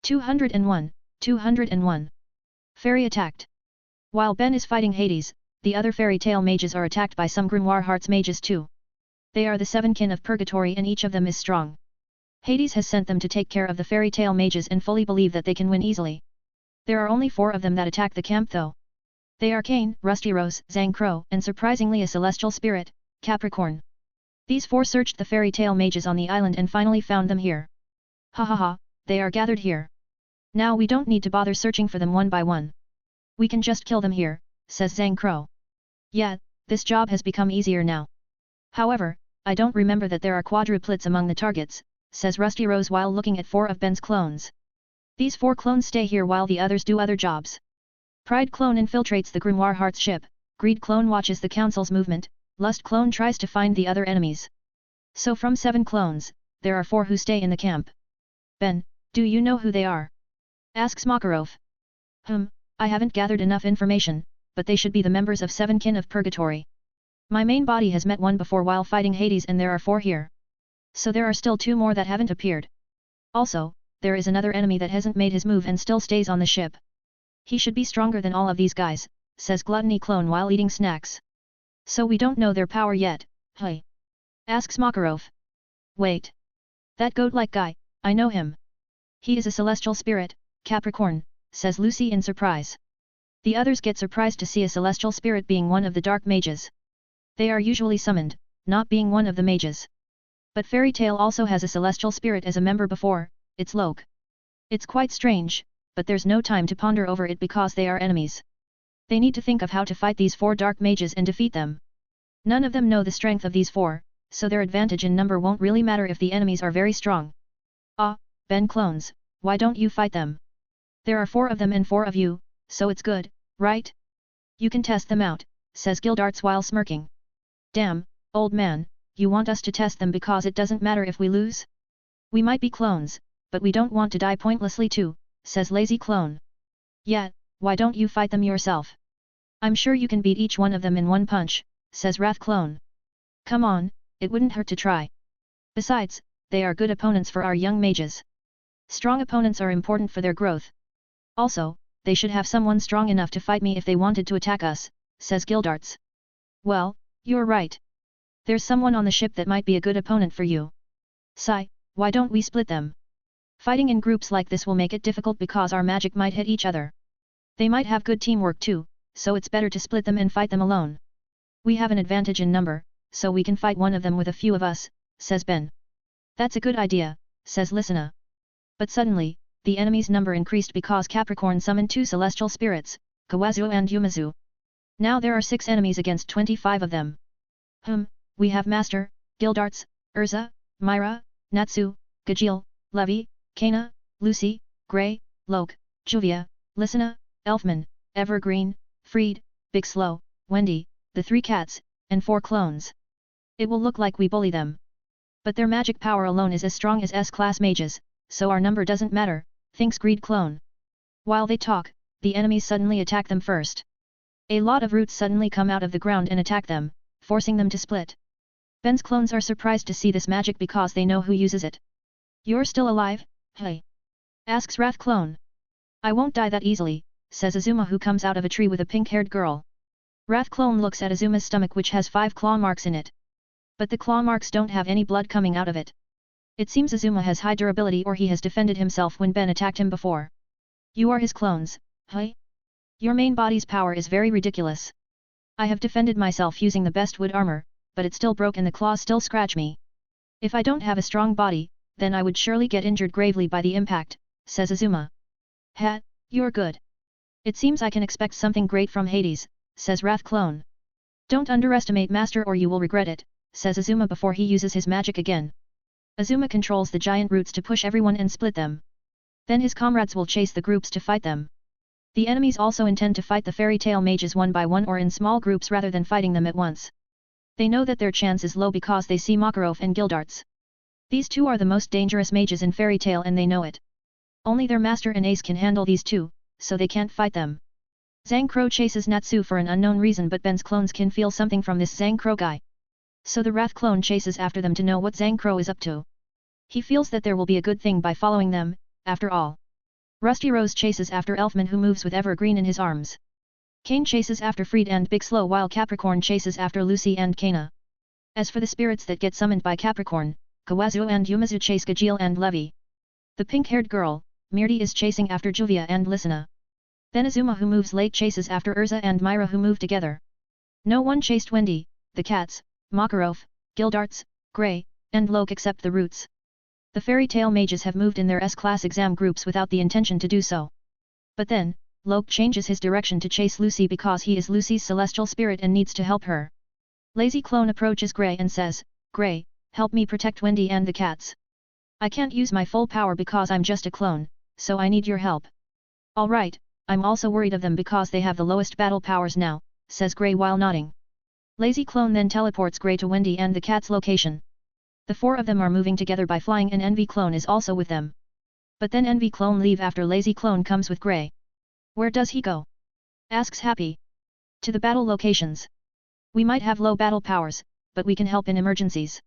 201, 201. Fairy attacked. While Ben is fighting Hades, the other fairy tale mages are attacked by some Grimoire Hearts mages too. They are the seven kin of Purgatory and each of them is strong. Hades has sent them to take care of the fairy tale mages and fully believe that they can win easily. There are only 4 of them that attack the camp though. They are Cain, Rusty Rose, Zhang Crow, and surprisingly a celestial spirit, Capricorn. These 4 searched the fairy tale mages on the island and finally found them here. Ha ha ha, they are gathered here. Now we don't need to bother searching for them one by one. We can just kill them here, says Zhang Crow. Yeah, this job has become easier now. However, I don't remember that there are quadruplets among the targets, says Rusty Rose while looking at 4 of Ben's clones. These 4 clones stay here while the others do other jobs. Pride clone infiltrates the Grimoire Hearts ship, Greed clone watches the council's movement, Lust clone tries to find the other enemies. So from 7 clones, there are 4 who stay in the camp. Ben, do you know who they are? Asks Makarov. I haven't gathered enough information, but they should be the members of 7 kin of Purgatory. My main body has met one before while fighting Hades and there are 4 here. So there are still 2 more that haven't appeared. Also, there is another enemy that hasn't made his move and still stays on the ship. He should be stronger than all of these guys, says Gluttony clone while eating snacks. So we don't know their power yet, hey? Asks Makarov. Wait. That goat-like guy, I know him. He is a celestial spirit, Capricorn, says Lucy in surprise. The others get surprised to see a celestial spirit being one of the dark mages. They are usually summoned, not being one of the mages. But Fairy Tail also has a celestial spirit as a member before, it's Loke. It's quite strange, but there's no time to ponder over it because they are enemies. They need to think of how to fight these 4 dark mages and defeat them. None of them know the strength of these 4, so their advantage in number won't really matter if the enemies are very strong. Ah, Ben clones, why don't you fight them? There are 4 of them and 4 of you, so it's good, right? You can test them out, says Gildarts while smirking. Damn, old man, you want us to test them because it doesn't matter if we lose? We might be clones, but we don't want to die pointlessly too, says Lazy Clone. Yeah, why don't you fight them yourself? I'm sure you can beat each one of them in one punch, says Wrath Clone. Come on, it wouldn't hurt to try. Besides, they are good opponents for our young mages. Strong opponents are important for their growth. Also, they should have someone strong enough to fight me if they wanted to attack us, says Gildarts. Well, you're right. There's someone on the ship that might be a good opponent for you. Sigh, why don't we split them? Fighting in groups like this will make it difficult because our magic might hit each other. They might have good teamwork too, so it's better to split them and fight them alone. We have an advantage in number, so we can fight one of them with a few of us, says Ben. That's a good idea, says Lysina. But suddenly, the enemy's number increased because Capricorn summoned 2 celestial spirits, Kawazu and Yumazu. Now there are 6 enemies against 25 of them. We have Master, Gildarts, Urza, Myra, Natsu, Gajeel, Levi, Kana, Lucy, Grey, Loke, Juvia, Lysina, Elfman, Evergreen, Freed, Big Slow, Wendy, the 3 cats, and 4 clones. It will look like we bully them. But their magic power alone is as strong as S-class mages, so our number doesn't matter, thinks Greed clone. While they talk, the enemies suddenly attack them first. A lot of roots suddenly come out of the ground and attack them, forcing them to split. Ben's clones are surprised to see this magic because they know who uses it. You're still alive, hey? Asks Wrath Clone. I won't die that easily, says Azuma who comes out of a tree with a pink-haired girl. Wrath Clone looks at Azuma's stomach which has 5 claw marks in it. But the claw marks don't have any blood coming out of it. It seems Azuma has high durability or he has defended himself when Ben attacked him before. You are his clones, hey? Your main body's power is very ridiculous. I have defended myself using the best wood armor, but it still broke and the claws still scratch me. If I don't have a strong body, then I would surely get injured gravely by the impact, says Azuma. Ha, you're good. It seems I can expect something great from Hades, says Wrath Clone. Don't underestimate Master or you will regret it, says Azuma before he uses his magic again. Azuma controls the giant roots to push everyone and split them. Then his comrades will chase the groups to fight them. The enemies also intend to fight the fairy tale mages one by one or in small groups rather than fighting them at once. They know that their chance is low because they see Makarov and Gildarts. These 2 are the most dangerous mages in Fairy Tail and they know it. Only their master and ace can handle these 2, so they can't fight them. Zhang Crow chases Natsu for an unknown reason but Ben's clones can feel something from this Zhang Crow guy. So the Wrath Clone chases after them to know what Zhang Crow is up to. He feels that there will be a good thing by following them, after all. Rusty Rose chases after Elfman, who moves with Evergreen in his arms. Kane chases after Freed and Big Slow, while Capricorn chases after Lucy and Kana. As for the spirits that get summoned by Capricorn, Kawazu and Yumizu chase Gajeel and Levi. The pink-haired girl, Mirti, is chasing after Juvia and Lisana. Then Azuma, who moves late, chases after Urza and Myra, who move together. No one chased Wendy, the cats, Makarov, Gildarts, Grey, and Loke except the Roots. The fairy tale mages have moved in their S-class exam groups without the intention to do so. But then, Loke changes his direction to chase Lucy because he is Lucy's celestial spirit and needs to help her. Lazy Clone approaches Grey and says, "Grey, help me protect Wendy and the cats. I can't use my full power because I'm just a clone, so I need your help." "Alright, I'm also worried of them because they have the lowest battle powers now," says Grey while nodding. Lazy Clone then teleports Grey to Wendy and the cats' location. The four of them are moving together by flying, and Envy Clone is also with them. But then Envy Clone leave after Lazy Clone comes with Grey. "Where does he go?" asks Happy. "To the battle locations. We might have low battle powers, but we can help in emergencies.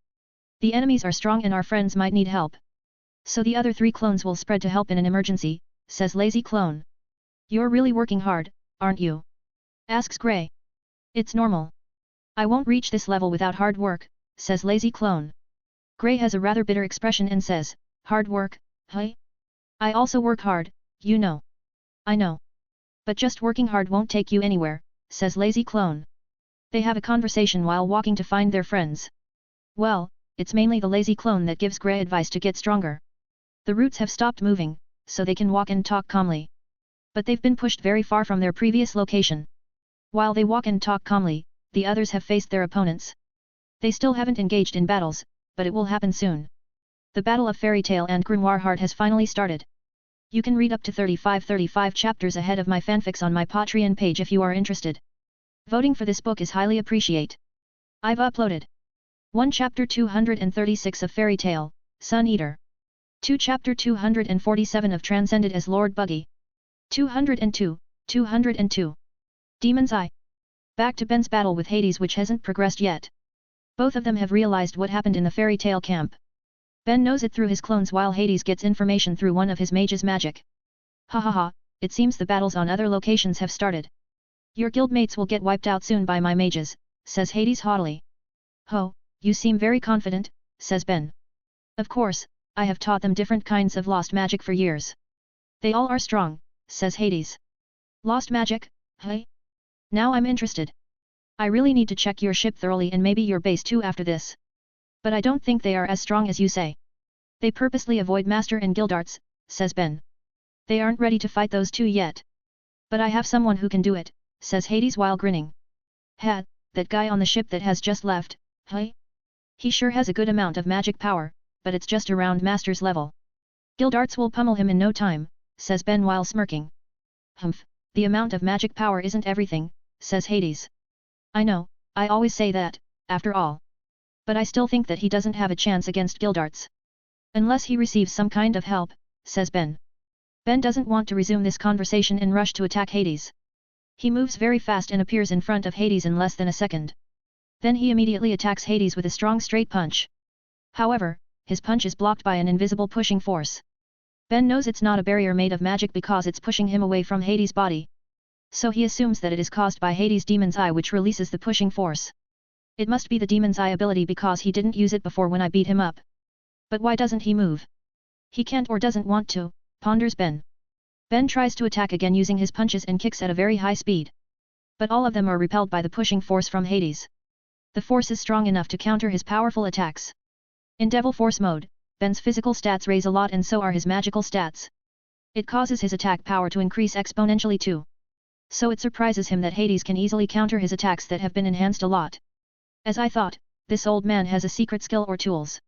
The enemies are strong and our friends might need help. So the other 3 clones will spread to help in an emergency," says Lazy Clone. "You're really working hard, aren't you?" asks Grey. "It's normal. I won't reach this level without hard work," says Lazy Clone. Grey has a rather bitter expression and says, "Hard work, huh? I also work hard, you know." "I know. But just working hard won't take you anywhere," says Lazy Clone. They have a conversation while walking to find their friends. Well, it's mainly the Lazy Clone that gives Grey advice to get stronger. The Roots have stopped moving, so they can walk and talk calmly. But they've been pushed very far from their previous location. While they walk and talk calmly, the others have faced their opponents. They still haven't engaged in battles, but it will happen soon. The Battle of Fairy Tail and Grimoire Heart has finally started. You can read up to 35 chapters ahead of my fanfics on my Patreon page if you are interested. Voting for this book is highly appreciate. I've uploaded 1 Chapter 236 of Fairy Tail, Sun Eater. 2 Chapter 247 of Transcended as Lord Buggy. 202. Demon's Eye. Back to Ben's battle with Hades, which hasn't progressed yet. Both of them have realized what happened in the fairy tale camp. Ben knows it through his clones while Hades gets information through one of his mage's magic. "Ha ha ha, it seems the battles on other locations have started. Your guildmates will get wiped out soon by my mages," says Hades haughtily. "Ho, you seem very confident," says Ben. "Of course, I have taught them different kinds of lost magic for years. They all are strong," says Hades. "Lost magic, huh? Now I'm interested. I really need to check your ship thoroughly and maybe your base too after this. But I don't think they are as strong as you say. They purposely avoid Master and Gildarts," says Ben. "They aren't ready to fight those 2 yet. But I have someone who can do it," says Hades while grinning. "Ha, that guy on the ship that has just left, huh? He sure has a good amount of magic power, but it's just around Master's level. Gildarts will pummel him in no time," says Ben while smirking. "Humph, the amount of magic power isn't everything," says Hades. "I know, I always say that, after all. But I still think that he doesn't have a chance against Gildarts. Unless he receives some kind of help," says Ben. Ben doesn't want to resume this conversation and rush to attack Hades. He moves very fast and appears in front of Hades in less than a second. Then he immediately attacks Hades with a strong straight punch. However, his punch is blocked by an invisible pushing force. Ben knows it's not a barrier made of magic because it's pushing him away from Hades' body. So he assumes that it is caused by Hades' Demon's Eye, which releases the pushing force. It must be the Demon's Eye ability because he didn't use it before when I beat him up. But why doesn't he move? He can't or doesn't want to, ponders Ben. Ben tries to attack again using his punches and kicks at a very high speed. But all of them are repelled by the pushing force from Hades. The force is strong enough to counter his powerful attacks. In Devil Force mode, Ben's physical stats raise a lot and so are his magical stats. It causes his attack power to increase exponentially too. So it surprises him that Hades can easily counter his attacks that have been enhanced a lot. As I thought, this old man has a secret skill or tools.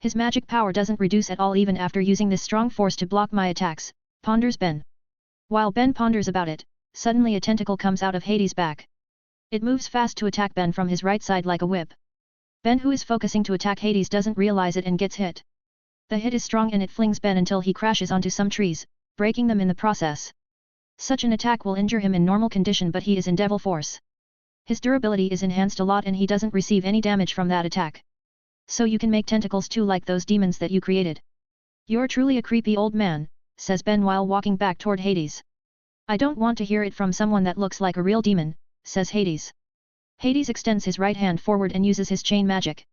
His magic power doesn't reduce at all even after using this strong force to block my attacks, ponders Ben. While Ben ponders about it, suddenly a tentacle comes out of Hades' back. It moves fast to attack Ben from his right side like a whip. Ben, who is focusing to attack Hades, doesn't realize it and gets hit. The hit is strong and it flings Ben until he crashes onto some trees, breaking them in the process. Such an attack will injure him in normal condition, but he is in Devil Force. His durability is enhanced a lot and he doesn't receive any damage from that attack. So you can make tentacles too like those demons that you created. You're truly a creepy old man, says Ben while walking back toward Hades. I don't want to hear it from someone that looks like a real demon, says Hades. Hades extends his right hand forward and uses his chain magic.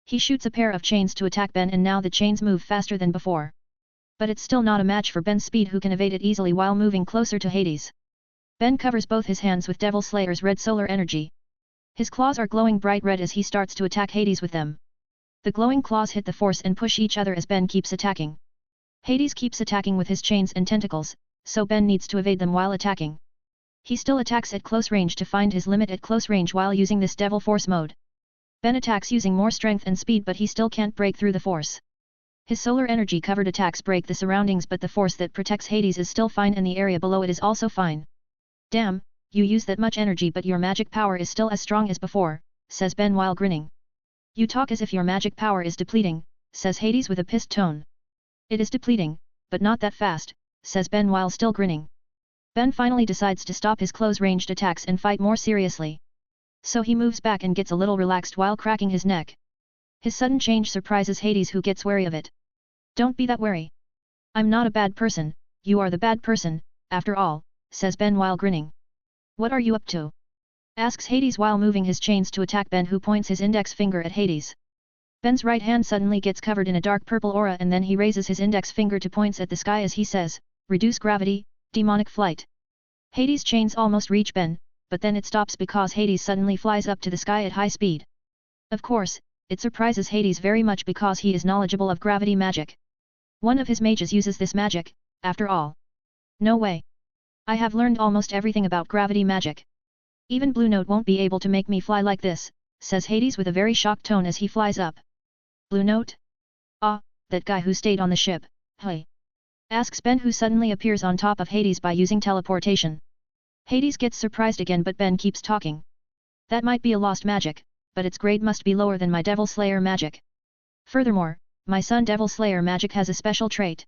He shoots a pair of chains to attack Ben and now the chains move faster than before. But it's still not a match for Ben's speed, who can evade it easily while moving closer to Hades. Ben covers both his hands with Devil Slayer's red solar energy. His claws are glowing bright red as he starts to attack Hades with them. The glowing claws hit the force and push each other as Ben keeps attacking. Hades keeps attacking with his chains and tentacles, so Ben needs to evade them while attacking. He still attacks at close range to find his limit at close range while using this Devil Force mode. Ben attacks using more strength and speed, but he still can't break through the force. His solar energy covered attacks break the surroundings, but the force that protects Hades is still fine and the area below it is also fine. Damn, you use that much energy but your magic power is still as strong as before, says Ben while grinning. You talk as if your magic power is depleting, says Hades with a pissed tone. It is depleting, but not that fast, says Ben while still grinning. Ben finally decides to stop his close-ranged attacks and fight more seriously. So he moves back and gets a little relaxed while cracking his neck. His sudden change surprises Hades, who gets wary of it. Don't be that wary. I'm not a bad person, you are the bad person, after all, says Ben while grinning. What are you up to? Asks Hades while moving his chains to attack Ben, who points his index finger at Hades. Ben's right hand suddenly gets covered in a dark purple aura and then he raises his index finger to points at the sky as he says, reduce gravity, demonic flight. Hades' chains almost reach Ben, but then it stops because Hades suddenly flies up to the sky at high speed. Of course, it surprises Hades very much because he is knowledgeable of gravity magic. One of his mages uses this magic, after all. No way. I have learned almost everything about gravity magic. Even Blue Note won't be able to make me fly like this, says Hades with a very shocked tone as he flies up. Blue Note? Ah, that guy who stayed on the ship, hey? Asks Ben, who suddenly appears on top of Hades by using teleportation. Hades gets surprised again, but Ben keeps talking. That might be a lost magic, but its grade must be lower than my Devil Slayer magic. Furthermore, my son Devil Slayer magic has a special trait.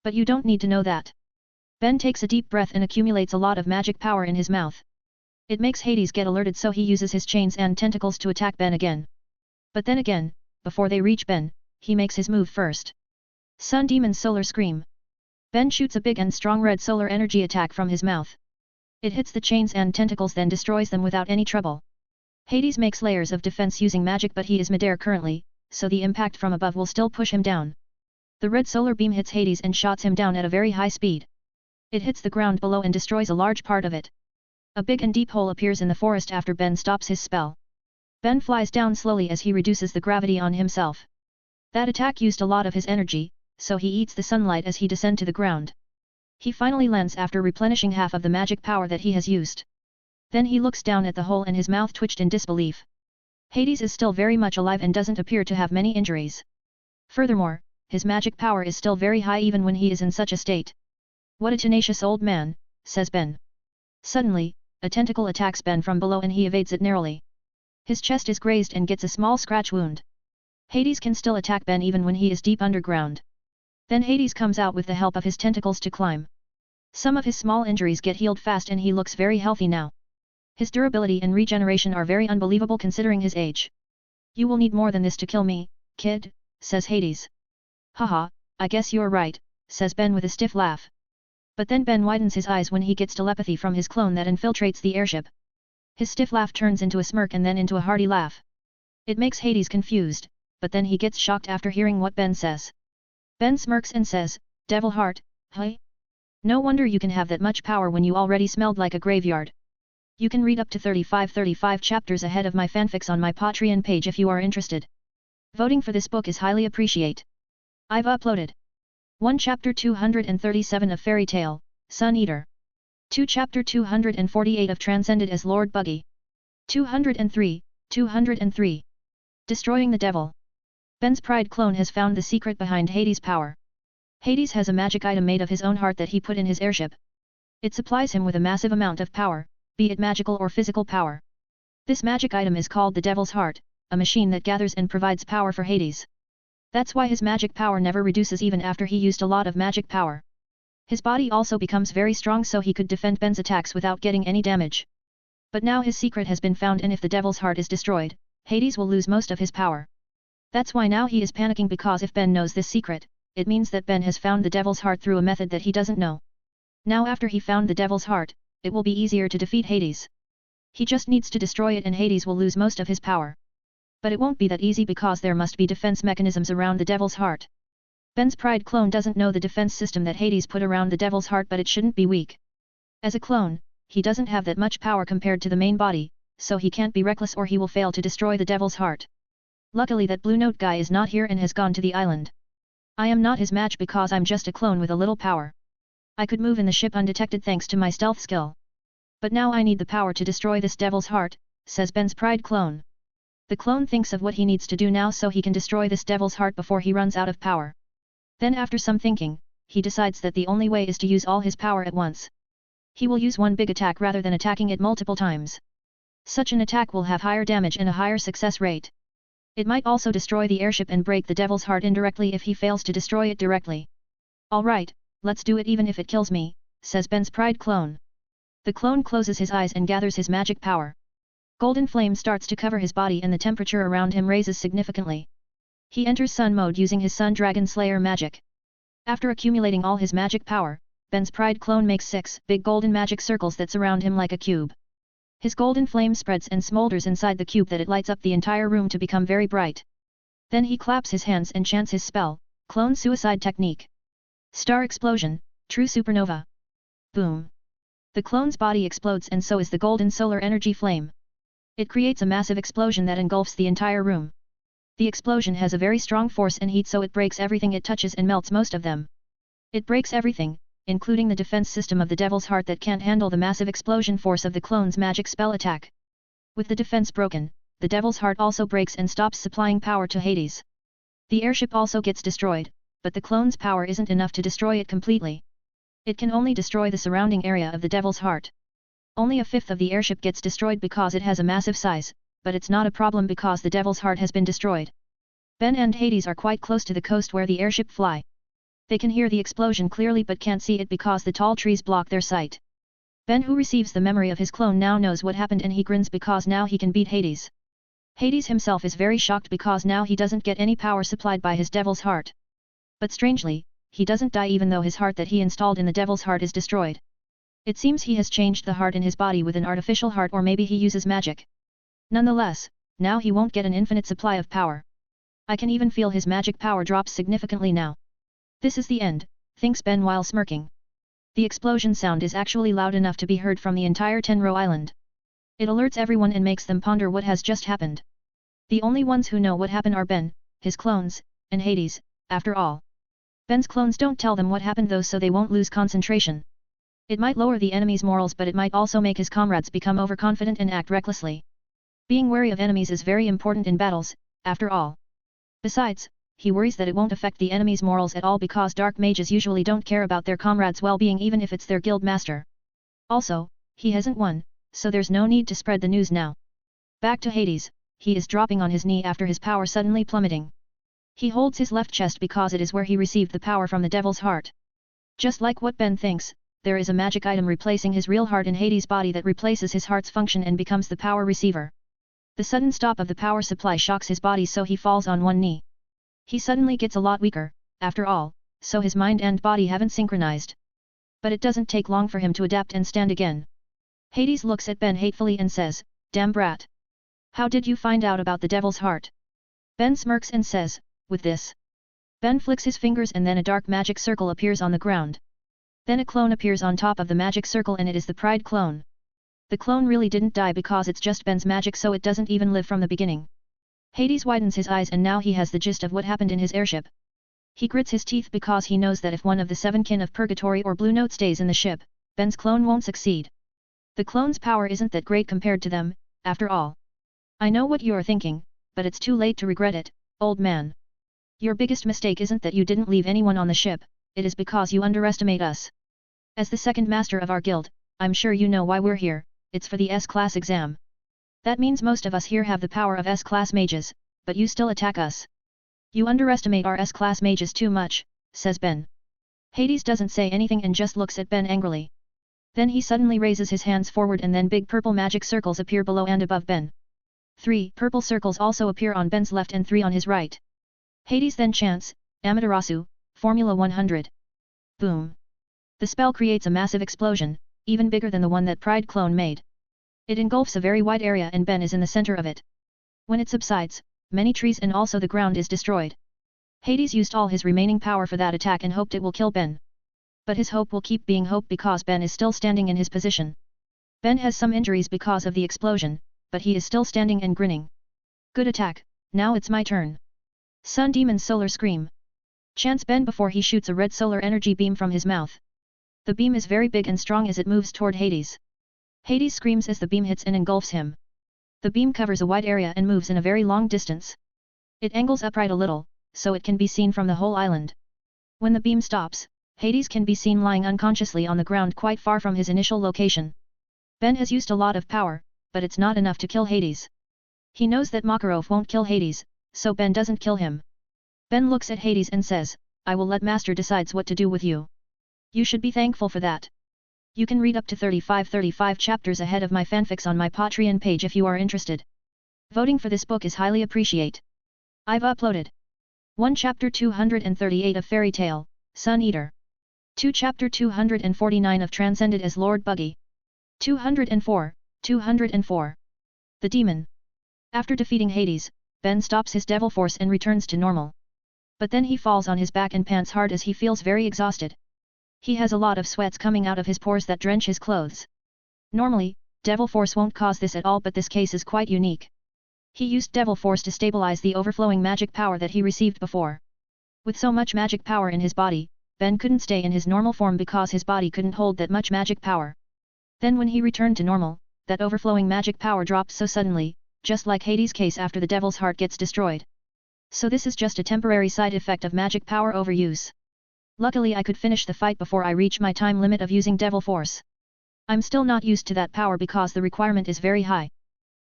But you don't need to know that. Ben takes a deep breath and accumulates a lot of magic power in his mouth. It makes Hades get alerted, so he uses his chains and tentacles to attack Ben again. But then again, before they reach Ben, he makes his move first. Sun Demon Solar Scream. Ben shoots a big and strong red solar energy attack from his mouth. It hits the chains and tentacles, then destroys them without any trouble. Hades makes layers of defense using magic, but he is midair currently, so the impact from above will still push him down. The red solar beam hits Hades and shots him down at a very high speed. It hits the ground below and destroys a large part of it. A big and deep hole appears in the forest after Ben stops his spell. Ben flies down slowly as he reduces the gravity on himself. That attack used a lot of his energy, so he eats the sunlight as he descends to the ground. He finally lands after replenishing half of the magic power that he has used. Then he looks down at the hole and his mouth twitched in disbelief. Hades is still very much alive and doesn't appear to have many injuries. Furthermore, his magic power is still very high even when he is in such a state. What a tenacious old man, says Ben. Suddenly, a tentacle attacks Ben from below and he evades it narrowly. His chest is grazed and gets a small scratch wound. Hades can still attack Ben even when he is deep underground. Then Hades comes out with the help of his tentacles to climb. Some of his small injuries get healed fast and he looks very healthy now. His durability and regeneration are very unbelievable considering his age. You will need more than this to kill me, kid, says Hades. Haha, I guess you're right, says Ben with a stiff laugh. But then Ben widens his eyes when he gets telepathy from his clone that infiltrates the airship. His stiff laugh turns into a smirk and then into a hearty laugh. It makes Hades confused, but then he gets shocked after hearing what Ben says. Ben smirks and says, Devil Heart, hey? No wonder you can have that much power when you already smelled like a graveyard. You can read up to 35 chapters ahead of my fanfics on my Patreon page if you are interested. Voting for this book is highly appreciate. I've uploaded 1 Chapter 237 of Fairy Tale, Sun Eater. 2 Chapter 248 of Transcended as Lord Buggy. 203. Destroying the Devil. Ben's Pride clone has found the secret behind Hades' power. Hades has a magic item made of his own heart that he put in his airship. It supplies him with a massive amount of power, be it magical or physical power. This magic item is called the Devil's Heart, a machine that gathers and provides power for Hades. That's why his magic power never reduces even after he used a lot of magic power. His body also becomes very strong so he could defend Ben's attacks without getting any damage. But now his secret has been found and if the Devil's Heart is destroyed, Hades will lose most of his power. That's why now he is panicking because if Ben knows this secret, it means that Ben has found the Devil's Heart through a method that he doesn't know. Now after he found the Devil's Heart, it will be easier to defeat Hades. He just needs to destroy it and Hades will lose most of his power. But it won't be that easy because there must be defense mechanisms around the Devil's Heart. Ben's Pride clone doesn't know the defense system that Hades put around the Devil's Heart, but it shouldn't be weak. As a clone, he doesn't have that much power compared to the main body, so he can't be reckless or he will fail to destroy the Devil's Heart. Luckily that Blue Note guy is not here and has gone to the island. I am not his match because I'm just a clone with a little power. I could move in the ship undetected thanks to my stealth skill. But now I need the power to destroy this Devil's Heart, says Ben's Pride clone. The clone thinks of what he needs to do now so he can destroy this Devil's Heart before he runs out of power. Then after some thinking, he decides that the only way is to use all his power at once. He will use one big attack rather than attacking it multiple times. Such an attack will have higher damage and a higher success rate. It might also destroy the airship and break the Devil's Heart indirectly if he fails to destroy it directly. Alright, let's do it even if it kills me, says Ben's Pride clone. The clone closes his eyes and gathers his magic power. Golden flame starts to cover his body and the temperature around him raises significantly. He enters sun mode using his Sun Dragon Slayer magic. After accumulating all his magic power, Ben's Pride clone makes 6 big golden magic circles that surround him like a cube. His golden flame spreads and smolders inside the cube that it lights up the entire room to become very bright. Then he claps his hands and chants his spell, Clone Suicide Technique. Star Explosion, True Supernova. Boom. The clone's body explodes and so is the golden solar energy flame. It creates a massive explosion that engulfs the entire room. The explosion has a very strong force and heat so it breaks everything it touches and melts most of them. It breaks everything, including the defense system of the Devil's Heart that can't handle the massive explosion force of the clone's magic spell attack. With the defense broken, the Devil's Heart also breaks and stops supplying power to Hades. The airship also gets destroyed, but the clone's power isn't enough to destroy it completely. It can only destroy the surrounding area of the Devil's Heart. Only a fifth of the airship gets destroyed because it has a massive size, but it's not a problem because the Devil's Heart has been destroyed. Ben and Hades are quite close to the coast where the airship fly. They can hear the explosion clearly but can't see it because the tall trees block their sight. Ben, who receives the memory of his clone, now knows what happened and he grins because now he can beat Hades. Hades himself is very shocked because now he doesn't get any power supplied by his Devil's Heart. But strangely, he doesn't die even though his heart that he installed in the Devil's Heart is destroyed. It seems he has changed the heart in his body with an artificial heart, or maybe he uses magic. Nonetheless, now he won't get an infinite supply of power. I can even feel his magic power drops significantly now. This is the end, thinks Ben while smirking. The explosion sound is actually loud enough to be heard from the entire Tenro Island. It alerts everyone and makes them ponder what has just happened. The only ones who know what happened are Ben, his clones, and Hades, after all. Ben's clones don't tell them what happened though, so they won't lose concentration. It might lower the enemy's morals, but it might also make his comrades become overconfident and act recklessly. Being wary of enemies is very important in battles, after all. Besides, he worries that it won't affect the enemy's morals at all because dark mages usually don't care about their comrades' well-being even if it's their guild master. Also, he hasn't won, so there's no need to spread the news now. Back to Hades, he is dropping on his knee after his power suddenly plummeting. He holds his left chest because it is where he received the power from the Devil's Heart. Just like what Ben thinks, there is a magic item replacing his real heart in Hades' body that replaces his heart's function and becomes the power receiver. The sudden stop of the power supply shocks his body so he falls on one knee. He suddenly gets a lot weaker, after all, so his mind and body haven't synchronized. But it doesn't take long for him to adapt and stand again. Hades looks at Ben hatefully and says, "Damn brat. How did you find out about the Devil's Heart?" Ben smirks and says, "With this." Ben flicks his fingers and then a dark magic circle appears on the ground. Then a clone appears on top of the magic circle and it is the Pride clone. The clone really didn't die because it's just Ben's magic, so it doesn't even live from the beginning. Hades widens his eyes and now he has the gist of what happened in his airship. He grits his teeth because he knows that if one of the 7 kin of Purgatory or Blue Note stays in the ship, Ben's clone won't succeed. The clone's power isn't that great compared to them, after all. I know what you're thinking, but it's too late to regret it, old man. Your biggest mistake isn't that you didn't leave anyone on the ship, it is because you underestimate us. As the second master of our guild, I'm sure you know why we're here, it's for the S-class exam. That means most of us here have the power of S-class mages, but you still attack us. You underestimate our S-class mages too much, says Ben. Hades doesn't say anything and just looks at Ben angrily. Then he suddenly raises his hands forward and then big purple magic circles appear below and above Ben. 3 purple circles also appear on Ben's left and 3 on his right. Hades then chants, "Amaterasu, Formula 100. Boom. The spell creates a massive explosion, even bigger than the one that Pride clone made. It engulfs a very wide area and Ben is in the center of it. When it subsides, many trees and also the ground is destroyed. Hades used all his remaining power for that attack and hoped it will kill Ben. But his hope will keep being hope because Ben is still standing in his position. Ben has some injuries because of the explosion, but he is still standing and grinning. Good attack, now it's my turn. Sun Demon Solar Scream. Chants Ben before he shoots a red solar energy beam from his mouth. The beam is very big and strong as it moves toward Hades. Hades screams as the beam hits and engulfs him. The beam covers a wide area and moves in a very long distance. It angles upright a little, so it can be seen from the whole island. When the beam stops, Hades can be seen lying unconsciously on the ground quite far from his initial location. Ben has used a lot of power, but it's not enough to kill Hades. He knows that Makarov won't kill Hades, so Ben doesn't kill him. Ben looks at Hades and says, I will let Master decides what to do with you. You should be thankful for that. You can read up to 35 chapters ahead of my fanfics on my Patreon page if you are interested. Voting for this book is highly appreciate. I've uploaded 1 Chapter 238 of Fairy Tale, Sun Eater. 2 Chapter 249 of Transcended as Lord Buggy. 204. The Demon. After defeating Hades, Ben stops his devil force and returns to normal. But then he falls on his back and pants hard as he feels very exhausted. He has a lot of sweats coming out of his pores that drench his clothes. Normally, Devil Force won't cause this at all, but this case is quite unique. He used Devil Force to stabilize the overflowing magic power that he received before. With so much magic power in his body, Ben couldn't stay in his normal form because his body couldn't hold that much magic power. Then when he returned to normal, that overflowing magic power dropped so suddenly, just like Hades' case after the Devil's Heart gets destroyed. So this is just a temporary side effect of magic power overuse. Luckily I could finish the fight before I reach my time limit of using Devil Force. I'm still not used to that power because the requirement is very high.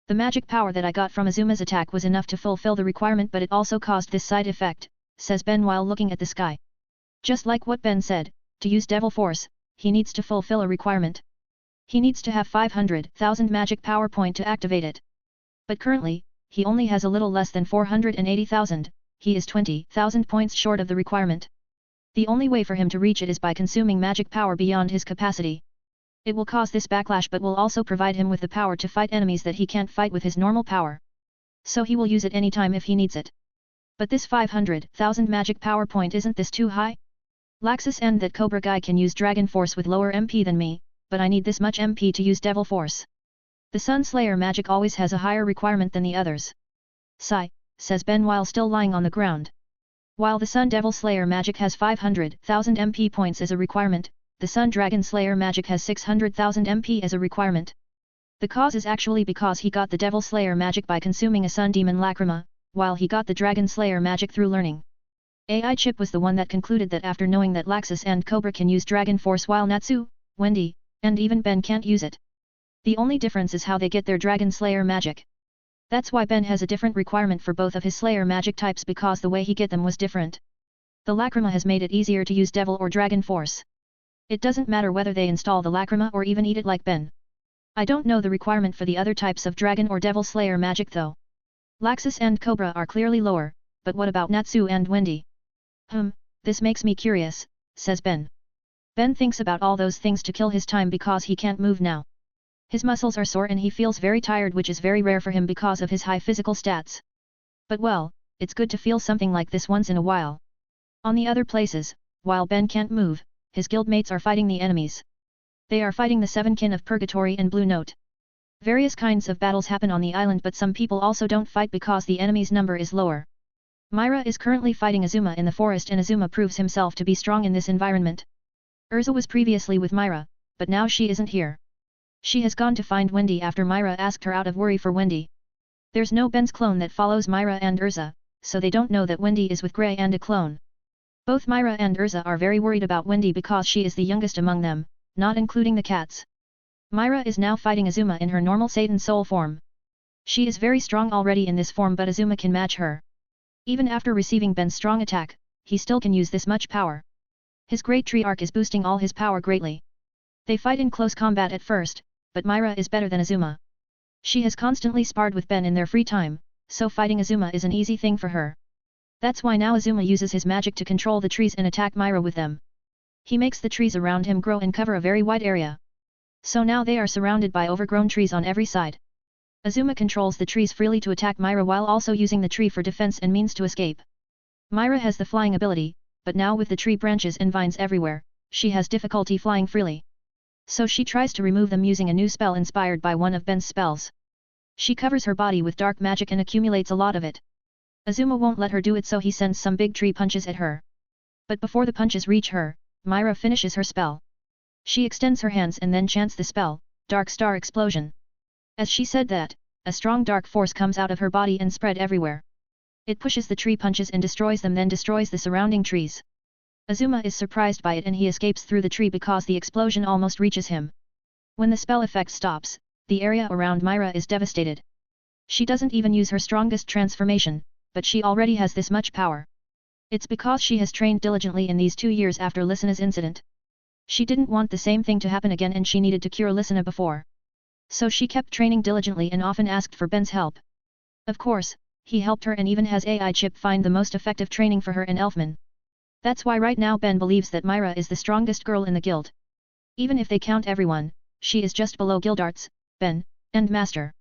The magic power that I got from Azuma's attack was enough to fulfill the requirement, but it also caused this side effect, says Ben while looking at the sky. Just like what Ben said, to use Devil Force, he needs to fulfill a requirement. He needs to have 500,000 magic power point to activate it. But currently, he only has a little less than 480,000, he is 20,000 points short of the requirement. The only way for him to reach it is by consuming magic power beyond his capacity. It will cause this backlash but will also provide him with the power to fight enemies that he can't fight with his normal power. So he will use it anytime if he needs it. But this 500,000 magic power point, isn't this too high? Laxus and that Cobra guy can use Dragon Force with lower MP than me, but I need this much MP to use Devil Force. The Sun Slayer magic always has a higher requirement than the others. Sigh, says Ben while still lying on the ground. While the Sun Devil Slayer magic has 500,000 MP points as a requirement, the Sun Dragon Slayer magic has 600,000 MP as a requirement. The cause is actually because he got the Devil Slayer magic by consuming a Sun Demon Lacrima, while he got the Dragon Slayer magic through learning. AI Chip was the one that concluded that after knowing that Laxus and Cobra can use Dragon Force while Natsu, Wendy, and even Ben can't use it. The only difference is how they get their Dragon Slayer magic. That's why Ben has a different requirement for both of his Slayer magic types because the way he get them was different. The Lacrima has made it easier to use Devil or Dragon Force. It doesn't matter whether they install the Lacrima or even eat it like Ben. I don't know the requirement for the other types of Dragon or Devil Slayer magic though. Laxus and Cobra are clearly lower, but what about Natsu and Wendy? This makes me curious, says Ben. Ben thinks about all those things to kill his time because he can't move now. His muscles are sore and he feels very tired, which is very rare for him because of his high physical stats. But well, it's good to feel something like this once in a while. On the other places, while Ben can't move, his guildmates are fighting the enemies. They are fighting the Seven Kin of Purgatory and Blue Note. Various kinds of battles happen on the island, but some people also don't fight because the enemy's number is lower. Myra is currently fighting Azuma in the forest and Azuma proves himself to be strong in this environment. Urza was previously with Myra, but now she isn't here. She has gone to find Wendy after Myra asked her out of worry for Wendy. There's no Ben's clone that follows Myra and Urza, so they don't know that Wendy is with Grey and a clone. Both Myra and Urza are very worried about Wendy because she is the youngest among them, not including the cats. Myra is now fighting Azuma in her normal Satan soul form. She is very strong already in this form, but Azuma can match her. Even after receiving Ben's strong attack, he still can use this much power. His Great Tree Arc is boosting all his power greatly. They fight in close combat at first, but Myra is better than Azuma. She has constantly sparred with Ben in their free time, so fighting Azuma is an easy thing for her. That's why now Azuma uses his magic to control the trees and attack Myra with them. He makes the trees around him grow and cover a very wide area. So now they are surrounded by overgrown trees on every side. Azuma controls the trees freely to attack Myra while also using the tree for defense and means to escape. Myra has the flying ability, but now with the tree branches and vines everywhere, she has difficulty flying freely. So she tries to remove them using a new spell inspired by one of Ben's spells. She covers her body with dark magic and accumulates a lot of it. Azuma won't let her do it, so he sends some big tree punches at her. But before the punches reach her, Myra finishes her spell. She extends her hands and then chants the spell, Dark Star Explosion. As she said that, a strong dark force comes out of her body and spread everywhere. It pushes the tree punches and destroys them, then destroys the surrounding trees. Azuma is surprised by it and he escapes through the tree because the explosion almost reaches him. When the spell effect stops, the area around Myra is devastated. She doesn't even use her strongest transformation, but she already has this much power. It's because she has trained diligently in these 2 years after Listena's incident. She didn't want the same thing to happen again and she needed to cure Lisena before. So she kept training diligently and often asked for Ben's help. Of course, he helped her and even has AI chip find the most effective training for her and Elfman. That's why right now Ben believes that Myra is the strongest girl in the guild. Even if they count everyone, she is just below Gildarts, Ben, and Master.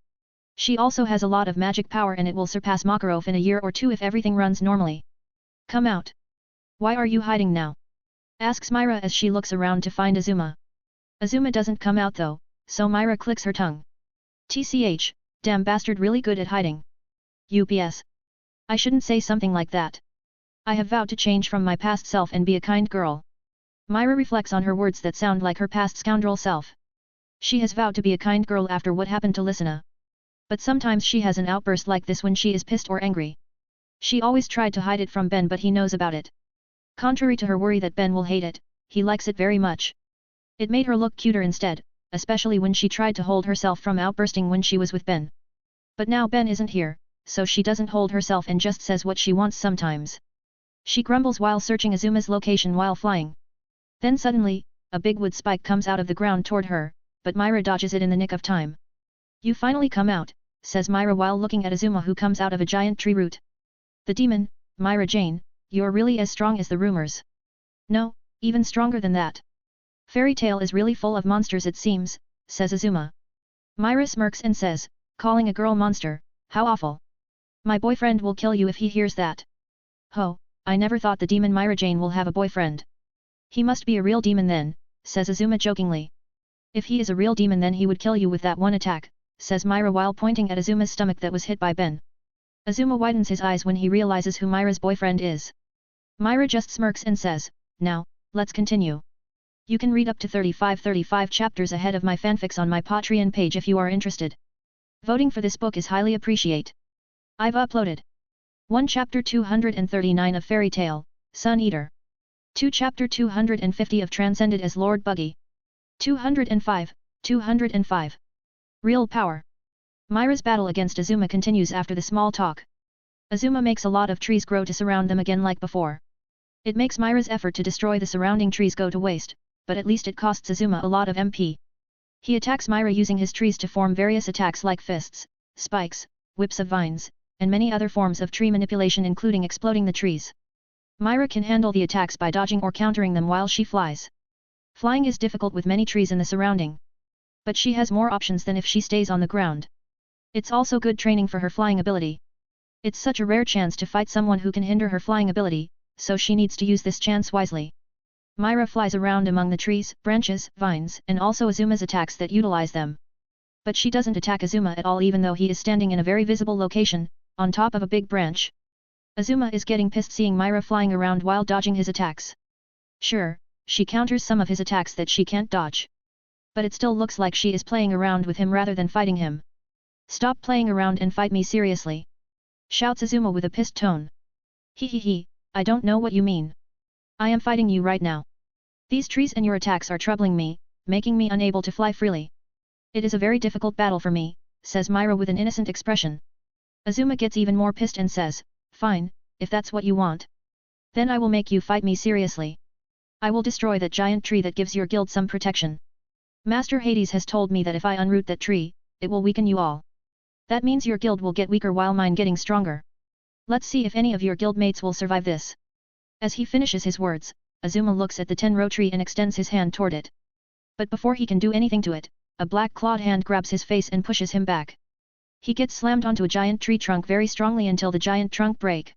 She also has a lot of magic power and it will surpass Makarov in a year or 2 if everything runs normally. Come out. Why are you hiding now? Asks Myra as she looks around to find Azuma. Azuma doesn't come out though, so Myra clicks her tongue. TCH, damn bastard, really good at hiding. UPS. I shouldn't say something like that. I have vowed to change from my past self and be a kind girl. Myra reflects on her words that sound like her past scoundrel self. She has vowed to be a kind girl after what happened to Lisena. But sometimes she has an outburst like this when she is pissed or angry. She always tried to hide it from Ben, but he knows about it. Contrary to her worry that Ben will hate it, he likes it very much. It made her look cuter instead, especially when she tried to hold herself from outbursting when she was with Ben. But now Ben isn't here, so she doesn't hold herself and just says what she wants sometimes. She grumbles while searching Azuma's location while flying. Then suddenly, a big wood spike comes out of the ground toward her, but Myra dodges it in the nick of time. You finally come out, says Myra while looking at Azuma, who comes out of a giant tree root. The demon, Myra Jane, you're really as strong as the rumors. No, even stronger than that. Fairy Tail is really full of monsters it seems, says Azuma. Myra smirks and says, calling a girl monster, how awful. My boyfriend will kill you if he hears that. Ho, I never thought the demon Myra Jane will have a boyfriend. He must be a real demon then, says Azuma jokingly. If he is a real demon then he would kill you with that one attack, says Myra while pointing at Azuma's stomach that was hit by Ben. Azuma widens his eyes when he realizes who Myra's boyfriend is. Myra just smirks and says, now, let's continue. You can read up to 35 chapters ahead of my fanfics on my Patreon page if you are interested. Voting for this book is highly appreciated. I've uploaded 1 Chapter 239 of Fairy Tail, Sun Eater. 2 Chapter 250 of Transcended as Lord Buggy. 205. Real Power. Myra's battle against Azuma continues after the small talk. Azuma makes a lot of trees grow to surround them again like before. It makes Myra's effort to destroy the surrounding trees go to waste, but at least it costs Azuma a lot of MP. He attacks Myra using his trees to form various attacks like fists, spikes, whips of vines, and many other forms of tree manipulation including exploding the trees. Myra can handle the attacks by dodging or countering them while she flies. Flying is difficult with many trees in the surrounding. But she has more options than if she stays on the ground. It's also good training for her flying ability. It's such a rare chance to fight someone who can hinder her flying ability, so she needs to use this chance wisely. Myra flies around among the trees, branches, vines, and also Azuma's attacks that utilize them. But she doesn't attack Azuma at all even though he is standing in a very visible location, on top of a big branch. Azuma is getting pissed seeing Myra flying around while dodging his attacks. Sure, she counters some of his attacks that she can't dodge. But it still looks like she is playing around with him rather than fighting him. Stop playing around and fight me seriously. Shouts Azuma with a pissed tone. He, I don't know what you mean. I am fighting you right now. These trees and your attacks are troubling me, making me unable to fly freely. It is a very difficult battle for me, says Myra with an innocent expression. Azuma gets even more pissed and says, fine, if that's what you want. Then I will make you fight me seriously. I will destroy that giant tree that gives your guild some protection. Master Hades has told me that if I unroot that tree, it will weaken you all. That means your guild will get weaker while mine getting stronger. Let's see if any of your guildmates will survive this. As he finishes his words, Azuma looks at the Tenro tree and extends his hand toward it. But before he can do anything to it, a black-clawed hand grabs his face and pushes him back. He gets slammed onto a giant tree trunk very strongly until the giant trunk break.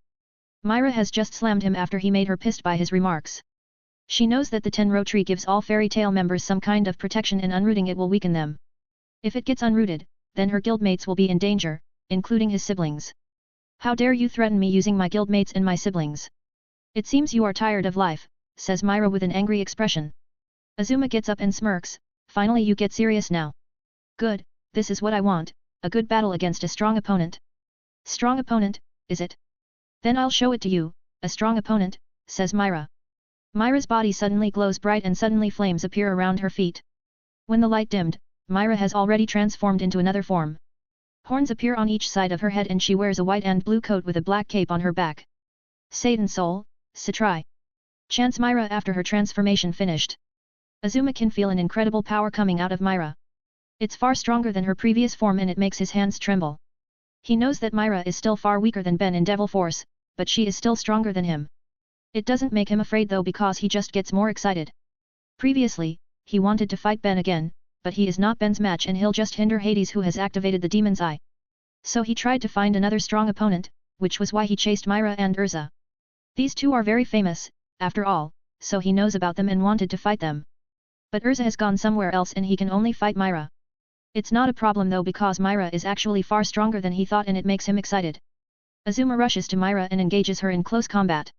Myra has just slammed him after he made her pissed by his remarks. She knows that the Tenro tree gives all fairy tale members some kind of protection and unrooting it will weaken them. If it gets unrooted, then her guildmates will be in danger, including his siblings. How dare you threaten me using my guildmates and my siblings? It seems you are tired of life, says Myra with an angry expression. Azuma gets up and smirks, finally you get serious now. Good, this is what I want, a good battle against a strong opponent. Strong opponent, is it? Then I'll show it to you, a strong opponent, says Myra. Myra's body suddenly glows bright and suddenly flames appear around her feet. When the light dimmed, Myra has already transformed into another form. Horns appear on each side of her head and she wears a white and blue coat with a black cape on her back. Satan Soul, Satrai. Chants Myra after her transformation finished. Azuma can feel an incredible power coming out of Myra. It's far stronger than her previous form and it makes his hands tremble. He knows that Myra is still far weaker than Ben in Devil Force, but she is still stronger than him. It doesn't make him afraid though because he just gets more excited. Previously, he wanted to fight Ben again, but he is not Ben's match and he'll just hinder Hades who has activated the Demon's Eye. So he tried to find another strong opponent, which was why he chased Myra and Urza. These two are very famous, after all, so he knows about them and wanted to fight them. But Urza has gone somewhere else and he can only fight Myra. It's not a problem though because Myra is actually far stronger than he thought and it makes him excited. Azuma rushes to Myra and engages her in close combat.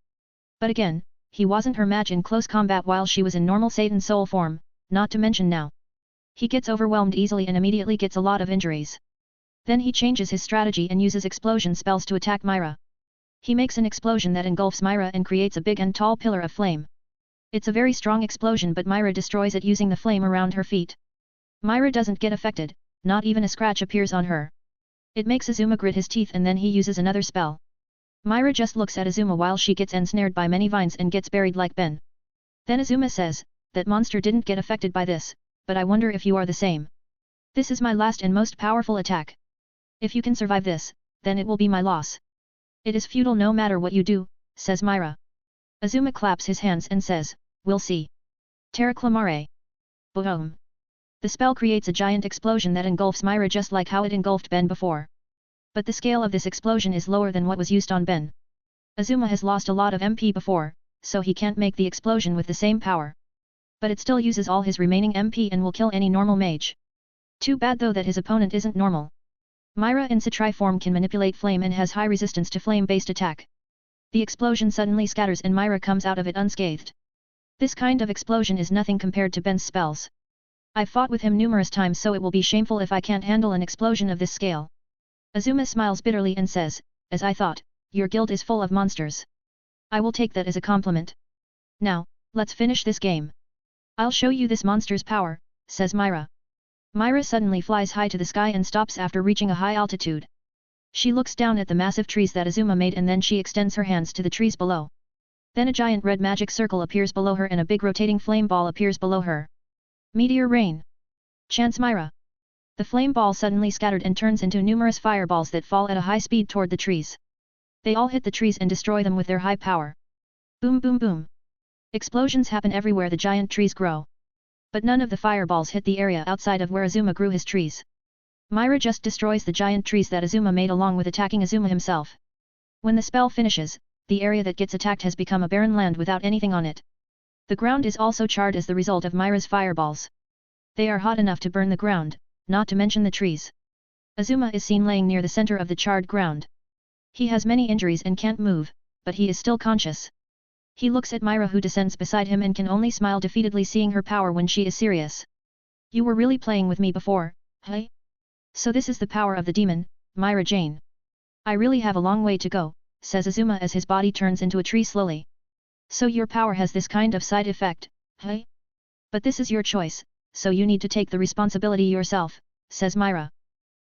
But again, he wasn't her match in close combat while she was in normal Satan Soul form, not to mention now. He gets overwhelmed easily and immediately gets a lot of injuries. Then he changes his strategy and uses explosion spells to attack Myra. He makes an explosion that engulfs Myra and creates a big and tall pillar of flame. It's a very strong explosion but Myra destroys it using the flame around her feet. Myra doesn't get affected, not even a scratch appears on her. It makes Azuma grit his teeth and then he uses another spell. Myra just looks at Azuma while she gets ensnared by many vines and gets buried like Ben. Then Azuma says, that monster didn't get affected by this, but I wonder if you are the same. This is my last and most powerful attack. If you can survive this, then it will be my loss. It is futile no matter what you do, says Myra. Azuma claps his hands and says, we'll see. Terraclamare. Boom. The spell creates a giant explosion that engulfs Myra just like how it engulfed Ben before. But the scale of this explosion is lower than what was used on Ben. Azuma has lost a lot of MP before, so he can't make the explosion with the same power. But it still uses all his remaining MP and will kill any normal mage. Too bad though that his opponent isn't normal. Myra in Satrai form can manipulate flame and has high resistance to flame-based attack. The explosion suddenly scatters and Myra comes out of it unscathed. This kind of explosion is nothing compared to Ben's spells. I've fought with him numerous times so it will be shameful if I can't handle an explosion of this scale. Azuma smiles bitterly and says, as I thought, your guild is full of monsters. I will take that as a compliment. Now, let's finish this game. I'll show you this monster's power, says Myra. Myra suddenly flies high to the sky and stops after reaching a high altitude. She looks down at the massive trees that Azuma made and then she extends her hands to the trees below. Then a giant red magic circle appears below her and a big rotating flame ball appears below her. Meteor rain. Chants Myra. The flame ball suddenly scattered and turns into numerous fireballs that fall at a high speed toward the trees. They all hit the trees and destroy them with their high power. Boom boom boom. Explosions happen everywhere the giant trees grow. But none of the fireballs hit the area outside of where Azuma grew his trees. Myra just destroys the giant trees that Azuma made along with attacking Azuma himself. When the spell finishes, the area that gets attacked has become a barren land without anything on it. The ground is also charred as the result of Myra's fireballs. They are hot enough to burn the ground, not to mention the trees. Azuma is seen laying near the center of the charred ground. He has many injuries and can't move, but he is still conscious. He looks at Myra who descends beside him and can only smile defeatedly seeing her power when she is serious. You were really playing with me before, hey? So this is the power of the demon, Myra Jane. I really have a long way to go, says Azuma as his body turns into a tree slowly. So your power has this kind of side effect, hey? But this is your choice, so you need to take the responsibility yourself, says Myra.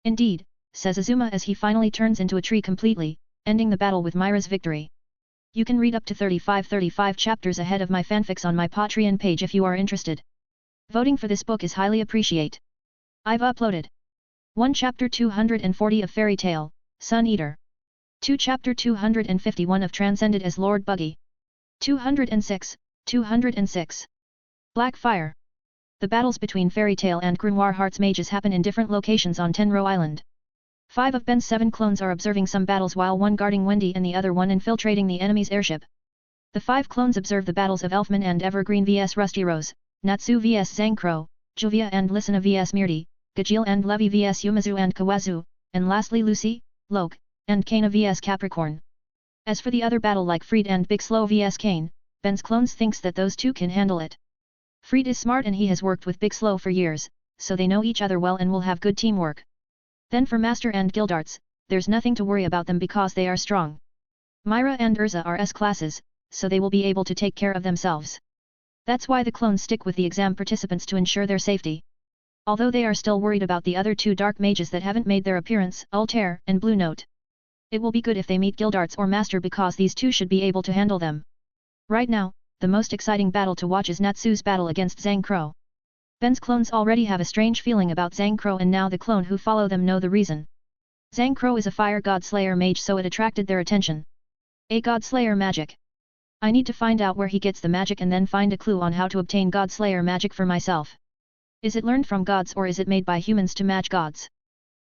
Indeed, says Azuma as he finally turns into a tree completely, ending the battle with Myra's victory. You can read up to 35 chapters ahead of my fanfics on my Patreon page if you are interested. Voting for this book is highly appreciate. I've uploaded 1 chapter 240 of Fairy Tale, Sun Eater. 2 Chapter 251 of Transcended as Lord Buggy. 206, 206. Black Fire. The battles between Fairy Tail and Grimoire Hearts mages happen in different locations on Tenro Island. 5 of Ben's 7 clones are observing some battles while one guarding Wendy and the other one infiltrating the enemy's airship. The 5 clones observe the battles of Elfman and Evergreen vs Rusty Rose, Natsu vs Zangcro, Juvia and Lissana vs Mirti, Gajeel and Levi vs Yumizu and Kawazu, and lastly Lucy, Loke, and Kana vs Capricorn. As for the other battle like Freed and Big Slow vs Kane, Ben's clones thinks that those two can handle it. Freed is smart and he has worked with Big Slow for years, so they know each other well and will have good teamwork. Then for Master and Gildarts, there's nothing to worry about them because they are strong. Myra and Urza are S-classes, so they will be able to take care of themselves. That's why the clones stick with the exam participants to ensure their safety. Although they are still worried about the other 2 dark mages that haven't made their appearance, Altair and Blue Note. It will be good if they meet Gildarts or Master because these 2 should be able to handle them. Right now, the most exciting battle to watch is Natsu's battle against Zangcro. Ben's clones already have a strange feeling about Zangcro and now the clone who follow them know the reason. Zangcro is a fire god slayer mage so it attracted their attention. A god slayer magic. I need to find out where he gets the magic and then find a clue on how to obtain god slayer magic for myself. Is it learned from gods or is it made by humans to match gods?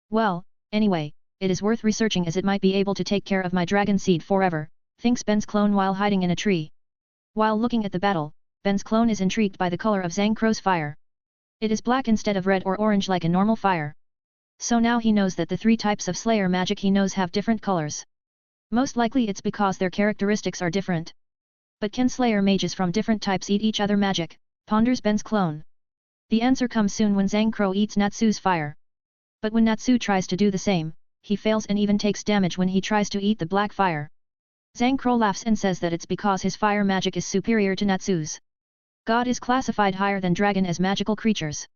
Well, anyway, it is worth researching as it might be able to take care of my dragon seed forever, thinks Ben's clone while hiding in a tree. While looking at the battle, Ben's clone is intrigued by the color of Zangcro's fire. It is black instead of red or orange like a normal fire. So now he knows that the 3 types of Slayer magic he knows have different colors. Most likely it's because their characteristics are different. But can Slayer mages from different types eat each other magic, ponders Ben's clone. The answer comes soon when Zangcro eats Natsu's fire. But when Natsu tries to do the same, he fails and even takes damage when he tries to eat the black fire. Zangcro laughs and says that it's because his fire magic is superior to Natsu's. God is classified higher than dragon as magical creatures.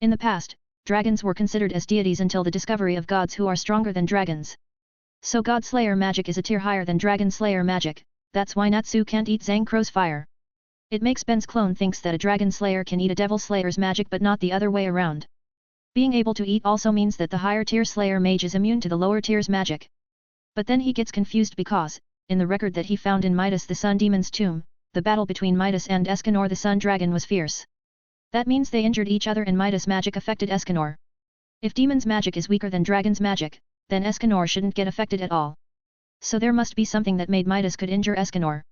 In the past, dragons were considered as deities until the discovery of gods who are stronger than dragons. So God Slayer magic is a tier higher than Dragon Slayer magic, that's why Natsu can't eat Zangcro's fire. It makes Ben's clone thinks that a Dragon Slayer can eat a Devil Slayer's magic but not the other way around. Being able to eat also means that the higher tier Slayer mage is immune to the lower tier's magic. But then he gets confused because, in the record that he found in Midas the Sun Demon's tomb, the battle between Midas and Escanor the Sun Dragon was fierce. That means they injured each other and Midas' magic affected Escanor. If Demon's magic is weaker than Dragon's magic, then Escanor shouldn't get affected at all. So there must be something that made Midas could injure Escanor.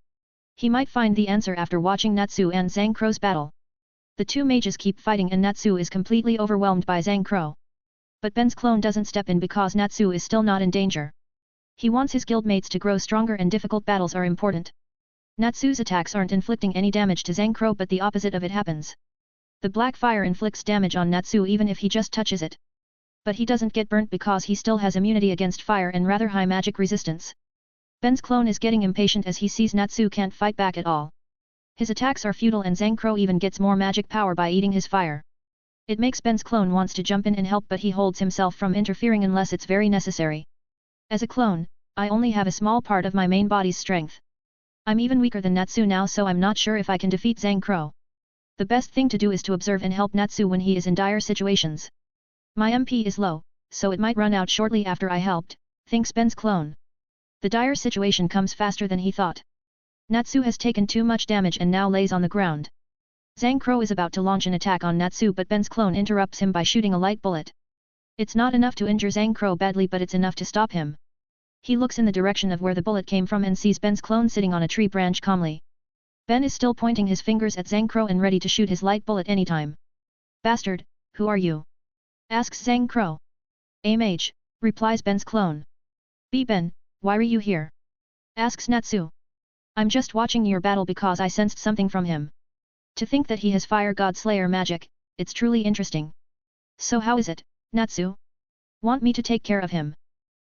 He might find the answer after watching Natsu and Zangcro's battle. The 2 mages keep fighting and Natsu is completely overwhelmed by Zangcro. But Ben's clone doesn't step in because Natsu is still not in danger. He wants his guildmates to grow stronger and difficult battles are important. Natsu's attacks aren't inflicting any damage to Zangcro but the opposite of it happens. The black fire inflicts damage on Natsu even if he just touches it. But he doesn't get burnt because he still has immunity against fire and rather high magic resistance. Ben's clone is getting impatient as he sees Natsu can't fight back at all. His attacks are futile and Zangcro even gets more magic power by eating his fire. It makes Ben's clone wants to jump in and help but he holds himself from interfering unless it's very necessary. As a clone, I only have a small part of my main body's strength. I'm even weaker than Natsu now so I'm not sure if I can defeat Zangcro. The best thing to do is to observe and help Natsu when he is in dire situations. My MP is low, so it might run out shortly after I helped, thinks Ben's clone. The dire situation comes faster than he thought. Natsu has taken too much damage and now lays on the ground. Zangcro is about to launch an attack on Natsu but Ben's clone interrupts him by shooting a light bullet. It's not enough to injure Zangcro badly but it's enough to stop him. He looks in the direction of where the bullet came from and sees Ben's clone sitting on a tree branch calmly. Ben is still pointing his fingers at Zangcro and ready to shoot his light bullet anytime. Bastard, who are you? Asks Zangcro. A mage, replies Ben's clone. Be Ben, why are you here? Asks Natsu. I'm just watching your battle because I sensed something from him. To think that he has fire god slayer magic, it's truly interesting. So how is it, Natsu? Want me to take care of him?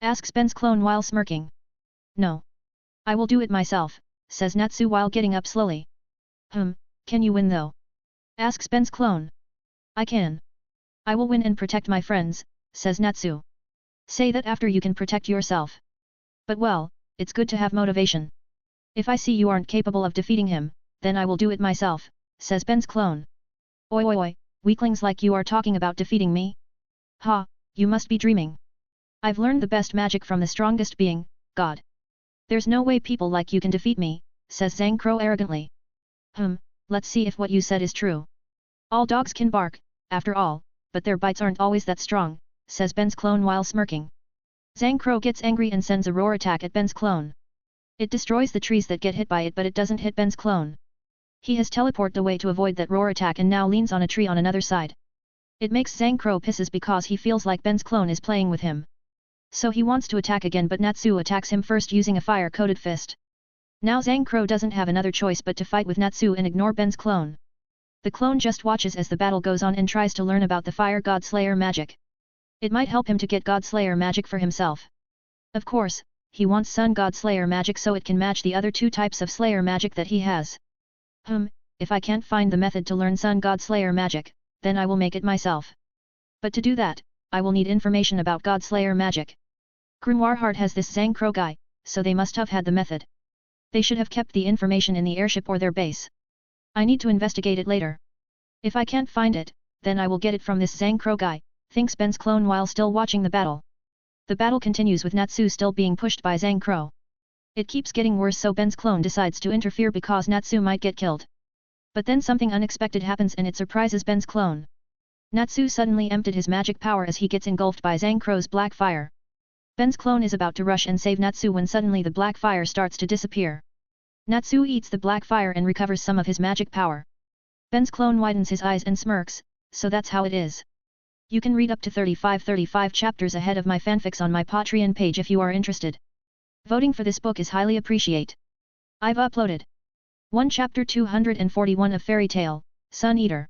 Asks Ben's clone while smirking. No. I will do it myself, says Natsu while getting up slowly. Can you win though? Asks Ben's clone. I can. I will win and protect my friends, says Natsu. Say that after you can protect yourself. But well, it's good to have motivation. If I see you aren't capable of defeating him, then I will do it myself, says Ben's clone. Oi oi oi, weaklings like you are talking about defeating me? Ha, you must be dreaming. I've learned the best magic from the strongest being, God. There's no way people like you can defeat me, says Zhang Crow arrogantly. Let's see if what you said is true. All dogs can bark, after all, but their bites aren't always that strong, says Ben's clone while smirking. Zhang Crow gets angry and sends a roar attack at Ben's clone. It destroys the trees that get hit by it, but it doesn't hit Ben's clone. He has teleported away to avoid that roar attack and now leans on a tree on another side. It makes Zhang Crow pisses because he feels like Ben's clone is playing with him. So he wants to attack again, but Natsu attacks him first using a fire-coated fist. Now Zhang Crow doesn't have another choice but to fight with Natsu and ignore Ben's clone. The clone just watches as the battle goes on and tries to learn about the Fire God Slayer magic. It might help him to get God Slayer magic for himself. Of course, he wants Sun God Slayer magic so it can match the other two types of Slayer magic that he has. If I can't find the method to learn Sun God Slayer magic, then I will make it myself. But to do that, I will need information about God Slayer magic. Grimoire Heart has this Zhang Crow guy, so they must have had the method. They should have kept the information in the airship or their base. I need to investigate it later. If I can't find it, then I will get it from this Zhang Crow guy, thinks Ben's clone while still watching the battle. The battle continues with Natsu still being pushed by Zhang Crow. It keeps getting worse, so Ben's clone decides to interfere because Natsu might get killed. But then something unexpected happens and it surprises Ben's clone. Natsu suddenly emptied his magic power as he gets engulfed by Zhang Crow's black fire. Ben's clone is about to rush and save Natsu when suddenly the black fire starts to disappear. Natsu eats the black fire and recovers some of his magic power. Ben's clone widens his eyes and smirks, so that's how it is. You can read up to 35 chapters ahead of my fanfics on my Patreon page if you are interested. Voting for this book is highly appreciated. I've uploaded 1 Chapter 241 of Fairy Tale, Sun Eater.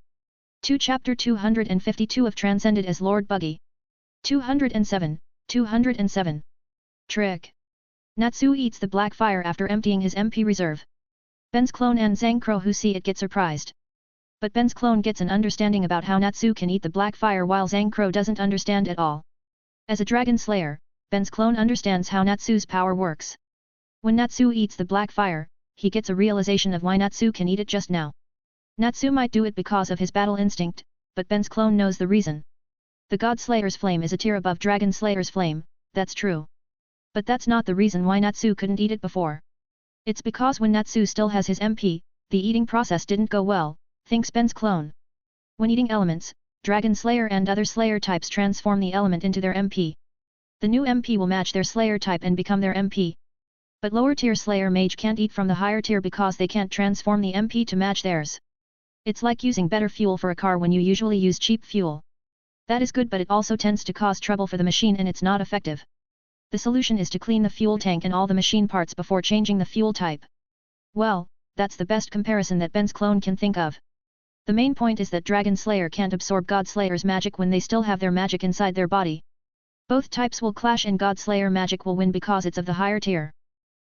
2 Chapter 252 of Transcended as Lord Buggy. 207. Trick. Natsu eats the black fire after emptying his MP reserve. Ben's clone and Zhang Crow who see it get surprised. But Ben's clone gets an understanding about how Natsu can eat the black fire while Zhang Crow doesn't understand at all. As a dragon slayer, Ben's clone understands how Natsu's power works. When Natsu eats the black fire, he gets a realization of why Natsu can eat it just now. Natsu might do it because of his battle instinct, but Ben's clone knows the reason. The God Slayer's flame is a tier above Dragon Slayer's flame, that's true. But that's not the reason why Natsu couldn't eat it before. It's because when Natsu still has his MP, the eating process didn't go well, thinks Ben's clone. When eating elements, Dragon Slayer and other Slayer types transform the element into their MP. The new MP will match their Slayer type and become their MP. But lower tier Slayer mage can't eat from the higher tier because they can't transform the MP to match theirs. It's like using better fuel for a car when you usually use cheap fuel. That is good, but it also tends to cause trouble for the machine and it's not effective. The solution is to clean the fuel tank and all the machine parts before changing the fuel type. Well, that's the best comparison that Ben's clone can think of. The main point is that Dragon Slayer can't absorb God Slayer's magic when they still have their magic inside their body. Both types will clash and God Slayer magic will win because it's of the higher tier.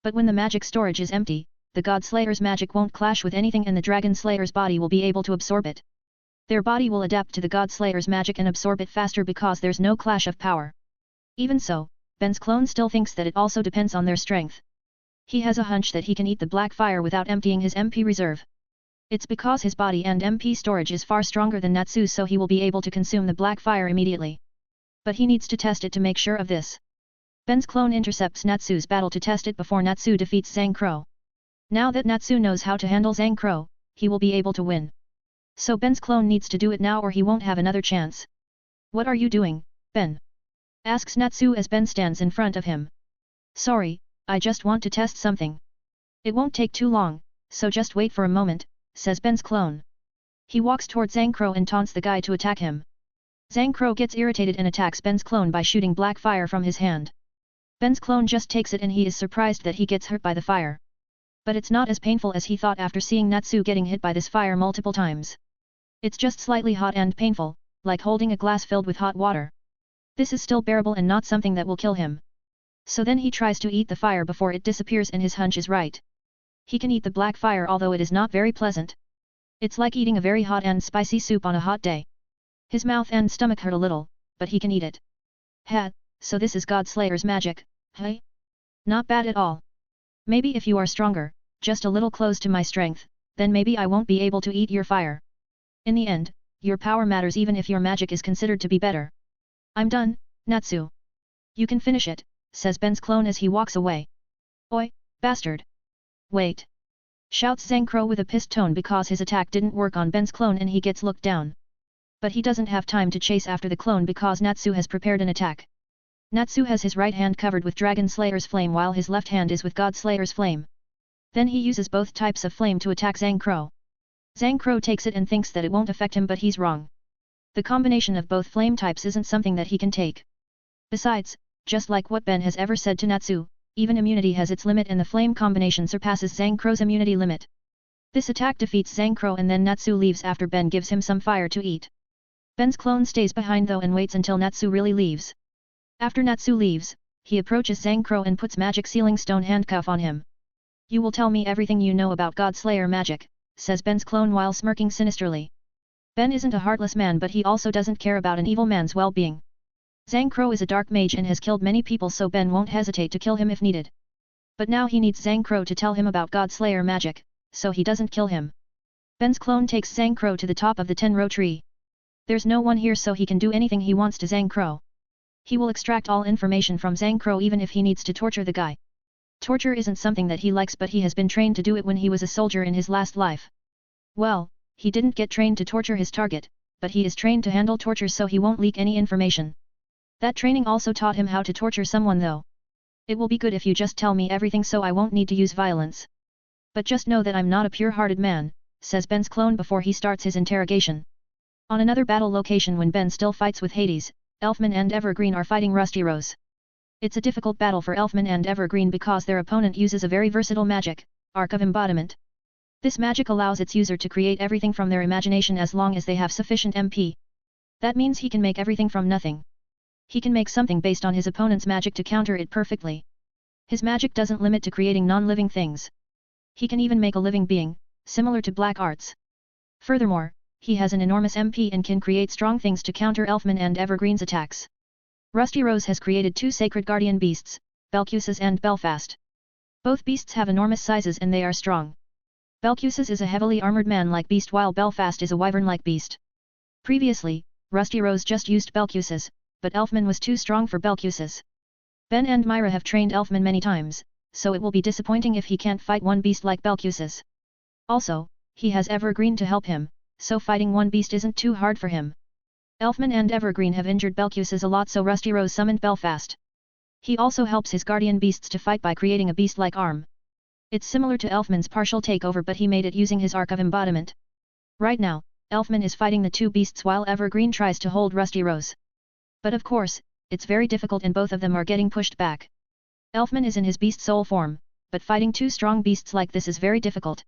But when the magic storage is empty, the God Slayer's magic won't clash with anything and the Dragon Slayer's body will be able to absorb it. Their body will adapt to the God Slayer's magic and absorb it faster because there's no clash of power. Even so, Ben's clone still thinks that it also depends on their strength. He has a hunch that he can eat the black fire without emptying his MP reserve. It's because his body and MP storage is far stronger than Natsu's, so he will be able to consume the black fire immediately. But he needs to test it to make sure of this. Ben's clone intercepts Natsu's battle to test it before Natsu defeats Zhang Crow. Now that Natsu knows how to handle Zhang Crow, he will be able to win. So Ben's clone needs to do it now or he won't have another chance. What are you doing, Ben? Asks Natsu as Ben stands in front of him. Sorry, I just want to test something. It won't take too long, so just wait for a moment, says Ben's clone. He walks towards Zhang Crow and taunts the guy to attack him. Zhang Crow gets irritated and attacks Ben's clone by shooting black fire from his hand. Ben's clone just takes it and he is surprised that he gets hurt by the fire. But it's not as painful as he thought after seeing Natsu getting hit by this fire multiple times. It's just slightly hot and painful, like holding a glass filled with hot water. This is still bearable and not something that will kill him. So then he tries to eat the fire before it disappears and his hunch is right. He can eat the black fire although it is not very pleasant. It's like eating a very hot and spicy soup on a hot day. His mouth and stomach hurt a little, but he can eat it. So this is God Slayer's magic, hey? Not bad at all. Maybe if you are stronger, just a little close to my strength, then maybe I won't be able to eat your fire. In the end, your power matters even if your magic is considered to be better. I'm done, Natsu. You can finish it, says Ben's clone as he walks away. Oi, bastard! Wait! Shouts Zhang Crow with a pissed tone because his attack didn't work on Ben's clone and he gets looked down. But he doesn't have time to chase after the clone because Natsu has prepared an attack. Natsu has his right hand covered with Dragon Slayer's flame while his left hand is with God Slayer's flame. Then he uses both types of flame to attack Zhang Crow. Zhang Crow takes it and thinks that it won't affect him, but he's wrong. The combination of both flame types isn't something that he can take. Besides, just like what Ben has ever said to Natsu, even immunity has its limit and the flame combination surpasses Zhang Crow's immunity limit. This attack defeats Zhang Crow and then Natsu leaves after Ben gives him some fire to eat. Ben's clone stays behind though and waits until Natsu really leaves. After Natsu leaves, he approaches Zhang Crow and puts magic sealing stone handcuff on him. You will tell me everything you know about God Slayer magic, says Ben's clone while smirking sinisterly. Ben isn't a heartless man, but he also doesn't care about an evil man's well-being. Zhang Crow is a dark mage and has killed many people, so Ben won't hesitate to kill him if needed. But now he needs Zhang Crow to tell him about God Slayer magic, so he doesn't kill him. Ben's clone takes Zhang Crow to the top of the 10-row tree. There's no one here, so he can do anything he wants to Zhang Crow. He will extract all information from Zhang Crow even if he needs to torture the guy. Torture isn't something that he likes, but he has been trained to do it when he was a soldier in his last life. Well, he didn't get trained to torture his target, but he is trained to handle torture so he won't leak any information. That training also taught him how to torture someone though. It will be good if you just tell me everything so I won't need to use violence. But just know that I'm not a pure-hearted man, says Ben's clone before he starts his interrogation. On another battle location, when Ben still fights with Hades, Elfman and Evergreen are fighting Rusty Rose. It's a difficult battle for Elfman and Evergreen because their opponent uses a very versatile magic, Arc of Embodiment. This magic allows its user to create everything from their imagination as long as they have sufficient MP. That means he can make everything from nothing. He can make something based on his opponent's magic to counter it perfectly. His magic doesn't limit to creating non-living things. He can even make a living being, similar to black arts. Furthermore, he has an enormous MP and can create strong things to counter Elfman and Evergreen's attacks. Rusty Rose has created 2 sacred guardian beasts, Belcuses and Belfast. Both beasts have enormous sizes and they are strong. Belcuses is a heavily armored man-like beast while Belfast is a wyvern-like beast. Previously, Rusty Rose just used Belcuses, but Elfman was too strong for Belcuses. Ben and Myra have trained Elfman many times, so it will be disappointing if he can't fight one beast like Belcuses. Also, he has Evergreen to help him, so fighting one beast isn't too hard for him. Elfman and Evergreen have injured Belcuses a lot, so Rusty Rose summoned Belfast. He also helps his guardian beasts to fight by creating a beast-like arm. It's similar to Elfman's partial takeover, but he made it using his Arc of Embodiment. Right now, Elfman is fighting the 2 beasts while Evergreen tries to hold Rusty Rose. But of course, it's very difficult and both of them are getting pushed back. Elfman is in his beast soul form, but fighting 2 strong beasts like this is very difficult.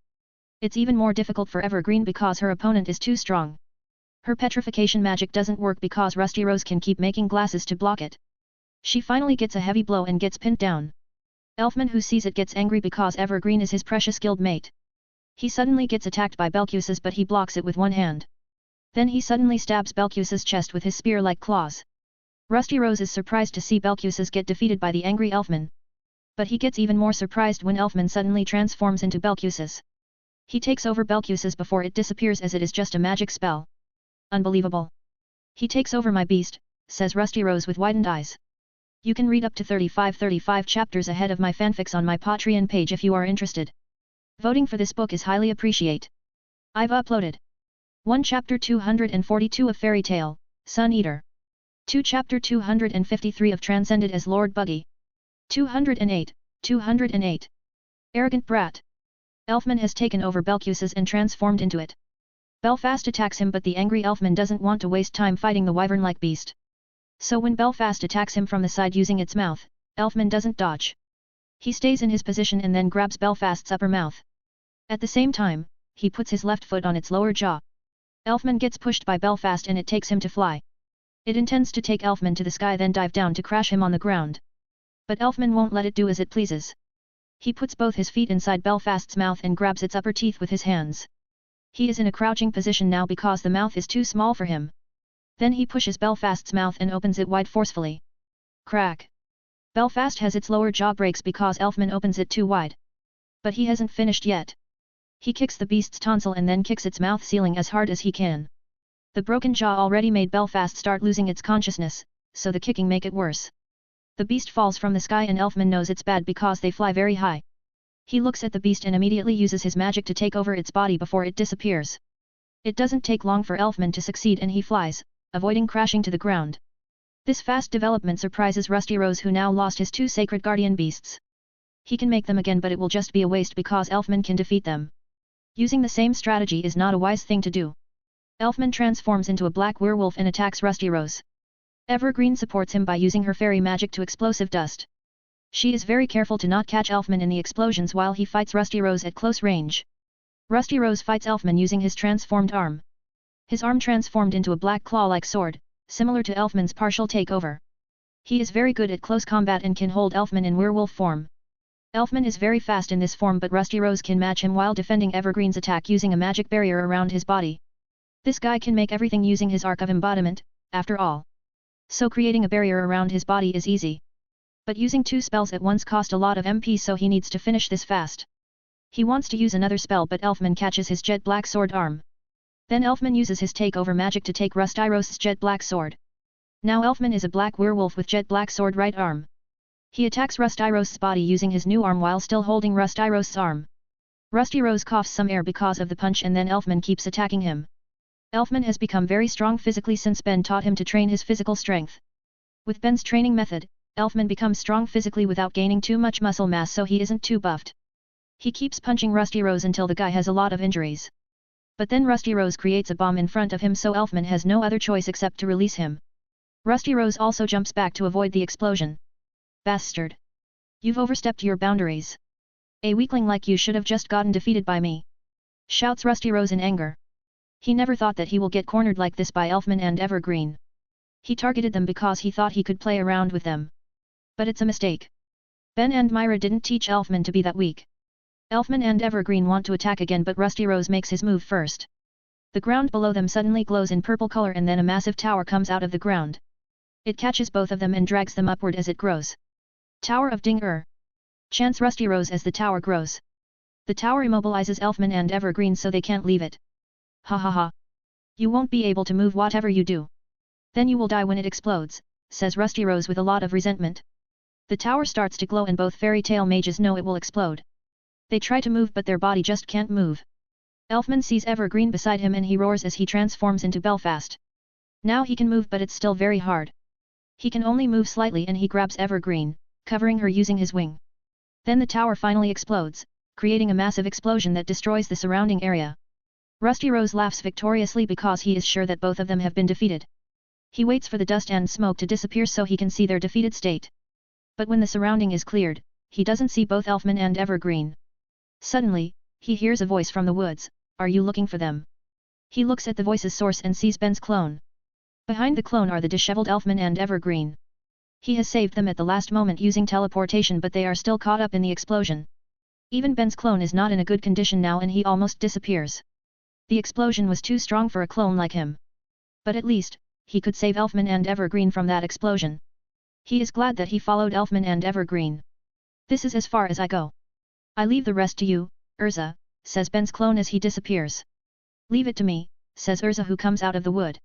It's even more difficult for Evergreen because her opponent is too strong. Her petrification magic doesn't work because Rusty Rose can keep making glasses to block it. She finally gets a heavy blow and gets pinned down. Elfman, who sees it, gets angry because Evergreen is his precious guild mate. He suddenly gets attacked by Belcuses, but he blocks it with one hand. Then he suddenly stabs Belcuses' chest with his spear-like claws. Rusty Rose is surprised to see Belcuses get defeated by the angry Elfman. But he gets even more surprised when Elfman suddenly transforms into Belcuses. He takes over Belcuses before it disappears, as it is just a magic spell. Unbelievable. He takes over my beast, says Rusty Rose with widened eyes. You can read up to 35 chapters ahead of my fanfics on my Patreon page if you are interested. Voting for this book is highly appreciate. I've uploaded 1 Chapter 242 of Fairy Tale, Sun Eater. 2 Chapter 253 of Transcended as Lord Buggy. 208. Arrogant brat. Elfman has taken over Belcuses and transformed into it. Belfast attacks him, but the angry Elfman doesn't want to waste time fighting the wyvern-like beast. So when Belfast attacks him from the side using its mouth, Elfman doesn't dodge. He stays in his position and then grabs Belfast's upper mouth. At the same time, he puts his left foot on its lower jaw. Elfman gets pushed by Belfast and it takes him to fly. It intends to take Elfman to the sky, then dive down to crash him on the ground. But Elfman won't let it do as it pleases. He puts both his feet inside Belfast's mouth and grabs its upper teeth with his hands. He is in a crouching position now because the mouth is too small for him. Then he pushes Belfast's mouth and opens it wide forcefully. Crack! Belfast has its lower jaw breaks because Elfman opens it too wide. But he hasn't finished yet. He kicks the beast's tonsil and then kicks its mouth ceiling as hard as he can. The broken jaw already made Belfast start losing its consciousness, so the kicking make it worse. The beast falls from the sky and Elfman knows it's bad because they fly very high. He looks at the beast and immediately uses his magic to take over its body before it disappears. It doesn't take long for Elfman to succeed and he flies, avoiding crashing to the ground. This fast development surprises Rusty Rose who now lost his 2 sacred guardian beasts. He can make them again but it will just be a waste because Elfman can defeat them. Using the same strategy is not a wise thing to do. Elfman transforms into a black werewolf and attacks Rusty Rose. Evergreen supports him by using her fairy magic to explosive dust. She is very careful to not catch Elfman in the explosions while he fights Rusty Rose at close range. Rusty Rose fights Elfman using his transformed arm. His arm transformed into a black claw-like sword, similar to Elfman's partial takeover. He is very good at close combat and can hold Elfman in werewolf form. Elfman is very fast in this form but Rusty Rose can match him while defending Evergreen's attack using a magic barrier around his body. This guy can make everything using his arc of embodiment, after all. So creating a barrier around his body is easy. But using 2 spells at once cost a lot of MP so he needs to finish this fast. He wants to use another spell but Elfman catches his jet black sword arm. Then Elfman uses his takeover magic to take Rusty Rose's jet black sword. Now Elfman is a black werewolf with jet black sword right arm. He attacks Rusty Rose's body using his new arm while still holding Rusty Rose's arm. Rusty Rose coughs some air because of the punch and then Elfman keeps attacking him. Elfman has become very strong physically since Ben taught him to train his physical strength. With Ben's training method, Elfman becomes strong physically without gaining too much muscle mass so he isn't too buffed. He keeps punching Rusty Rose until the guy has a lot of injuries. But then Rusty Rose creates a bomb in front of him so Elfman has no other choice except to release him. Rusty Rose also jumps back to avoid the explosion. Bastard! You've overstepped your boundaries. A weakling like you should have just gotten defeated by me. Shouts Rusty Rose in anger. He never thought that he will get cornered like this by Elfman and Evergreen. He targeted them because he thought he could play around with them. But it's a mistake. Ben and Myra didn't teach Elfman to be that weak. Elfman and Evergreen want to attack again but Rusty Rose makes his move first. The ground below them suddenly glows in purple color and then a massive tower comes out of the ground. It catches both of them and drags them upward as it grows. Tower of Ding-Er! Chants Rusty Rose as the tower grows. The tower immobilizes Elfman and Evergreen so they can't leave it. Ha ha ha. You won't be able to move whatever you do. Then you will die when it explodes, says Rusty Rose with a lot of resentment. The tower starts to glow and both fairy tale mages know it will explode. They try to move but their body just can't move. Elfman sees Evergreen beside him and he roars as he transforms into Belfast. Now he can move but it's still very hard. He can only move slightly and he grabs Evergreen, covering her using his wing. Then the tower finally explodes, creating a massive explosion that destroys the surrounding area. Rusty Rose laughs victoriously because he is sure that both of them have been defeated. He waits for the dust and smoke to disappear so he can see their defeated state. But when the surrounding is cleared, he doesn't see both Elfman and Evergreen. Suddenly, he hears a voice from the woods, "Are you looking for them?" He looks at the voice's source and sees Ben's clone. Behind the clone are the disheveled Elfman and Evergreen. He has saved them at the last moment using teleportation but they are still caught up in the explosion. Even Ben's clone is not in a good condition now and he almost disappears. The explosion was too strong for a clone like him. But at least, he could save Elfman and Evergreen from that explosion. He is glad that he followed Elfman and Evergreen. This is as far as I go. I leave the rest to you, Urza, says Ben's clone as he disappears. Leave it to me, says Urza who comes out of the wood.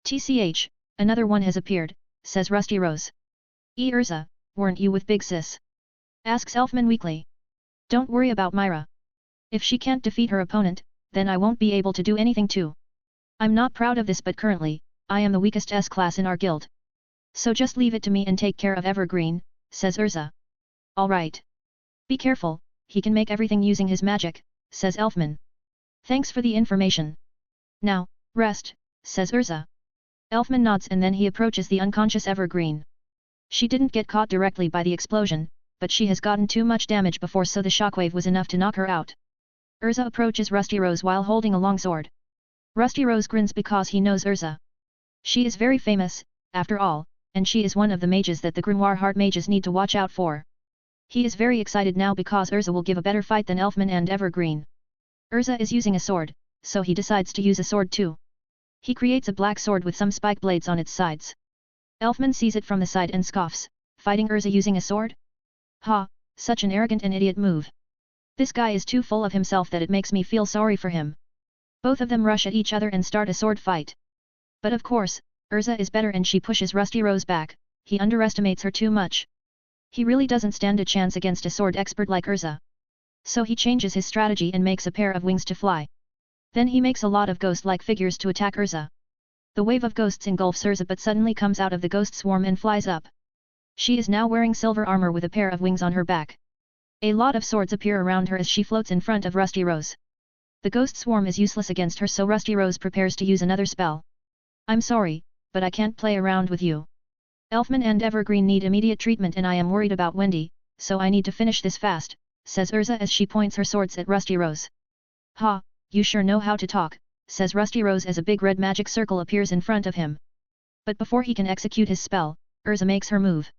TCH, another one has appeared, says Rusty Rose. Urza, weren't you with Big Sis? Asks Elfman weakly. Don't worry about Myra. If she can't defeat her opponent, then I won't be able to do anything too. I'm not proud of this but currently, I am the weakest S-class in our guild. So just leave it to me and take care of Evergreen, says Urza. Alright. Be careful, he can make everything using his magic, says Elfman. Thanks for the information. Now, rest, says Urza. Elfman nods and then he approaches the unconscious Evergreen. She didn't get caught directly by the explosion, but she has gotten too much damage before so the shockwave was enough to knock her out. Urza approaches Rusty Rose while holding a long sword. Rusty Rose grins because he knows Urza. She is very famous, after all, and she is one of the mages that the Grimoire Heart mages need to watch out for. He is very excited now because Urza will give a better fight than Elfman and Evergreen. Urza is using a sword, so he decides to use a sword too. He creates a black sword with some spike blades on its sides. Elfman sees it from the side and scoffs, fighting Urza using a sword? Ha, such an arrogant and idiot move. This guy is too full of himself that it makes me feel sorry for him. Both of them rush at each other and start a sword fight. But of course, Urza is better and she pushes Rusty Rose back, he underestimates her too much. He really doesn't stand a chance against a sword expert like Urza. So he changes his strategy and makes a pair of wings to fly. Then he makes a lot of ghost-like figures to attack Urza. The wave of ghosts engulfs Urza but suddenly comes out of the ghost swarm and flies up. She is now wearing silver armor with a pair of wings on her back. A lot of swords appear around her as she floats in front of Rusty Rose. The ghost swarm is useless against her, so Rusty Rose prepares to use another spell. I'm sorry, but I can't play around with you. Elfman and Evergreen need immediate treatment and I am worried about Wendy, so I need to finish this fast, says Urza as she points her swords at Rusty Rose. Ha, you sure know how to talk, says Rusty Rose as a big red magic circle appears in front of him. But before he can execute his spell, Urza makes her move.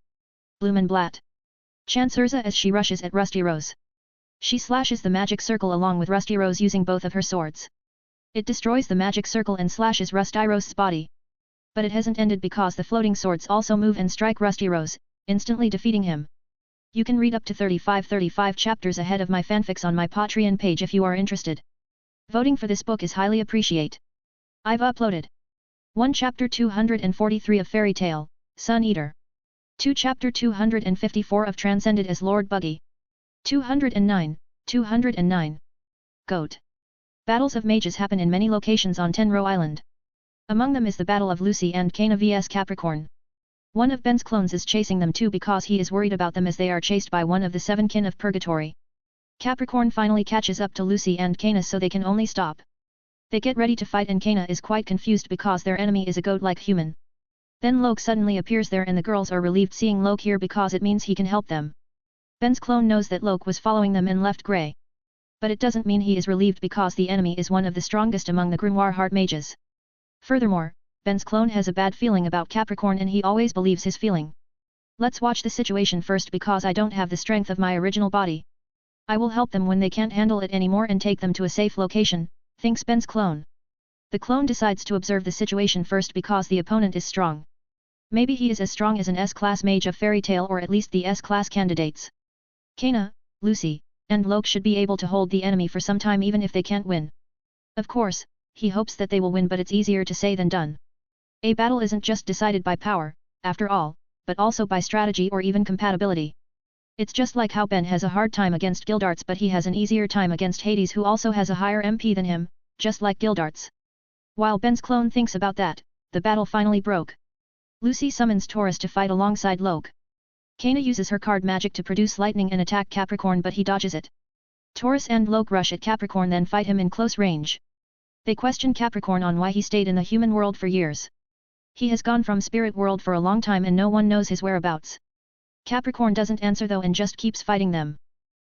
Blumenblatt. Chants Urza as she rushes at Rusty Rose. She slashes the magic circle along with Rusty Rose using both of her swords. It destroys the magic circle and slashes Rusty Rose's body. But it hasn't ended because the floating swords also move and strike Rusty Rose, instantly defeating him. You can read up to 35 chapters ahead of my fanfics on my Patreon page if you are interested. Voting for this book is highly appreciate. I've uploaded 1 Chapter 243 of Fairy Tale, Sun Eater. 2 Chapter 254 of Transcended as Lord Buggy. 209. Goat. Battles of mages happen in many locations on Tenro Island. Among them is the Battle of Lucy and Kana vs Capricorn. One of Ben's clones is chasing them too because he is worried about them as they are chased by one of the seven kin of Purgatory. Capricorn finally catches up to Lucy and Kana so they can only stop. They get ready to fight and Kana is quite confused because their enemy is a goat-like human. Then Loke suddenly appears there and the girls are relieved seeing Loke here because it means he can help them. Ben's clone knows that Loke was following them and left Grey. But it doesn't mean he is relieved because the enemy is one of the strongest among the Grimoire Heart mages. Furthermore, Ben's clone has a bad feeling about Capricorn and he always believes his feeling. Let's watch the situation first because I don't have the strength of my original body. I will help them when they can't handle it anymore and take them to a safe location, thinks Ben's clone. The clone decides to observe the situation first because the opponent is strong. Maybe he is as strong as an S-class mage of Fairy Tale or at least the S-class candidates. Kana, Lucy, and Loke should be able to hold the enemy for some time even if they can't win. Of course, he hopes that they will win but it's easier to say than done. A battle isn't just decided by power, after all, but also by strategy or even compatibility. It's just like how Ben has a hard time against Gildarts but he has an easier time against Hades who also has a higher MP than him, just like Gildarts. While Ben's clone thinks about that, the battle finally broke. Lucy summons Taurus to fight alongside Loke. Kana uses her card magic to produce lightning and attack Capricorn but he dodges it. Taurus and Loke rush at Capricorn then fight him in close range. They question Capricorn on why he stayed in the human world for years. He has gone from spirit world for a long time and no one knows his whereabouts. Capricorn doesn't answer though and just keeps fighting them.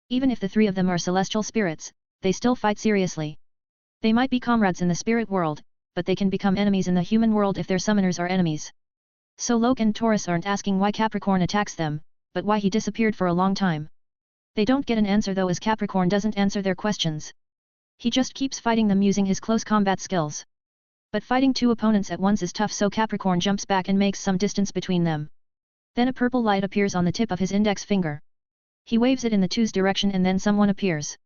Even if the three of them are celestial spirits, they still fight seriously. They might be comrades in the spirit world, but they can become enemies in the human world if their summoners are enemies. So Loke and Taurus aren't asking why Capricorn attacks them, but why he disappeared for a long time. They don't get an answer though as Capricorn doesn't answer their questions. He just keeps fighting them using his close combat skills. But fighting two opponents at once is tough so Capricorn jumps back and makes some distance between them. Then a purple light appears on the tip of his index finger. He waves it in the two's direction and then someone appears.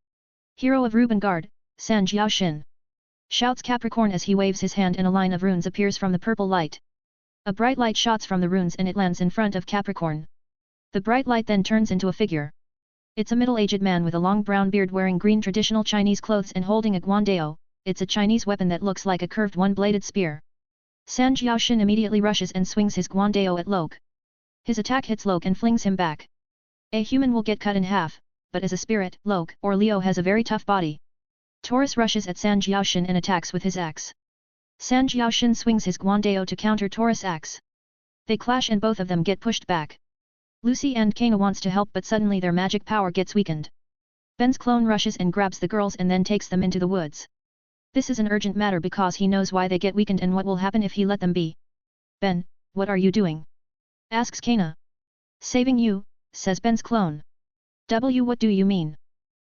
Hero of Rubengard, San Jiaoshin. Shouts Capricorn as he waves his hand and a line of runes appears from the purple light. A bright light shots from the runes and it lands in front of Capricorn. The bright light then turns into a figure. It's a middle-aged man with a long brown beard wearing green traditional Chinese clothes and holding a guandao. It's a Chinese weapon that looks like a curved one-bladed spear. San Jiaoshin immediately rushes and swings his guandao at Loke. His attack hits Loke and flings him back. A human will get cut in half, but as a spirit, Loke or Leo has a very tough body. Taurus rushes at San Jiaoshin and attacks with his axe. San Jiaoshin swings his guandao to counter Taurus' axe. They clash and both of them get pushed back. Lucy and Kana wants to help but suddenly their magic power gets weakened. Ben's clone rushes and grabs the girls and then takes them into the woods. This is an urgent matter because he knows why they get weakened and what will happen if he let them be. Ben, what are you doing? Asks Kana. Saving you, says Ben's clone. What do you mean?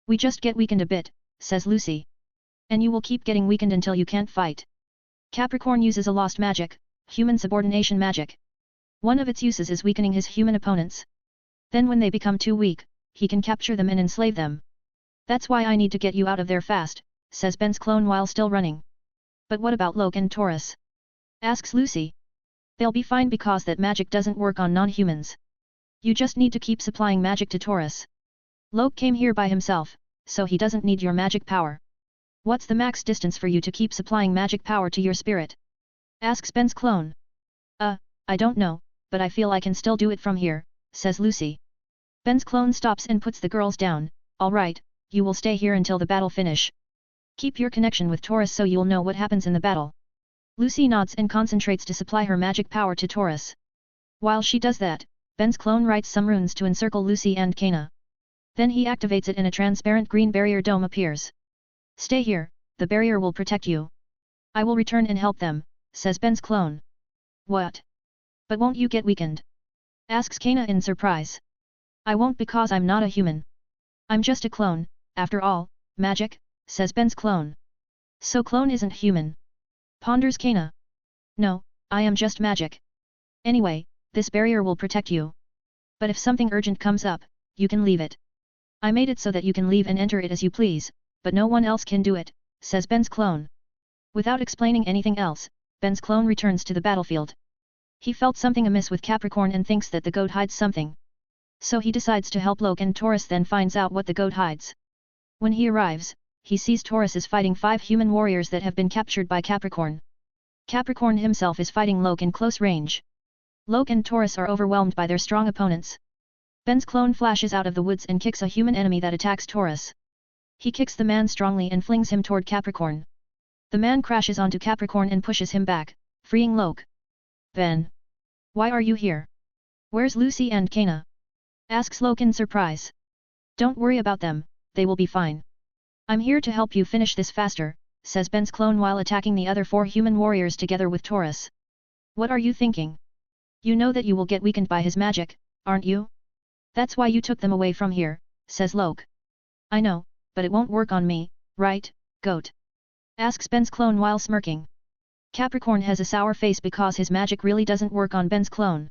We just get weakened a bit, says Lucy. And you will keep getting weakened until you can't fight. Capricorn uses a lost magic, human subordination magic. One of its uses is weakening his human opponents. Then when they become too weak, he can capture them and enslave them. That's why I need to get you out of there fast, says Ben's clone while still running. But what about Loke and Taurus? Asks Lucy. They'll be fine because that magic doesn't work on non-humans. You just need to keep supplying magic to Taurus. Loke came here by himself, so he doesn't need your magic power. What's the max distance for you to keep supplying magic power to your spirit? Asks Ben's clone. I don't know, but I feel I can still do it from here, says Lucy. Ben's clone stops and puts the girls down. Alright, you will stay here until the battle finish. Keep your connection with Taurus so you'll know what happens in the battle. Lucy nods and concentrates to supply her magic power to Taurus. While she does that, Ben's clone writes some runes to encircle Lucy and Kana. Then he activates it and a transparent green barrier dome appears. Stay here, the barrier will protect you. I will return and help them, says Ben's clone. What? But won't you get weakened? Asks Kana in surprise. I won't because I'm not a human. I'm just a clone, after all, magic, says Ben's clone. So clone isn't human. Ponders Kana. No, I am just magic. Anyway, this barrier will protect you. But if something urgent comes up, you can leave it. I made it so that you can leave and enter it as you please, but no one else can do it, says Ben's clone. Without explaining anything else, Ben's clone returns to the battlefield. He felt something amiss with Capricorn and thinks that the goat hides something. So he decides to help Loke and Taurus, then finds out what the goat hides. When he arrives, he sees Taurus is fighting 5 human warriors that have been captured by Capricorn. Capricorn himself is fighting Loke in close range. Loke and Taurus are overwhelmed by their strong opponents. Ben's clone flashes out of the woods and kicks a human enemy that attacks Taurus. He kicks the man strongly and flings him toward Capricorn. The man crashes onto Capricorn and pushes him back, freeing Loke. Ben! Why are you here? Where's Lucy and Kana? Asks Loke in surprise. Don't worry about them, they will be fine. I'm here to help you finish this faster, says Ben's clone while attacking the other 4 human warriors together with Taurus. What are you thinking? You know that you will get weakened by his magic, aren't you? That's why you took them away from here, says Loke. I know, but it won't work on me, right, goat? Asks Ben's clone while smirking. Capricorn has a sour face because his magic really doesn't work on Ben's clone.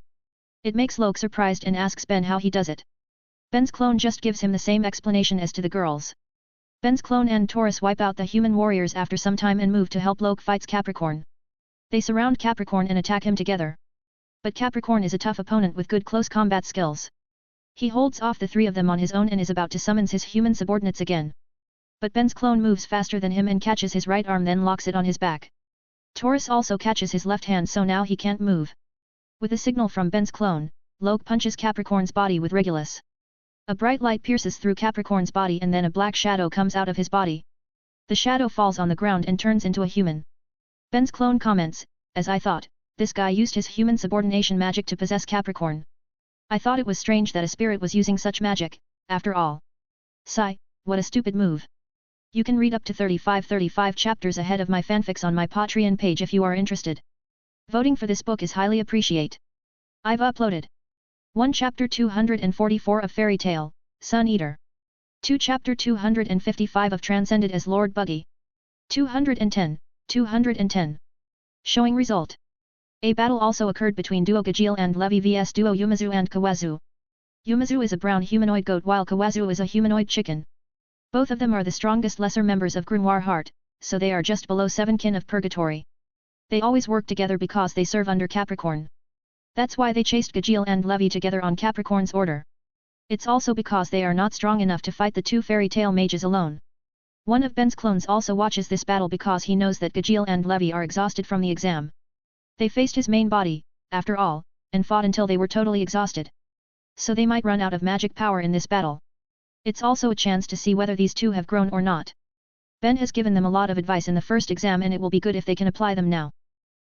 It makes Loke surprised and asks Ben how he does it. Ben's clone just gives him the same explanation as to the girls. Ben's clone and Taurus wipe out the human warriors after some time and move to help Loke fights Capricorn. They surround Capricorn and attack him together. But Capricorn is a tough opponent with good close combat skills. He holds off the 3 of them on his own and is about to summon his human subordinates again. But Ben's clone moves faster than him and catches his right arm, then locks it on his back. Taurus also catches his left hand, so now he can't move. With a signal from Ben's clone, Loke punches Capricorn's body with Regulus. A bright light pierces through Capricorn's body and then a black shadow comes out of his body. The shadow falls on the ground and turns into a human. Ben's clone comments, as I thought, this guy used his human subordination magic to possess Capricorn. I thought it was strange that a spirit was using such magic, after all. Sigh, what a stupid move. You can read up to 35 chapters ahead of my fanfics on my Patreon page if you are interested. Voting for this book is highly appreciated. I've uploaded 1 Chapter 244 of Fairy Tale, Sun Eater. 2 Chapter 255 of Transcended as Lord Buggy. 210. Showing result. A battle also occurred between Duo Gajeel and Levi vs Duo Yumizu and Kawazu. Yumizu is a brown humanoid goat while Kawazu is a humanoid chicken. Both of them are the strongest lesser members of Grimoire Heart, so they are just below 7 kin of Purgatory. They always work together because they serve under Capricorn. That's why they chased Gajeel and Levi together on Capricorn's order. It's also because they are not strong enough to fight the 2 fairy tale mages alone. One of Ben's clones also watches this battle because he knows that Gajeel and Levi are exhausted from the exam. They faced his main body, after all, and fought until they were totally exhausted. So they might run out of magic power in this battle. It's also a chance to see whether these 2 have grown or not. Ben has given them a lot of advice in the first exam and it will be good if they can apply them now.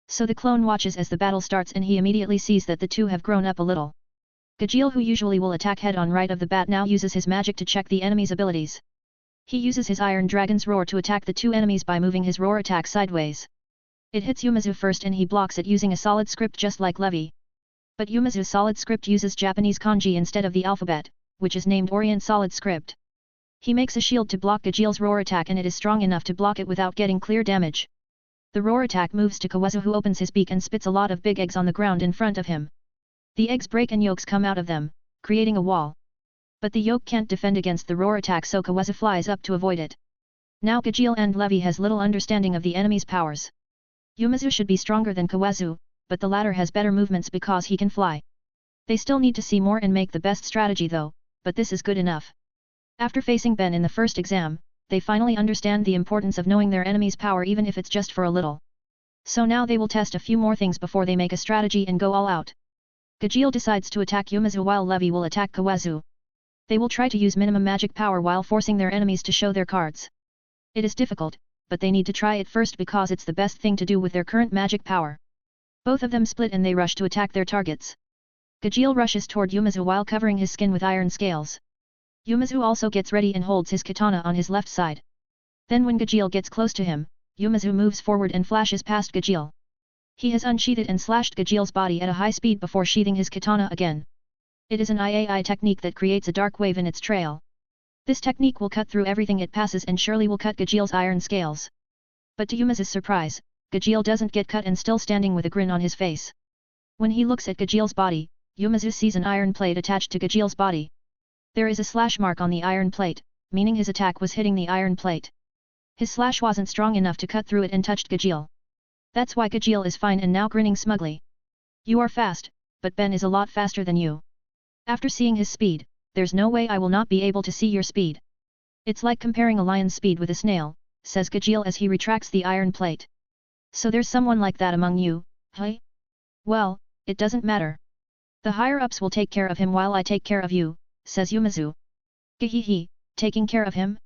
So the clone watches as the battle starts and he immediately sees that the 2 have grown up a little. Gajeel, who usually will attack head on right of the bat, now uses his magic to check the enemy's abilities. He uses his Iron Dragon's Roar to attack the 2 enemies by moving his roar attack sideways. It hits Yumizu first and he blocks it using a solid script just like Levi. But Yumizu's solid script uses Japanese kanji instead of the alphabet, which is named Orient Solid Script. He makes a shield to block Gajeel's roar attack and it is strong enough to block it without getting clear damage. The roar attack moves to Kawazu, who opens his beak and spits a lot of big eggs on the ground in front of him. The eggs break and yolks come out of them, creating a wall. But the yolk can't defend against the roar attack, so Kawazu flies up to avoid it. Now Gajeel and Levi has little understanding of the enemy's powers. Yumizu should be stronger than Kawazu, but the latter has better movements because he can fly. They still need to see more and make the best strategy though, but this is good enough. After facing Ben in the first exam, they finally understand the importance of knowing their enemy's power even if it's just for a little. So now they will test a few more things before they make a strategy and go all out. Gajeel decides to attack Yumizu while Levi will attack Kawazu. They will try to use minimum magic power while forcing their enemies to show their cards. It is difficult, but they need to try it first because it's the best thing to do with their current magic power. Both of them split and they rush to attack their targets. Gajeel rushes toward Yumizu while covering his skin with iron scales. Yumizu also gets ready and holds his katana on his left side. Then when Gajeel gets close to him, Yumizu moves forward and flashes past Gajeel. He has unsheathed and slashed Gajeel's body at a high speed before sheathing his katana again. It is an IAI technique that creates a dark wave in its trail. This technique will cut through everything it passes and surely will cut Gajeel's iron scales. But to Yumizu's surprise, Gajeel doesn't get cut and still standing with a grin on his face. When he looks at Gajeel's body, Yumizu sees an iron plate attached to Gajeel's body. There is a slash mark on the iron plate, meaning his attack was hitting the iron plate. His slash wasn't strong enough to cut through it and touched Gajeel. That's why Gajeel is fine and now grinning smugly. You are fast, but Ben is a lot faster than you. After seeing his speed, there's no way I will not be able to see your speed. It's like comparing a lion's speed with a snail, says Gajeel as he retracts the iron plate. So there's someone like that among you, hey? Well, it doesn't matter. The higher-ups will take care of him while I take care of you, says Yumizu. Gahehe, taking care of him?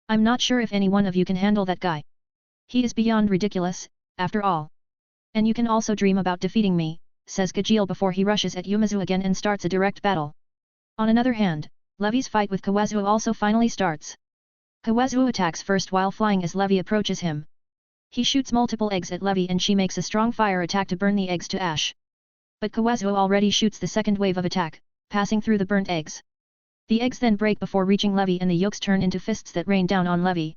I'm not sure if any one of you can handle that guy. He is beyond ridiculous, after all. And you can also dream about defeating me, says Gajeel before he rushes at Yumizu again and starts a direct battle. On another hand, Levi's fight with Kawazu also finally starts. Kawazu attacks first while flying as Levi approaches him. He shoots multiple eggs at Levi and she makes a strong fire attack to burn the eggs to ash. But Kawazu already shoots the second wave of attack, passing through the burnt eggs. The eggs then break before reaching Levi and the yolks turn into fists that rain down on Levi.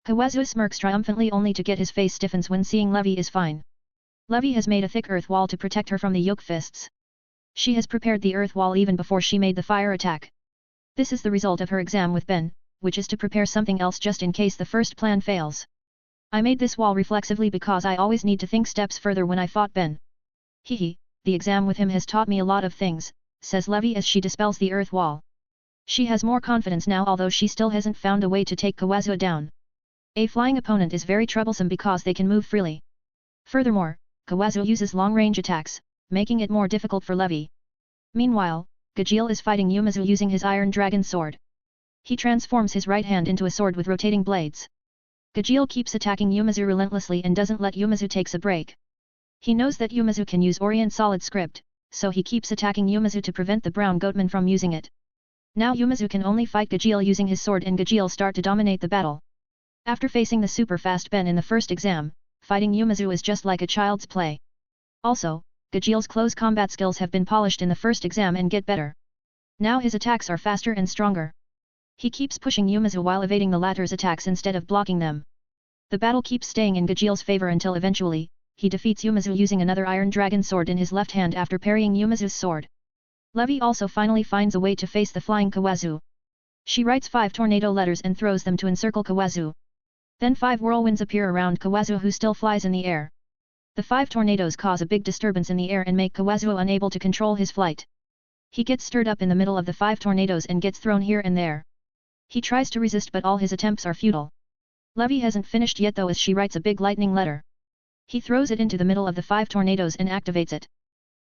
Kawazu smirks triumphantly only to get his face stiffens when seeing Levi is fine. Levi has made a thick earth wall to protect her from the yolk fists. She has prepared the earth wall even before she made the fire attack. This is the result of her exam with Ben, which is to prepare something else just in case the first plan fails. I made this wall reflexively because I always need to think steps further when I fought Ben. Hehe, the exam with him has taught me a lot of things, says Levi as she dispels the earth wall. She has more confidence now although she still hasn't found a way to take Kawazu down. A flying opponent is very troublesome because they can move freely. Furthermore, Kawazu uses long-range attacks, making it more difficult for Levi. Meanwhile, Gajeel is fighting Yumizu using his Iron Dragon sword. He transforms his right hand into a sword with rotating blades. Gajeel keeps attacking Yumizu relentlessly and doesn't let Yumizu take a break. He knows that Yumizu can use Orient Solid Script, so he keeps attacking Yumizu to prevent the Brown Goatman from using it. Now Yumizu can only fight Gajeel using his sword and Gajeel start to dominate the battle. After facing the super fast Ben in the first exam, fighting Yumizu is just like a child's play. Also, Gajeel's close combat skills have been polished in the first exam and get better. Now his attacks are faster and stronger. He keeps pushing Yumizu while evading the latter's attacks instead of blocking them. The battle keeps staying in Gajeel's favor until eventually, he defeats Yumizu using another Iron Dragon sword in his left hand after parrying Yumizu's sword. Levi also finally finds a way to face the flying Kawazu. She writes 5 tornado letters and throws them to encircle Kawazu. Then 5 whirlwinds appear around Kawazu who still flies in the air. The 5 tornadoes cause a big disturbance in the air and make Kawazu unable to control his flight. He gets stirred up in the middle of the 5 tornadoes and gets thrown here and there. He tries to resist but all his attempts are futile. Levi hasn't finished yet though as she writes a big lightning letter. He throws it into the middle of the 5 tornadoes and activates it.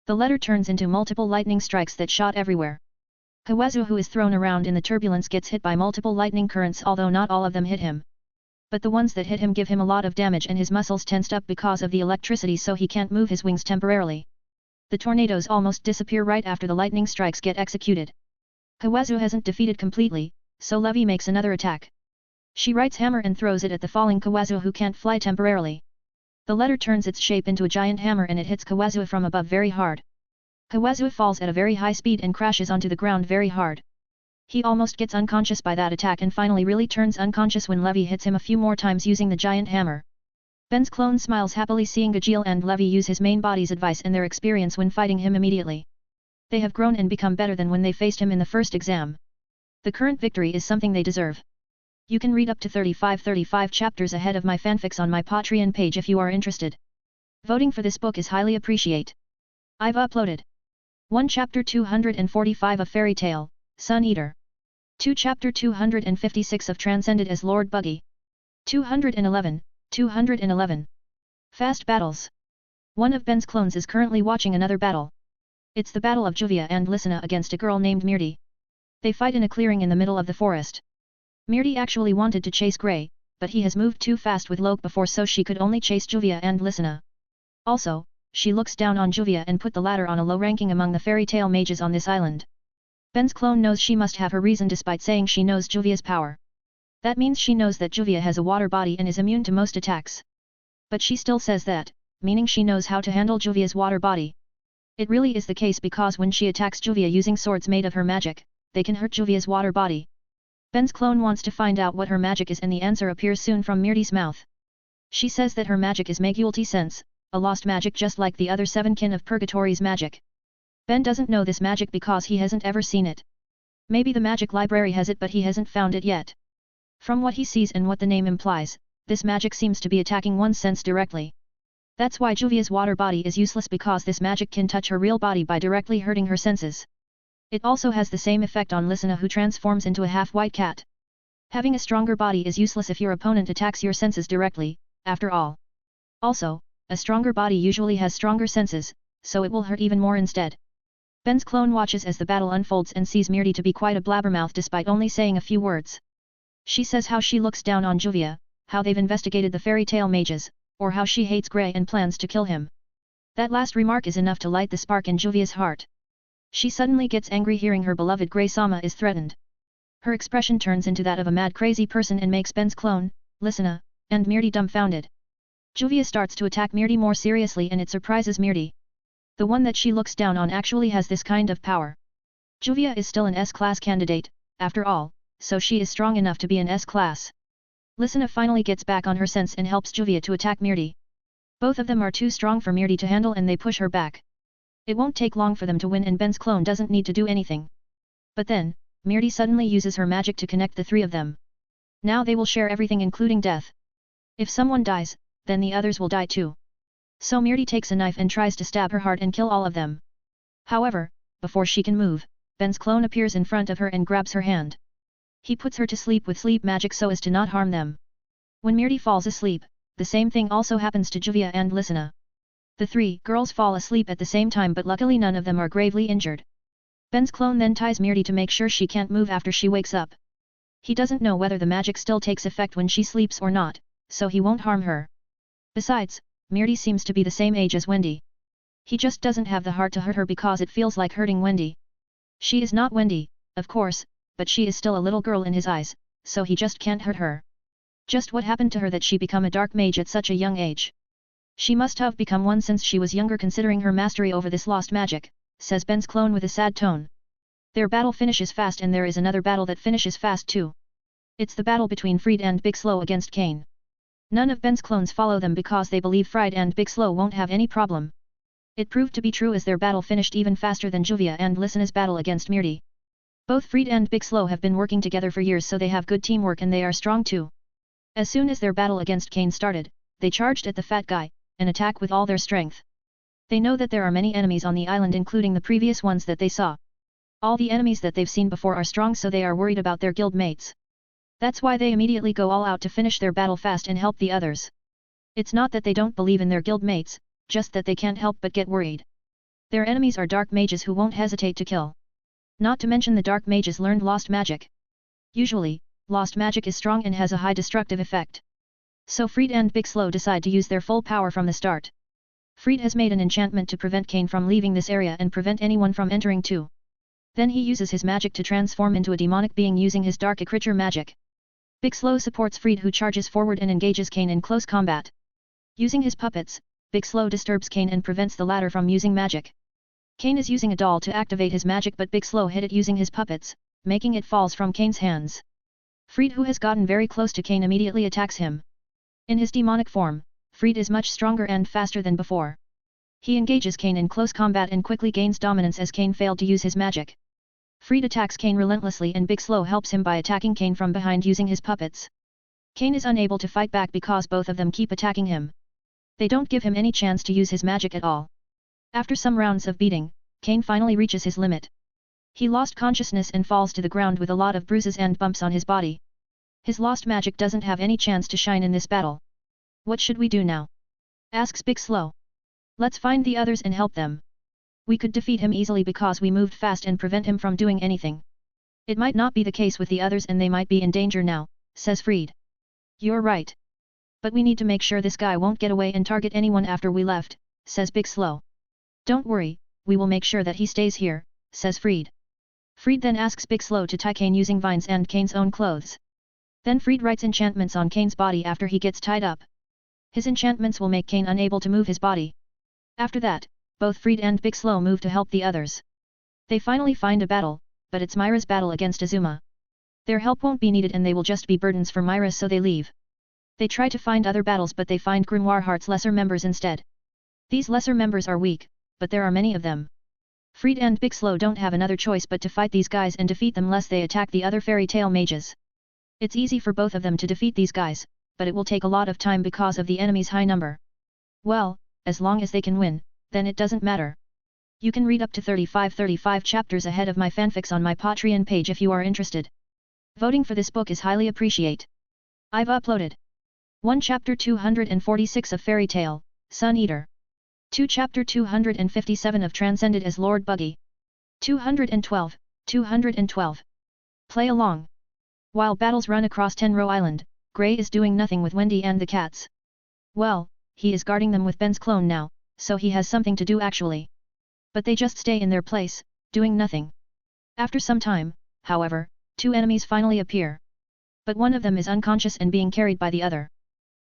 The letter turns into multiple lightning strikes that shot everywhere. Kawazu who is thrown around in the turbulence gets hit by multiple lightning currents although not all of them hit him. But the ones that hit him give him a lot of damage and his muscles tensed up because of the electricity so he can't move his wings temporarily. The tornadoes almost disappear right after the lightning strikes get executed. Kawazu hasn't defeated completely, so Levi makes another attack. She writes hammer and throws it at the falling Kawazu who can't fly temporarily. The letter turns its shape into a giant hammer and it hits Kawazu from above very hard. Kawazu falls at a very high speed and crashes onto the ground very hard. He almost gets unconscious by that attack and finally really turns unconscious when Levi hits him a few more times using the giant hammer. Ben's clone smiles happily seeing Gajeel and Levi use his main body's advice and their experience when fighting him immediately. They have grown and become better than when they faced him in the first exam. The current victory is something they deserve. You can read up to 35 chapters ahead of my fanfics on my Patreon page if you are interested. Voting for this book is highly appreciate. I've uploaded 1 Chapter 245 of Fairy Tale, Sun Eater. 2 Chapter 256 of Transcended as Lord Buggy. 211. Fast Battles. One of Ben's clones is currently watching another battle. It's the battle of Juvia and Lysina against a girl named Mirti. They fight in a clearing in the middle of the forest. Mirti actually wanted to chase Grey, but he has moved too fast with Locke before, so she could only chase Juvia and Lysina. Also, she looks down on Juvia and put the latter on a low ranking among the fairy tale mages on this island. Ben's clone knows she must have her reason despite saying she knows Juvia's power. That means she knows that Juvia has a water body and is immune to most attacks. But she still says that, meaning she knows how to handle Juvia's water body. It really is the case because when she attacks Juvia using swords made of her magic, they can hurt Juvia's water body. Ben's clone wants to find out what her magic is and the answer appears soon from Mirti's mouth. She says that her magic is Magulti Sense, a lost magic just like the other 7 kin of Purgatory's magic. Ben doesn't know this magic because he hasn't ever seen it. Maybe the magic library has it but he hasn't found it yet. From what he sees and what the name implies, this magic seems to be attacking one's sense directly. That's why Juvia's water body is useless because this magic can touch her real body by directly hurting her senses. It also has the same effect on Lysina, who transforms into a half-white cat. Having a stronger body is useless if your opponent attacks your senses directly, after all. Also, a stronger body usually has stronger senses, so it will hurt even more instead. Ben's clone watches as the battle unfolds and sees Mirti to be quite a blabbermouth despite only saying a few words. She says how she looks down on Juvia, how they've investigated the fairy tale mages, or how she hates Grey and plans to kill him. That last remark is enough to light the spark in Juvia's heart. She suddenly gets angry hearing her beloved Grey-sama is threatened. Her expression turns into that of a mad crazy person and makes Ben's clone, Lysina, and Mirti dumbfounded. Juvia starts to attack Mirti more seriously and it surprises Mirti. The one that she looks down on actually has this kind of power. Juvia is still an S-class candidate, after all, so she is strong enough to be an S-class. Lysina finally gets back on her sense and helps Juvia to attack Mirti. Both of them are too strong for Mirti to handle and they push her back. It won't take long for them to win and Ben's clone doesn't need to do anything. But then, Mirti suddenly uses her magic to connect the 3 of them. Now they will share everything including death. If someone dies, then the others will die too. So Mirti takes a knife and tries to stab her heart and kill all of them. However, before she can move, Ben's clone appears in front of her and grabs her hand. He puts her to sleep with sleep magic so as to not harm them. When Mirti falls asleep, the same thing also happens to Juvia and Lysina. The 3 girls fall asleep at the same time but luckily none of them are gravely injured. Ben's clone then ties Mirti to make sure she can't move after she wakes up. He doesn't know whether the magic still takes effect when she sleeps or not, so he won't harm her. Besides, Mirti seems to be the same age as Wendy. He just doesn't have the heart to hurt her because it feels like hurting Wendy. She is not Wendy, of course, but she is still a little girl in his eyes, so he just can't hurt her. Just what happened to her that she become a dark mage at such a young age? She must have become one since she was younger considering her mastery over this lost magic, says Ben's clone with a sad tone. Their battle finishes fast and there is another battle that finishes fast too. It's the battle between Fried and Big Slow against Kane. None of Ben's clones follow them because they believe Fried and Big Slow won't have any problem. It proved to be true as their battle finished even faster than Juvia and Lysina's battle against Mirti. Both Fried and Big Slow have been working together for years so they have good teamwork and they are strong too. As soon as their battle against Kane started, they charged at the fat guy, and attack with all their strength. They know that there are many enemies on the island including the previous ones that they saw. All the enemies that they've seen before are strong so they are worried about their guild mates. That's why they immediately go all out to finish their battle fast and help the others. It's not that they don't believe in their guild mates, just that they can't help but get worried. Their enemies are dark mages who won't hesitate to kill. Not to mention the dark mages learned lost magic. Usually, lost magic is strong and has a high destructive effect. So Fried and Big Slow decide to use their full power from the start. Fried has made an enchantment to prevent Kane from leaving this area and prevent anyone from entering too. Then he uses his magic to transform into a demonic being using his dark creature magic. Big Slow supports Fried who charges forward and engages Kane in close combat. Using his puppets, Big Slow disturbs Kane and prevents the latter from using magic. Kane is using a doll to activate his magic but Big Slow hit it using his puppets, making it falls from Kane's hands. Fried who has gotten very close to Kane immediately attacks him. In his demonic form, Fried is much stronger and faster than before. He engages Kane in close combat and quickly gains dominance as Kane failed to use his magic. Fried attacks Kane relentlessly and Big Slow helps him by attacking Kane from behind using his puppets. Kane is unable to fight back because both of them keep attacking him. They don't give him any chance to use his magic at all. After some rounds of beating, Kane finally reaches his limit. He lost consciousness and falls to the ground with a lot of bruises and bumps on his body. His lost magic doesn't have any chance to shine in this battle. What should we do now? Asks Big Slow. Let's find the others and help them. We could defeat him easily because we moved fast and prevent him from doing anything. It might not be the case with the others and they might be in danger now, says Fried. You're right. But we need to make sure this guy won't get away and target anyone after we left, says Big Slow. Don't worry, we will make sure that he stays here, says Fried. Fried then asks Big Slow to tie Kane using vines and Kane's own clothes. Then Fried writes enchantments on Kane's body after he gets tied up. His enchantments will make Kane unable to move his body. After that, both Fried and Big Slow move to help the others. They finally find a battle, but it's Myra's battle against Azuma. Their help won't be needed and they will just be burdens for Myra, so they leave. They try to find other battles but they find Grimoire Heart's lesser members instead. These lesser members are weak, but there are many of them. Fried and Big Slow don't have another choice but to fight these guys and defeat them lest they attack the other fairy tale mages. It's easy for both of them to defeat these guys, but it will take a lot of time because of the enemy's high number. Well, as long as they can win, then it doesn't matter. You can read up to 35 chapters ahead of my fanfics on my Patreon page if you are interested. Voting for this book is highly appreciate. I've uploaded 1 Chapter 246 of Fairy Tale, Sun Eater. 2 Chapter 257 of Transcended as Lord Buggy. 212. Play along. While battles run across Tenro Island, Grey is doing nothing with Wendy and the cats. Well, he is guarding them with Ben's clone now, so he has something to do actually. But they just stay in their place, doing nothing. After some time, however, two enemies finally appear. But one of them is unconscious and being carried by the other.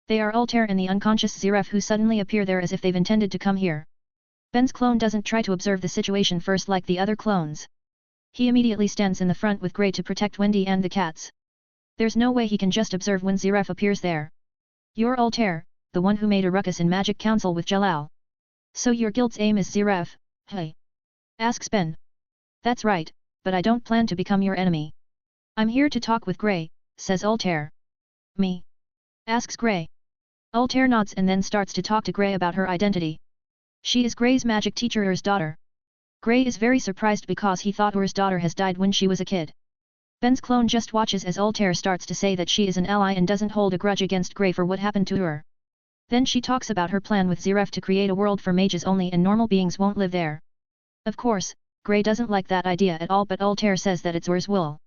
They are Altair and the unconscious Ziref who suddenly appear there as if they've intended to come here. Ben's clone doesn't try to observe the situation first like the other clones. He immediately stands in the front with Grey to protect Wendy and the cats. There's no way he can just observe when Ziref appears there. You're Altair, the one who made a ruckus in Magic Council with Jalal. So your guild's aim is Ziref, hey? Asks Ben. That's right, but I don't plan to become your enemy. I'm here to talk with Grey, says Altair. Me? Asks Grey. Altair nods and then starts to talk to Grey about her identity. She is Grey's magic teacher Ur's daughter. Grey is very surprised because he thought Ur's daughter has died when she was a kid. Ben's clone just watches as Altair starts to say that she is an ally and doesn't hold a grudge against Grey for what happened to Ur. Then she talks about her plan with Ziref to create a world for mages only and normal beings won't live there. Of course, Grey doesn't like that idea at all but Altair says that it's Ur's will.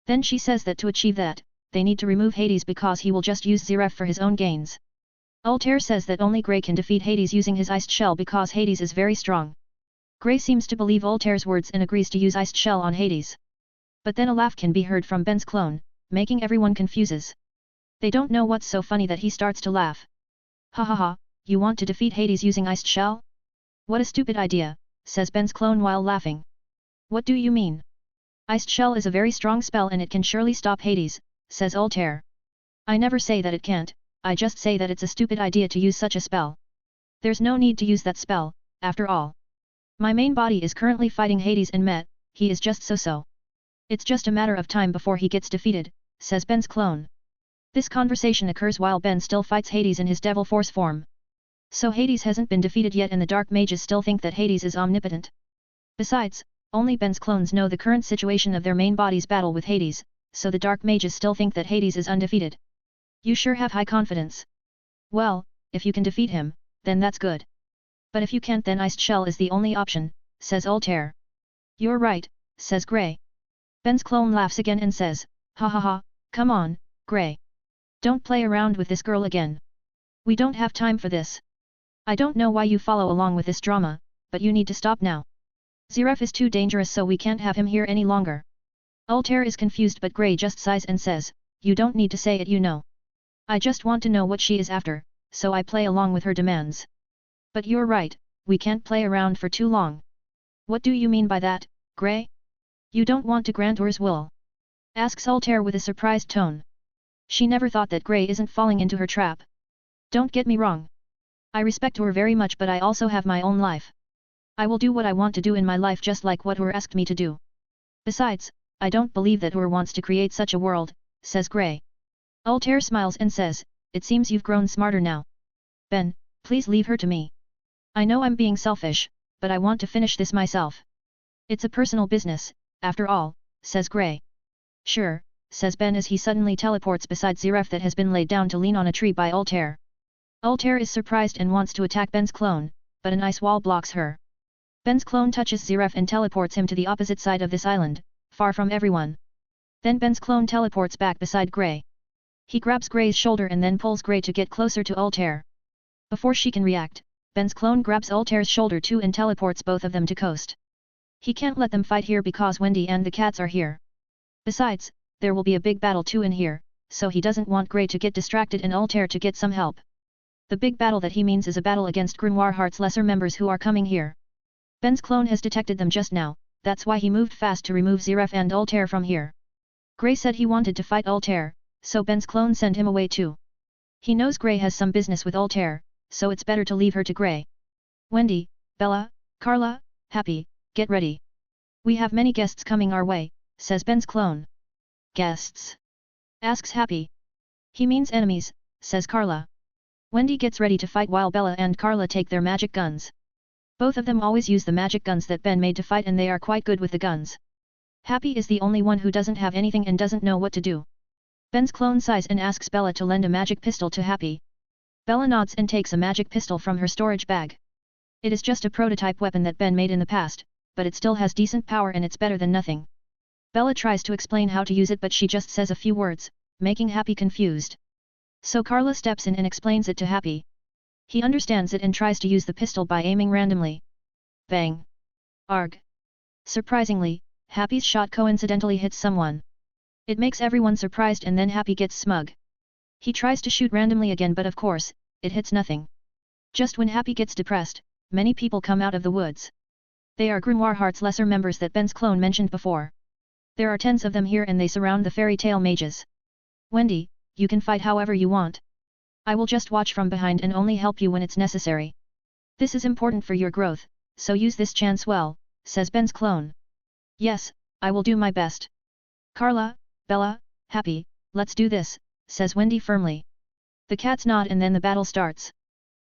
Then she says that to achieve that, they need to remove Hades because he will just use Ziref for his own gains. Altair says that only Grey can defeat Hades using his iced shell because Hades is very strong. Grey seems to believe Altair's words and agrees to use iced shell on Hades. But then a laugh can be heard from Ben's clone, making everyone confuses. They don't know what's so funny that he starts to laugh. Ha ha ha, you want to defeat Hades using iced shell? What a stupid idea, says Ben's clone while laughing. What do you mean? Iced shell is a very strong spell and it can surely stop Hades, says Altair. I never say that it can't, I just say that it's a stupid idea to use such a spell. There's no need to use that spell, after all. My main body is currently fighting Hades and Met, he is just so-so. It's just a matter of time before he gets defeated, says Ben's clone. This conversation occurs while Ben still fights Hades in his Devil Force form. So Hades hasn't been defeated yet and the Dark Mages still think that Hades is omnipotent. Besides, only Ben's clones know the current situation of their main body's battle with Hades, so the Dark Mages still think that Hades is undefeated. You sure have high confidence. Well, if you can defeat him, then that's good. But if you can't then Iced Shell is the only option, says Altair. You're right, says Grey. Ben's clone laughs again and says, ha ha ha, come on, Grey. Don't play around with this girl again. We don't have time for this. I don't know why you follow along with this drama, but you need to stop now. Ziref is too dangerous so we can't have him here any longer. Altair is confused but Grey just sighs and says, you don't need to say it you know. I just want to know what she is after, so I play along with her demands. But you're right, we can't play around for too long. What do you mean by that, Grey? You don't want to grant Ur's will? Asks Altair with a surprised tone. She never thought that Grey isn't falling into her trap. Don't get me wrong. I respect Ur very much but I also have my own life. I will do what I want to do in my life just like what Ur asked me to do. Besides, I don't believe that Ur wants to create such a world, says Grey. Altair smiles and says, it seems you've grown smarter now. Ben, Please leave her to me. I know I'm being selfish, but I want to finish this myself. It's a personal business, after all, says Grey. Sure, says Ben as he suddenly teleports beside Ziref that has been laid down to lean on a tree by Altair. Altair is surprised and wants to attack Ben's clone, but an ice wall blocks her. Ben's clone touches Ziref and teleports him to the opposite side of this island, far from everyone. Then Ben's clone teleports back beside Grey. He grabs Grey's shoulder and then pulls Grey to get closer to Altair. Before she can react, Ben's clone grabs Altair's shoulder too and teleports both of them to coast. He can't let them fight here because Wendy and the cats are here. Besides, there will be a big battle too in here, so he doesn't want Grey to get distracted and Altair to get some help. The big battle that he means is a battle against Grimoire Heart's lesser members who are coming here. Ben's clone has detected them just now, that's why he moved fast to remove Ziref and Altair from here. Grey said he wanted to fight Altair, so Ben's clone sent him away too. He knows Grey has some business with Altair, so it's better to leave her to Grey. Wendy, Bella, Carla, Happy, get ready. We have many guests coming our way, says Ben's clone. Guests? Asks Happy. He means enemies, says Carla. Wendy gets ready to fight while Bella and Carla take their magic guns. Both of them always use the magic guns that Ben made to fight and they are quite good with the guns. Happy is the only one who doesn't have anything and doesn't know what to do. Ben's clone sighs and asks Bella to lend a magic pistol to Happy. Bella nods and takes a magic pistol from her storage bag. It is just a prototype weapon that Ben made in the past, but it still has decent power and it's better than nothing. Bella tries to explain how to use it but she just says a few words, making Happy confused. So Carla steps in and explains it to Happy. He understands it and tries to use the pistol by aiming randomly. Bang! Arg! Surprisingly, Happy's shot coincidentally hits someone. It makes everyone surprised and then Happy gets smug. He tries to shoot randomly again but of course, it hits nothing. Just when Happy gets depressed, many people come out of the woods. They are Grimoire Heart's lesser members that Ben's clone mentioned before. There are tens of them here and they surround the fairy tale mages. Wendy, you can fight however you want. I will just watch from behind and only help you when it's necessary. This is important for your growth, so use this chance well, says Ben's clone. Yes, I will do my best. Carla, Bella, Happy, let's do this, says Wendy firmly. The cats nod and then the battle starts.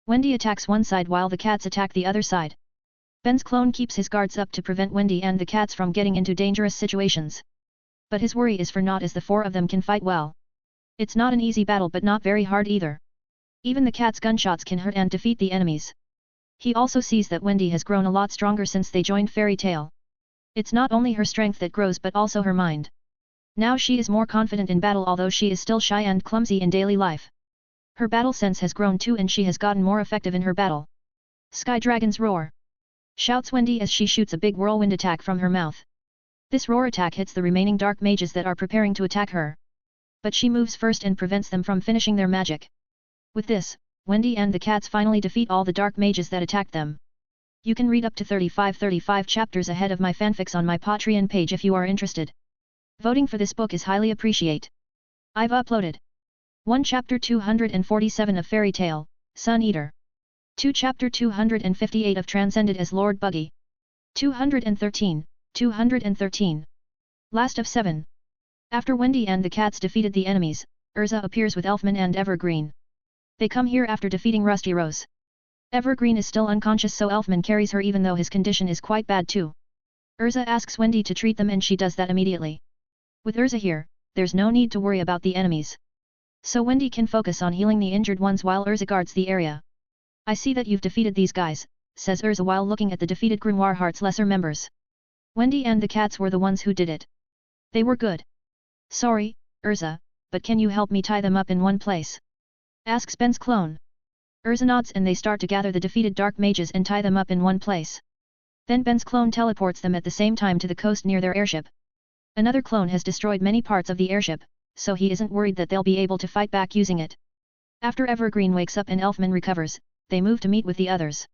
Wendy attacks one side while the cats attack the other side. Ben's clone keeps his guards up to prevent Wendy and the cats from getting into dangerous situations. But his worry is for naught as the four of them can fight well. It's not an easy battle but not very hard either. Even the cats' gunshots can hurt and defeat the enemies. He also sees that Wendy has grown a lot stronger since they joined Fairy Tail. It's not only her strength that grows but also her mind. Now she is more confident in battle although she is still shy and clumsy in daily life. Her battle sense has grown too and she has gotten more effective in her battle. Sky Dragon's Roar! Shouts Wendy as she shoots a big whirlwind attack from her mouth. This roar attack hits the remaining dark mages that are preparing to attack her. But she moves first and prevents them from finishing their magic. With this, Wendy and the cats finally defeat all the dark mages that attacked them. You can read up to 35 chapters ahead of my fanfics on my Patreon page if you are interested. Voting for this book is highly appreciate. I've uploaded 1 Chapter 247 of Fairy Tail, Sun Eater. 2 Chapter 258 of Transcended as Lord Buggy. 213. Last of 7. After Wendy and the cats defeated the enemies, Urza appears with Elfman and Evergreen. They come here after defeating Rusty Rose. Evergreen is still unconscious so Elfman carries her even though his condition is quite bad too. Urza asks Wendy to treat them and she does that immediately. With Urza here, there's no need to worry about the enemies. So Wendy can focus on healing the injured ones while Urza guards the area. I see that you've defeated these guys, says Urza while looking at the defeated Grimoire Heart's lesser members. Wendy and the cats were the ones who did it. They were good. Sorry, Urza, but can you help me tie them up in one place? Asks Ben's clone. Urza nods and they start to gather the defeated dark mages and tie them up in one place. Then Ben's clone teleports them at the same time to the coast near their airship. Another clone has destroyed many parts of the airship, so he isn't worried that they'll be able to fight back using it. After Evergreen wakes up and Elfman recovers, they move to meet with the others.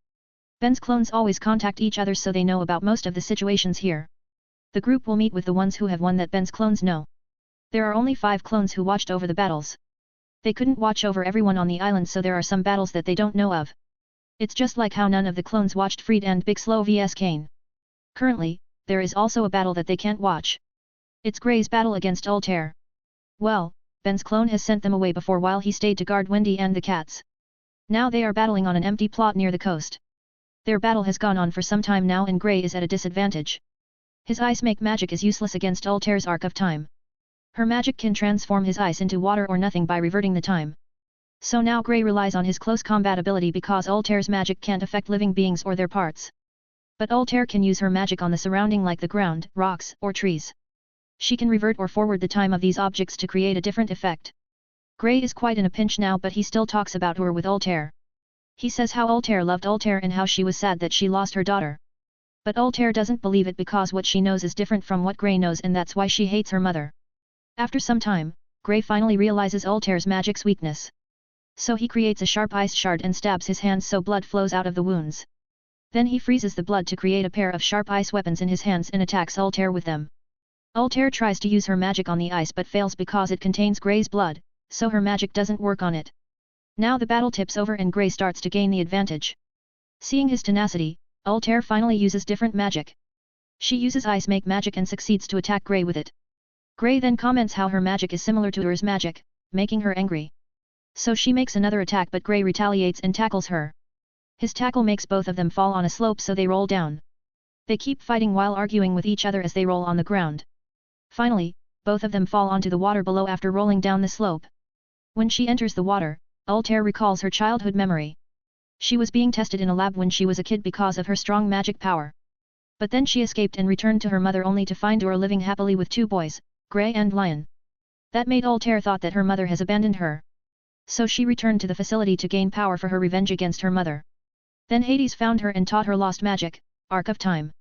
Ben's clones always contact each other so they know about most of the situations here. The group will meet with the ones who have won that Ben's clones know. There are only 5 clones who watched over the battles. They couldn't watch over everyone on the island so there are some battles that they don't know of. It's just like how none of the clones watched Freed and Big Slow vs Kane. Currently, there is also a battle that they can't watch. It's Grey's battle against Altair. Well, Ben's clone has sent them away before while he stayed to guard Wendy and the cats. Now they are battling on an empty plot near the coast. Their battle has gone on for some time now and Grey is at a disadvantage. His ice make magic is useless against Altair's Arc of Time. Her magic can transform his ice into water or nothing by reverting the time. So now Grey relies on his close combat ability because Altair's magic can't affect living beings or their parts. But Altair can use her magic on the surrounding like the ground, rocks, or trees. She can revert or forward the time of these objects to create a different effect. Grey is quite in a pinch now but he still talks about her with Altair. He says how Altair loved Altair and how she was sad that she lost her daughter. But Altair doesn't believe it because what she knows is different from what Grey knows and that's why she hates her mother. After some time, Grey finally realizes Altair's magic's weakness. So he creates a sharp ice shard and stabs his hands so blood flows out of the wounds. Then he freezes the blood to create a pair of sharp ice weapons in his hands and attacks Altair with them. Altair tries to use her magic on the ice but fails because it contains Grey's blood, so her magic doesn't work on it. Now the battle tips over and Grey starts to gain the advantage. Seeing his tenacity, Altair finally uses different magic. She uses ice make magic and succeeds to attack Grey with it. Grey then comments how her magic is similar to hers magic, making her angry. So she makes another attack but Grey retaliates and tackles her. His tackle makes both of them fall on a slope so they roll down. They keep fighting while arguing with each other as they roll on the ground. Finally, both of them fall onto the water below after rolling down the slope. When she enters the water, Altair recalls her childhood memory. She was being tested in a lab when she was a kid because of her strong magic power. But then she escaped and returned to her mother only to find her living happily with two boys, Grey and Lion. That made Altair thought that her mother has abandoned her. So she returned to the facility to gain power for her revenge against her mother. Then Hades found her and taught her lost magic, Arc of Time.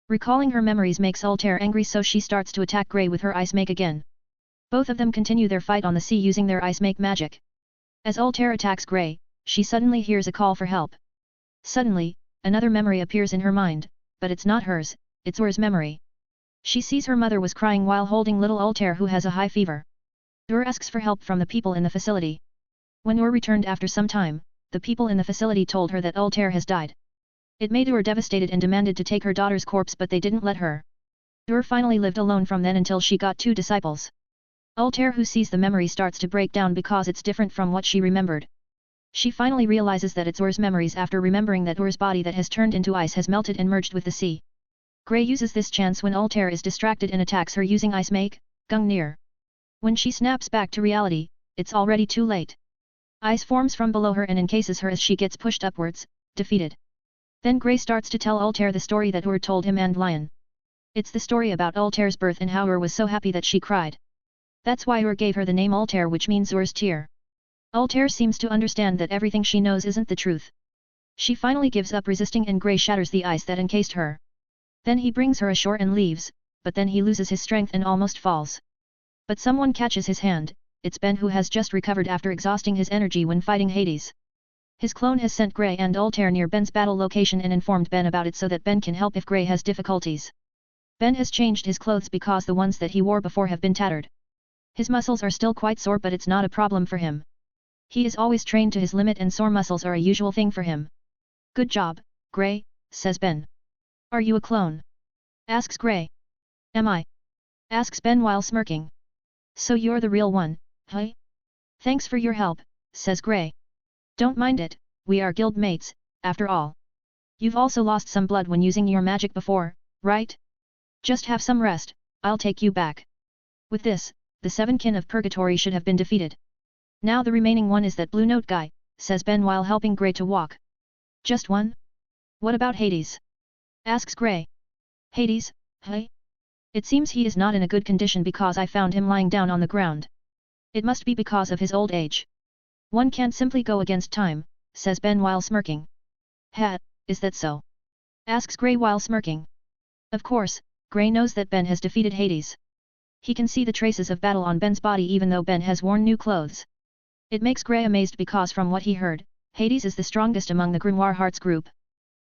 Recalling her memories makes Altair angry so she starts to attack Grey with her ice make again. Both of them continue their fight on the sea using their ice make magic. As Altair attacks Grey, she suddenly hears a call for help. Suddenly, another memory appears in her mind, but it's not hers, it's Ur's memory. She sees her mother was crying while holding little Altair who has a high fever. Ur asks for help from the people in the facility. When Ur returned after some time, the people in the facility told her that Altair has died. It made Ur devastated and demanded to take her daughter's corpse but they didn't let her. Ur finally lived alone from then until she got two disciples. Altair who sees the memory starts to break down because it's different from what she remembered. She finally realizes that it's Ur's memories after remembering that Ur's body that has turned into ice has melted and merged with the sea. Grey uses this chance when Altair is distracted and attacks her using ice make, Gungnir. When she snaps back to reality, it's already too late. Ice forms from below her and encases her as she gets pushed upwards, defeated. Then Grey starts to tell Altair the story that Ur told him and Lion. It's the story about Altair's birth and how Ur was so happy that she cried. That's why Ur gave her the name Altair which means Ur's tear. Altair seems to understand that everything she knows isn't the truth. She finally gives up resisting and Grey shatters the ice that encased her. Then he brings her ashore and leaves, but then he loses his strength and almost falls. But someone catches his hand, it's Ben who has just recovered after exhausting his energy when fighting Hades. His clone has sent Grey and Altair near Ben's battle location and informed Ben about it so that Ben can help if Grey has difficulties. Ben has changed his clothes because the ones that he wore before have been tattered. His muscles are still quite sore but it's not a problem for him. He is always trained to his limit and sore muscles are a usual thing for him. Good job, Grey, says Ben. Are you a clone? Asks Grey. Am I? Asks Ben while smirking. So you're the real one, huh? Thanks for your help, says Grey. Don't mind it, we are guild mates, after all. You've also lost some blood when using your magic before, right? Just have some rest, I'll take you back. With this, the seven kin of Purgatory should have been defeated. Now the remaining one is that Blue Note guy, says Ben while helping Grey to walk. Just one? What about Hades? Asks Grey. Hades, huh? It seems he is not in a good condition because I found him lying down on the ground. It must be because of his old age. One can't simply go against time, says Ben while smirking. Ha, is that so? Asks Grey while smirking. Of course, Grey knows that Ben has defeated Hades. He can see the traces of battle on Ben's body even though Ben has worn new clothes. It makes Grey amazed because from what he heard, Hades is the strongest among the Grimoire Hearts group.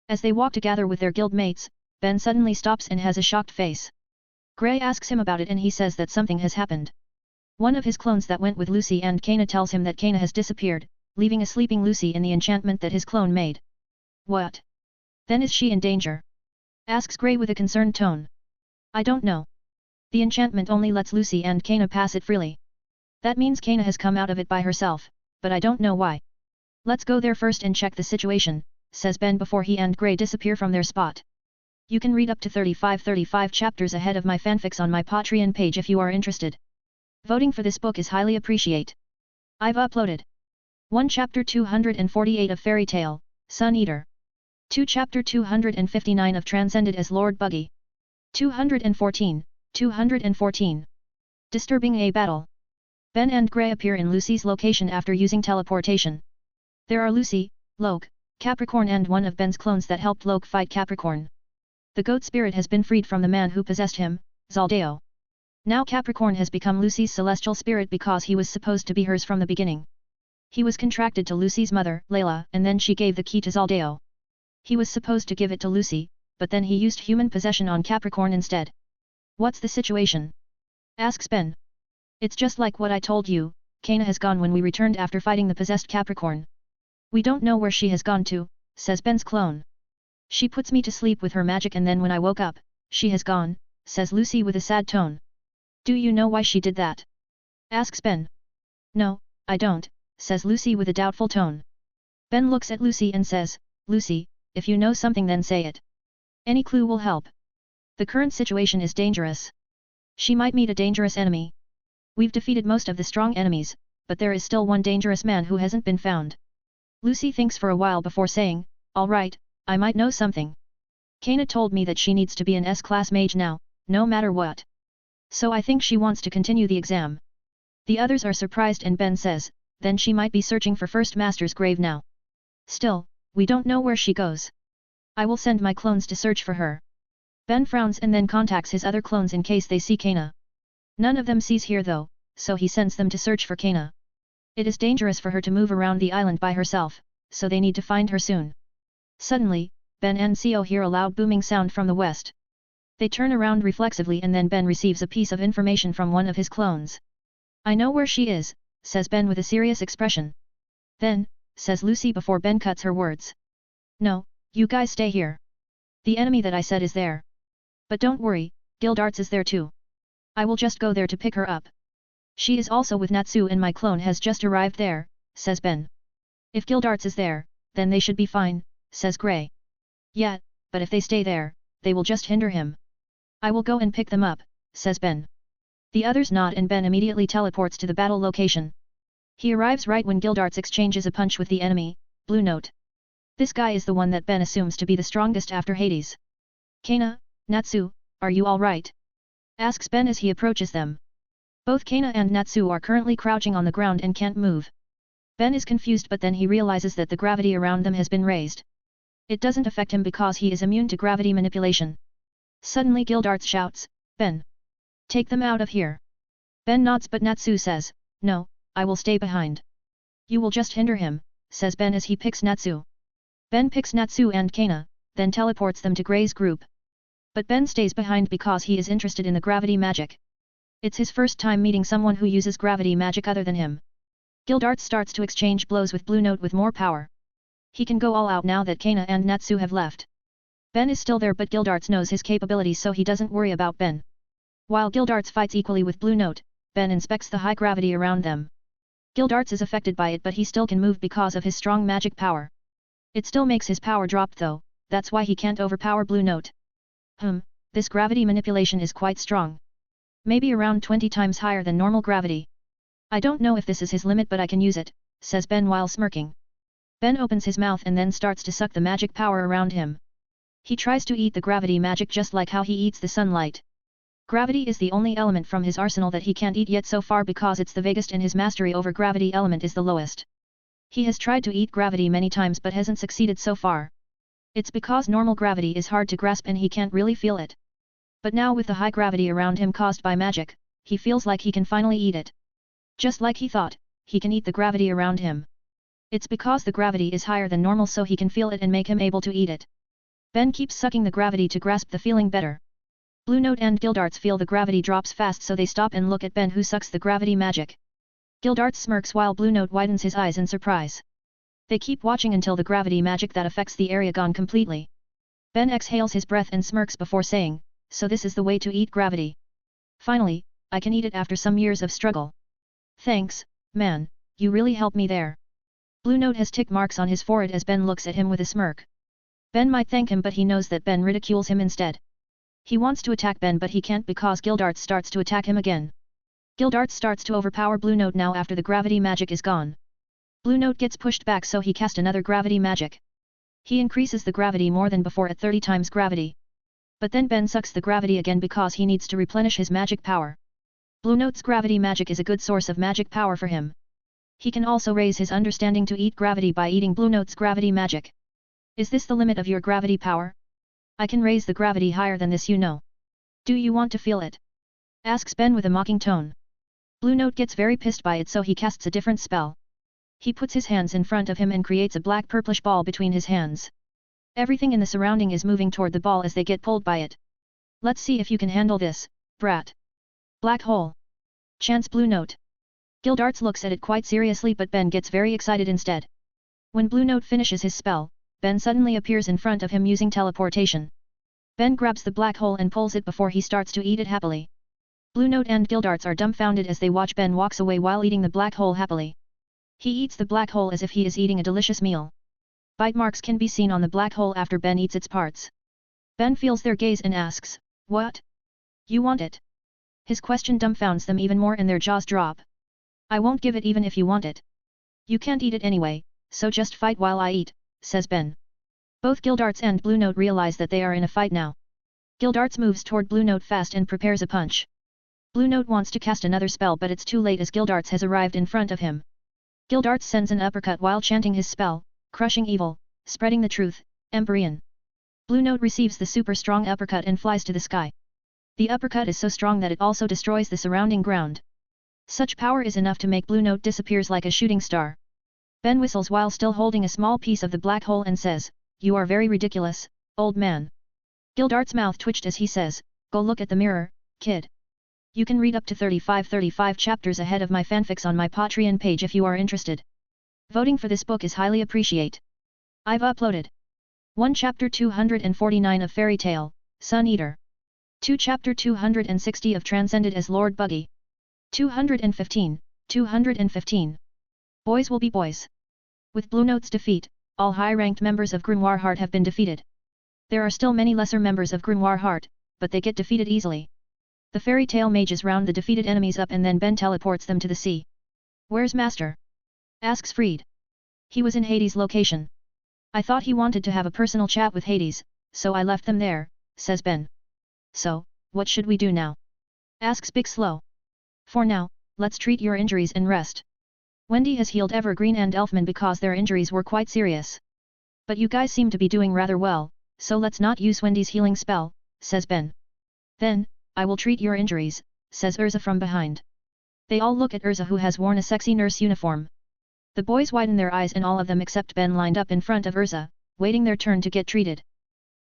As they walk together with their guild mates, Ben suddenly stops and has a shocked face. Grey asks him about it and he says that something has happened. One of his clones that went with Lucy and Kana tells him that Kana has disappeared, leaving a sleeping Lucy in the enchantment that his clone made. What? Then is she in danger? Asks Grey with a concerned tone. I don't know. The enchantment only lets Lucy and Kana pass it freely. That means Kana has come out of it by herself, but I don't know why. Let's go there first and check the situation, says Ben before he and Gray disappear from their spot. You can read up to 35 chapters ahead of my fanfics on my Patreon page if you are interested. Voting for this book is highly appreciate. I've uploaded 1 Chapter 248 of Fairy Tale, Sun Eater. 2 Chapter 259 of Transcended as Lord Buggy. 214. Disturbing a battle. Ben and Gray appear in Lucy's location after using teleportation. There are Lucy, Loke, Capricorn and one of Ben's clones that helped Loke fight Capricorn. The goat spirit has been freed from the man who possessed him, Zaldeo. Now Capricorn has become Lucy's celestial spirit because he was supposed to be hers from the beginning. He was contracted to Lucy's mother, Layla, and then she gave the key to Zaldeo. He was supposed to give it to Lucy, but then he used human possession on Capricorn instead. What's the situation? Asks Ben. It's just like what I told you, Kana has gone when we returned after fighting the possessed Capricorn. We don't know where she has gone to, says Ben's clone. She puts me to sleep with her magic and then when I woke up, she has gone, says Lucy with a sad tone. Do you know why she did that? Asks Ben. No, I don't, says Lucy with a doubtful tone. Ben looks at Lucy and says, Lucy, if you know something then say it. Any clue will help. The current situation is dangerous. She might meet a dangerous enemy. We've defeated most of the strong enemies, but there is still one dangerous man who hasn't been found. Lucy thinks for a while before saying, all right, I might know something. Kana told me that she needs to be an S-class mage now, no matter what. So I think she wants to continue the exam. The others are surprised and Ben says, then she might be searching for First Master's grave now. Still, we don't know where she goes. I will send my clones to search for her. Ben frowns and then contacts his other clones in case they see Kana. None of them sees here though, so he sends them to search for Kana. It is dangerous for her to move around the island by herself, so they need to find her soon. Suddenly, Ben and Seo hear a loud booming sound from the west. They turn around reflexively and then Ben receives a piece of information from one of his clones. I know where she is, says Ben with a serious expression. Then, says Lucy before Ben cuts her words. No, you guys stay here. The enemy that I said is there. But don't worry, Gildarts is there too. I will just go there to pick her up. She is also with Natsu and my clone has just arrived there, says Ben. If Gildarts is there, then they should be fine, says Gray. Yeah, but if they stay there, they will just hinder him. I will go and pick them up, says Ben. The others nod and Ben immediately teleports to the battle location. He arrives right when Gildarts exchanges a punch with the enemy, Blue Note. This guy is the one that Ben assumes to be the strongest after Hades. Kana, Natsu, are you alright? Asks Ben as he approaches them. Both Kana and Natsu are currently crouching on the ground and can't move. Ben is confused but then he realizes that the gravity around them has been raised. It doesn't affect him because he is immune to gravity manipulation. Suddenly Gildarts shouts, Ben! Take them out of here! Ben nods but Natsu says, no, I will stay behind. You will just hinder him, says Ben as he picks Natsu. Ben picks Natsu and Kana, then teleports them to Gray's group. But Ben stays behind because he is interested in the gravity magic. It's his first time meeting someone who uses gravity magic other than him. Gildarts starts to exchange blows with Blue Note with more power. He can go all out now that Kana and Natsu have left. Ben is still there but Gildarts knows his capabilities so he doesn't worry about Ben. While Gildarts fights equally with Blue Note, Ben inspects the high gravity around them. Gildarts is affected by it but he still can move because of his strong magic power. It still makes his power drop though, that's why he can't overpower Blue Note. This gravity manipulation is quite strong. Maybe around 20 times higher than normal gravity. I don't know if this is his limit but I can use it, says Ben while smirking. Ben opens his mouth and then starts to suck the magic power around him. He tries to eat the gravity magic just like how he eats the sunlight. Gravity is the only element from his arsenal that he can't eat yet so far because it's the vaguest and his mastery over gravity element is the lowest. He has tried to eat gravity many times but hasn't succeeded so far. It's because normal gravity is hard to grasp and he can't really feel it. But now with the high gravity around him caused by magic, he feels like he can finally eat it. Just like he thought, he can eat the gravity around him. It's because the gravity is higher than normal so he can feel it and make him able to eat it. Ben keeps sucking the gravity to grasp the feeling better. Blue Note and Gildarts feel the gravity drops fast so they stop and look at Ben who sucks the gravity magic. Gildarts smirks while Blue Note widens his eyes in surprise. They keep watching until the gravity magic that affects the area gone completely. Ben exhales his breath and smirks before saying, so this is the way to eat gravity. Finally, I can eat it after some years of struggle. Thanks, man, you really helped me there. Blue Note has tick marks on his forehead as Ben looks at him with a smirk. Ben might thank him but he knows that Ben ridicules him instead. He wants to attack Ben but he can't because Gildarts starts to attack him again. Gildarts starts to overpower Blue Note now after the gravity magic is gone. Blue Note gets pushed back so he cast another gravity magic. He increases the gravity more than before at 30 times gravity. But then Ben sucks the gravity again because he needs to replenish his magic power. Blue Note's gravity magic is a good source of magic power for him. He can also raise his understanding to eat gravity by eating Blue Note's gravity magic. Is this the limit of your gravity power? I can raise the gravity higher than this, you know. Do you want to feel it? Asks Ben with a mocking tone. Blue Note gets very pissed by it so he casts a different spell. He puts his hands in front of him and creates a black purplish ball between his hands. Everything in the surrounding is moving toward the ball as they get pulled by it. Let's see if you can handle this, brat. Black hole. Chants Blue Note. Gildarts looks at it quite seriously but Ben gets very excited instead. When Blue Note finishes his spell, Ben suddenly appears in front of him using teleportation. Ben grabs the black hole and pulls it before he starts to eat it happily. Blue Note and Gildarts are dumbfounded as they watch Ben walks away while eating the black hole happily. He eats the black hole as if he is eating a delicious meal. Bite marks can be seen on the black hole after Ben eats its parts. Ben feels their gaze and asks, "What? You want it?" His question dumbfounds them even more and their jaws drop. "I won't give it even if you want it. You can't eat it anyway, so just fight while I eat," says Ben. Both Gildarts and Blue Note realize that they are in a fight now. Gildarts moves toward Blue Note fast and prepares a punch. Blue Note wants to cast another spell but it's too late as Gildarts has arrived in front of him. Gildarts sends an uppercut while chanting his spell, crushing evil, spreading the truth, Empyrean. Blue Note receives the super strong uppercut and flies to the sky. The uppercut is so strong that it also destroys the surrounding ground. Such power is enough to make Blue Note disappears like a shooting star. Ben whistles while still holding a small piece of the black hole and says, "You are very ridiculous, old man." Gildarts' mouth twitched as he says, "Go look at the mirror, kid." You can read up to 35 chapters ahead of my fanfics on my Patreon page if you are interested. Voting for this book is highly appreciate. I've uploaded 1 Chapter 249 of Fairy Tale, Sun Eater. 2 Chapter 260 of Transcended as Lord Buggy. 215. Boys will be boys. With Blue Note's defeat, all high-ranked members of Grimoire Heart have been defeated. There are still many lesser members of Grimoire Heart, but they get defeated easily. The fairy tale mages round the defeated enemies up and then Ben teleports them to the sea. "Where's Master?" asks Fried. "He was in Hades' location. I thought he wanted to have a personal chat with Hades, so I left them there," says Ben. "So, what should we do now?" asks Big Slow. "For now, let's treat your injuries and rest. Wendy has healed Evergreen and Elfman because their injuries were quite serious. But you guys seem to be doing rather well, so let's not use Wendy's healing spell," says Ben. "Then, I will treat your injuries," says Urza from behind. They all look at Urza who has worn a sexy nurse uniform. The boys widen their eyes and all of them except Ben lined up in front of Urza, waiting their turn to get treated.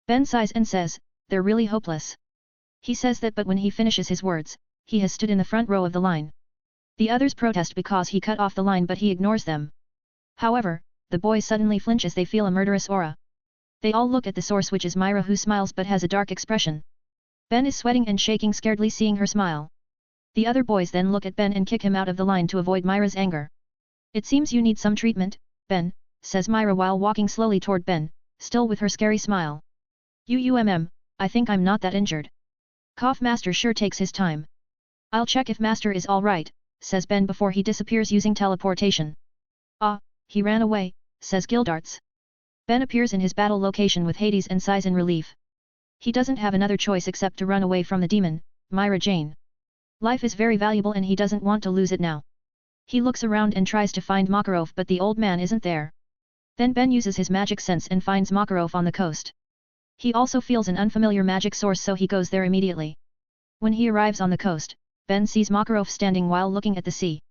Ben sighs and says, "They're really hopeless." He says that but when he finishes his words, he has stood in the front row of the line. The others protest because he cut off the line but he ignores them. However, the boys suddenly flinch as they feel a murderous aura. They all look at the source which is Myra who smiles but has a dark expression. Ben is sweating and shaking scaredly seeing her smile. The other boys then look at Ben and kick him out of the line to avoid Myra's anger. "It seems you need some treatment, Ben," says Myra while walking slowly toward Ben, still with her scary smile. I think I'm not that injured." Cough Master sure takes his time. "I'll check if Master is alright," says Ben before he disappears using teleportation. "Ah, he ran away," says Gildarts. Ben appears in his battle location with Hades and sighs in relief. He doesn't have another choice except to run away from the demon, Myra Jane. Life is very valuable and he doesn't want to lose it now. He looks around and tries to find Makarov but the old man isn't there. Then Ben uses his magic sense and finds Makarov on the coast. He also feels an unfamiliar magic source so he goes there immediately. When he arrives on the coast, Ben sees Makarov standing while looking at the sea.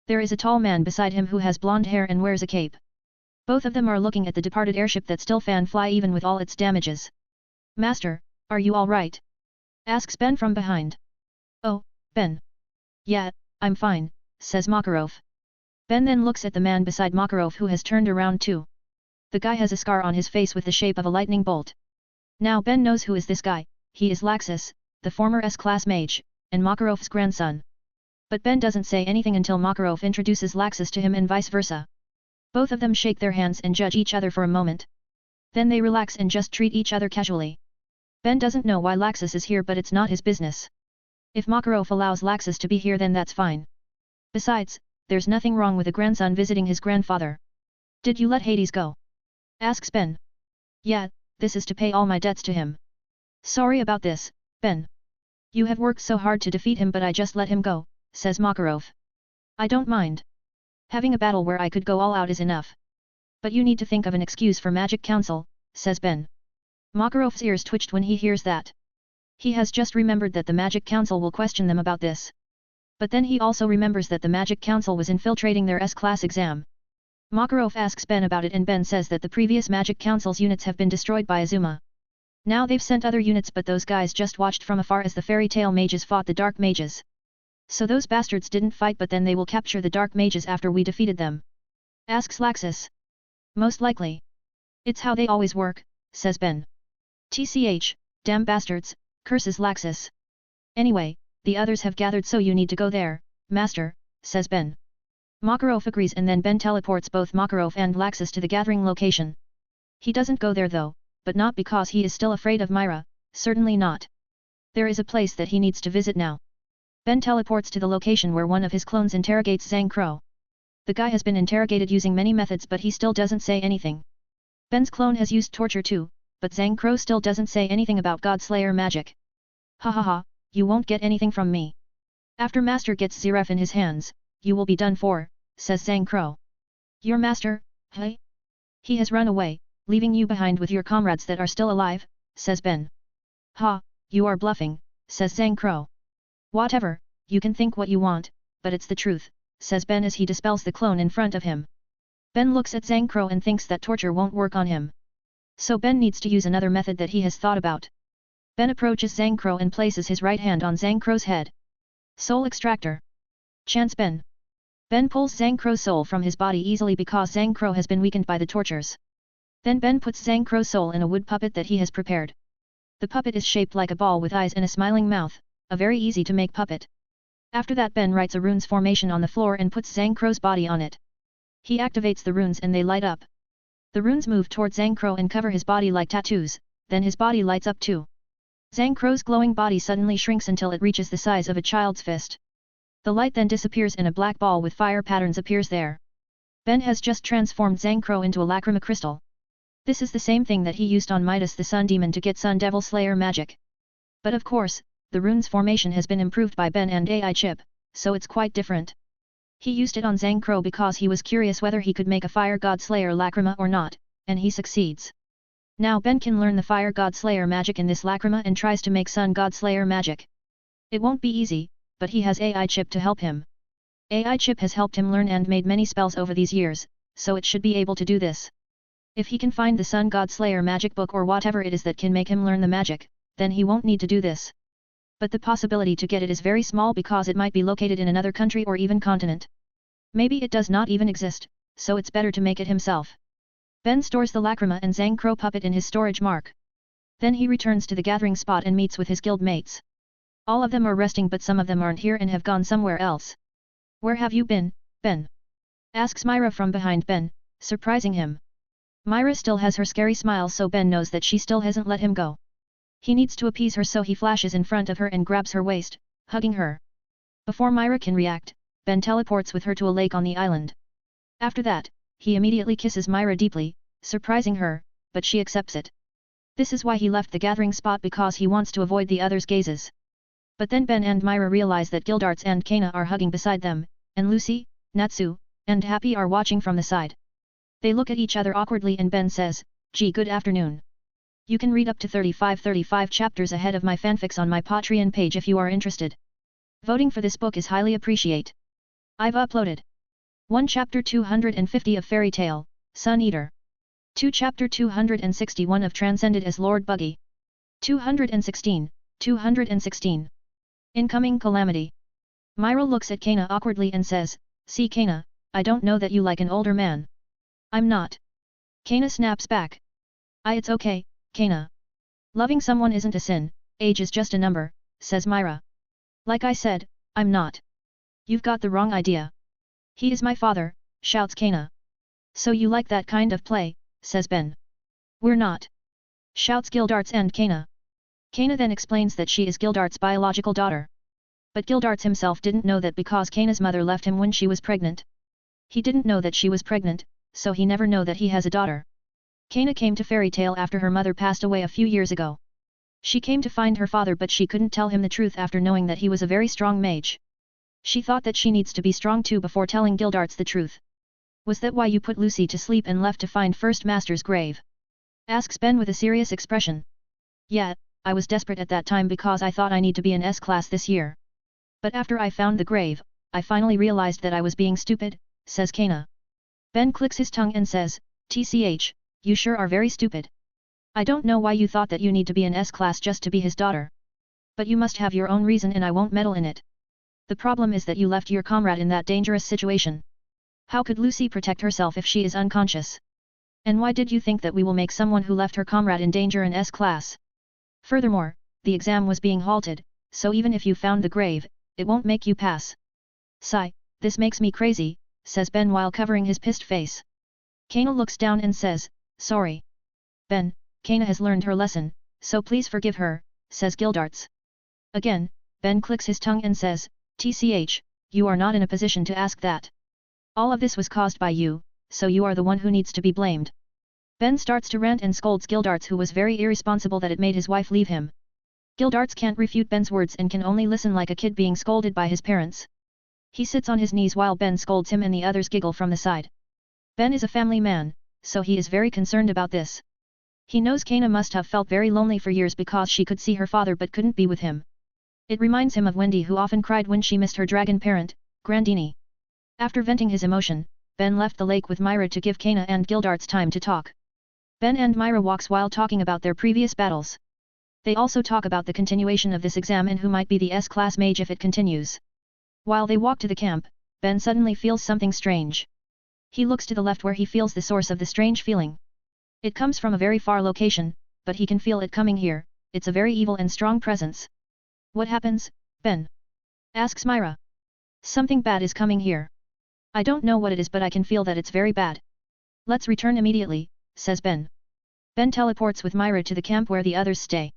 There is a tall man beside him who has blonde hair and wears a cape. Both of them are looking at the departed airship that still can fly even with all its damages. "Master, are you all right?" asks Ben from behind. "Oh, Ben. Yeah, I'm fine," says Makarov. Ben then looks at the man beside Makarov who has turned around too. The guy has a scar on his face with the shape of a lightning bolt. Now Ben knows who is this guy. He is Laxus, the former S-class mage, and Makarov's grandson. But Ben doesn't say anything until Makarov introduces Laxus to him and vice versa. Both of them shake their hands and judge each other for a moment. Then they relax and just treat each other casually. Ben doesn't know why Laxus is here, but it's not his business. If Makarov allows Laxus to be here, then that's fine. Besides, there's nothing wrong with a grandson visiting his grandfather. Did you let Hades go? Asks Ben. Yeah, this is to pay all my debts to him. Sorry about this, Ben. You have worked so hard to defeat him, but I just let him go, says Makarov. I don't mind. Having a battle where I could go all out is enough. But you need to think of an excuse for Magic Council, says Ben. Makarov's ears twitched when he hears that. He has just remembered that the Magic Council will question them about this. But then he also remembers that the Magic Council was infiltrating their S-class exam. Makarov asks Ben about it, and Ben says that the previous Magic Council's units have been destroyed by Azuma. Now they've sent other units, but those guys just watched from afar as the fairy tale mages fought the dark mages. So those bastards didn't fight, but then they will capture the dark mages after we defeated them. Asks Laxus. Most likely. It's how they always work, says Ben. TCH, damn bastards, curses Laxus. Anyway, the others have gathered, so you need to go there, master, says Ben. Makarov agrees, and then Ben teleports both Makarov and Laxus to the gathering location. He doesn't go there though, but not because he is still afraid of Myra, certainly not. There is a place that he needs to visit now. Ben teleports to the location where one of his clones interrogates Zhang Crow. The guy has been interrogated using many methods, but he still doesn't say anything. Ben's clone has used torture too, but Zhang Crow still doesn't say anything about Godslayer magic. Ha ha ha, you won't get anything from me. After Master gets Zeref in his hands, you will be done for, says Zhang Crow. Your master, hey? He has run away, leaving you behind with your comrades that are still alive, says Ben. Ha, you are bluffing, says Zhang Crow. Whatever, you can think what you want, but it's the truth, says Ben as he dispels the clone in front of him. Ben looks at Zhang Crow and thinks that torture won't work on him. So Ben needs to use another method that he has thought about. Ben approaches Zhang Crow and places his right hand on Zhang Crow's head. Soul extractor. Chants Ben. Ben pulls Zhang Crow's soul from his body easily because Zhang Crow has been weakened by the tortures. Then Ben puts Zhang Crow's soul in a wood puppet that he has prepared. The puppet is shaped like a ball with eyes and a smiling mouth, a very easy to make puppet. After that, Ben writes a runes formation on the floor and puts Zhang Crow's body on it. He activates the runes and they light up. The runes move towards Zhang Crow and cover his body like tattoos, then his body lights up too. Zhang Crow's glowing body suddenly shrinks until it reaches the size of a child's fist. The light then disappears and a black ball with fire patterns appears there. Ben has just transformed Zhang Crow into a lacrima crystal. This is the same thing that he used on Midas the Sun Demon to get Sun Devil Slayer magic. But of course, the runes formation has been improved by Ben and AI chip, so it's quite different. He used it on Zhang Crow because he was curious whether he could make a Fire God Slayer lacrima or not, and he succeeds. Now Ben can learn the Fire God Slayer magic in this lacrima and tries to make Sun God Slayer magic. It won't be easy, but he has AI chip to help him. AI chip has helped him learn and made many spells over these years, so it should be able to do this. If he can find the Sun God Slayer magic book or whatever it is that can make him learn the magic, then he won't need to do this. But the possibility to get it is very small because it might be located in another country or even continent. Maybe it does not even exist, so it's better to make it himself. Ben stores the lacrima and Zhang Crow puppet in his storage mark. Then he returns to the gathering spot and meets with his guild mates. All of them are resting, but some of them aren't here and have gone somewhere else. Where have you been, Ben? Asks Myra from behind Ben, surprising him. Myra still has her scary smile, so Ben knows that she still hasn't let him go. He needs to appease her, so he flashes in front of her and grabs her waist, hugging her. Before Myra can react, Ben teleports with her to a lake on the island. After that, he immediately kisses Myra deeply, surprising her, but she accepts it. This is why he left the gathering spot, because he wants to avoid the others' gazes. But then Ben and Myra realize that Gildarts and Kana are hugging beside them, and Lucy, Natsu, and Happy are watching from the side. They look at each other awkwardly and Ben says, "Gee, good afternoon. You can read up to 35 chapters ahead of my fanfics on my Patreon page if you are interested. Voting for this book is highly appreciate. I've uploaded 1 Chapter 250 of Fairy Tale, Sun Eater. 2 Chapter 261 of Transcended as Lord Buggy. 216. Incoming Calamity. Myra looks at Kana awkwardly and says, "See Kana, I don't know that you like an older man." "I'm not." Kana snaps back. It's okay, Kana. Loving someone isn't a sin, age is just a number," says Myra. "Like I said, I'm not. You've got the wrong idea." "He is my father," shouts Kana. So you like that kind of play, says Ben. We're not. Shouts Gildarts and Kana. Kana then explains that she is Gildart's biological daughter. But Gildarts himself didn't know that because Kana's mother left him when she was pregnant. He didn't know that she was pregnant, so he never know that he has a daughter. Kana came to Fairy Tail after her mother passed away a few years ago. She came to find her father but she couldn't tell him the truth after knowing that he was a very strong mage. She thought that she needs to be strong too before telling Gildarts the truth. Was that why you put Lucy to sleep and left to find First Master's grave? Asks Ben with a serious expression. Yeah, I was desperate at that time because I thought I need to be in S-class this year. But after I found the grave, I finally realized that I was being stupid, says Kana. Ben clicks his tongue and says, TCH, you sure are very stupid. I don't know why you thought that you need to be in S-class just to be his daughter. But you must have your own reason and I won't meddle in it. The problem is that you left your comrade in that dangerous situation. How could Lucy protect herself if she is unconscious? And why did you think that we will make someone who left her comrade in danger in S-class? Furthermore, the exam was being halted, so even if you found the grave, it won't make you pass. Sigh, this makes me crazy, says Ben while covering his pissed face. Kana looks down and says, sorry. Ben, Kana has learned her lesson, so please forgive her, says Gildarts. Again, Ben clicks his tongue and says, TCH, you are not in a position to ask that. All of this was caused by you, so you are the one who needs to be blamed. Ben starts to rant and scolds Gildarts who was very irresponsible that it made his wife leave him. Gildarts can't refute Ben's words and can only listen like a kid being scolded by his parents. He sits on his knees while Ben scolds him and the others giggle from the side. Ben is a family man, so he is very concerned about this. He knows Kana must have felt very lonely for years because she could see her father but couldn't be with him. It reminds him of Wendy who often cried when she missed her dragon parent, Grandini. After venting his emotion, Ben left the lake with Myra to give Kana and Gildarts time to talk. Ben and Myra walks while talking about their previous battles. They also talk about the continuation of this exam and who might be the S-class mage if it continues. While they walk to the camp, Ben suddenly feels something strange. He looks to the left where he feels the source of the strange feeling. It comes from a very far location, but he can feel it coming here. It's a very evil and strong presence. What happens, Ben? Asks Myra. Something bad is coming here. I don't know what it is but I can feel that it's very bad. Let's return immediately, says Ben. Ben teleports with Myra to the camp where the others stay.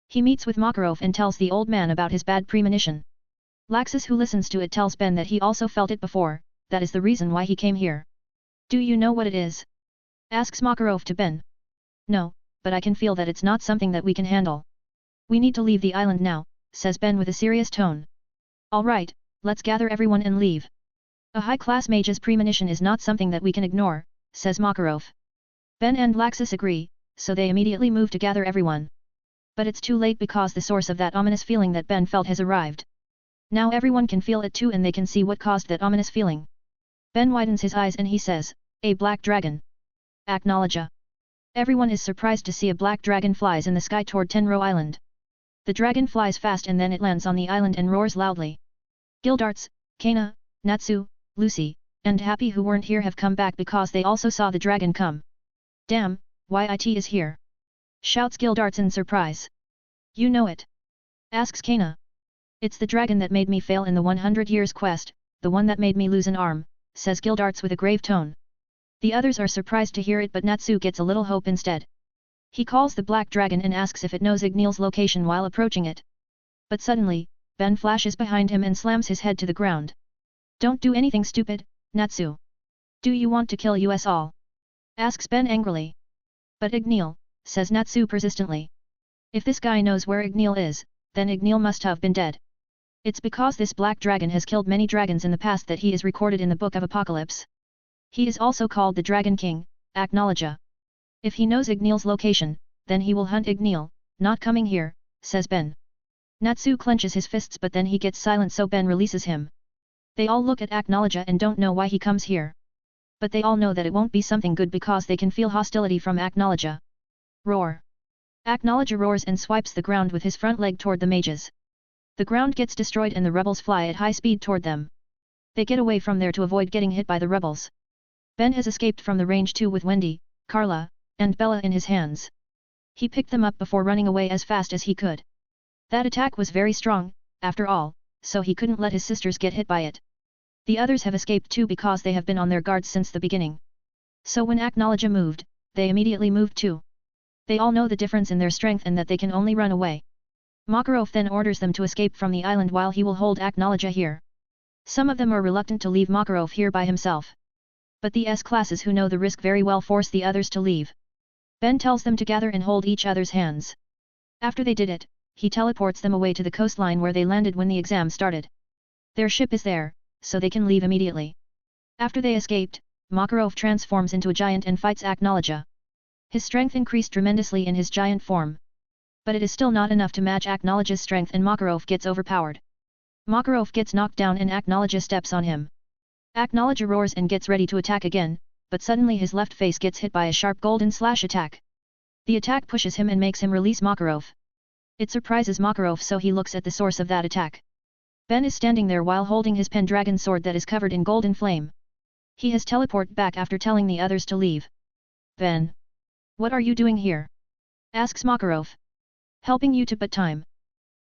He meets with Makarov and tells the old man about his bad premonition. Laxus who listens to it tells Ben that he also felt it before, that is the reason why he came here. Do you know what it is? Asks Makarov to Ben. No, but I can feel that it's not something that we can handle. We need to leave the island now, says Ben with a serious tone. Alright, let's gather everyone and leave. A high-class mage's premonition is not something that we can ignore, says Makarov. Ben and Laxus agree, so they immediately move to gather everyone. But it's too late because the source of that ominous feeling that Ben felt has arrived. Now everyone can feel it too and they can see what caused that ominous feeling. Ben widens his eyes and he says, a black dragon. Acknowledge. Everyone is surprised to see a black dragon flies in the sky toward Tenro Island. The dragon flies fast and then it lands on the island and roars loudly. Gildarts, Kana, Natsu, Lucy, and Happy who weren't here have come back because they also saw the dragon come. Damn, YIT is here. Shouts Gildarts in surprise. You know it? Asks Kana. It's the dragon that made me fail in the 100 years quest, the one that made me lose an arm, says Gildarts with a grave tone. The others are surprised to hear it but Natsu gets a little hope instead. He calls the black dragon and asks if it knows Ignil's location while approaching it. But suddenly, Ben flashes behind him and slams his head to the ground. Don't do anything stupid, Natsu. Do you want to kill us all? Asks Ben angrily. But Ignil, says Natsu persistently. If this guy knows where Ignil is, then Ignil must have been dead. It's because this black dragon has killed many dragons in the past that he is recorded in the Book of Apocalypse. He is also called the Dragon King, Acknowledge. If he knows Ignil's location, then he will hunt Ignil, not coming here, says Ben. Natsu clenches his fists but then he gets silent so Ben releases him. They all look at Acknowledge and don't know why he comes here. But they all know that it won't be something good because they can feel hostility from Acknowledge. Roar. Acknowledge roars and swipes the ground with his front leg toward the mages. The ground gets destroyed and the rebels fly at high speed toward them. They get away from there to avoid getting hit by the rebels. Ben has escaped from the range too with Wendy, Carla, and Bella in his hands. He picked them up before running away as fast as he could. That attack was very strong, after all, so he couldn't let his sisters get hit by it. The others have escaped too because they have been on their guard since the beginning. So when Acknowledge moved, they immediately moved too. They all know the difference in their strength and that they can only run away. Makarov then orders them to escape from the island while he will hold Acknowledge here. Some of them are reluctant to leave Makarov here by himself. But the S-classes who know the risk very well force the others to leave. Ben tells them to gather and hold each other's hands. After they did it, he teleports them away to the coastline where they landed when the exam started. Their ship is there, so they can leave immediately. After they escaped, Makarov transforms into a giant and fights Acknowledge. His strength increased tremendously in his giant form. But it is still not enough to match Acknowledge's strength and Makarov gets overpowered. Makarov gets knocked down and Acknowledge steps on him. Acknowledge roars and gets ready to attack again, but suddenly his left face gets hit by a sharp golden slash attack. The attack pushes him and makes him release Makarov. It surprises Makarov so he looks at the source of that attack. Ben is standing there while holding his Pendragon sword that is covered in golden flame. He has teleported back after telling the others to leave. Ben. What are you doing here? Asks Makarov. Helping you to but time.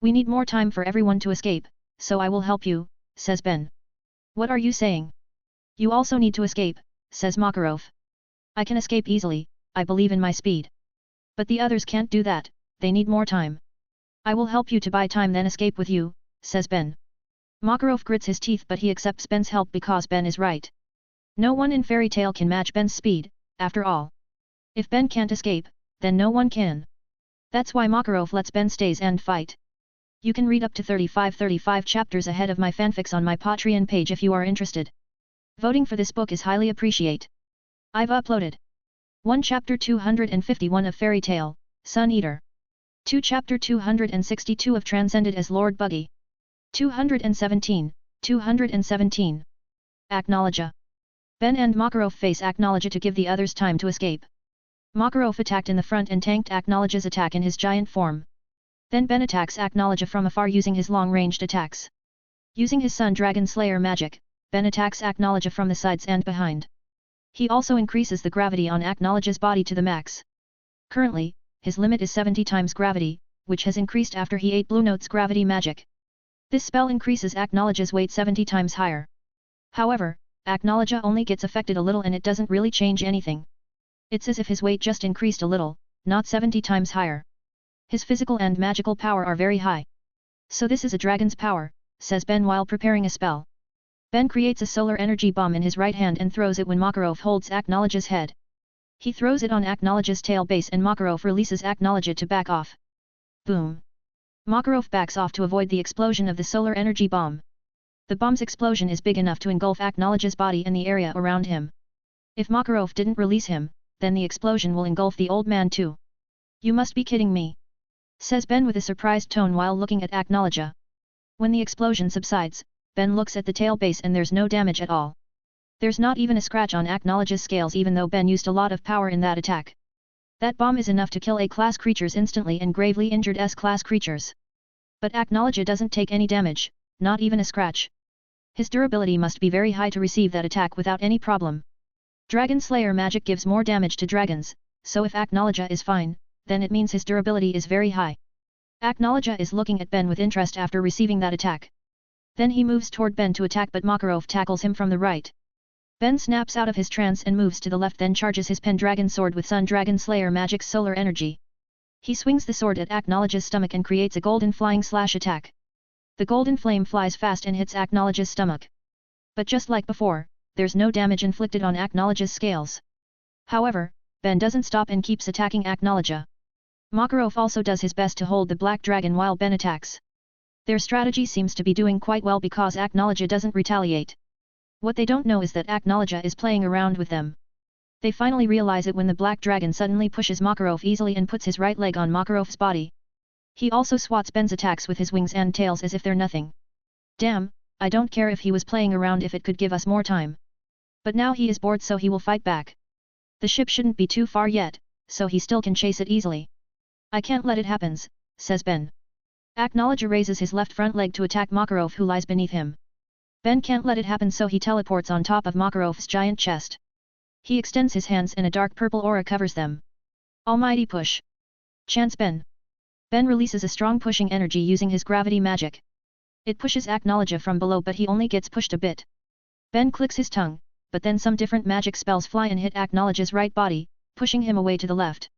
We need more time for everyone to escape, so I will help you, says Ben. What are you saying? You also need to escape, says Makarov. I can escape easily, I believe in my speed. But the others can't do that, they need more time. I will help you to buy time then escape with you, says Ben. Makarov grits his teeth but he accepts Ben's help because Ben is right. No one in Fairy Tail can match Ben's speed, after all. If Ben can't escape, then no one can. That's why Makarov lets Ben stays and fight. You can read up to 35 chapters ahead of my fanfics on my Patreon page if you are interested. Voting for this book is highly appreciate. I've uploaded 1 Chapter 251 of Fairy Tail, Sun Eater. 2 Chapter 262 of Transcended as Lord Buggy. 217. Acknowledge. Ben and Makarov face Acknowledge to give the others time to escape. Makarov attacked in the front and tanked Acknowledge's attack in his giant form. Then Ben attacks Acknowledge from afar using his long-ranged attacks. Using his Sun Dragon Slayer magic, Ben attacks Acknowledge from the sides and behind. He also increases the gravity on Acknowledge's body to the max. Currently, his limit is 70 times gravity, which has increased after he ate Blue Note's gravity magic. This spell increases Acknowledge's weight 70 times higher. However, Acknowledge only gets affected a little and it doesn't really change anything. It's as if his weight just increased a little, not 70 times higher. His physical and magical power are very high. So this is a dragon's power, says Ben while preparing a spell. Ben creates a solar energy bomb in his right hand and throws it when Makarov holds Acknowledge's head. He throws it on Acknowledge's tail base and Makarov releases Acknowledge to back off. Boom! Makarov backs off to avoid the explosion of the solar energy bomb. The bomb's explosion is big enough to engulf Acknowledge's body and the area around him. If Makarov didn't release him, then the explosion will engulf the old man too. You must be kidding me, says Ben with a surprised tone while looking at Acknowledge. When the explosion subsides, Ben looks at the tail base and there's no damage at all. There's not even a scratch on Acknowledge's scales even though Ben used a lot of power in that attack. That bomb is enough to kill A-class creatures instantly and gravely injured S-class creatures. But Acknowledge doesn't take any damage, not even a scratch. His durability must be very high to receive that attack without any problem. Dragon Slayer magic gives more damage to dragons, so if Acknowledge is fine, then it means his durability is very high. Acknowledge is looking at Ben with interest after receiving that attack. Then he moves toward Ben to attack but Makarov tackles him from the right. Ben snaps out of his trance and moves to the left then charges his Pendragon sword with Sun Dragon Slayer magic's solar energy. He swings the sword at Acknowledge's stomach and creates a golden flying slash attack. The golden flame flies fast and hits Acknowledge's stomach. But just like before, there's no damage inflicted on Acknowledge's scales. However, Ben doesn't stop and keeps attacking Acknowledge. Makarov also does his best to hold the black dragon while Ben attacks. Their strategy seems to be doing quite well because Acknowledge doesn't retaliate. What they don't know is that Acknowledge is playing around with them. They finally realize it when the black dragon suddenly pushes Makarov easily and puts his right leg on Makarov's body. He also swats Ben's attacks with his wings and tails as if they're nothing. Damn, I don't care if he was playing around if it could give us more time. But now he is bored so he will fight back. The ship shouldn't be too far yet, so he still can chase it easily. I can't let it happen, says Ben. Acknowledge raises his left front leg to attack Makarov who lies beneath him. Ben can't let it happen so he teleports on top of Makarov's giant chest. He extends his hands and a dark purple aura covers them. Almighty push! Chants Ben. Ben releases a strong pushing energy using his gravity magic. It pushes Acknowledge from below but he only gets pushed a bit. Ben clicks his tongue, but then some different magic spells fly and hit Acknowledge's right body, pushing him away to the left.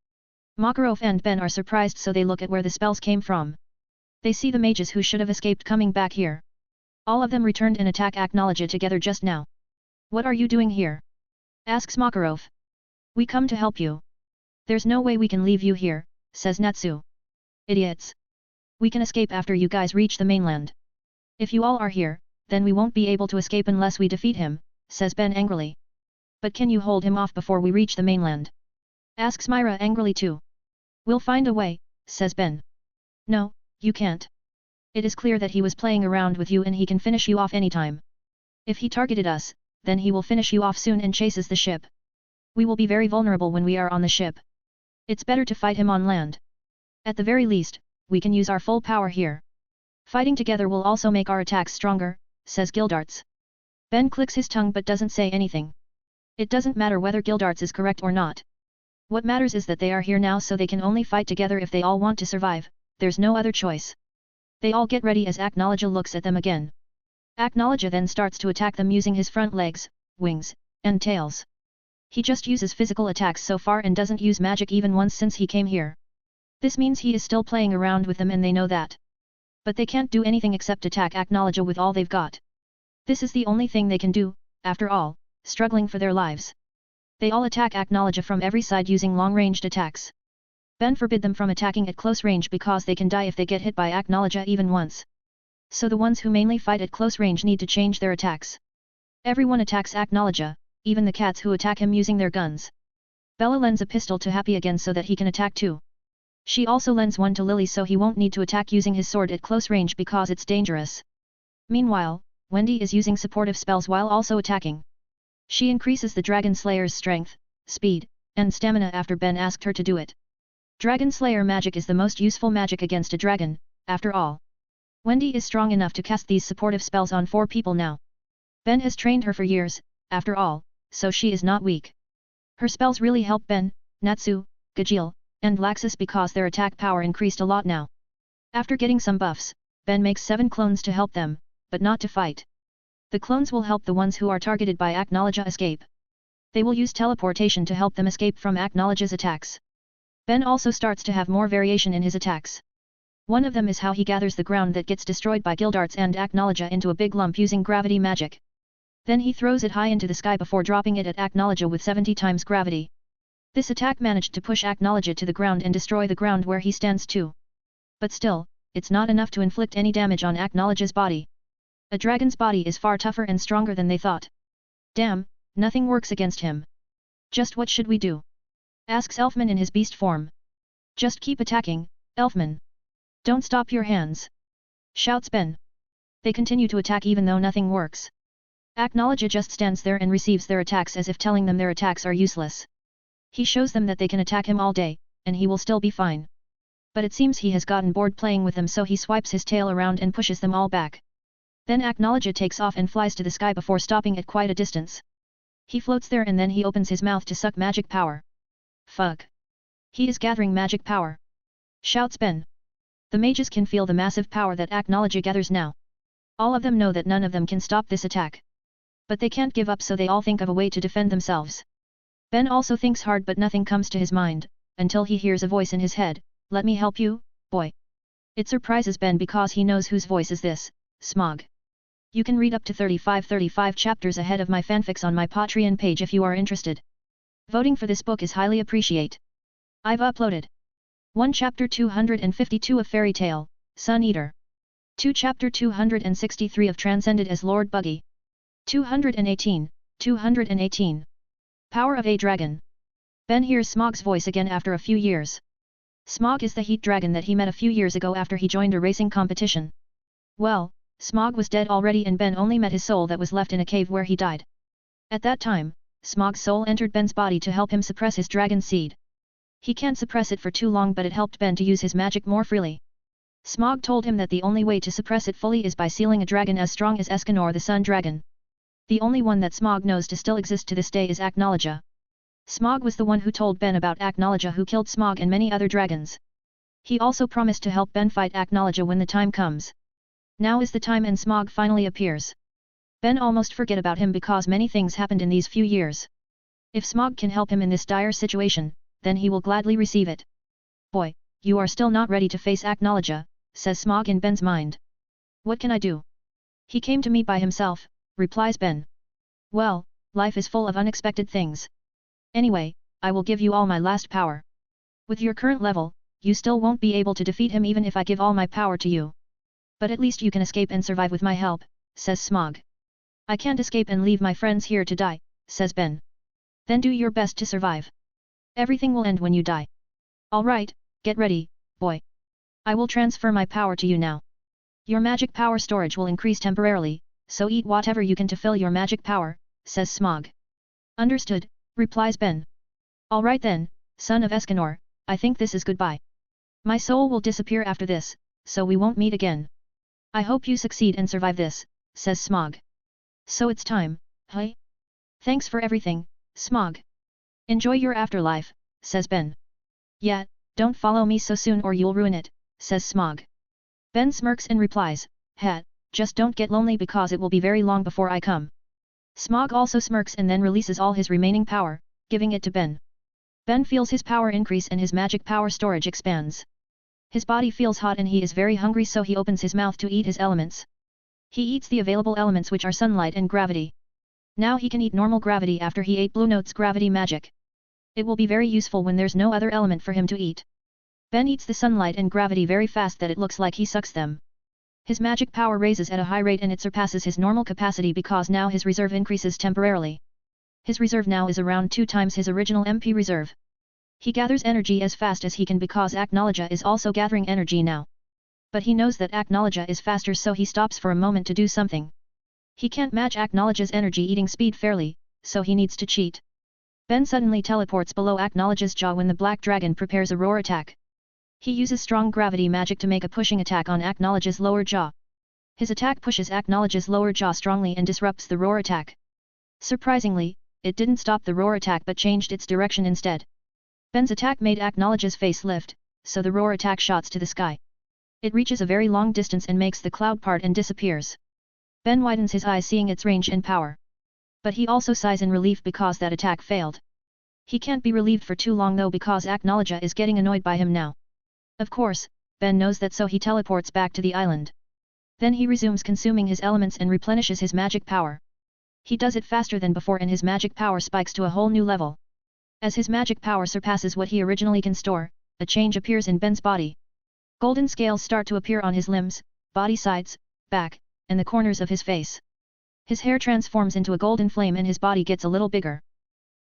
Makarov and Ben are surprised, so they look at where the spells came from. They see the mages who should have escaped coming back here. All of them returned and attack Acknowledge together just now. "What are you doing here?" asks Makarov. "We come to help you. There's no way we can leave you here," says Natsu. "Idiots. We can escape after you guys reach the mainland. If you all are here, then we won't be able to escape unless we defeat him," says Ben angrily. "But can you hold him off before we reach the mainland?" asks Myra angrily too. "We'll find a way," says Ben. "No, you can't. It is clear that he was playing around with you and he can finish you off anytime. If he targeted us, then he will finish you off soon and chases the ship. We will be very vulnerable when we are on the ship. It's better to fight him on land. At the very least, we can use our full power here. Fighting together will also make our attacks stronger," says Gildarts. Ben clicks his tongue but doesn't say anything. It doesn't matter whether Gildarts is correct or not. What matters is that they are here now, so they can only fight together if they all want to survive. There's no other choice. They all get ready as Acknowledge looks at them again. Acknowledge then starts to attack them using his front legs, wings, and tails. He just uses physical attacks so far and doesn't use magic even once since he came here. This means he is still playing around with them and they know that. But they can't do anything except attack Acknowledge with all they've got. This is the only thing they can do, after all, struggling for their lives. They all attack Acknowledge from every side using long-ranged attacks. Ben forbid them from attacking at close range because they can die if they get hit by Acknowledge even once. So the ones who mainly fight at close range need to change their attacks. Everyone attacks Acknowledge, even the cats who attack him using their guns. Bella lends a pistol to Happy again so that he can attack too. She also lends one to Lily so he won't need to attack using his sword at close range because it's dangerous. Meanwhile, Wendy is using supportive spells while also attacking. She increases the Dragon Slayer's strength, speed, and stamina after Ben asked her to do it. Dragon Slayer magic is the most useful magic against a dragon, after all. Wendy is strong enough to cast these supportive spells on 4 people now. Ben has trained her for years, after all, so she is not weak. Her spells really help Ben, Natsu, Gajeel, and Laxus because their attack power increased a lot now. After getting some buffs, Ben makes 7 clones to help them, but not to fight. The clones will help the ones who are targeted by Acknowledge escape. They will use teleportation to help them escape from Acknowledge's attacks. Ben also starts to have more variation in his attacks. One of them is how he gathers the ground that gets destroyed by Gildarts and Acknowledge into a big lump using gravity magic. Then he throws it high into the sky before dropping it at Acknowledge with 70 times gravity. This attack managed to push Acknowledge to the ground and destroy the ground where he stands too. But still, it's not enough to inflict any damage on Acknowledge's body. A dragon's body is far tougher and stronger than they thought. Damn, nothing works against him. Just what should we do? Asks Elfman in his beast form. Just keep attacking, Elfman. Don't stop your hands. Shouts Ben. They continue to attack even though nothing works. Acknowledge just stands there and receives their attacks as if telling them their attacks are useless. He shows them that they can attack him all day, and he will still be fine. But it seems he has gotten bored playing with them, so he swipes his tail around and pushes them all back. Then Acknowledge takes off and flies to the sky before stopping at quite a distance. He floats there and then he opens his mouth to suck magic power. Fuck. He is gathering magic power. Shouts Ben. The mages can feel the massive power that Acknowledge gathers now. All of them know that none of them can stop this attack. But they can't give up, so they all think of a way to defend themselves. Ben also thinks hard, but nothing comes to his mind, until he hears a voice in his head, "Let me help you, boy." It surprises Ben because he knows whose voice is this, Smog. You can read up to 35 chapters ahead of my fanfics on my Patreon page if you are interested. Voting for this book is highly appreciated. I've uploaded 1 Chapter 252 of Fairy Tale, Sun Eater. 2 Chapter 263 of Transcended as Lord Buggy. 218. Power of a Dragon. Ben hears Smog's voice again after a few years. Smog is the heat dragon that he met a few years ago after he joined a racing competition. Well, Smog was dead already and Ben only met his soul that was left in a cave where he died. At that time, Smog's soul entered Ben's body to help him suppress his dragon seed. He can't suppress it for too long, but it helped Ben to use his magic more freely. Smog told him that the only way to suppress it fully is by sealing a dragon as strong as Escanor the Sun Dragon. The only one that Smog knows to still exist to this day is Acknowledge. Smog was the one who told Ben about Acknowledge, who killed Smog and many other dragons. He also promised to help Ben fight Acknowledge when the time comes. Now is the time and Smog finally appears. Ben almost forget about him because many things happened in these few years. If Smog can help him in this dire situation, then he will gladly receive it. Boy, you are still not ready to face Acknowledge, says Smog in Ben's mind. What can I do? He came to me by himself, replies Ben. Well, life is full of unexpected things. Anyway, I will give you all my last power. With your current level, you still won't be able to defeat him even if I give all my power to you. But at least you can escape and survive with my help, says Smog. I can't escape and leave my friends here to die, says Ben. Then do your best to survive. Everything will end when you die. Alright, get ready, boy. I will transfer my power to you now. Your magic power storage will increase temporarily, so eat whatever you can to fill your magic power, says Smog. Understood, replies Ben. Alright then, son of Escanor, I think this is goodbye. My soul will disappear after this, so we won't meet again. I hope you succeed and survive this, says Smog. So it's time, hey? Thanks for everything, Smog. Enjoy your afterlife, says Ben. Yeah, don't follow me so soon or you'll ruin it, says Smog. Ben smirks and replies, just don't get lonely because it will be very long before I come. Smog also smirks and then releases all his remaining power, giving it to Ben. Ben feels his power increase and his magic power storage expands. His body feels hot and he is very hungry, so he opens his mouth to eat his elements. He eats the available elements, which are sunlight and gravity. Now he can eat normal gravity after he ate Blue Note's gravity magic. It will be very useful when there's no other element for him to eat. Ben eats the sunlight and gravity very fast that it looks like he sucks them. His magic power raises at a high rate and it surpasses his normal capacity because now his reserve increases temporarily. His reserve now is around 2 times his original MP reserve. He gathers energy as fast as he can because Acknowledge is also gathering energy now. But he knows that Acknowledge is faster, so he stops for a moment to do something. He can't match Acknowledge's energy eating speed fairly, so he needs to cheat. Ben suddenly teleports below Acknowledge's jaw when the black dragon prepares a roar attack. He uses strong gravity magic to make a pushing attack on Acknowledge's lower jaw. His attack pushes Acknowledge's lower jaw strongly and disrupts the roar attack. Surprisingly, it didn't stop the roar attack but changed its direction instead. Ben's attack made Acknowledge's face lift, so the roar attack shots to the sky. It reaches a very long distance and makes the cloud part and disappears. Ben widens his eyes seeing its range and power. But he also sighs in relief because that attack failed. He can't be relieved for too long though because Acknowledge is getting annoyed by him now. Of course, Ben knows that, so he teleports back to the island. Then he resumes consuming his elements and replenishes his magic power. He does it faster than before and his magic power spikes to a whole new level. As his magic power surpasses what he originally can store, a change appears in Ben's body. Golden scales start to appear on his limbs, body sides, back, and the corners of his face. His hair transforms into a golden flame and his body gets a little bigger.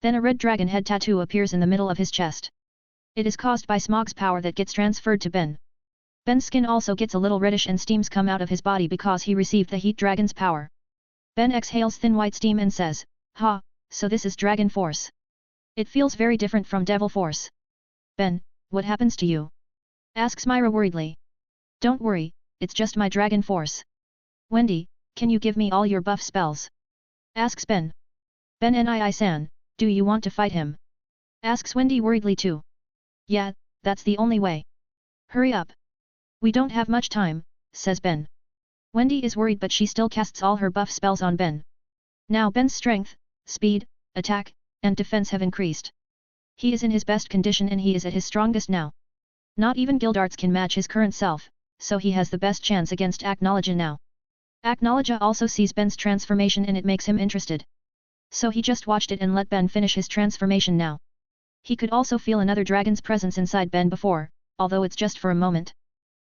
Then a red dragon head tattoo appears in the middle of his chest. It is caused by Smog's power that gets transferred to Ben. Ben's skin also gets a little reddish and steams come out of his body because he received the heat dragon's power. Ben exhales thin white steam and says, "Ha, so this is Dragon Force. It feels very different from Devil Force." "Ben, what happens to you?" asks Myra worriedly. "Don't worry, it's just my Dragon Force." "Wendy, can you give me all your buff spells?" asks Ben. "Ben Nii-san, do you want to fight him?" asks Wendy worriedly too. "Yeah, that's the only way. Hurry up. We don't have much time," says Ben. Wendy is worried but she still casts all her buff spells on Ben. Now Ben's strength, speed, attack, and defense have increased. He is in his best condition and he is at his strongest now. Not even Gildarts can match his current self, so he has the best chance against Acknowledge now. Acknowledge also sees Ben's transformation and it makes him interested. So he just watched it and let Ben finish his transformation now. He could also feel another dragon's presence inside Ben before, although it's just for a moment.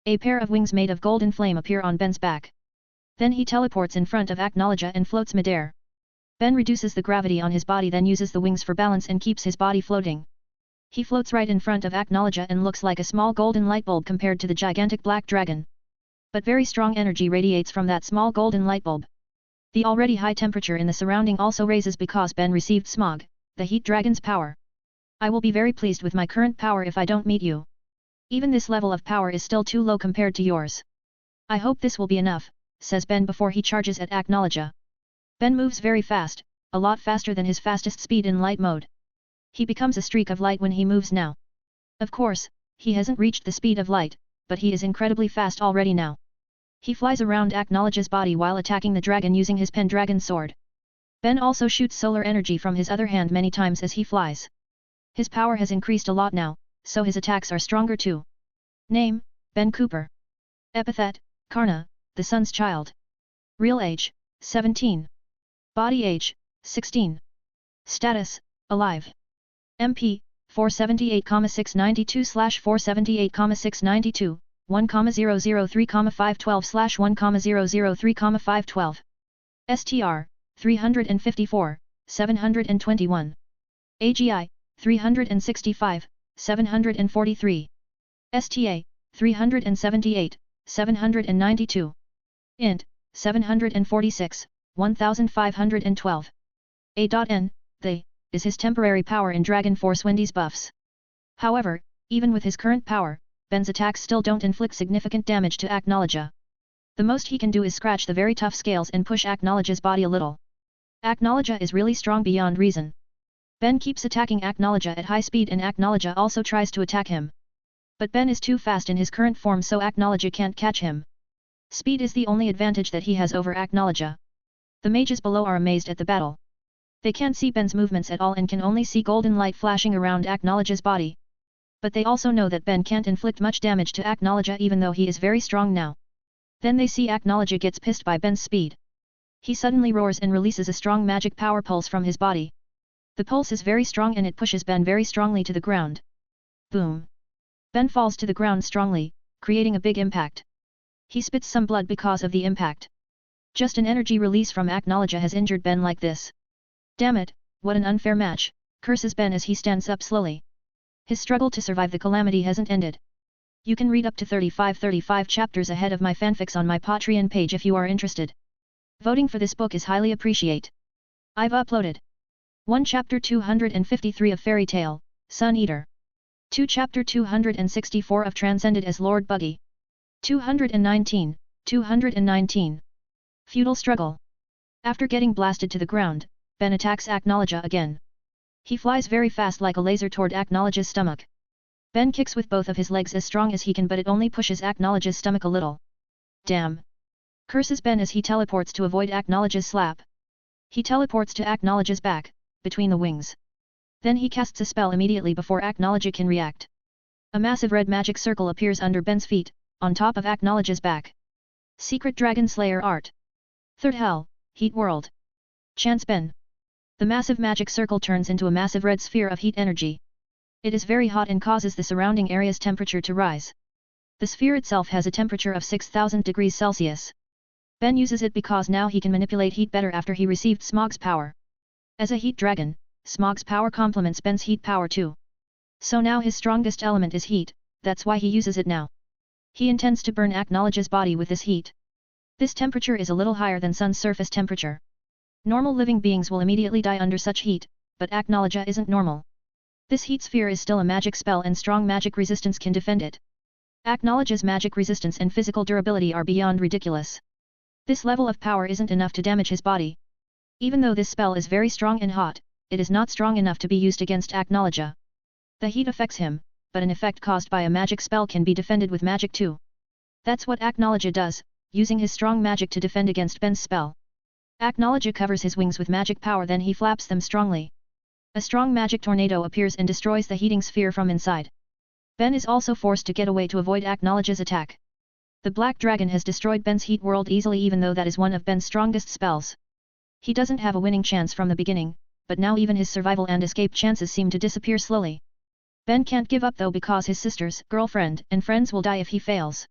A pair of wings made of golden flame appear on Ben's back. Then he teleports in front of Acknowledge and floats midair. Ben reduces the gravity on his body, then uses the wings for balance and keeps his body floating. He floats right in front of Acknowledge and looks like a small golden light bulb compared to the gigantic black dragon. But very strong energy radiates from that small golden light bulb. The already high temperature in the surrounding also raises because Ben received Smog, the heat dragon's power. "I will be very pleased with my current power if I don't meet you. Even this level of power is still too low compared to yours. I hope this will be enough," says Ben before he charges at Acknowledge. Ben moves very fast, a lot faster than his fastest speed in light mode. He becomes a streak of light when he moves now. Of course, he hasn't reached the speed of light, but he is incredibly fast already now. He flies around Acknowledge's body while attacking the dragon using his Pendragon sword. Ben also shoots solar energy from his other hand many times as he flies. His power has increased a lot now, so his attacks are stronger too. Name, Ben Cooper. Epithet, Karna, the Sun's Child. Real age, 17. Body age, 16. Status, alive. MP, 478,692/478,692, 1,003,512/1,003,512. STR, 354, 721. AGI, 365, 743. STA, 378, 792. INT, 746, 1512. A.N, they, is his temporary power in Dragon Force Wendy's buffs. However, even with his current power, Ben's attacks still don't inflict significant damage to Acknowledge. The most he can do is scratch the very tough scales and push Acknowledge's body a little. Acknowledge is really strong beyond reason. Ben keeps attacking Acknowledge at high speed and Acknowledge also tries to attack him. But Ben is too fast in his current form so Acknowledge can't catch him. Speed is the only advantage that he has over Acknowledge. The mages below are amazed at the battle. They can't see Ben's movements at all and can only see golden light flashing around Acknowledge's body. But they also know that Ben can't inflict much damage to Acknowledge even though he is very strong now. Then they see Acknowledge gets pissed by Ben's speed. He suddenly roars and releases a strong magic power pulse from his body. The pulse is very strong and it pushes Ben very strongly to the ground. Boom! Ben falls to the ground strongly, creating a big impact. He spits some blood because of the impact. Just an energy release from Acknowledge has injured Ben like this. Damn it, what an unfair match, curses Ben as he stands up slowly. His struggle to survive the calamity hasn't ended. You can read up to 35 chapters ahead of my fanfics on my Patreon page if you are interested. Voting for this book is highly appreciate. I've uploaded 1 Chapter 253 of Fairy Tale, Sun Eater. 2 Chapter 264 of Transcended as Lord Buggy. 219. Feudal Struggle. After getting blasted to the ground, Ben attacks Acknowledge again. He flies very fast like a laser toward Acknowledge's stomach. Ben kicks with both of his legs as strong as he can but it only pushes Acknowledge's stomach a little. Damn! Curses Ben as he teleports to avoid Acknowledge's slap. He teleports to Acknowledge's back, between the wings. Then he casts a spell immediately before Acknowledge can react. A massive red magic circle appears under Ben's feet, on top of Acknowledge's back. Secret Dragon Slayer Art. Third Hell, Heat World. Chants Ben. The massive magic circle turns into a massive red sphere of heat energy. It is very hot and causes the surrounding area's temperature to rise. The sphere itself has a temperature of 6,000 degrees Celsius. Ben uses it because now he can manipulate heat better after he received Smog's power. As a heat dragon, Smog's power complements Ben's heat power too. So now his strongest element is heat, that's why he uses it now. He intends to burn Acknowledge's body with this heat. This temperature is a little higher than Sun's surface temperature. Normal living beings will immediately die under such heat, but Acknowledge isn't normal. This heat sphere is still a magic spell and strong magic resistance can defend it. Acknowledge's magic resistance and physical durability are beyond ridiculous. This level of power isn't enough to damage his body. Even though this spell is very strong and hot, it is not strong enough to be used against Acknowledge. The heat affects him, but an effect caused by a magic spell can be defended with magic too. That's what Acknowledge does, using his strong magic to defend against Ben's spell. Acknowledge covers his wings with magic power then he flaps them strongly. A strong magic tornado appears and destroys the heating sphere from inside. Ben is also forced to get away to avoid Acknowledge's attack. The Black Dragon has destroyed Ben's heat world easily even though that is one of Ben's strongest spells. He doesn't have a winning chance from the beginning, but now even his survival and escape chances seem to disappear slowly. Ben can't give up though because his sisters, girlfriend, and friends will die if he fails.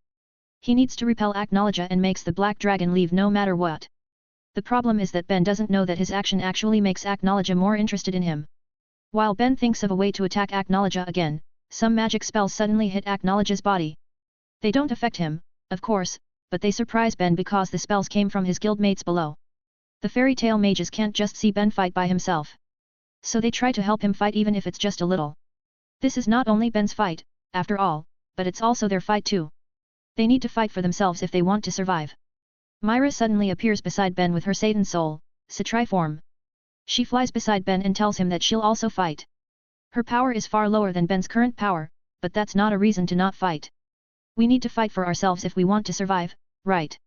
He needs to repel Acknowledge and makes the Black Dragon leave no matter what. The problem is that Ben doesn't know that his action actually makes Acknowledge more interested in him. While Ben thinks of a way to attack Acknowledge again, some magic spells suddenly hit Acknowledge's body. They don't affect him, of course, but they surprise Ben because the spells came from his guildmates below. The fairy tale mages can't just see Ben fight by himself. So they try to help him fight even if it's just a little. This is not only Ben's fight, after all, but it's also their fight too. They need to fight for themselves if they want to survive. Myra suddenly appears beside Ben with her Satan soul, Citri form. She flies beside Ben and tells him that she'll also fight. Her power is far lower than Ben's current power, but that's not a reason to not fight. We need to fight for ourselves if we want to survive, right?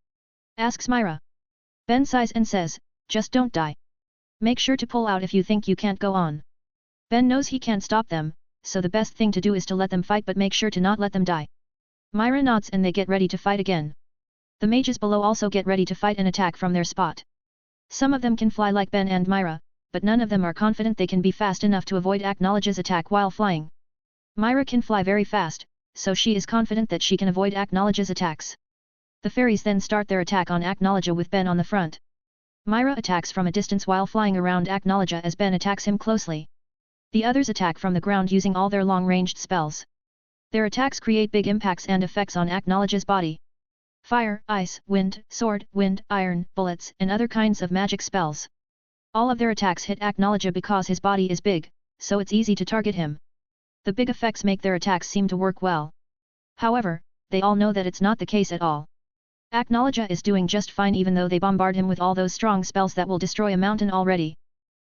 asks Myra. Ben sighs and says, just don't die. Make sure to pull out if you think you can't go on. Ben knows he can't stop them, so the best thing to do is to let them fight but make sure to not let them die. Myra nods and they get ready to fight again. The mages below also get ready to fight and attack from their spot. Some of them can fly like Ben and Myra, but none of them are confident they can be fast enough to avoid Aknologia's attack while flying. Myra can fly very fast, so she is confident that she can avoid Aknologia's attacks. The fairies then start their attack on Aknologia with Ben on the front. Myra attacks from a distance while flying around Aknologia as Ben attacks him closely. The others attack from the ground using all their long-ranged spells. Their attacks create big impacts and effects on Aknologia's body. Fire, ice, wind, sword, wind, iron, bullets, and other kinds of magic spells. All of their attacks hit Aknologia because his body is big, so it's easy to target him. The big effects make their attacks seem to work well. However, they all know that it's not the case at all. Aknologia is doing just fine even though they bombard him with all those strong spells that will destroy a mountain already.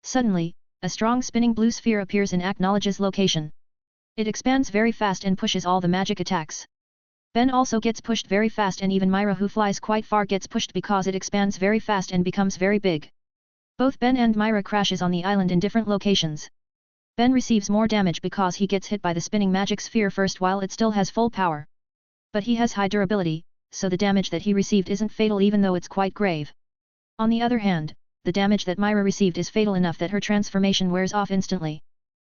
Suddenly, a strong spinning blue sphere appears in Aknologia's location. It expands very fast and pushes all the magic attacks. Ben also gets pushed very fast and even Myra who flies quite far gets pushed because it expands very fast and becomes very big. Both Ben and Myra crashes on the island in different locations. Ben receives more damage because he gets hit by the spinning magic sphere first while it still has full power. But he has high durability, so the damage that he received isn't fatal even though it's quite grave. On the other hand, the damage that Myra received is fatal enough that her transformation wears off instantly.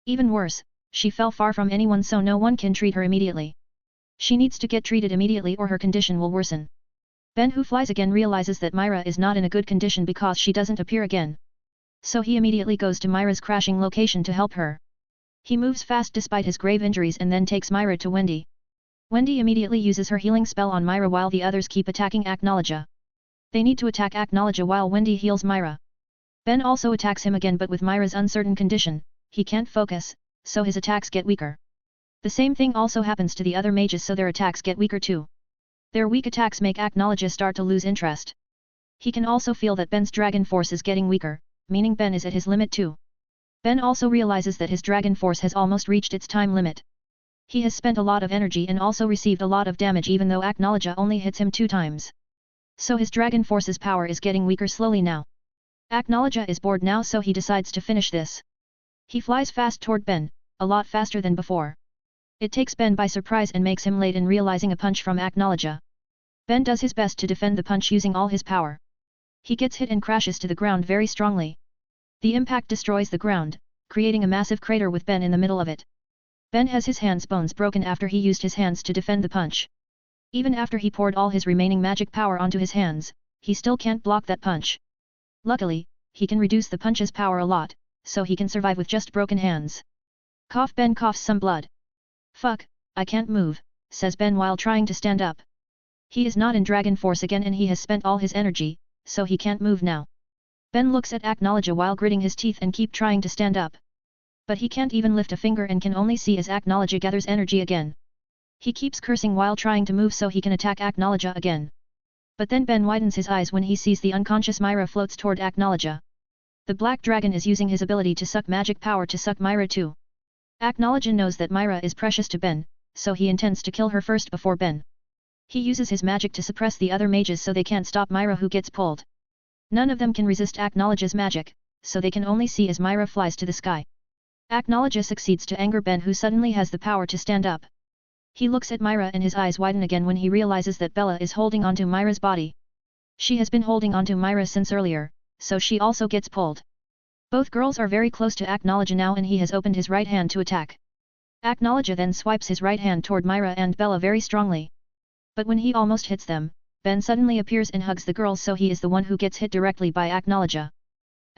Even worse, she fell far from anyone so no one can treat her immediately. She needs to get treated immediately or her condition will worsen. Ben who flies again realizes that Myra is not in a good condition because she doesn't appear again. So he immediately goes to Myra's crashing location to help her. He moves fast despite his grave injuries and then takes Myra to Wendy. Wendy immediately uses her healing spell on Myra while the others keep attacking Aknologia. They need to attack Aknologia while Wendy heals Myra. Ben also attacks him again but with Myra's uncertain condition, he can't focus, so his attacks get weaker. The same thing also happens to the other mages so their attacks get weaker too. Their weak attacks make Aknologia start to lose interest. He can also feel that Ben's dragon force is getting weaker, meaning Ben is at his limit too. Ben also realizes that his dragon force has almost reached its time limit. He has spent a lot of energy and also received a lot of damage even though Aknologia only hits him 2 times. So his dragon force's power is getting weaker slowly now. Aknologia is bored now so he decides to finish this. He flies fast toward Ben, a lot faster than before. It takes Ben by surprise and makes him late in realizing a punch from Aknologia. Ben does his best to defend the punch using all his power. He gets hit and crashes to the ground very strongly. The impact destroys the ground, creating a massive crater with Ben in the middle of it. Ben has his hands bones broken after he used his hands to defend the punch. Even after he poured all his remaining magic power onto his hands, he still can't block that punch. Luckily, he can reduce the punch's power a lot, so he can survive with just broken hands. Cough. Ben coughs some blood. Fuck, I can't move, says Ben while trying to stand up. He is not in dragon force again and he has spent all his energy, so he can't move now. Ben looks at Aknologia while gritting his teeth and keep trying to stand up. But he can't even lift a finger and can only see as Aknologia gathers energy again. He keeps cursing while trying to move so he can attack Aknologia again. But then Ben widens his eyes when he sees the unconscious Myra floats toward Aknologia. The black dragon is using his ability to suck magic power to suck Myra too. Aknologia knows that Myra is precious to Ben, so he intends to kill her first before Ben. He uses his magic to suppress the other mages so they can't stop Myra who gets pulled. None of them can resist Aknologia's magic, so they can only see as Myra flies to the sky. Aknologia succeeds to anger Ben who suddenly has the power to stand up. He looks at Myra and his eyes widen again when he realizes that Bella is holding onto Myra's body. She has been holding onto Myra since earlier, so she also gets pulled. Both girls are very close to Aknologia now and he has opened his right hand to attack. Aknologia then swipes his right hand toward Myra and Bella very strongly. But when he almost hits them, Ben suddenly appears and hugs the girls so he is the one who gets hit directly by Aknologia.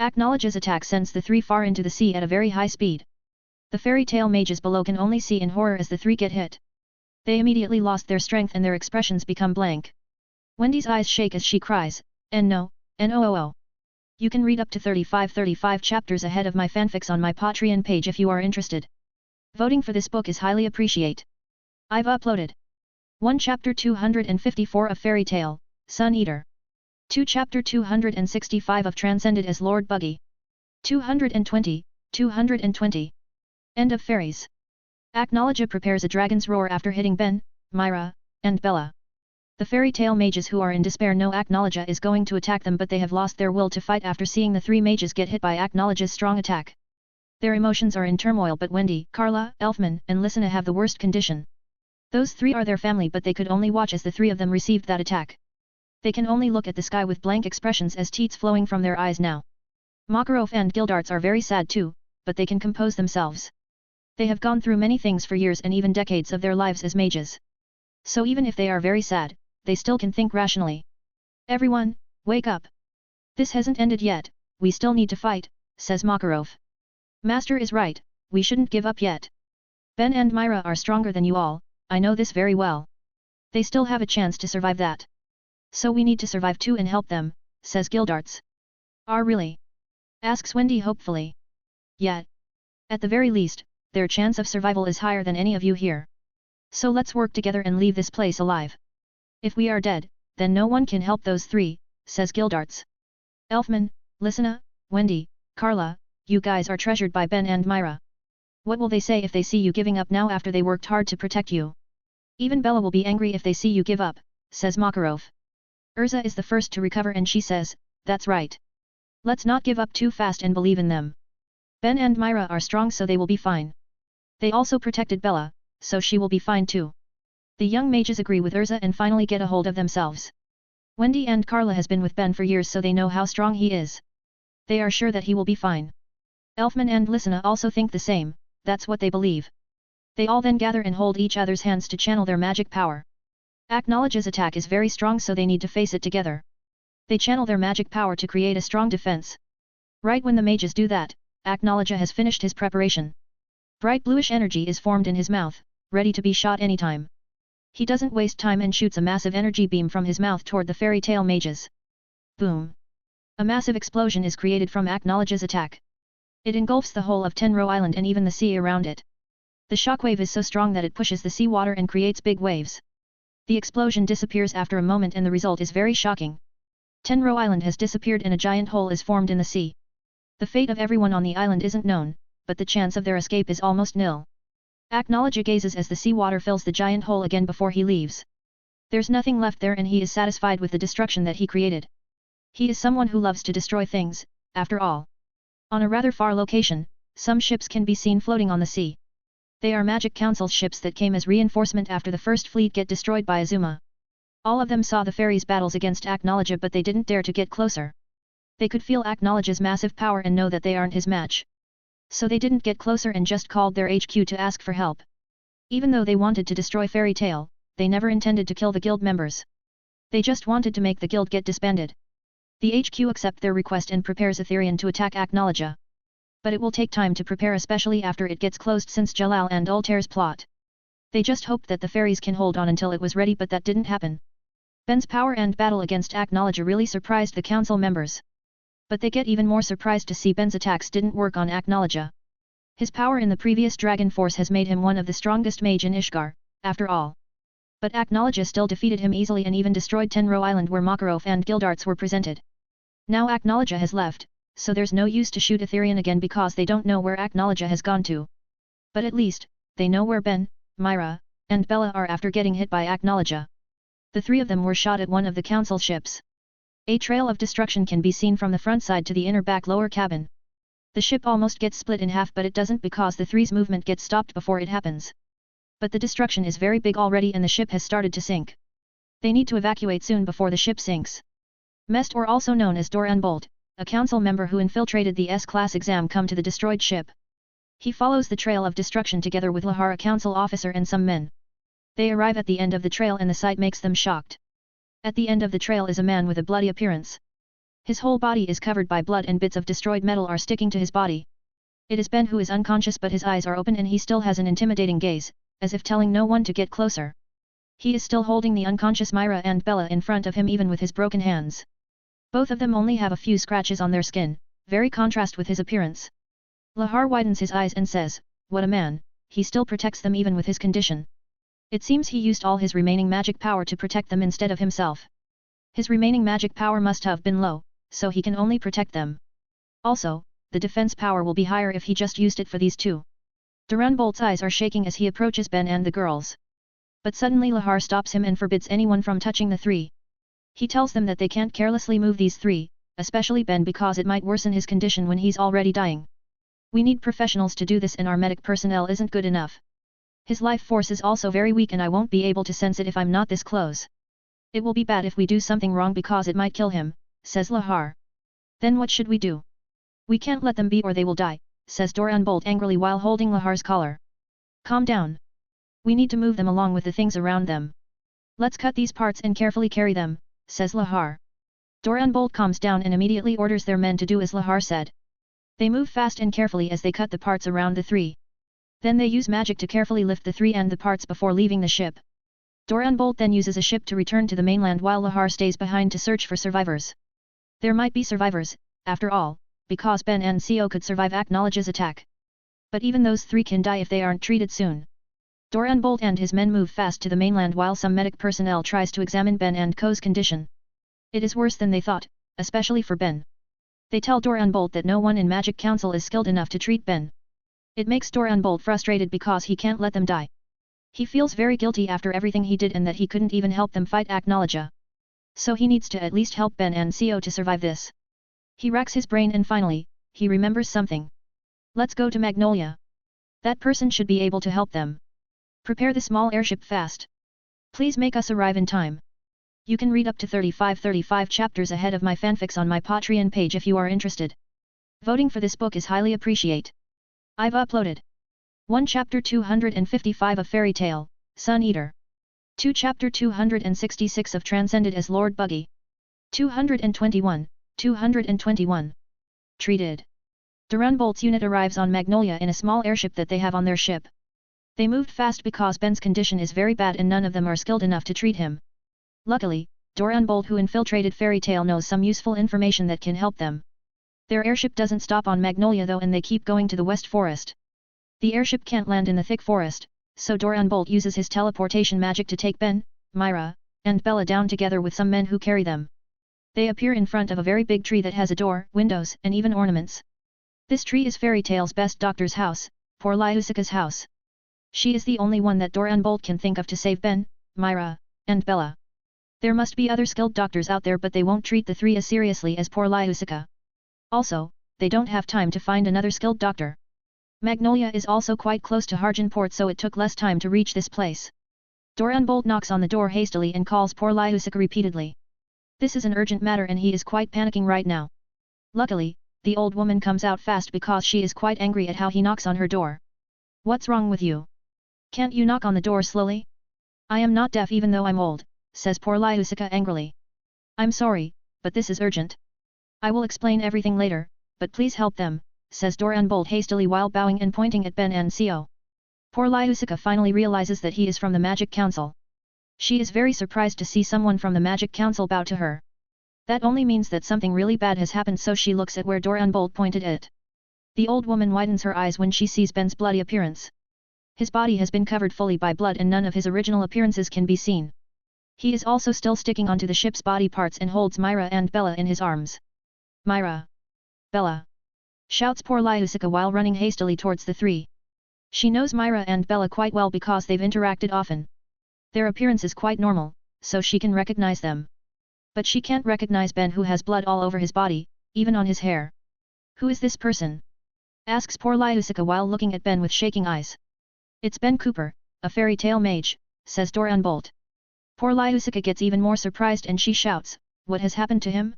Aknologia's attack sends the 3 far into the sea at a very high speed. The fairy tale mages below can only see in horror as the 3 get hit. They immediately lost their strength and their expressions become blank. Wendy's eyes shake as she cries, "No, no. You can read up to 35 chapters ahead of my fanfics on my Patreon page if you are interested. Voting for this book is highly appreciate. I've uploaded 1 Chapter 254 of Fairy Tale, Sun Eater. 2 Chapter 265 of Transcended as Lord Buggy. 220. End of Fairies. Aknologia prepares a dragon's roar after hitting Ben, Myra, and Bella. The fairy tale mages who are in despair know Acknowledge is going to attack them, but they have lost their will to fight after seeing the three mages get hit by Acknowledge's strong attack. Their emotions are in turmoil, but Wendy, Carla, Elfman, and Lysina have the worst condition. Those three are their family, but they could only watch as the three of them received that attack. They can only look at the sky with blank expressions as tears flowing from their eyes now. Makarov and Gildarts are very sad too, but they can compose themselves. They have gone through many things for years and even decades of their lives as mages. So even if they are very sad, they still can think rationally. Everyone, wake up! This hasn't ended yet, we still need to fight, says Makarov. Master is right, we shouldn't give up yet. Ben and Myra are stronger than you all, I know this very well. They still have a chance to survive that. So we need to survive too and help them, says Gildarts. Really? Asks Wendy hopefully. Yeah. At the very least, their chance of survival is higher than any of you here. So let's work together and leave this place alive. If we are dead, then no one can help those three, says Gildarts. Elfman, Lysina, Wendy, Carla, you guys are treasured by Ben and Myra. What will they say if they see you giving up now after they worked hard to protect you? Even Bella will be angry if they see you give up, says Makarov. Urza is the first to recover and she says, that's right. Let's not give up too fast and believe in them. Ben and Myra are strong, so they will be fine. They also protected Bella, so she will be fine too. The young mages agree with Urza and finally get a hold of themselves. Wendy and Carla has been with Ben for years, so they know how strong he is. They are sure that he will be fine. Elfman and Lysina also think the same, that's what they believe. They all then gather and hold each other's hands to channel their magic power. Acknowledge's attack is very strong, so they need to face it together. They channel their magic power to create a strong defense. Right when the mages do that, Acknowledge has finished his preparation. Bright bluish energy is formed in his mouth, ready to be shot anytime. He doesn't waste time and shoots a massive energy beam from his mouth toward the fairy tale mages. Boom! A massive explosion is created from Acknowledge's attack. It engulfs the whole of Tenro Island and even the sea around it. The shockwave is so strong that it pushes the seawater and creates big waves. The explosion disappears after a moment and the result is very shocking. Tenro Island has disappeared and a giant hole is formed in the sea. The fate of everyone on the island isn't known, but the chance of their escape is almost nil. Acknowledge gazes as the seawater fills the giant hole again before he leaves. There's nothing left there and he is satisfied with the destruction that he created. He is someone who loves to destroy things, after all. On a rather far location, some ships can be seen floating on the sea. They are Magic Council ships that came as reinforcement after the first fleet get destroyed by Azuma. All of them saw the fairies' battles against Acknowledge, but they didn't dare to get closer. They could feel Acknowledge's massive power and know that they aren't his match. So they didn't get closer and just called their HQ to ask for help. Even though they wanted to destroy Fairy Tail, they never intended to kill the guild members. They just wanted to make the guild get disbanded. The HQ accepts their request and prepares Aetherian to attack Acknowledge. But it will take time to prepare, especially after it gets closed, since Jalal and Altair's plot. They just hoped that the fairies can hold on until it was ready, but that didn't happen. Ben's power and battle against Acknowledge really surprised the council members. But they get even more surprised to see Ben's attacks didn't work on Acknowledge. His power in the previous Dragon Force has made him one of the strongest mage in Ishgar, after all. But Acknowledge still defeated him easily and even destroyed Tenro Island where Makarov and Gildarts were presented. Now Acknowledge has left, so there's no use to shoot Aetherian again because they don't know where Acknowledge has gone to. But at least, they know where Ben, Myra, and Bella are after getting hit by Acknowledge. The three of them were shot at one of the council ships. A trail of destruction can be seen from the front side to the inner back lower cabin. The ship almost gets split in half, but it doesn't because the three's movement gets stopped before it happens. But the destruction is very big already and the ship has started to sink. They need to evacuate soon before the ship sinks. Mest, or also known as Doran Bolt, a council member who infiltrated the S-class exam, come to the destroyed ship. He follows the trail of destruction together with Lahar, a council officer, and some men. They arrive at the end of the trail and the sight makes them shocked. At the end of the trail is a man with a bloody appearance. His whole body is covered by blood and bits of destroyed metal are sticking to his body. It is Ben, who is unconscious, but his eyes are open and he still has an intimidating gaze, as if telling no one to get closer. He is still holding the unconscious Myra and Bella in front of him even with his broken hands. Both of them only have a few scratches on their skin, very contrast with his appearance. Lahar widens his eyes and says, "What a man, he still protects them even with his condition." It seems he used all his remaining magic power to protect them instead of himself. His remaining magic power must have been low, so he can only protect them. Also, the defense power will be higher if he just used it for these two. Doran Bolt's eyes are shaking as he approaches Ben and the girls. But suddenly Lahar stops him and forbids anyone from touching the three. He tells them that they can't carelessly move these three, especially Ben, because it might worsen his condition when he's already dying. We need professionals to do this and our medic personnel isn't good enough. His life force is also very weak and I won't be able to sense it if I'm not this close. It will be bad if we do something wrong because it might kill him, says Lahar. Then what should we do? We can't let them be or they will die, says Doran Bolt angrily while holding Lahar's collar. Calm down. We need to move them along with the things around them. Let's cut these parts and carefully carry them, says Lahar. Doran Bolt calms down and immediately orders their men to do as Lahar said. They move fast and carefully as they cut the parts around the three. Then they use magic to carefully lift the three and the parts before leaving the ship. Doran Bolt then uses a ship to return to the mainland while Lahar stays behind to search for survivors. There might be survivors, after all, because Ben and Co could survive Acknowledge's attack. But even those three can die if they aren't treated soon. Doran Bolt and his men move fast to the mainland while some medic personnel tries to examine Ben and Co's condition. It is worse than they thought, especially for Ben. They tell Doran Bolt that no one in Magic Council is skilled enough to treat Ben. It makes Doran Bolt frustrated because he can't let them die. He feels very guilty after everything he did and that he couldn't even help them fight Acknowledge. So he needs to at least help Ben and Co to survive this. He racks his brain and finally, he remembers something. Let's go to Magnolia. That person should be able to help them. Prepare the small airship fast. Please make us arrive in time. You can read up to 35 chapters ahead of my fanfics on my Patreon page if you are interested. Voting for this book is highly appreciate. I've uploaded 1 Chapter 255 of Fairy Tale, Sun Eater. 2 Chapter 266 of Transcended as Lord Buggy. 221. Treated. Doran Bolt's unit arrives on Magnolia in a small airship that they have on their ship. They moved fast because Ben's condition is very bad and none of them are skilled enough to treat him. Luckily, Doran Bolt, who infiltrated Fairy Tale, knows some useful information that can help them. Their airship doesn't stop on Magnolia though and they keep going to the West Forest. The airship can't land in the thick forest, so Doran Bolt uses his teleportation magic to take Ben, Myra, and Bella down together with some men who carry them. They appear in front of a very big tree that has a door, windows, and even ornaments. This tree is Fairy Tale's best doctor's house, Poor Lyusika's house. She is the only one that Doran Bolt can think of to save Ben, Myra, and Bella. There must be other skilled doctors out there but they won't treat the three as seriously as Poor Lyusika. Also, they don't have time to find another skilled doctor. Magnolia is also quite close to Harjanport so it took less time to reach this place. Doran Bolt knocks on the door hastily and calls Poor Lyusika repeatedly. This is an urgent matter and he is quite panicking right now. Luckily, the old woman comes out fast because she is quite angry at how he knocks on her door. What's wrong with you? Can't you knock on the door slowly? I am not deaf even though I'm old, says Poor Lyusika angrily. I'm sorry, but this is urgent. I will explain everything later, but please help them, says Doran Bolt hastily while bowing and pointing at Ben and Co. Poor Lyusika finally realizes that he is from the Magic Council. She is very surprised to see someone from the Magic Council bow to her. That only means that something really bad has happened so she looks at where Doran Bolt pointed at. The old woman widens her eyes when she sees Ben's bloody appearance. His body has been covered fully by blood and none of his original appearances can be seen. He is also still sticking onto the ship's body parts and holds Myra and Bella in his arms. Myra! Bella! Shouts Poor Lyusika while running hastily towards the three. She knows Myra and Bella quite well because they've interacted often. Their appearance is quite normal, so she can recognize them. But she can't recognize Ben who has blood all over his body, even on his hair. Who is this person? Asks Poor Lyusika while looking at Ben with shaking eyes. It's Ben Cooper, a Fairy Tale mage, says Doran Bolt. Poor Lyusika gets even more surprised and she shouts, what has happened to him?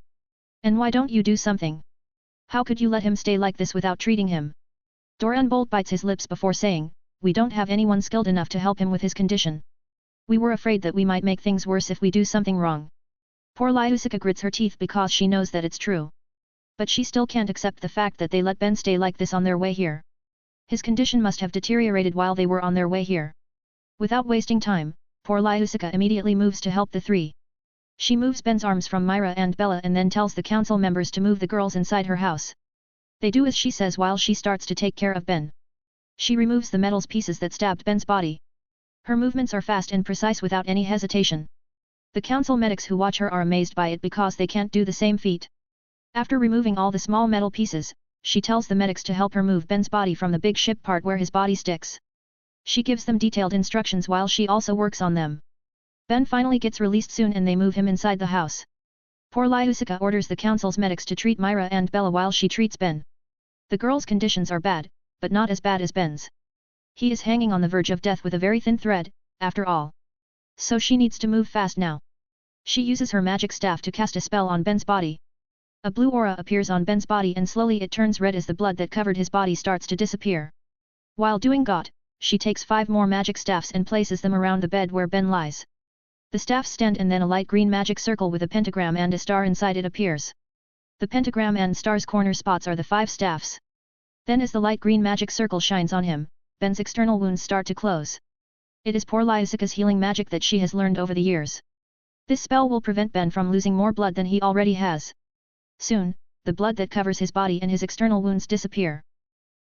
And why don't you do something? How could you let him stay like this without treating him? Doran Bolt bites his lips before saying, we don't have anyone skilled enough to help him with his condition. We were afraid that we might make things worse if we do something wrong. Poor Lyusika grits her teeth because she knows that it's true. But she still can't accept the fact that they let Ben stay like this on their way here. His condition must have deteriorated while they were on their way here. Without wasting time, Poor Lyusika immediately moves to help the three. She moves Ben's arms from Myra and Bella and then tells the council members to move the girls inside her house. They do as she says while she starts to take care of Ben. She removes the metals pieces that stabbed Ben's body. Her movements are fast and precise without any hesitation. The council medics who watch her are amazed by it because they can't do the same feat. After removing all the small metal pieces, she tells the medics to help her move Ben's body from the big ship part where his body sticks. She gives them detailed instructions while she also works on them. Ben finally gets released soon and they move him inside the house. Poor Lyusica orders the council's medics to treat Myra and Bella while she treats Ben. The girl's conditions are bad, but not as bad as Ben's. He is hanging on the verge of death with a very thin thread, after all. So she needs to move fast now. She uses her magic staff to cast a spell on Ben's body. A blue aura appears on Ben's body and slowly it turns red as the blood that covered his body starts to disappear. While doing that, she takes 5 more magic staffs and places them around the bed where Ben lies. The staffs stand and then a light green magic circle with a pentagram and a star inside it appears. The pentagram and star's corner spots are the 5 staffs. Then as the light green magic circle shines on him, Ben's external wounds start to close. It is poor Lyusica's healing magic that she has learned over the years. This spell will prevent Ben from losing more blood than he already has. Soon, the blood that covers his body and his external wounds disappear.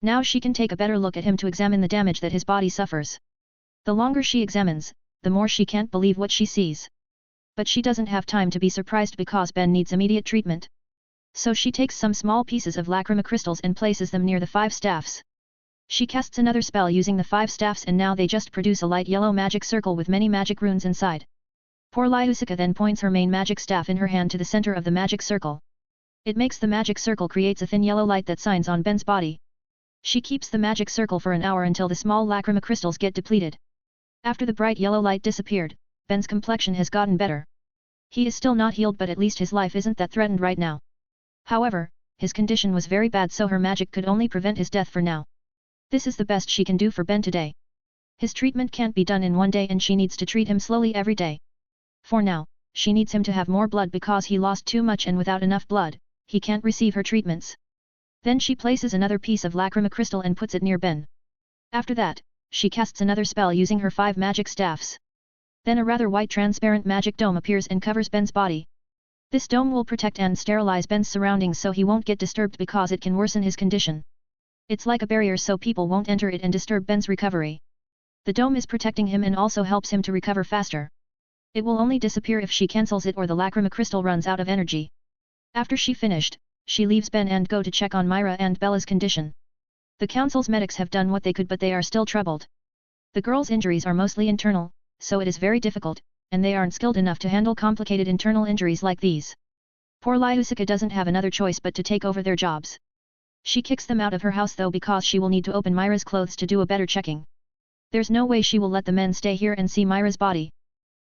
Now she can take a better look at him to examine the damage that his body suffers. The longer she examines, the more she can't believe what she sees. But she doesn't have time to be surprised because Ben needs immediate treatment. So she takes some small pieces of lacrima crystals and places them near the 5 staffs. She casts another spell using the 5 staffs and now they just produce a light yellow magic circle with many magic runes inside. Poor Lyusica then points her main magic staff in her hand to the center of the magic circle. It makes the magic circle creates a thin yellow light that shines on Ben's body. She keeps the magic circle for an hour until the small lacrima crystals get depleted. After the bright yellow light disappeared, Ben's complexion has gotten better. He is still not healed but at least his life isn't that threatened right now. However, his condition was very bad so her magic could only prevent his death for now. This is the best she can do for Ben today. His treatment can't be done in one day and she needs to treat him slowly every day. For now, she needs him to have more blood because he lost too much and without enough blood, he can't receive her treatments. Then she places another piece of lacrima crystal and puts it near Ben. After that, she casts another spell using her 5 magic staffs. Then a rather white transparent magic dome appears and covers Ben's body. This dome will protect and sterilize Ben's surroundings so he won't get disturbed because it can worsen his condition. It's like a barrier so people won't enter it and disturb Ben's recovery. The dome is protecting him and also helps him to recover faster. It will only disappear if she cancels it or the lacrima crystal runs out of energy. After she finished, she leaves Ben and go to check on Myra and Bella's condition. The council's medics have done what they could but they are still troubled. The girl's injuries are mostly internal, so it is very difficult, and they aren't skilled enough to handle complicated internal injuries like these. Poor Lyusica doesn't have another choice but to take over their jobs. She kicks them out of her house though because she will need to open Myra's clothes to do a better checking. There's no way she will let the men stay here and see Myra's body.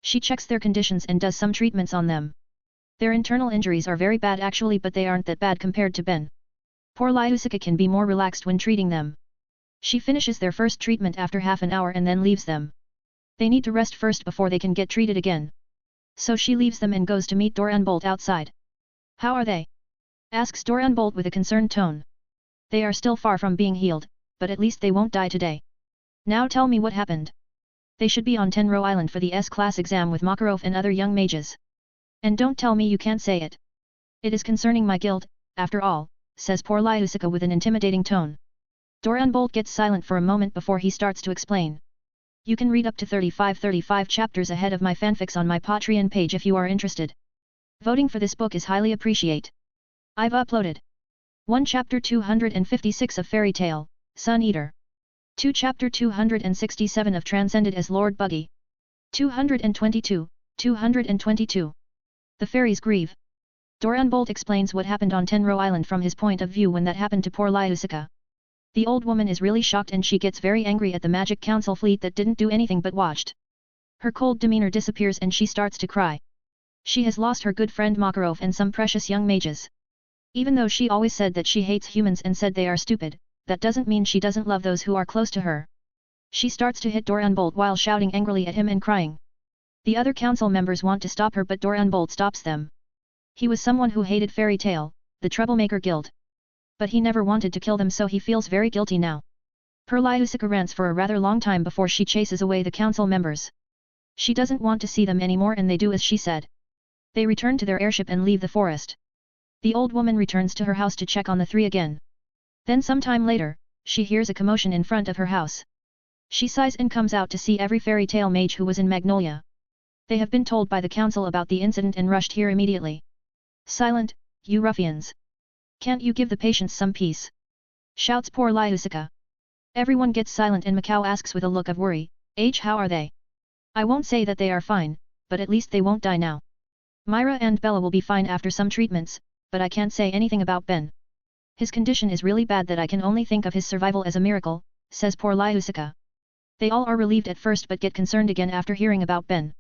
She checks their conditions and does some treatments on them. Their internal injuries are very bad actually but they aren't that bad compared to Ben. Poor Lyusica can be more relaxed when treating them. She finishes their first treatment after half an hour and then leaves them. They need to rest first before they can get treated again. So she leaves them and goes to meet Doranbolt outside. How are they? Asks Doranbolt with a concerned tone. They are still far from being healed, but at least they won't die today. Now tell me what happened. They should be on Tenro Island for the S-class exam with Makarov and other young mages. And don't tell me you can't say it. It is concerning my guild, after all, says poor Lyusica with an intimidating tone. Doranbolt gets silent for a moment before he starts to explain. You can read up to 35 chapters ahead of my fanfics on my Patreon page if you are interested. Voting for this book is highly appreciate. I've uploaded 1 Chapter 256 of Fairy Tale, Sun Eater. 2 Chapter 267 of Transcended as Lord Buggy. 222. The fairies grieve. Doranbolt explains what happened on Tenro Island from his point of view when that happened to poor Lyusica. The old woman is really shocked and she gets very angry at the Magic Council fleet that didn't do anything but watched. Her cold demeanor disappears and she starts to cry. She has lost her good friend Makarov and some precious young mages. Even though she always said that she hates humans and said they are stupid, that doesn't mean she doesn't love those who are close to her. She starts to hit Doranbolt while shouting angrily at him and crying. The other council members want to stop her but Doranbolt stops them. He was someone who hated Fairy Tale, the Troublemaker Guild. But he never wanted to kill them so he feels very guilty now. Poor Lyusica rants for a rather long time before she chases away the council members. She doesn't want to see them anymore and they do as she said. They return to their airship and leave the forest. The old woman returns to her house to check on the 3 again. Then sometime later, she hears a commotion in front of her house. She sighs and comes out to see every Fairy Tale mage who was in Magnolia. They have been told by the council about the incident and rushed here immediately. Silent, you ruffians! Can't you give the patients some peace? Shouts poor Lyusica. Everyone gets silent and Macau asks with a look of worry, how are they? I won't say that they are fine, but at least they won't die now. Myra and Bella will be fine after some treatments, but I can't say anything about Ben. His condition is really bad that I can only think of his survival as a miracle, says poor Lyusica. They all are relieved at first but get concerned again after hearing about Ben.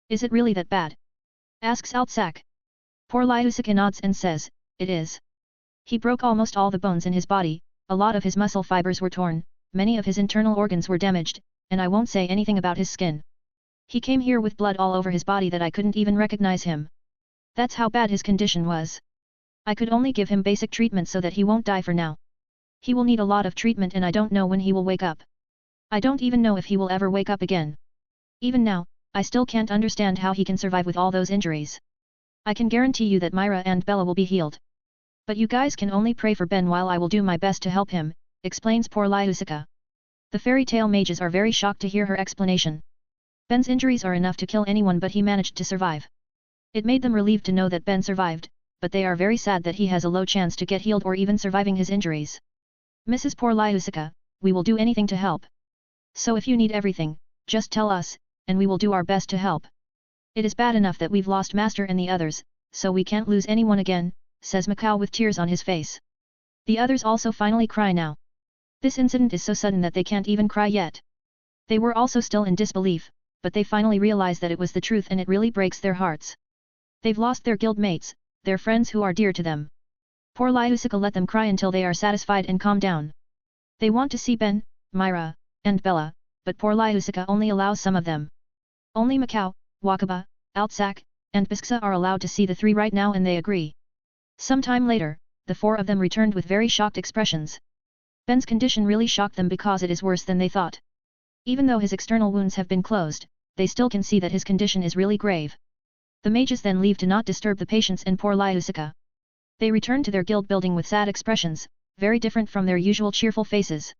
Is it really that bad? Asks Altsak. Poor Lyusica nods and says, it is. He broke almost all the bones in his body, a lot of his muscle fibers were torn, many of his internal organs were damaged, and I won't say anything about his skin. He came here with blood all over his body that I couldn't even recognize him. That's how bad his condition was. I could only give him basic treatment so that he won't die for now. He will need a lot of treatment and I don't know when he will wake up. I don't even know if he will ever wake up again. Even now, I still can't understand how he can survive with all those injuries. I can guarantee you that Myra and Bella will be healed. But you guys can only pray for Ben while I will do my best to help him, explains poor Lyusica. The fairy tale mages are very shocked to hear her explanation. Ben's injuries are enough to kill anyone but he managed to survive. It made them relieved to know that Ben survived, but they are very sad that he has a low chance to get healed or even surviving his injuries. Mrs. Poor Lyusica, we will do anything to help. So if you need everything, just tell us, and we will do our best to help. It is bad enough that we've lost Master and the others, so we can't lose anyone again, says Macau with tears on his face. The others also finally cry now. This incident is so sudden that they can't even cry yet. They were also still in disbelief, but they finally realize that it was the truth and it really breaks their hearts. They've lost their guild mates, their friends who are dear to them. Poor Lyusica let them cry until they are satisfied and calm down. They want to see Ben, Myra, and Bella, but poor Lyusica only allows some of them. Only Macau, Wakaba, Altsak, and Bisksa are allowed to see the three right now and they agree. Some time later, the four of them returned with very shocked expressions. Ben's condition really shocked them because it is worse than they thought. Even though his external wounds have been closed, they still can see that his condition is really grave. The mages then leave to not disturb the patients and poor Lyusica. They return to their guild building with sad expressions, very different from their usual cheerful faces.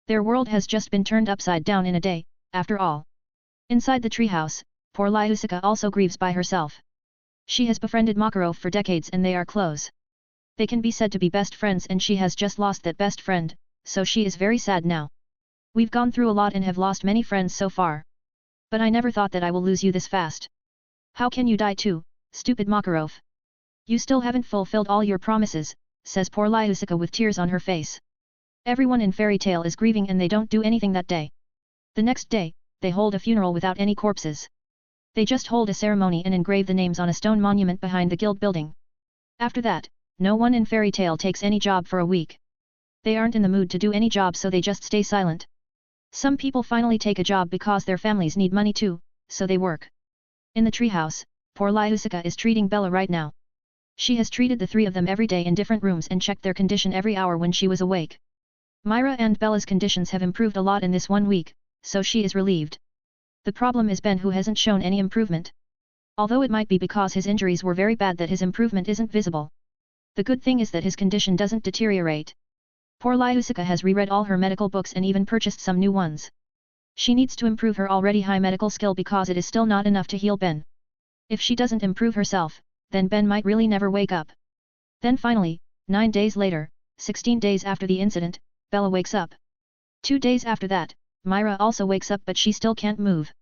Their world has just been turned upside down in a day, after all. Inside the treehouse, poor Lyusica also grieves by herself. She has befriended Makarov for decades and they are close. They can be said to be best friends and she has just lost that best friend, so she is very sad now. We've gone through a lot and have lost many friends so far. But I never thought that I will lose you this fast. How can you die too, stupid Makarov? You still haven't fulfilled all your promises, says poor Lyusica with tears on her face. Everyone in Fairy Tale is grieving and they don't do anything that day. The next day, they hold a funeral without any corpses. They just hold a ceremony and engrave the names on a stone monument behind the guild building. After that, no one in Fairy Tale takes any job for a week. They aren't in the mood to do any job so they just stay silent. Some people finally take a job because their families need money too, so they work. In the treehouse, poor Lyusica is treating Bella right now. She has treated the three of them every day in different rooms and checked their condition every hour when she was awake. Myra and Bella's conditions have improved a lot in this 1 week, so she is relieved. The problem is Ben who hasn't shown any improvement. Although it might be because his injuries were very bad that his improvement isn't visible. The good thing is that his condition doesn't deteriorate. Poor Lyusica has reread all her medical books and even purchased some new ones. She needs to improve her already high medical skill because it is still not enough to heal Ben. If she doesn't improve herself, then Ben might really never wake up. Then finally, 9 days later, 16 days after the incident, Bella wakes up. 2 days after that, Myra also wakes up but she still can't move.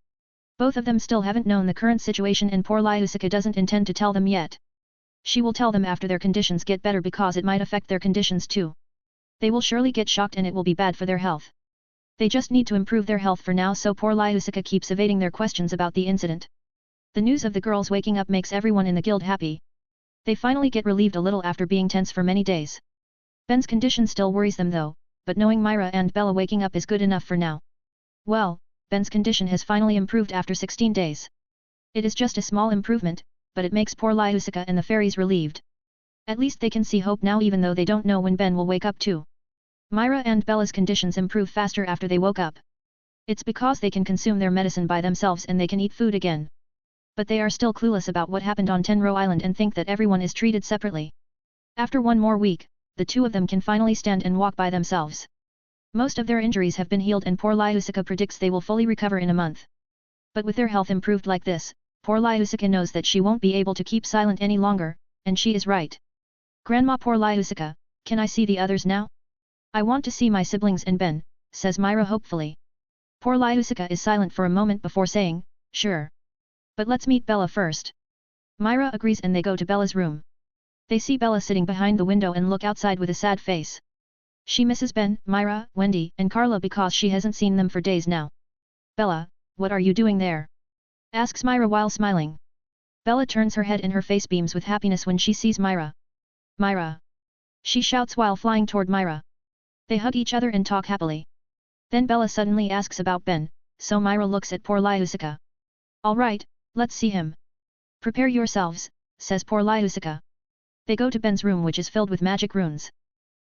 Both of them still haven't known the current situation and poor Lyusica doesn't intend to tell them yet. She will tell them after their conditions get better because it might affect their conditions too. They will surely get shocked and it will be bad for their health. They just need to improve their health for now so poor Lyusica keeps evading their questions about the incident. The news of the girls waking up makes everyone in the guild happy. They finally get relieved a little after being tense for many days. Ben's condition still worries them though, but knowing Myra and Bella waking up is good enough for now. Well, Ben's condition has finally improved after 16 days. It is just a small improvement, but it makes poor Lyusica and the fairies relieved. At least they can see hope now even though they don't know when Ben will wake up too. Myra and Bella's conditions improve faster after they woke up. It's because they can consume their medicine by themselves and they can eat food again. But they are still clueless about what happened on Tenro Island and think that everyone is treated separately. After 1 more week, the two of them can finally stand and walk by themselves. Most of their injuries have been healed and poor Lyusica predicts they will fully recover in a month. But with their health improved like this, poor Lyusica knows that she won't be able to keep silent any longer, and she is right. Grandma poor Lyusica, can I see the others now? I want to see my siblings and Ben, says Myra hopefully. Poor Lyusica is silent for a moment before saying, sure. But let's meet Bella first. Myra agrees and they go to Bella's room. They see Bella sitting behind the window and look outside with a sad face. She misses Ben, Myra, Wendy, and Carla because she hasn't seen them for days now. Bella, what are you doing there? Asks Myra while smiling. Bella turns her head and her face beams with happiness when she sees Myra. Myra! She shouts while flying toward Myra. They hug each other and talk happily. Then Bella suddenly asks about Ben, so Myra looks at poor Lyusica. Alright, let's see him. Prepare yourselves, says poor Lyusica. They go to Ben's room which is filled with magic runes.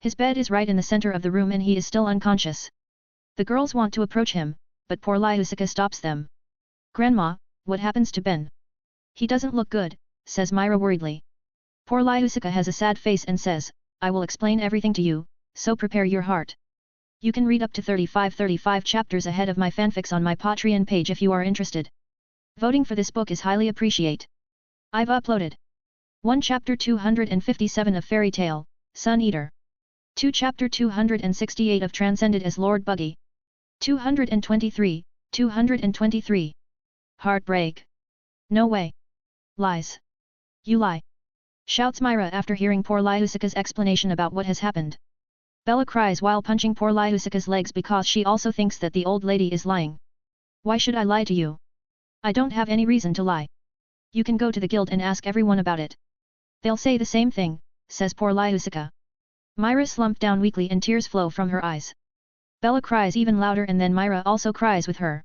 His bed is right in the center of the room and he is still unconscious. The girls want to approach him, but poor Lyusica stops them. Grandma, what happens to Ben? He doesn't look good, says Myra worriedly. Poor Lyusica has a sad face and says, I will explain everything to you, so prepare your heart. You can read up to 35 chapters ahead of my fanfics on my Patreon page if you are interested. Voting for this book is highly appreciate. I've uploaded 1 Chapter 257 of Fairy Tale, Sun Eater. 2 Chapter 268 of Transcended as Lord Buggy. 223. Heartbreak. No way. Lies. You lie. Shouts Myra after hearing poor Lyusica's explanation about what has happened. Bella cries while punching poor Lyusica's legs because she also thinks that the old lady is lying. Why should I lie to you? I don't have any reason to lie. You can go to the guild and ask everyone about it. They'll say the same thing, says poor Lyusica. Myra slumped down weakly and tears flow from her eyes. Bella cries even louder and then Myra also cries with her.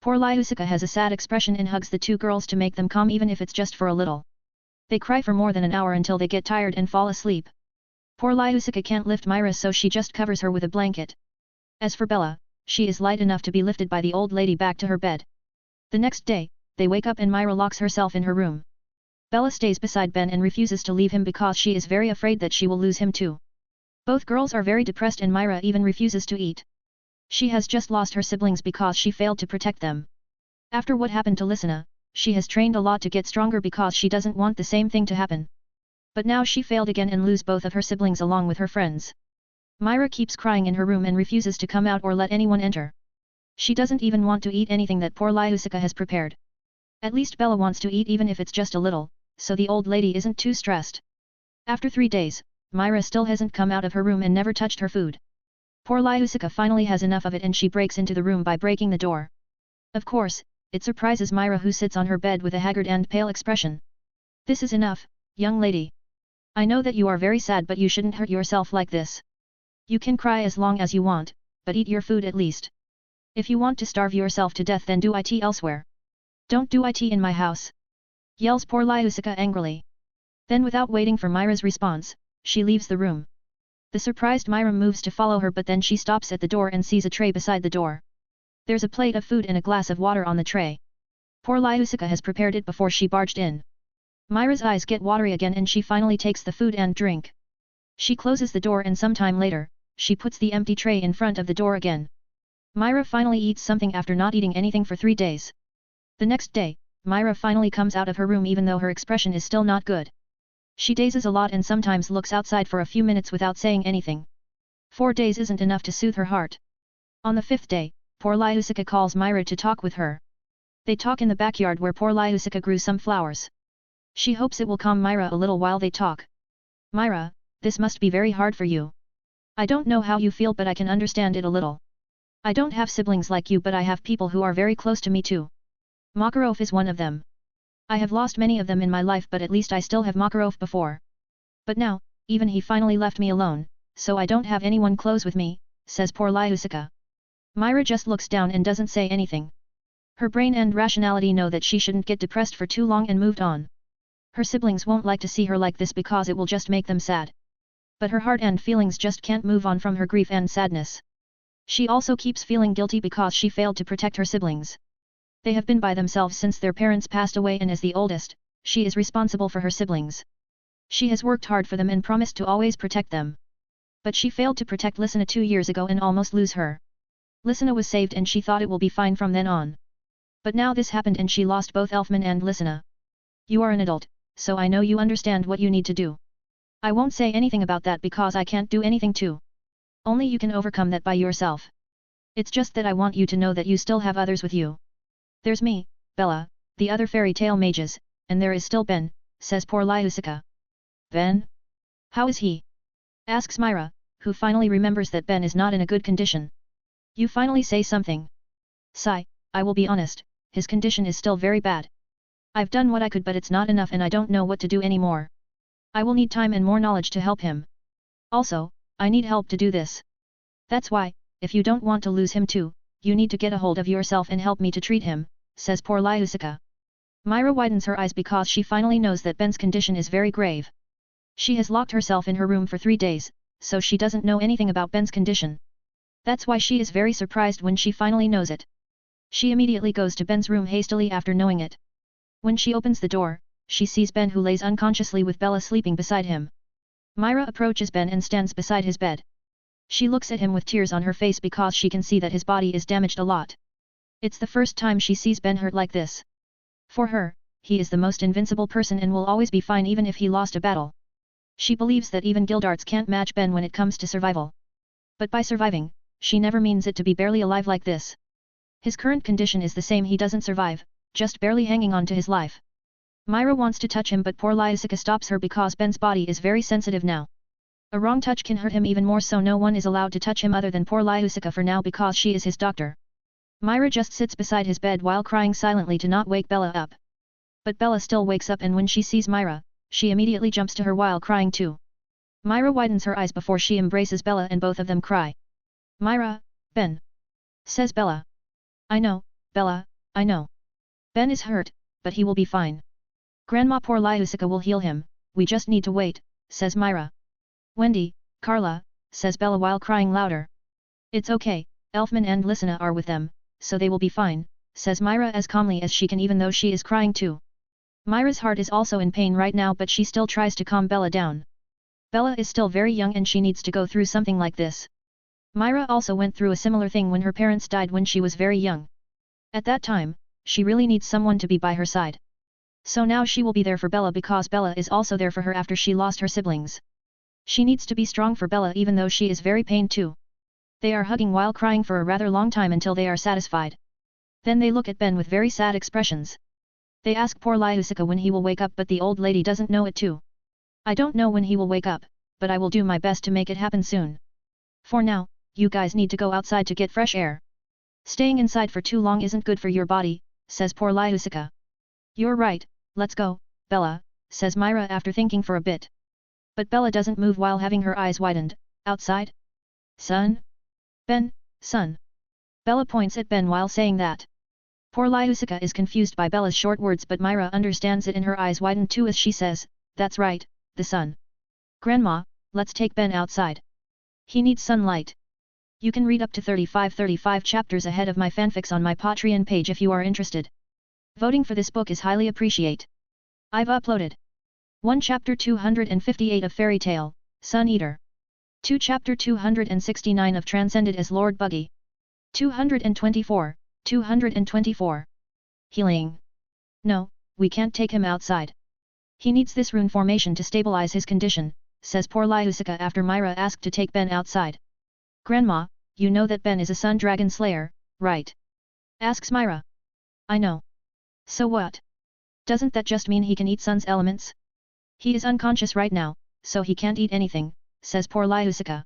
Poor Lyusica has a sad expression and hugs the two girls to make them calm even if it's just for a little. They cry for more than an hour until they get tired and fall asleep. Poor Lyusica can't lift Myra so she just covers her with a blanket. As for Bella, she is light enough to be lifted by the old lady back to her bed. The next day, they wake up and Myra locks herself in her room. Bella stays beside Ben and refuses to leave him because she is very afraid that she will lose him too. Both girls are very depressed and Myra even refuses to eat. She has just lost her siblings because she failed to protect them. After what happened to Lysina, she has trained a lot to get stronger because she doesn't want the same thing to happen. But now she failed again and lose both of her siblings along with her friends. Myra keeps crying in her room and refuses to come out or let anyone enter. She doesn't even want to eat anything that poor Lyusica has prepared. At least Bella wants to eat even if it's just a little, so the old lady isn't too stressed. After 3 days, Myra still hasn't come out of her room and never touched her food. Poor Lyusica finally has enough of it and she breaks into the room by breaking the door. Of course, it surprises Myra who sits on her bed with a haggard and pale expression. This is enough, young lady. I know that you are very sad but you shouldn't hurt yourself like this. You can cry as long as you want, but eat your food at least. If you want to starve yourself to death then do it elsewhere. Don't do it in my house. Yells poor Lyusica angrily. Then without waiting for Myra's response, she leaves the room. The surprised Myra moves to follow her but then she stops at the door and sees a tray beside the door. There's a plate of food and a glass of water on the tray. Poor Lyusica has prepared it before she barged in. Myra's eyes get watery again and she finally takes the food and drink. She closes the door and sometime later, she puts the empty tray in front of the door again. Myra finally eats something after not eating anything for 3 days. The next day, Myra finally comes out of her room even though her expression is still not good. She dazes a lot and sometimes looks outside for a few minutes without saying anything. 4 days isn't enough to soothe her heart. On the 5th day, poor Lyusica calls Myra to talk with her. They talk in the backyard where poor Lyusica grew some flowers. She hopes it will calm Myra a little while they talk. Myra, this must be very hard for you. I don't know how you feel but I can understand it a little. I don't have siblings like you but I have people who are very close to me too. Makarov is one of them. I have lost many of them in my life but at least I still have Makarov before. But now, even he finally left me alone, so I don't have anyone close with me, says poor Lyusica. Myra just looks down and doesn't say anything. Her brain and rationality know that she shouldn't get depressed for too long and moved on. Her siblings won't like to see her like this because it will just make them sad. But her heart and feelings just can't move on from her grief and sadness. She also keeps feeling guilty because she failed to protect her siblings. They have been by themselves since their parents passed away and as the oldest, she is responsible for her siblings. She has worked hard for them and promised to always protect them. But she failed to protect Lysina 2 years ago and almost lose her. Lysina was saved and she thought it will be fine from then on. But now this happened and she lost both Elfman and Lysina. You are an adult, so I know you understand what you need to do. I won't say anything about that because I can't do anything too. Only you can overcome that by yourself. It's just that I want you to know that you still have others with you. There's me, Bella, the other fairy tale mages, and there is still Ben, says poor Lyusica. Ben? How is he? Asks Myra, who finally remembers that Ben is not in a good condition. You finally say something. Sigh, I will be honest, his condition is still very bad. I've done what I could but it's not enough and I don't know what to do anymore. I will need time and more knowledge to help him. Also, I need help to do this. That's why, if you don't want to lose him too, you need to get a hold of yourself and help me to treat him, says poor Lyusica. Myra widens her eyes because she finally knows that Ben's condition is very grave. She has locked herself in her room for 3 days, so she doesn't know anything about Ben's condition. That's why she is very surprised when she finally knows it. She immediately goes to Ben's room hastily after knowing it. When she opens the door, she sees Ben who lays unconsciously with Bella sleeping beside him. Myra approaches Ben and stands beside his bed. She looks at him with tears on her face because she can see that his body is damaged a lot. It's the first time she sees Ben hurt like this. For her, he is the most invincible person and will always be fine even if he lost a battle. She believes that even Gildarts can't match Ben when it comes to survival. But by surviving, she never means it to be barely alive like this. His current condition is the same, he doesn't survive, just barely hanging on to his life. Myra wants to touch him but poor Lyusica stops her because Ben's body is very sensitive now. A wrong touch can hurt him even more, so no one is allowed to touch him other than poor Lyusica for now because she is his doctor. Myra just sits beside his bed while crying silently to not wake Bella up. But Bella still wakes up and when she sees Myra, she immediately jumps to her while crying too. Myra widens her eyes before she embraces Bella and both of them cry. Myra, Ben. Says Bella. I know, Bella, I know. Ben is hurt, but he will be fine. Grandma, poor Lyusica will heal him, we just need to wait, says Myra. Wendy, Carla, says Bella while crying louder. It's okay, Elfman and Lysina are with them, so they will be fine, says Myra as calmly as she can even though she is crying too. Myra's heart is also in pain right now but she still tries to calm Bella down. Bella is still very young and she needs to go through something like this. Myra also went through a similar thing when her parents died when she was very young. At that time, she really needs someone to be by her side. So now she will be there for Bella because Bella is also there for her after she lost her siblings. She needs to be strong for Bella even though she is very pained too. They are hugging while crying for a rather long time until they are satisfied. Then they look at Ben with very sad expressions. They ask poor Lyusica when he will wake up but the old lady doesn't know it too. I don't know when he will wake up, but I will do my best to make it happen soon. For now, you guys need to go outside to get fresh air. Staying inside for too long isn't good for your body, says poor Lyusica. You're right, let's go, Bella, says Myra after thinking for a bit. But Bella doesn't move while having her eyes widened. Outside? Son? Ben, son. Bella points at Ben while saying that. Poor Lyusica is confused by Bella's short words but Myra understands it and her eyes widen too as she says, that's right, the sun. Grandma, let's take Ben outside. He needs sunlight. You can read up to 35 chapters ahead of my fanfics on my Patreon page if you are interested. Voting for this book is highly appreciate. I've uploaded 1 Chapter 258 of Fairy Tale, Sun Eater. 2 Chapter 269 of Transcended as Lord Buggy. 224. Healing. No, we can't take him outside. He needs this rune formation to stabilize his condition, says poor Lyusica after Myra asked to take Ben outside. Grandma, you know that Ben is a sun dragon slayer, right? Asks Myra. I know. So what? Doesn't that just mean he can eat sun's elements? He is unconscious right now, so he can't eat anything, says poor Lyusica.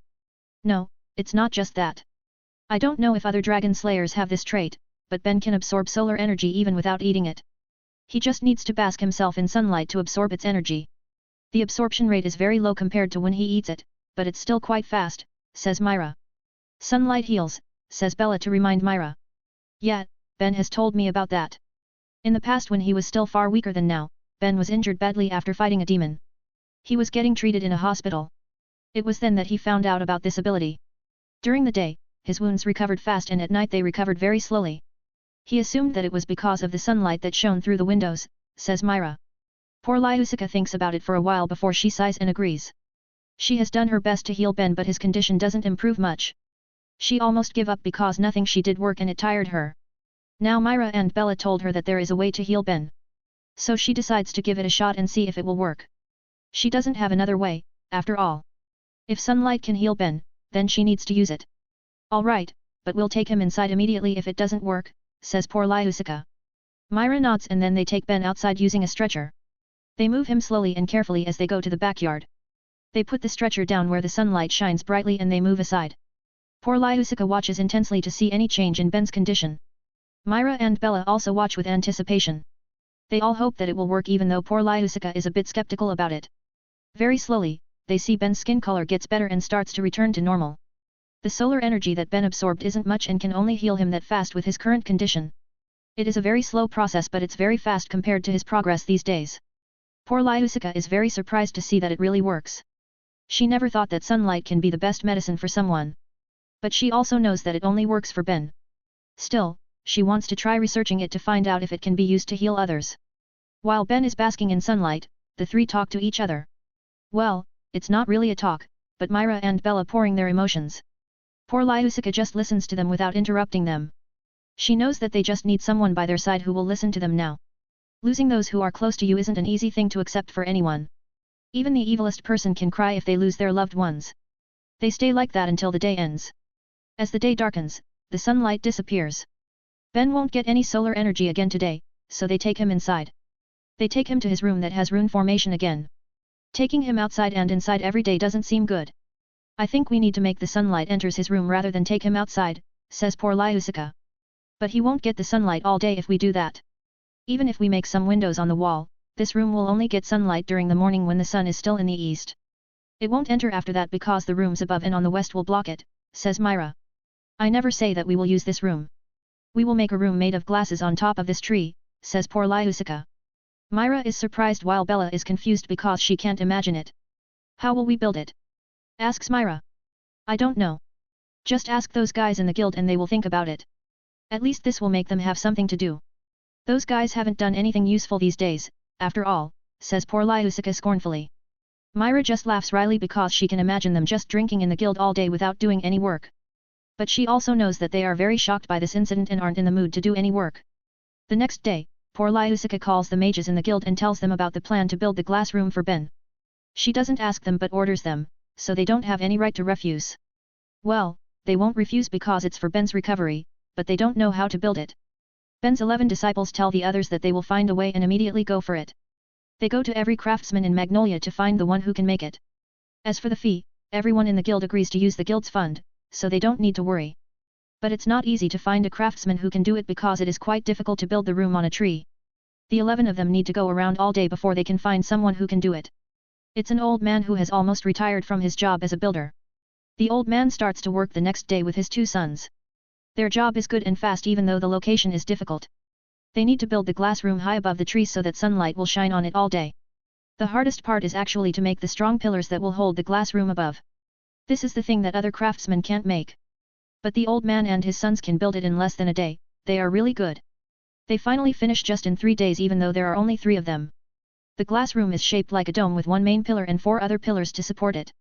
No, it's not just that. I don't know if other dragon slayers have this trait, but Ben can absorb solar energy even without eating it. He just needs to bask himself in sunlight to absorb its energy. The absorption rate is very low compared to when he eats it, but it's still quite fast, says Myra. Sunlight heals, says Bella to remind Myra. Yeah, Ben has told me about that. In the past when he was still far weaker than now, Ben was injured badly after fighting a demon. He was getting treated in a hospital. It was then that he found out about this ability. During the day, his wounds recovered fast and at night they recovered very slowly. He assumed that it was because of the sunlight that shone through the windows, says Myra. Poor Lyusica thinks about it for a while before she sighs and agrees. She has done her best to heal Ben but his condition doesn't improve much. She almost gave up because nothing she did work and it tired her. Now Myra and Bella told her that there is a way to heal Ben. So she decides to give it a shot and see if it will work. She doesn't have another way, after all. If sunlight can heal Ben, then she needs to use it. Alright, but we'll take him inside immediately if it doesn't work, says poor Lyusica. Myra nods and then they take Ben outside using a stretcher. They move him slowly and carefully as they go to the backyard. They put the stretcher down where the sunlight shines brightly and they move aside. Poor Lyusica watches intensely to see any change in Ben's condition. Myra and Bella also watch with anticipation. They all hope that it will work even though poor Lyusica is a bit skeptical about it. Very slowly, they see Ben's skin color gets better and starts to return to normal. The solar energy that Ben absorbed isn't much and can only heal him that fast with his current condition. It is a very slow process but it's very fast compared to his progress these days. Poor Lyusica is very surprised to see that it really works. She never thought that sunlight can be the best medicine for someone. But she also knows that it only works for Ben. Still, she wants to try researching it to find out if it can be used to heal others. While Ben is basking in sunlight, the three talk to each other. Well, it's not really a talk, but Myra and Bella pouring their emotions. Poor Lyusica just listens to them without interrupting them. She knows that they just need someone by their side who will listen to them now. Losing those who are close to you isn't an easy thing to accept for anyone. Even the evilest person can cry if they lose their loved ones. They stay like that until the day ends. As the day darkens, the sunlight disappears. Ben won't get any solar energy again today, so they take him inside. They take him to his room that has rune formation again. Taking him outside and inside every day doesn't seem good. I think we need to make the sunlight enters his room rather than take him outside, says poor Lyusica. But he won't get the sunlight all day if we do that. Even if we make some windows on the wall, this room will only get sunlight during the morning when the sun is still in the east. It won't enter after that because the rooms above and on the west will block it, says Myra. I never say that we will use this room. We will make a room made of glasses on top of this tree, says poor Lyusica. Myra is surprised while Bella is confused because she can't imagine it. How will we build it? Asks Myra. I don't know. Just ask those guys in the guild and they will think about it. At least this will make them have something to do. Those guys haven't done anything useful these days, after all, says poor Lyusica scornfully. Myra just laughs wryly because she can imagine them just drinking in the guild all day without doing any work. But she also knows that they are very shocked by this incident and aren't in the mood to do any work. The next day, poor Lyusica calls the mages in the guild and tells them about the plan to build the glass room for Ben. She doesn't ask them but orders them, so they don't have any right to refuse. Well, they won't refuse because it's for Ben's recovery, but they don't know how to build it. Ben's 11 disciples tell the others that they will find a way and immediately go for it. They go to every craftsman in Magnolia to find the one who can make it. As for the fee, everyone in the guild agrees to use the guild's fund, so they don't need to worry. But it's not easy to find a craftsman who can do it because it is quite difficult to build the room on a tree. The 11 of them need to go around all day before they can find someone who can do it. It's an old man who has almost retired from his job as a builder. The old man starts to work the next day with his 2 sons. Their job is good and fast even though the location is difficult. They need to build the glass room high above the trees so that sunlight will shine on it all day. The hardest part is actually to make the strong pillars that will hold the glass room above. This is the thing that other craftsmen can't make. But the old man and his sons can build it in less than a day. They are really good. They finally finish just in 3 days even though there are only 3 of them. The glass room is shaped like a dome with 1 main pillar and 4 other pillars to support it.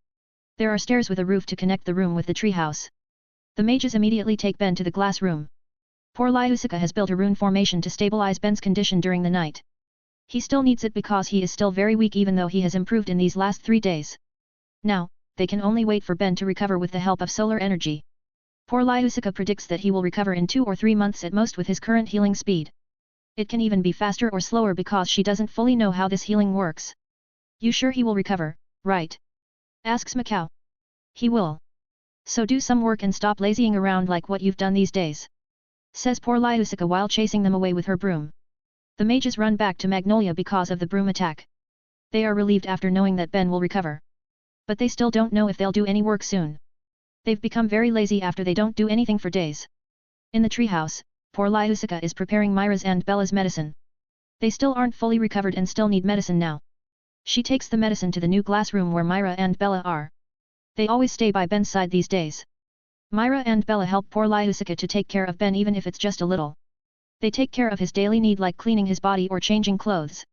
There are stairs with a roof to connect the room with the treehouse. The mages immediately take Ben to the glass room. Poor Lyusica has built a rune formation to stabilize Ben's condition during the night. He still needs it because he is still very weak even though he has improved in these last 3 days. Now, they can only wait for Ben to recover with the help of solar energy. Poor Lyusica predicts that he will recover in 2 or 3 months at most with his current healing speed. It can even be faster or slower because she doesn't fully know how this healing works. You sure he will recover, right? Asks Macau. He will. So do some work and stop lazying around like what you've done these days. Says poor Lyusica while chasing them away with her broom. The mages run back to Magnolia because of the broom attack. They are relieved after knowing that Ben will recover. But they still don't know if they'll do any work soon. They've become very lazy after they don't do anything for days. In the treehouse, poor Lyusica is preparing Myra's and Bella's medicine. They still aren't fully recovered and still need medicine now. She takes the medicine to the new glass room where Myra and Bella are. They always stay by Ben's side these days. Myra and Bella help poor Lyusica to take care of Ben even if it's just a little. They take care of his daily need like cleaning his body or changing clothes.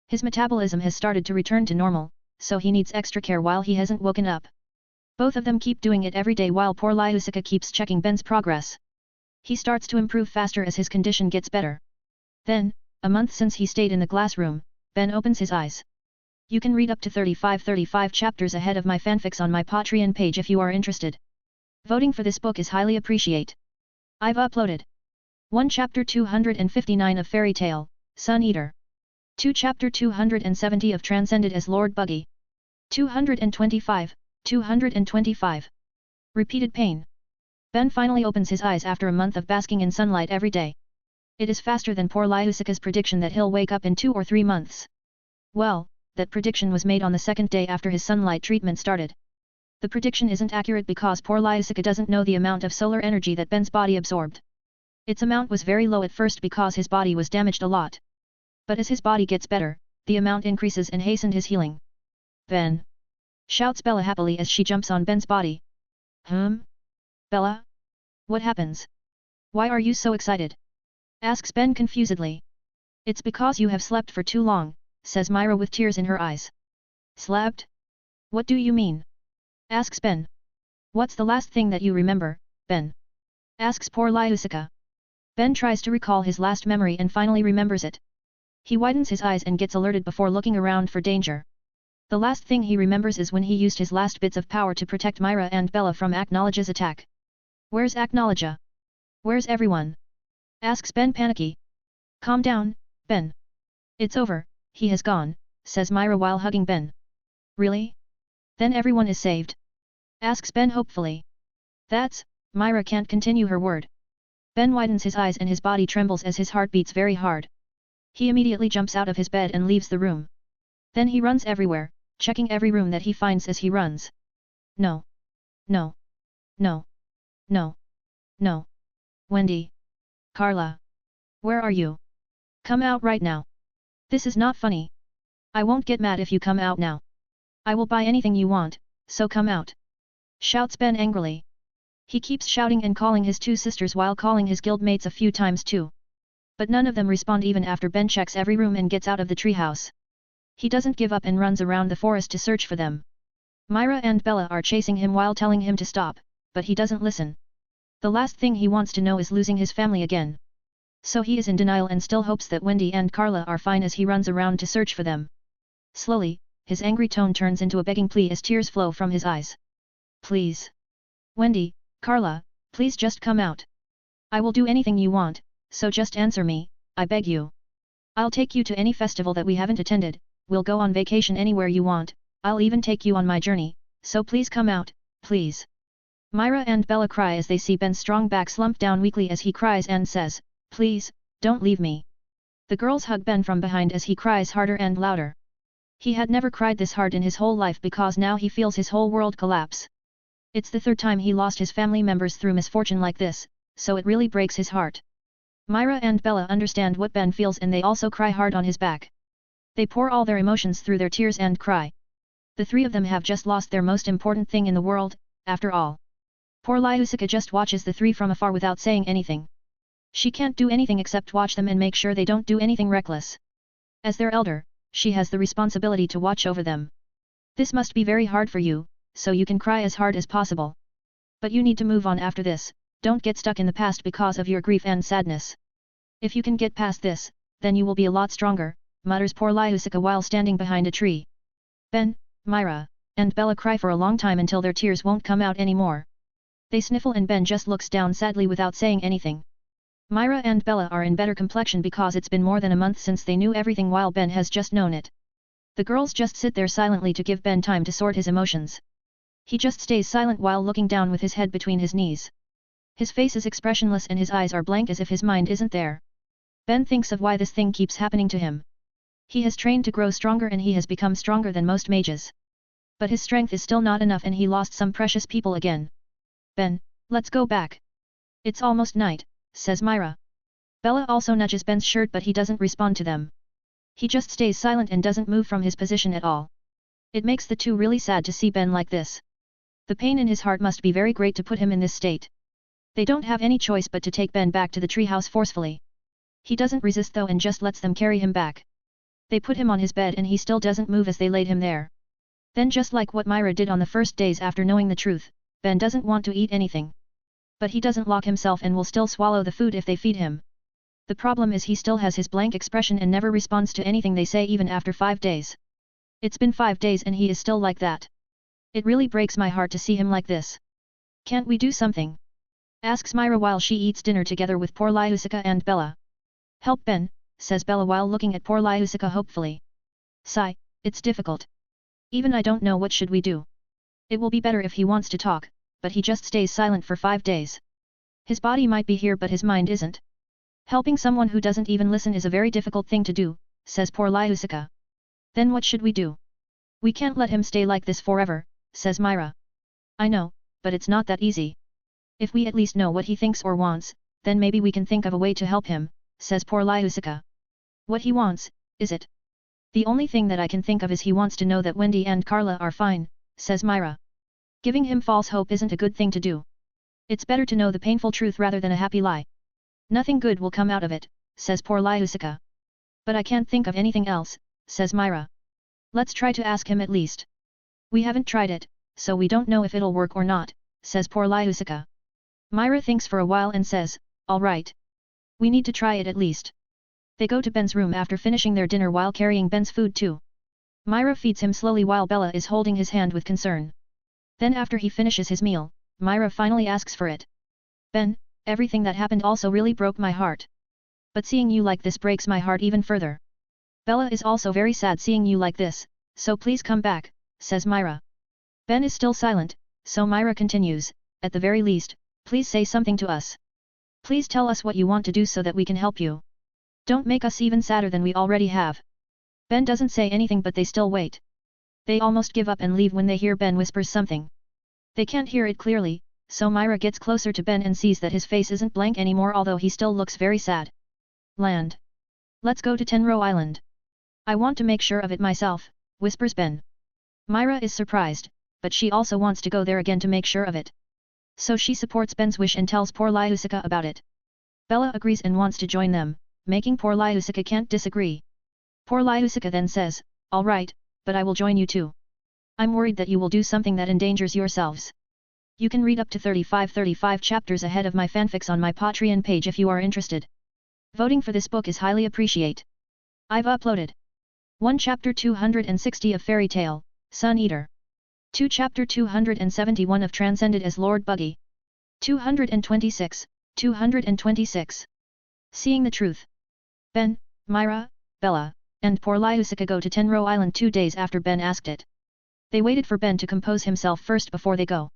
His metabolism has started to return to normal, so he needs extra care while he hasn't woken up. Both of them keep doing it every day while poor Lyusica keeps checking Ben's progress. He starts to improve faster as his condition gets better. Then, a month since he stayed in the glass room, Ben opens his eyes. You can read up to 35 chapters ahead of my fanfics on my Patreon page if you are interested. Voting for this book is highly appreciated. I've uploaded 1 Chapter 259 of Fairy Tale, Sun Eater. 2 Chapter 270 of Transcended as Lord Buggy. 225, 225. Repeated pain. Ben finally opens his eyes after a month of basking in sunlight every day. It is faster than poor Lyusika's prediction that he'll wake up in 2 or 3 months. Well, that prediction was made on the second day after his sunlight treatment started. The prediction isn't accurate because poor Lyusika doesn't know the amount of solar energy that Ben's body absorbed. Its amount was very low at first because his body was damaged a lot. But as his body gets better, the amount increases and hastened his healing. Ben! Shouts Bella happily as she jumps on Ben's body. Bella? What happens? Why are you so excited? Asks Ben confusedly. It's because you have slept for too long, says Myra with tears in her eyes. Slept? What do you mean? Asks Ben. What's the last thing that you remember, Ben? Asks poor Lyusika. Ben tries to recall his last memory and finally remembers it. He widens his eyes and gets alerted before looking around for danger. The last thing he remembers is when he used his last bits of power to protect Myra and Bella from Acknowledge's attack. Where's Acknowledge? Where's everyone? Asks Ben panicky. Calm down, Ben. It's over, he has gone, says Myra while hugging Ben. Really? Then everyone is saved? Asks Ben hopefully. That's, Myra can't continue her word. Ben widens his eyes and his body trembles as his heart beats very hard. He immediately jumps out of his bed and leaves the room. Then he runs everywhere, checking every room that he finds as he runs. No. No. No. No. No. Wendy. Carla. Where are you? Come out right now. This is not funny. I won't get mad if you come out now. I will buy anything you want, so come out. Shouts Ben angrily. He keeps shouting and calling his 2 sisters while calling his guildmates a few times too. But none of them respond even after Ben checks every room and gets out of the treehouse. He doesn't give up and runs around the forest to search for them. Myra and Bella are chasing him while telling him to stop, but he doesn't listen. The last thing he wants to know is losing his family again. So he is in denial and still hopes that Wendy and Carla are fine as he runs around to search for them. Slowly, his angry tone turns into a begging plea as tears flow from his eyes. Please. Wendy, Carla, please just come out. I will do anything you want, so just answer me, I beg you. I'll take you to any festival that we haven't attended, we'll go on vacation anywhere you want, I'll even take you on my journey, so please come out, please. Myra and Bella cry as they see Ben's strong back slump down weakly as he cries and says, please, don't leave me. The girls hug Ben from behind as he cries harder and louder. He had never cried this hard in his whole life because now he feels his whole world collapse. It's the 3rd time he lost his family members through misfortune like this, so it really breaks his heart. Myra and Bella understand what Ben feels and they also cry hard on his back. They pour all their emotions through their tears and cry. The 3 of them have just lost their most important thing in the world, after all. Poor Lyusika just watches the 3 from afar without saying anything. She can't do anything except watch them and make sure they don't do anything reckless. As their elder, she has the responsibility to watch over them. This must be very hard for you, so you can cry as hard as possible. But you need to move on after this, don't get stuck in the past because of your grief and sadness. If you can get past this, then you will be a lot stronger, mutters poor Lyusika while standing behind a tree. Ben, Myra, and Bella cry for a long time until their tears won't come out anymore. They sniffle and Ben just looks down sadly without saying anything. Myra and Bella are in better complexion because it's been more than a month since they knew everything while Ben has just known it. The girls just sit there silently to give Ben time to sort his emotions. He just stays silent while looking down with his head between his knees. His face is expressionless and his eyes are blank as if his mind isn't there. Ben thinks of why this thing keeps happening to him. He has trained to grow stronger and he has become stronger than most mages. But his strength is still not enough and he lost some precious people again. Ben, let's go back. It's almost night, says Myra. Bella also nudges Ben's shirt but he doesn't respond to them. He just stays silent and doesn't move from his position at all. It makes the 2 really sad to see Ben like this. The pain in his heart must be very great to put him in this state. They don't have any choice but to take Ben back to the treehouse forcefully. He doesn't resist though and just lets them carry him back. They put him on his bed and he still doesn't move as they laid him there. Then just like what Myra did on the first days after knowing the truth, Ben doesn't want to eat anything. But he doesn't lock himself and will still swallow the food if they feed him. The problem is he still has his blank expression and never responds to anything they say even after 5 days. It's been 5 days and he is still like that. It really breaks my heart to see him like this. Can't we do something? Asks Myra while she eats dinner together with poor Lyusica and Bella. Help Ben, says Bella while looking at poor Lyusica hopefully. Sigh, it's difficult. Even I don't know what should we do. It will be better if he wants to talk, but he just stays silent for 5 days. His body might be here but his mind isn't. Helping someone who doesn't even listen is a very difficult thing to do, says poor Lyusica. Then what should we do? We can't let him stay like this forever, says Myra. I know, but it's not that easy. If we at least know what he thinks or wants, then maybe we can think of a way to help him, says poor Lyusica. What he wants, is it? The only thing that I can think of is he wants to know that Wendy and Carla are fine, says Myra. Giving him false hope isn't a good thing to do. It's better to know the painful truth rather than a happy lie. Nothing good will come out of it, says poor Lyusica. But I can't think of anything else, says Myra. Let's try to ask him at least. We haven't tried it, so we don't know if it'll work or not, says poor Lyusica. Myra thinks for a while and says, all right. We need to try it at least. They go to Ben's room after finishing their dinner while carrying Ben's food too. Myra feeds him slowly while Bella is holding his hand with concern. Then after he finishes his meal, Myra finally asks for it. Ben, everything that happened also really broke my heart. But seeing you like this breaks my heart even further. Bella is also very sad seeing you like this, so please come back, says Myra. Ben is still silent, so Myra continues, at the very least, please say something to us. Please tell us what you want to do so that we can help you. Don't make us even sadder than we already have. Ben doesn't say anything but they still wait. They almost give up and leave when they hear Ben whispers something. They can't hear it clearly, so Myra gets closer to Ben and sees that his face isn't blank anymore although he still looks very sad. Land. Let's go to Tenro Island. I want to make sure of it myself, whispers Ben. Myra is surprised, but she also wants to go there again to make sure of it. So she supports Ben's wish and tells poor Lyusica about it. Bella agrees and wants to join them, making poor Lyusica can't disagree. Poor Lyusica then says, all right, but I will join you too. I'm worried that you will do something that endangers yourselves. You can read up to 35 chapters ahead of my fanfics on my Patreon page if you are interested. Voting for this book is highly appreciate. I've uploaded 1 Chapter 260 of Fairy Tale, Sun Eater. 2 Chapter 271 of Transcended as Lord Buggy. 226. Seeing the truth. Ben, Myra, Bella, and poor Lyusica go to Tenro Island 2 days after Ben asked it. They waited for Ben to compose himself first before they go.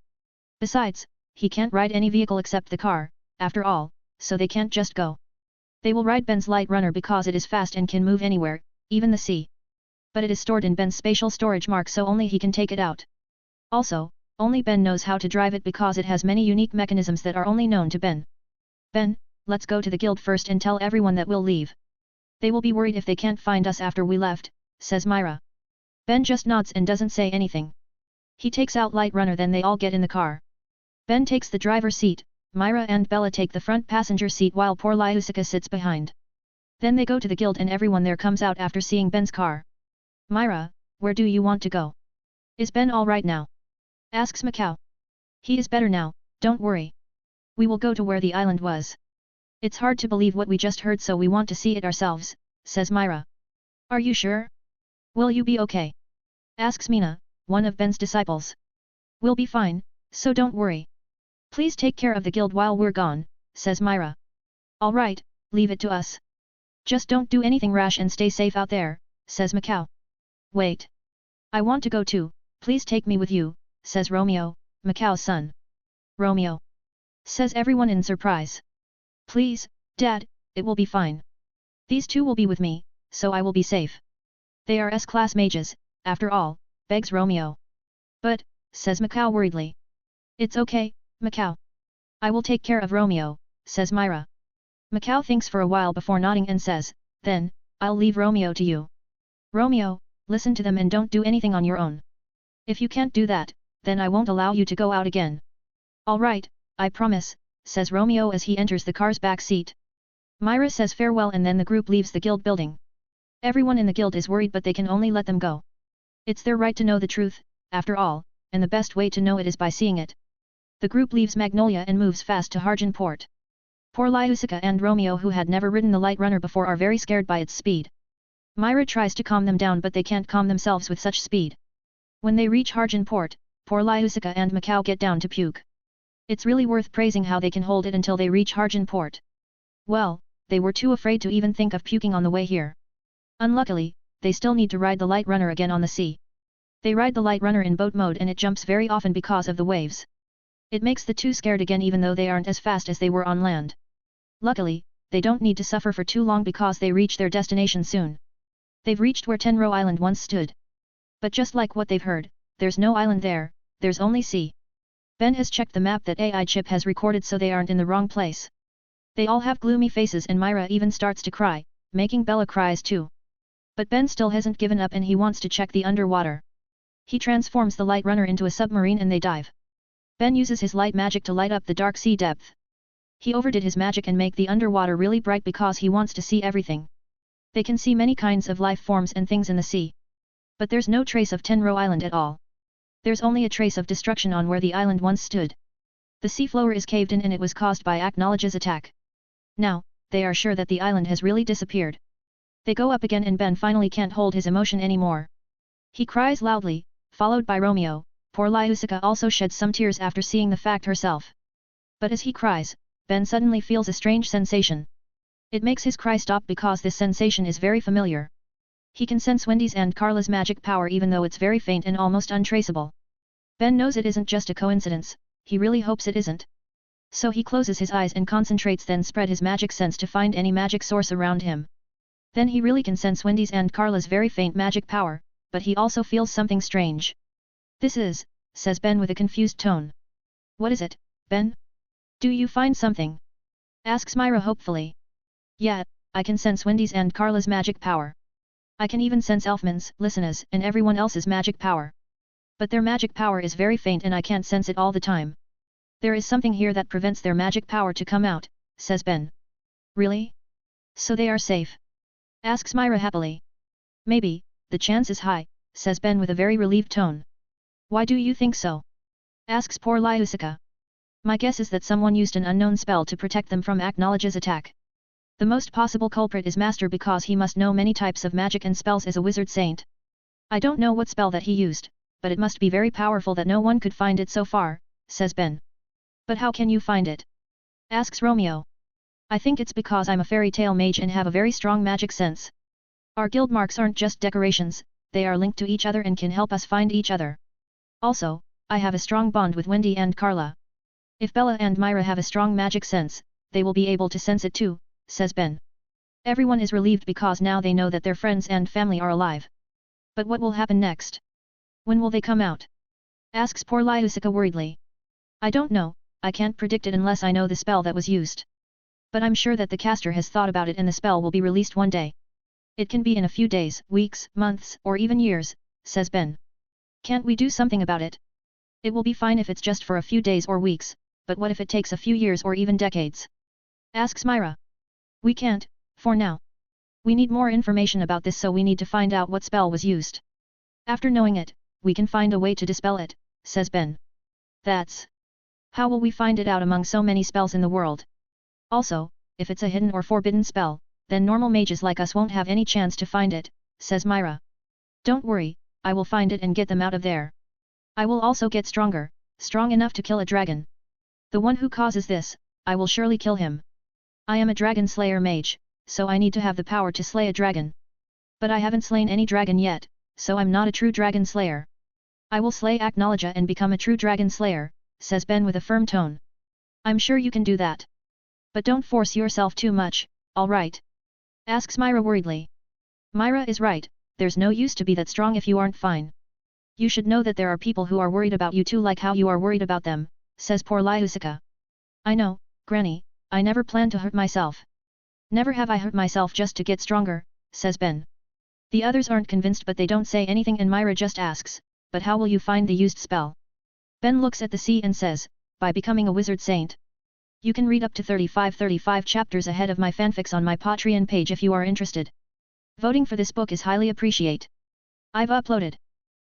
Besides, he can't ride any vehicle except the car, after all, so they can't just go. They will ride Ben's light runner because it is fast and can move anywhere, even the sea. But it is stored in Ben's spatial storage mark so only he can take it out. Also, only Ben knows how to drive it because it has many unique mechanisms that are only known to Ben. Ben, let's go to the guild first and tell everyone that we'll leave. They will be worried if they can't find us after we left, says Myra. Ben just nods and doesn't say anything. He takes out Light Runner then they all get in the car. Ben takes the driver's seat, Myra and Bella take the front passenger seat while poor Lyusica sits behind. Then they go to the guild and everyone there comes out after seeing Ben's car. Myra, where do you want to go? Is Ben all right now? Asks Macau. He is better now, don't worry. We will go to where the island was. It's hard to believe what we just heard so we want to see it ourselves, says Myra. Are you sure? Will you be okay? Asks Mina, one of Ben's disciples. We'll be fine, so don't worry. Please take care of the guild while we're gone, says Myra. All right, leave it to us. Just don't do anything rash and stay safe out there, says Macau. Wait. I want to go too, please take me with you, says Romeo, Macau's son. Romeo. Says everyone in surprise. Please, Dad, it will be fine. These two will be with me, so I will be safe. They are S-class mages, after all, begs Romeo. But, says Macau worriedly. It's okay, Macau. I will take care of Romeo, says Myra. Macau thinks for a while before nodding and says, then, I'll leave Romeo to you. Romeo, listen to them and don't do anything on your own. If you can't do that, then I won't allow you to go out again. All right, I promise, says Romeo as he enters the car's back seat. Myra says farewell and then the group leaves the guild building. Everyone in the guild is worried but they can only let them go. It's their right to know the truth, after all, and the best way to know it is by seeing it. The group leaves Magnolia and moves fast to Harjan Port. Poor Lyusica and Romeo who had never ridden the light runner before are very scared by its speed. Myra tries to calm them down but they can't calm themselves with such speed. When they reach Harjan Port, poor Lyusica and Macau get down to puke. It's really worth praising how they can hold it until they reach Harjan port. Well, they were too afraid to even think of puking on the way here. Unluckily, they still need to ride the light runner again on the sea. They ride the light runner in boat mode and it jumps very often because of the waves. It makes the two scared again even though they aren't as fast as they were on land. Luckily, they don't need to suffer for too long because they reach their destination soon. They've reached where Tenro Island once stood. But just like what they've heard, there's no island there, there's only sea. Ben has checked the map that AI chip has recorded so they aren't in the wrong place. They all have gloomy faces and Myra even starts to cry, making Bella cries too. But Ben still hasn't given up and he wants to check the underwater. He transforms the light runner into a submarine and they dive. Ben uses his light magic to light up the dark sea depth. He overdid his magic and make the underwater really bright because he wants to see everything. They can see many kinds of life forms and things in the sea. But there's no trace of Tenro Island at all. There's only a trace of destruction on where the island once stood. The seafloor is caved in and it was caused by Acknowledge's attack. Now, they are sure that the island has really disappeared. They go up again and Ben finally can't hold his emotion anymore. He cries loudly, followed by Romeo. Poor Lyusica also sheds some tears after seeing the fact herself. But as he cries, Ben suddenly feels a strange sensation. It makes his cry stop because this sensation is very familiar. He can sense Wendy's and Carla's magic power even though it's very faint and almost untraceable. Ben knows it isn't just a coincidence, he really hopes it isn't. So he closes his eyes and concentrates then spread his magic sense to find any magic source around him. Then he really can sense Wendy's and Carla's very faint magic power, but he also feels something strange. This is, says Ben with a confused tone. What is it, Ben? Do you find something? Asks Myra hopefully. Yeah, I can sense Wendy's and Carla's magic power. I can even sense Elfman's, Listena's, and everyone else's magic power. But their magic power is very faint and I can't sense it all the time. There is something here that prevents their magic power to come out, says Ben. Really? So they are safe? Asks Myra happily. Maybe, the chance is high, says Ben with a very relieved tone. Why do you think so? Asks poor Lyusica. My guess is that someone used an unknown spell to protect them from Acknowledge's attack. The most possible culprit is Master because he must know many types of magic and spells as a wizard saint. I don't know what spell that he used, but it must be very powerful that no one could find it so far, says Ben. But how can you find it? Asks Romeo. I think it's because I'm a fairy tale mage and have a very strong magic sense. Our guild marks aren't just decorations, they are linked to each other and can help us find each other. Also, I have a strong bond with Wendy and Carla. If Bella and Myra have a strong magic sense, they will be able to sense it too, says Ben. Everyone is relieved because now they know that their friends and family are alive. But what will happen next? When will they come out? Asks poor Lyusica worriedly. I don't know, I can't predict it unless I know the spell that was used. But I'm sure that the caster has thought about it and the spell will be released one day. It can be in a few days, weeks, months, or even years, says Ben. Can't we do something about it? It will be fine if it's just for a few days or weeks, but what if it takes a few years or even decades? Asks Myra. We can't, for now. We need more information about this so we need to find out what spell was used. After knowing it, we can find a way to dispel it, says Ben. That's... How will we find it out among so many spells in the world? Also, if it's a hidden or forbidden spell, then normal mages like us won't have any chance to find it, says Myra. Don't worry, I will find it and get them out of there. I will also get stronger, strong enough to kill a dragon. The one who causes this, I will surely kill him. I am a dragon slayer mage, so I need to have the power to slay a dragon. But I haven't slain any dragon yet, so I'm not a true dragon slayer. I will slay Acknowledge and become a true dragon slayer, says Ben with a firm tone. I'm sure you can do that. But don't force yourself too much, alright? Asks Myra worriedly. Myra is right, there's no use to be that strong if you aren't fine. You should know that there are people who are worried about you too like how you are worried about them, says poor Lyusica. I know, Granny, I never planned to hurt myself. Never have I hurt myself just to get stronger, says Ben. The others aren't convinced but they don't say anything and Myra just asks, but how will you find the used spell? Ben looks at the sea and says, by becoming a wizard saint. You can read up to 35 chapters ahead of my fanfics on my Patreon page if you are interested. Voting for this book is highly appreciated. I've uploaded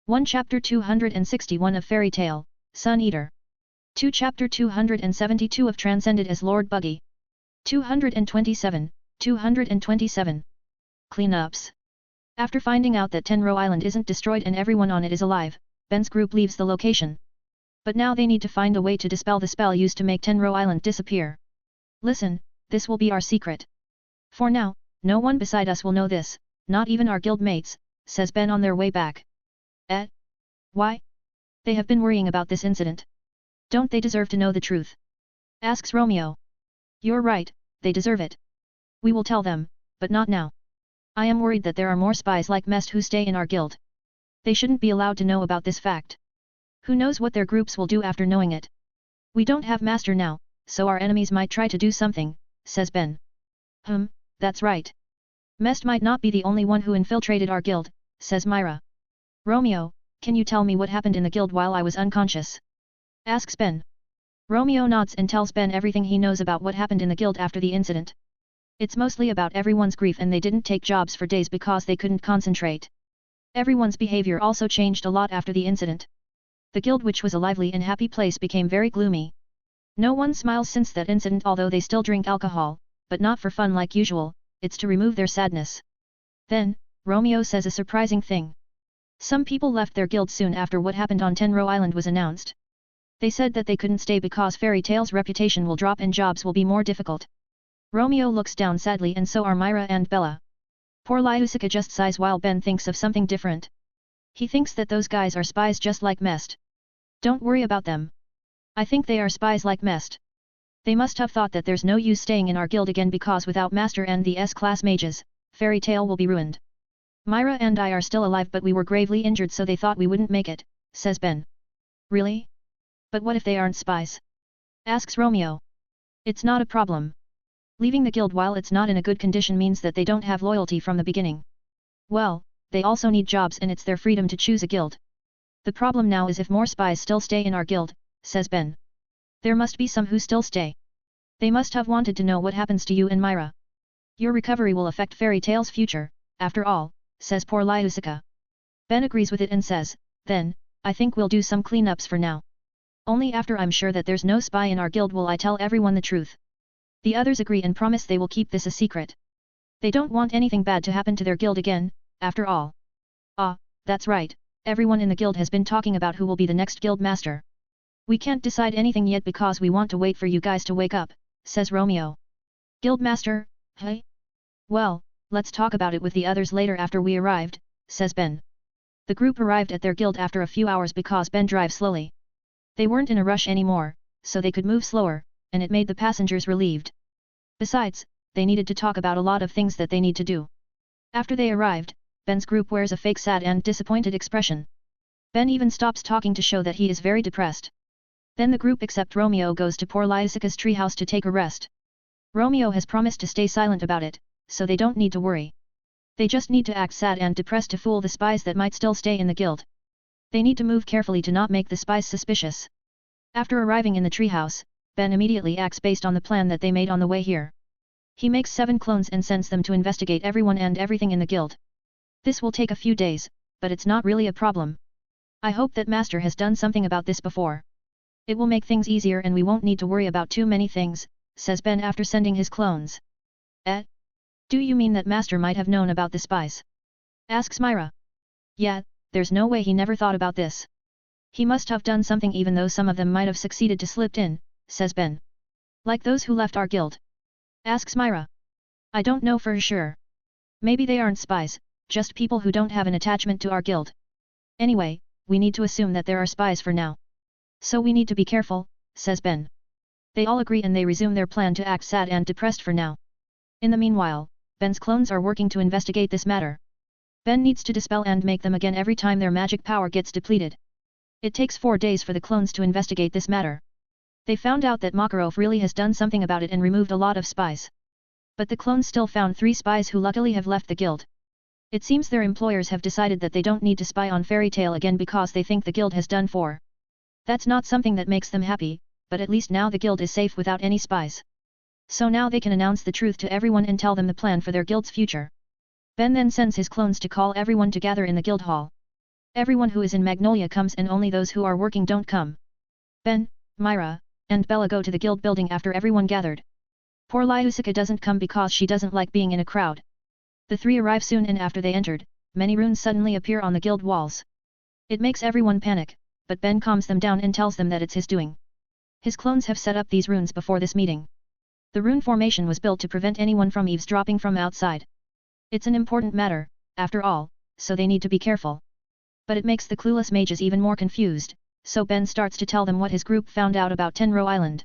1 Chapter 261 of Fairy Tale, Sun Eater. 2 Chapter 272 of Transcended as Lord Buggy. 227. Cleanups. After finding out that Tenro Island isn't destroyed and everyone on it is alive, Ben's group leaves the location. But now they need to find a way to dispel the spell used to make Tenro Island disappear. Listen, this will be our secret. For now, no one beside us will know this, not even our guild mates, says Ben on their way back. Why? They have been worrying about this incident. Don't they deserve to know the truth? Asks Romeo. You're right, they deserve it. We will tell them, but not now. I am worried that there are more spies like Mest who stay in our guild. They shouldn't be allowed to know about this fact. Who knows what their groups will do after knowing it? We don't have Master now, so our enemies might try to do something, says Ben. That's right. Mest might not be the only one who infiltrated our guild, says Myra. Romeo, can you tell me what happened in the guild while I was unconscious? Asks Ben. Romeo nods and tells Ben everything he knows about what happened in the guild after the incident. It's mostly about everyone's grief and they didn't take jobs for days because they couldn't concentrate. Everyone's behavior also changed a lot after the incident. The guild, which was a lively and happy place, became very gloomy. No one smiles since that incident, although they still drink alcohol, but not for fun like usual, it's to remove their sadness. Then, Romeo says a surprising thing. Some people left their guild soon after what happened on Tenro Island was announced. They said that they couldn't stay because Fairy Tail's reputation will drop and jobs will be more difficult. Romeo looks down sadly, and so are Myra and Bella. Poor Lyusica just sighs while Ben thinks of something different. He thinks that those guys are spies just like Mest. Don't worry about them. I think they are spies like Mest. They must have thought that there's no use staying in our guild again because without Master and the S-class mages, Fairy Tail will be ruined. Myra and I are still alive, but we were gravely injured, so they thought we wouldn't make it, says Ben. Really? But what if they aren't spies? Asks Romeo. It's not a problem. Leaving the guild while it's not in a good condition means that they don't have loyalty from the beginning. Well, they also need jobs and it's their freedom to choose a guild. The problem now is if more spies still stay in our guild, says Ben. There must be some who still stay. They must have wanted to know what happens to you and Myra. Your recovery will affect Fairy Tail's future, after all, says poor Lyusica. Ben agrees with it and says, then, I think we'll do some cleanups for now. Only after I'm sure that there's no spy in our guild will I tell everyone the truth. The others agree and promise they will keep this a secret. They don't want anything bad to happen to their guild again, after all. Ah, that's right, everyone in the guild has been talking about who will be the next guild master. We can't decide anything yet because we want to wait for you guys to wake up, says Romeo. Guild master, hey? Well, let's talk about it with the others later after we arrived, says Ben. The group arrived at their guild after a few hours because Ben drives slowly. They weren't in a rush anymore, so they could move slower, and it made the passengers relieved. Besides, they needed to talk about a lot of things that they need to do. After they arrived, Ben's group wears a fake sad and disappointed expression. Ben even stops talking to show that he is very depressed. Then the group except Romeo goes to poor Lyusica's treehouse to take a rest. Romeo has promised to stay silent about it, so they don't need to worry. They just need to act sad and depressed to fool the spies that might still stay in the guild. They need to move carefully to not make the spies suspicious. After arriving in the treehouse, Ben immediately acts based on the plan that they made on the way here. He makes 7 clones and sends them to investigate everyone and everything in the guild. This will take a few days, but it's not really a problem. I hope that Master has done something about this before. It will make things easier and we won't need to worry about too many things, says Ben after sending his clones. Do you mean that Master might have known about the spies? Asks Myra. Yeah, there's no way he never thought about this. He must have done something even though some of them might have succeeded to slip in, says Ben. Like those who left our guild? Asks Myra. I don't know for sure. Maybe they aren't spies, just people who don't have an attachment to our guild. Anyway, we need to assume that there are spies for now. So we need to be careful, says Ben. They all agree and they resume their plan to act sad and depressed for now. In the meanwhile, Ben's clones are working to investigate this matter. Ben needs to dispel and make them again every time their magic power gets depleted. It takes 4 days for the clones to investigate this matter. They found out that Makarov really has done something about it and removed a lot of spies. But the clones still found 3 spies who luckily have left the guild. It seems their employers have decided that they don't need to spy on Fairy Tail again because they think the guild has done for. That's not something that makes them happy, but at least now the guild is safe without any spies. So now they can announce the truth to everyone and tell them the plan for their guild's future. Ben then sends his clones to call everyone to gather in the guild hall. Everyone who is in Magnolia comes and only those who are working don't come. Ben, Myra, and Bella go to the guild building after everyone gathered. Poor Lyusica doesn't come because she doesn't like being in a crowd. The 3 arrive soon and after they entered, many runes suddenly appear on the guild walls. It makes everyone panic, but Ben calms them down and tells them that it's his doing. His clones have set up these runes before this meeting. The rune formation was built to prevent anyone from eavesdropping from outside. It's an important matter, after all, so they need to be careful. But it makes the clueless mages even more confused, so Ben starts to tell them what his group found out about Tenro Island.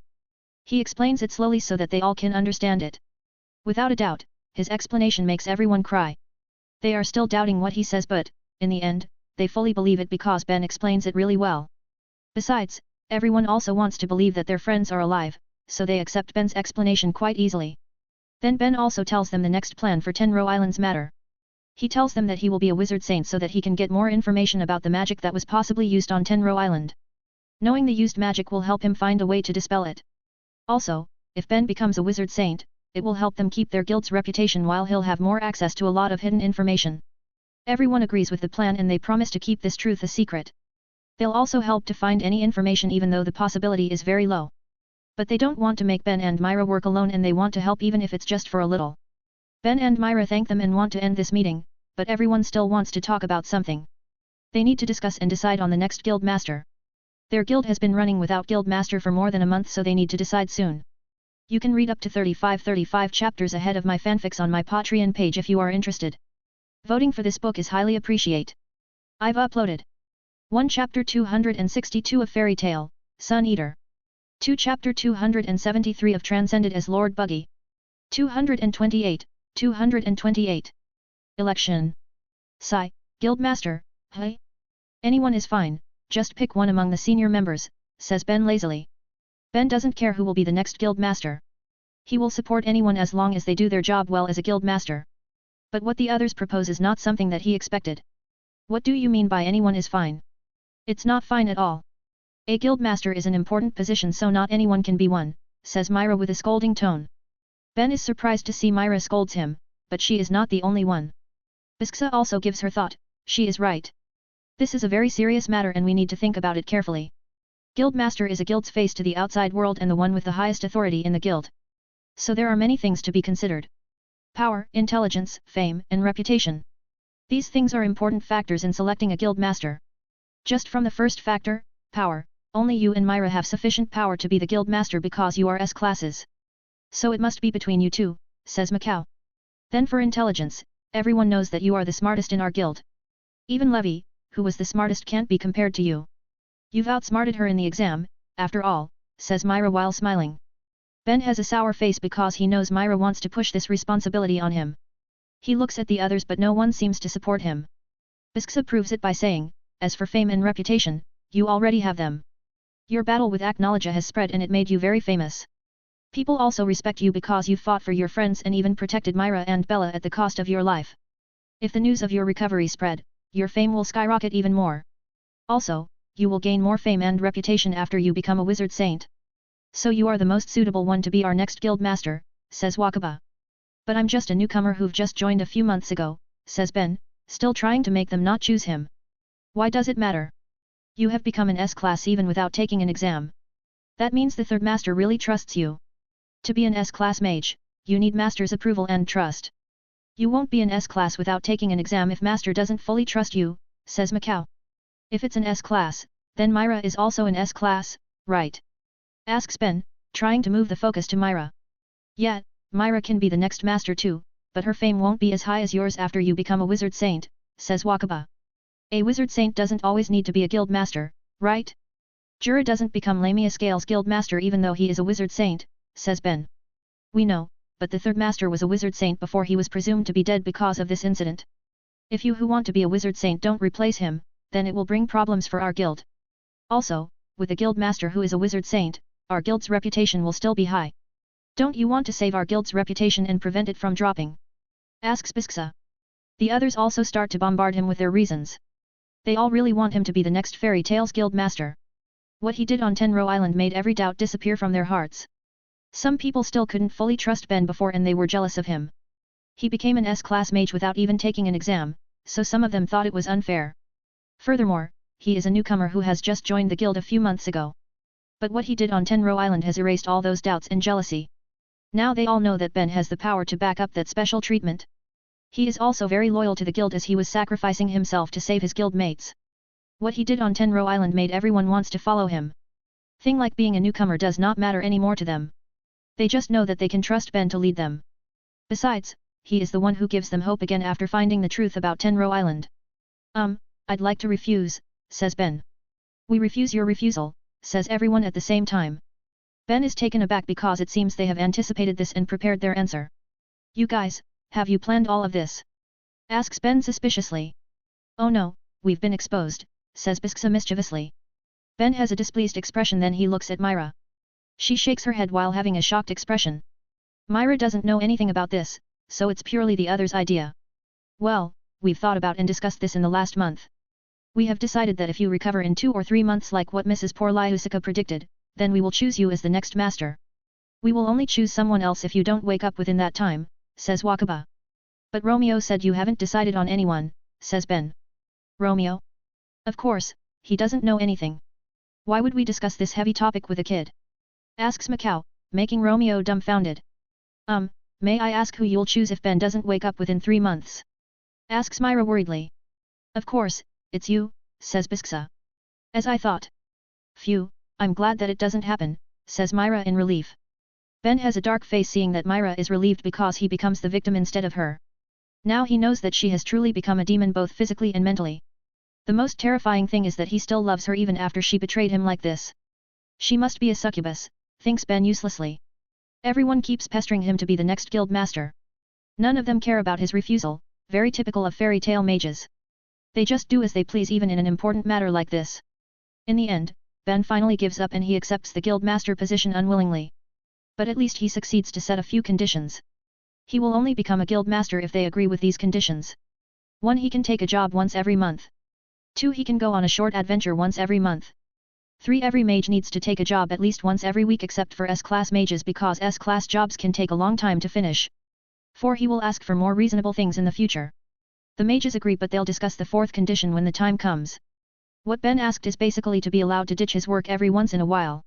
He explains it slowly so that they all can understand it. Without a doubt, his explanation makes everyone cry. They are still doubting what he says but, in the end, they fully believe it because Ben explains it really well. Besides, everyone also wants to believe that their friends are alive, so they accept Ben's explanation quite easily. Then Ben also tells them the next plan for Tenro Island's matter. He tells them that he will be a wizard saint so that he can get more information about the magic that was possibly used on Tenro Island. Knowing the used magic will help him find a way to dispel it. Also, if Ben becomes a wizard saint, it will help them keep their guild's reputation while he'll have more access to a lot of hidden information. Everyone agrees with the plan and they promise to keep this truth a secret. They'll also help to find any information even though the possibility is very low. But they don't want to make Ben and Myra work alone and they want to help even if it's just for a little. Ben and Myra thank them and want to end this meeting, but everyone still wants to talk about something. They need to discuss and decide on the next guild master. Their guild has been running without guild master for more than a month so they need to decide soon. You can read up to 35 chapters ahead of my fanfics on my Patreon page if you are interested. Voting for this book is highly appreciated. I've uploaded 1 Chapter 262 of Fairy Tale, Sun Eater. 2 Chapter 273 of Transcended as Lord Buggy. 228. Election. Sigh, Guildmaster, hey? Anyone is fine, just pick one among the senior members, says Ben lazily. Ben doesn't care who will be the next Guildmaster. He will support anyone as long as they do their job well as a Guildmaster. But what the others propose is not something that he expected. What do you mean by anyone is fine? It's not fine at all. A Guildmaster is an important position so not anyone can be one, says Myra with a scolding tone. Ben is surprised to see Myra scolds him, but she is not the only one. Bisksa also gives her thought, she is right. This is a very serious matter and we need to think about it carefully. Guildmaster is a guild's face to the outside world and the one with the highest authority in the guild. So there are many things to be considered. Power, intelligence, fame, and reputation. These things are important factors in selecting a Guildmaster. Just from the first factor, power, only you and Myra have sufficient power to be the Guildmaster because you are S-classes. So it must be between you two, says Macau. Then for intelligence, everyone knows that you are the smartest in our guild. Even Levy, who was the smartest can't be compared to you. You've outsmarted her in the exam, after all, says Myra while smiling. Ben has a sour face because he knows Myra wants to push this responsibility on him. He looks at the others but no one seems to support him. Bisksa proves it by saying, as for fame and reputation, you already have them. Your battle with Aknologia has spread and it made you very famous. People also respect you because you fought for your friends and even protected Myra and Bella at the cost of your life. If the news of your recovery spread, your fame will skyrocket even more. Also, you will gain more fame and reputation after you become a wizard saint. So you are the most suitable one to be our next guild master, says Wakaba. But I'm just a newcomer who've just joined a few months ago, says Ben, still trying to make them not choose him. Why does it matter? You have become an S-class even without taking an exam. That means the third master really trusts you. To be an S-class mage, you need master's approval and trust. You won't be an S-class without taking an exam if master doesn't fully trust you, says Macau. If it's an S-class, then Myra is also an S-class, right? Asks Ben, trying to move the focus to Myra. Yeah, Myra can be the next master too, but her fame won't be as high as yours after you become a wizard saint, says Wakaba. A wizard saint doesn't always need to be a guild master, right? Jura doesn't become Lamia Scales guild master even though he is a wizard saint, says Ben. We know, but the third master was a wizard saint before he was presumed to be dead because of this incident. If you who want to be a wizard saint don't replace him, then it will bring problems for our guild. Also, with a guild master who is a wizard saint, our guild's reputation will still be high. Don't you want to save our guild's reputation and prevent it from dropping? Asks Bisksa. The others also start to bombard him with their reasons. They all really want him to be the next Fairy Tales guild master. What he did on Tenro Island made every doubt disappear from their hearts. Some people still couldn't fully trust Ben before and they were jealous of him. He became an S-class mage without even taking an exam, so some of them thought it was unfair. Furthermore, he is a newcomer who has just joined the guild a few months ago. But what he did on Tenro Island has erased all those doubts and jealousy. Now they all know that Ben has the power to back up that special treatment. He is also very loyal to the guild as he was sacrificing himself to save his guild mates. What he did on Tenro Island made everyone wants to follow him. Thing like being a newcomer does not matter anymore to them. They just know that they can trust Ben to lead them. Besides, he is the one who gives them hope again after finding the truth about Tenro Island. I'd like to refuse, says Ben. We refuse your refusal, says everyone at the same time. Ben is taken aback because it seems they have anticipated this and prepared their answer. You guys, have you planned all of this? Asks Ben suspiciously. Oh no, we've been exposed, says Bisksa mischievously. Ben has a displeased expression, then he looks at Myra. She shakes her head while having a shocked expression. Myra doesn't know anything about this, so it's purely the other's idea. Well, we've thought about and discussed this in the last month. We have decided that if you recover in 2 or 3 months like what Mrs. Porlyusika predicted, then we will choose you as the next master. We will only choose someone else if you don't wake up within that time, says Wakaba. But Romeo said you haven't decided on anyone, says Ben. Romeo? Of course, he doesn't know anything. Why would we discuss this heavy topic with a kid? Asks Macau, making Romeo dumbfounded. May I ask who you'll choose if Ben doesn't wake up within 3 months? Asks Myra worriedly. Of course, it's you, says Bisksa. As I thought. Phew, I'm glad that it doesn't happen, says Myra in relief. Ben has a dark face seeing that Myra is relieved because he becomes the victim instead of her. Now he knows that she has truly become a demon both physically and mentally. The most terrifying thing is that he still loves her even after she betrayed him like this. She must be a succubus, thinks Ben uselessly. Everyone keeps pestering him to be the next guild master. None of them care about his refusal, very typical of fairy tale mages. They just do as they please even in an important matter like this. In the end, Ben finally gives up and he accepts the guild master position unwillingly. But at least he succeeds to set a few conditions. He will only become a guild master if they agree with these conditions. 1. He can take a job once every month. 2. He can go on a short adventure once every month. 3. Every mage needs to take a job at least once every week except for S-class mages because S-class jobs can take a long time to finish. 4. He will ask for more reasonable things in the future. The mages agree, but they'll discuss the 4th condition when the time comes. What Ben asked is basically to be allowed to ditch his work every once in a while.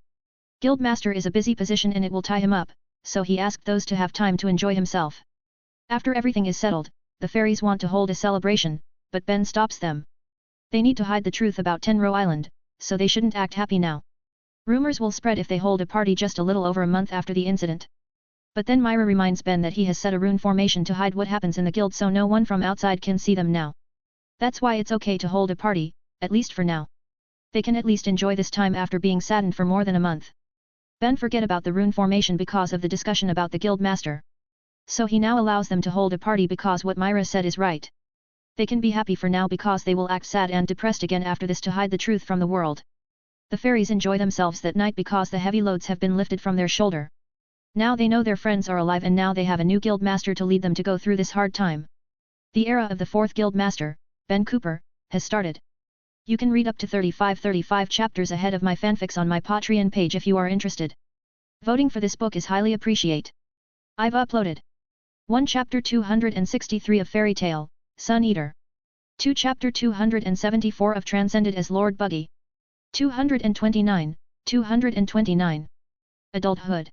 Guildmaster is a busy position and it will tie him up, so he asked those to have time to enjoy himself. After everything is settled, the fairies want to hold a celebration, but Ben stops them. They need to hide the truth about Tenro Island, so they shouldn't act happy now. Rumors will spread if they hold a party just a little over a month after the incident. But then Myra reminds Ben that he has set a rune formation to hide what happens in the guild so no one from outside can see them now. That's why it's okay to hold a party, at least for now. They can at least enjoy this time after being saddened for more than a month. Ben forget about the rune formation because of the discussion about the guild master. So he now allows them to hold a party because what Myra said is right. They can be happy for now because they will act sad and depressed again after this to hide the truth from the world. The fairies enjoy themselves that night because the heavy loads have been lifted from their shoulder. Now they know their friends are alive and now they have a new guild master to lead them to go through this hard time. The era of the 4th guild master, Ben Cooper, has started. You can read up to 35 chapters ahead of my fanfics on my Patreon page if you are interested. Voting for this book is highly appreciate. I've uploaded 1 Chapter 263 of Fairy Tale, Sun Eater. 2 Chapter 274 of Transcended as Lord Buggy. 229. Adulthood.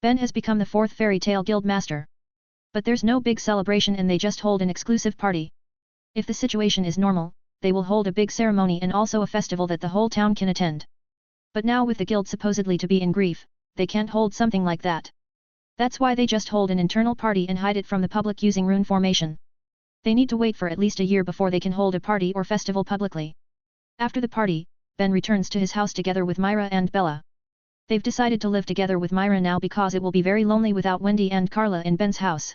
Ben has become the 4th Fairy Tale Guild Master. But there's no big celebration and they just hold an exclusive party. If the situation is normal, they will hold a big ceremony and also a festival that the whole town can attend. But now with the guild supposedly to be in grief, they can't hold something like that. That's why they just hold an internal party and hide it from the public using rune formation. They need to wait for at least a year before they can hold a party or festival publicly. After the party, Ben returns to his house together with Myra and Bella. They've decided to live together with Myra now because it will be very lonely without Wendy and Carla in Ben's house.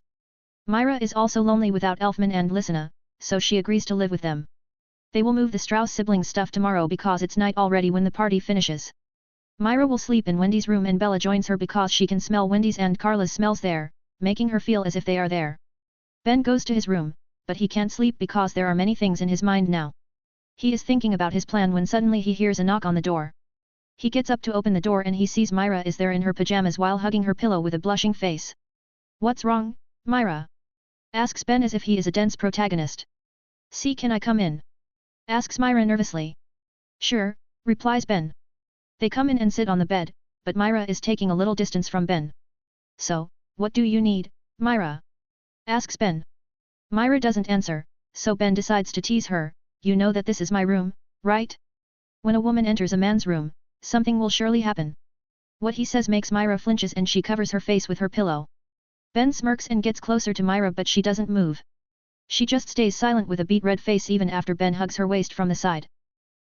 Myra is also lonely without Elfman and Lysina, so she agrees to live with them. They will move the Strauss siblings' stuff tomorrow because it's night already when the party finishes. Myra will sleep in Wendy's room and Bella joins her because she can smell Wendy's and Carla's smells there, making her feel as if they are there. Ben goes to his room, but he can't sleep because there are many things in his mind now. He is thinking about his plan when suddenly he hears a knock on the door. He gets up to open the door and he sees Myra is there in her pajamas while hugging her pillow with a blushing face. What's wrong, Myra? Asks Ben as if he is a dense protagonist. See, can I come in? Asks Myra nervously. Sure, replies Ben. They come in and sit on the bed, but Myra is taking a little distance from Ben. So, what do you need, Myra? Asks Ben. Myra doesn't answer, so Ben decides to tease her. You know that this is my room, right? When a woman enters a man's room, something will surely happen. What he says makes Myra flinches and she covers her face with her pillow. Ben smirks and gets closer to Myra but she doesn't move. She just stays silent with a beet red face even after Ben hugs her waist from the side.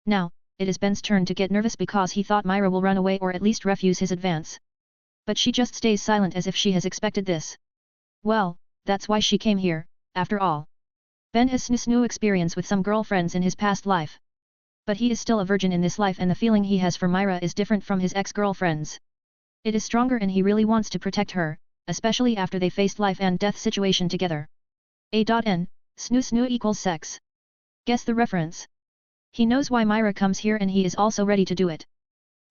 Now, it is Ben's turn to get nervous because he thought Myra will run away or at least refuse his advance. But she just stays silent as if she has expected this. Well, that's why she came here, after all. Ben has snoo experience with some girlfriends in his past life. But he is still a virgin in this life and the feeling he has for Myra is different from his ex-girlfriends. It is stronger and he really wants to protect her, especially after they faced life and death situation together. A.N. Snoo equals sex. Guess the reference. He knows why Myra comes here and he is also ready to do it.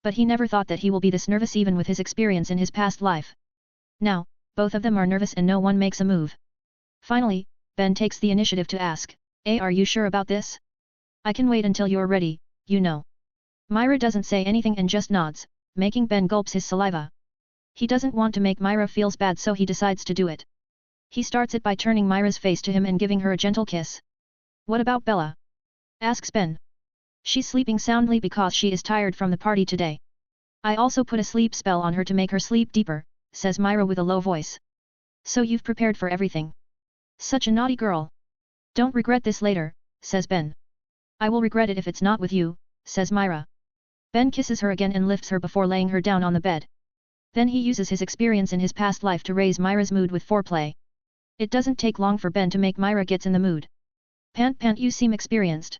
But he never thought that he will be this nervous even with his experience in his past life. Now, both of them are nervous and no one makes a move. Finally, Ben takes the initiative to ask, are you sure about this? I can wait until you're ready, you know. Myra doesn't say anything and just nods, making Ben gulps his saliva. He doesn't want to make Myra feels bad so he decides to do it. He starts it by turning Myra's face to him and giving her a gentle kiss. What about Bella? Asks Ben. She's sleeping soundly because she is tired from the party today. I also put a sleep spell on her to make her sleep deeper, says Myra with a low voice. So you've prepared for everything. Such a naughty girl. Don't regret this later, says Ben. I will regret it if it's not with you, says Myra. Ben kisses her again and lifts her before laying her down on the bed. Then he uses his experience in his past life to raise Myra's mood with foreplay. It doesn't take long for Ben to make Myra gets in the mood. Pant, you seem experienced.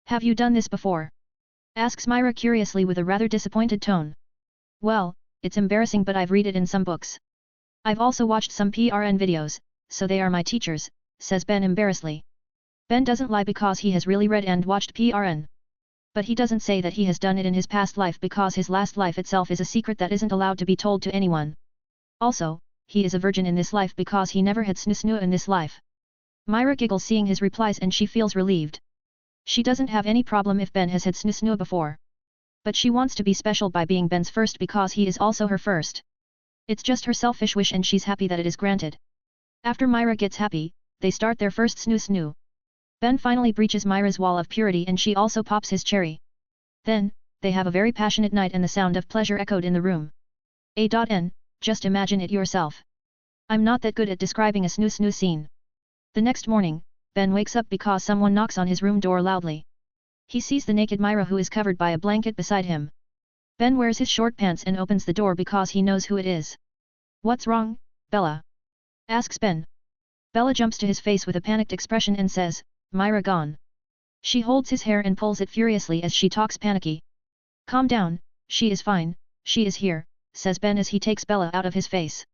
Have you done this before? Asks Myra curiously with a rather disappointed tone. Well, it's embarrassing but I've read it in some books. I've also watched some PRN videos, so they are my teachers, says Ben embarrassedly. Ben doesn't lie because he has really read and watched PRN. But he doesn't say that he has done it in his past life because his last life itself is a secret that isn't allowed to be told to anyone. Also, he is a virgin in this life because he never had snoo in this life. Myra giggles seeing his replies and she feels relieved. She doesn't have any problem if Ben has had snoo before. But she wants to be special by being Ben's first because he is also her first. It's just her selfish wish and she's happy that it is granted. After Myra gets happy, they start their first snoo. Ben finally breaches Myra's wall of purity and she also pops his cherry. Then, they have a very passionate night and the sound of pleasure echoed in the room. A.N. Just imagine it yourself. I'm not that good at describing a snoo scene. The next morning, Ben wakes up because someone knocks on his room door loudly. He sees the naked Myra who is covered by a blanket beside him. Ben wears his short pants and opens the door because he knows who it is. What's wrong, Bella? Asks Ben. Bella jumps to his face with a panicked expression and says, Myra gone. She holds his hair and pulls it furiously as she talks panicky. Calm down, she is fine, she is here, says Ben as he takes Bella out of his face.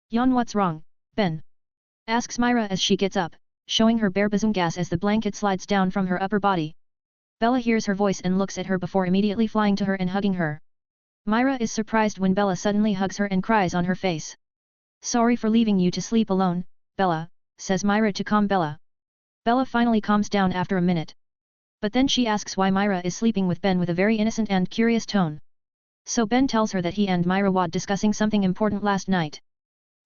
Yon, what's wrong, Ben? Asks Myra as she gets up, showing her bare bazungas as the blanket slides down from her upper body. Bella hears her voice and looks at her before immediately flying to her and hugging her. Myra is surprised when Bella suddenly hugs her and cries on her face. Sorry for leaving you to sleep alone, Bella, says Myra to calm Bella. Bella finally calms down after a minute. But then she asks why Myra is sleeping with Ben with a very innocent and curious tone. So Ben tells her that he and Myra were discussing something important last night.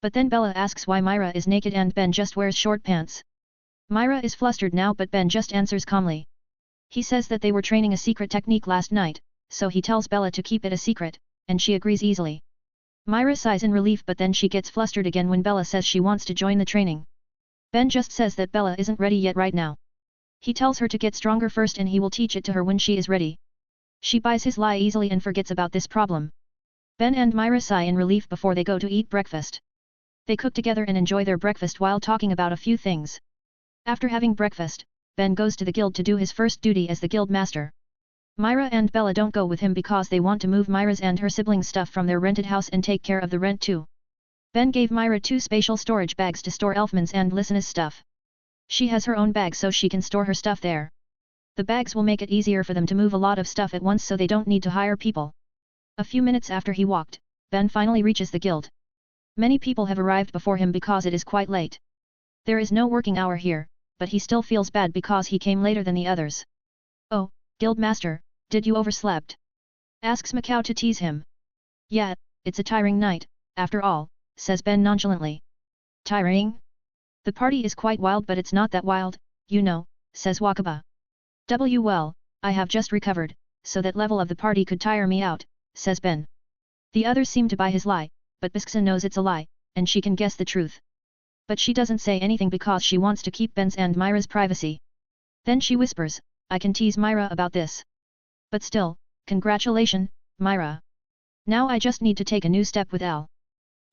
But then Bella asks why Myra is naked and Ben just wears short pants. Myra is flustered now but Ben just answers calmly. He says that they were training a secret technique last night, so he tells Bella to keep it a secret, and she agrees easily. Myra sighs in relief but then she gets flustered again when Bella says she wants to join the training. Ben just says that Bella isn't ready yet right now. He tells her to get stronger first and he will teach it to her when she is ready. She buys his lie easily and forgets about this problem. Ben and Myra sigh in relief before they go to eat breakfast. They cook together and enjoy their breakfast while talking about a few things. After having breakfast, Ben goes to the guild to do his first duty as the guild master. Myra and Bella don't go with him because they want to move Myra's and her siblings' stuff from their rented house and take care of the rent too. Ben gave Myra 2 spatial storage bags to store Elfman's and Listena's stuff. She has her own bag so she can store her stuff there. The bags will make it easier for them to move a lot of stuff at once so they don't need to hire people. A few minutes after he walked, Ben finally reaches the guild. Many people have arrived before him because it is quite late. There is no working hour here, but he still feels bad because he came later than the others. Oh, guild master, did you overslept? Asks Macau to tease him. Yeah, it's a tiring night, after all, says Ben nonchalantly. Tiring? The party is quite wild but it's not that wild, you know, says Wakaba. Well, I have just recovered, so that level of the party could tire me out, says Ben. The others seem to buy his lie, but Bisksa knows it's a lie, and she can guess the truth. But she doesn't say anything because she wants to keep Ben's and Myra's privacy. Then she whispers, I can tease Myra about this. But still, congratulations, Myra. Now I just need to take a new step with Al.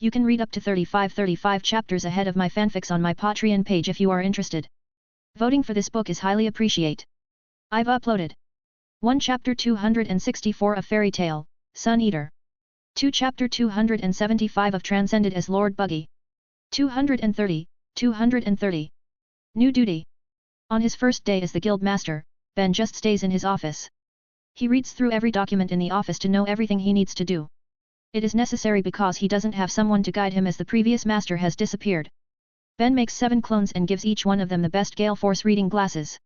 You can read up to 35 chapters ahead of my fanfics on my Patreon page if you are interested. Voting for this book is highly appreciate. I've uploaded 1 Chapter 264 of Fairy Tale, Sun Eater. 2 Chapter 275 of Transcended as Lord Buggy. 230. New duty. On his first day as the guild master, Ben just stays in his office. He reads through every document in the office to know everything he needs to do. It is necessary because he doesn't have someone to guide him as the previous master has disappeared. Ben makes 7 clones and gives each one of them the best Gale Force reading glasses.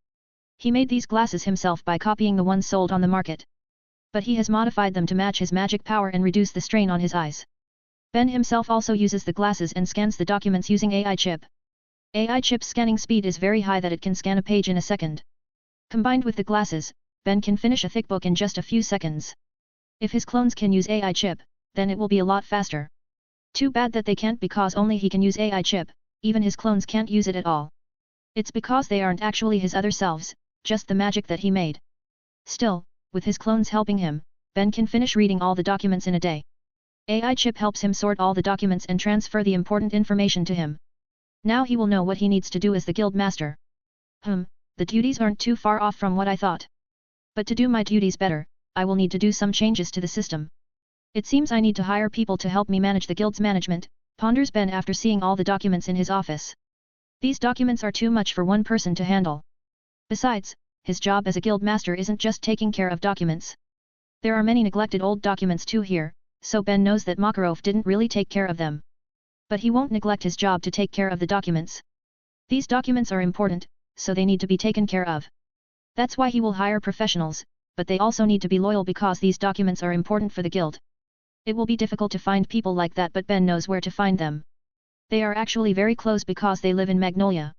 He made these glasses himself by copying the ones sold on the market. But he has modified them to match his magic power and reduce the strain on his eyes. Ben himself also uses the glasses and scans the documents using AI chip. AI chip's scanning speed is very high that it can scan a page in a second. Combined with the glasses, Ben can finish a thick book in just a few seconds. If his clones can use AI chip, then it will be a lot faster. Too bad that they can't because only he can use AI chip, even his clones can't use it at all. It's because they aren't actually his other selves, just the magic that he made. Still, with his clones helping him, Ben can finish reading all the documents in a day. AI chip helps him sort all the documents and transfer the important information to him. Now he will know what he needs to do as the guild master. The duties aren't too far off from what I thought. But to do my duties better, I will need to do some changes to the system. It seems I need to hire people to help me manage the guild's management, ponders Ben after seeing all the documents in his office. These documents are too much for one person to handle. Besides, his job as a guild master isn't just taking care of documents. There are many neglected old documents too here, so Ben knows that Makarov didn't really take care of them. But he won't neglect his job to take care of the documents. These documents are important, so they need to be taken care of. That's why he will hire professionals, but they also need to be loyal because these documents are important for the guild. It will be difficult to find people like that, but Ben knows where to find them. They are actually very close because they live in Magnolia.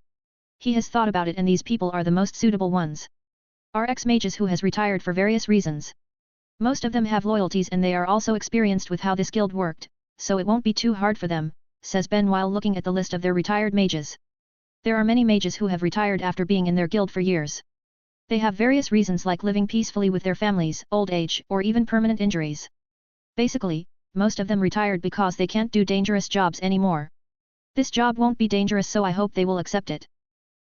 He has thought about it and these people are the most suitable ones. Are ex-mages who has retired for various reasons. Most of them have loyalties and they are also experienced with how this guild worked, so it won't be too hard for them, says Ben while looking at the list of their retired mages. There are many mages who have retired after being in their guild for years. They have various reasons like living peacefully with their families, old age, or even permanent injuries. Basically, most of them retired because they can't do dangerous jobs anymore. This job won't be dangerous, so I hope they will accept it.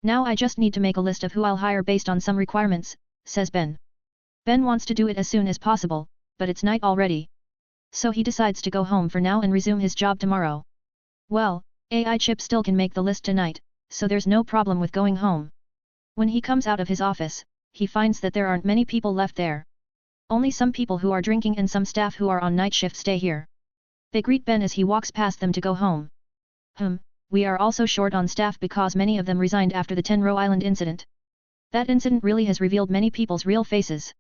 Now I just need to make a list of who I'll hire based on some requirements, says Ben. Ben wants to do it as soon as possible, but it's night already. So he decides to go home for now and resume his job tomorrow. Well, AI chip still can make the list tonight, so there's no problem with going home. When he comes out of his office, he finds that there aren't many people left there. Only some people who are drinking and some staff who are on night shift stay here. They greet Ben as he walks past them to go home. We are also short on staff because many of them resigned after the Tenro Island incident. That incident really has revealed many people's real faces.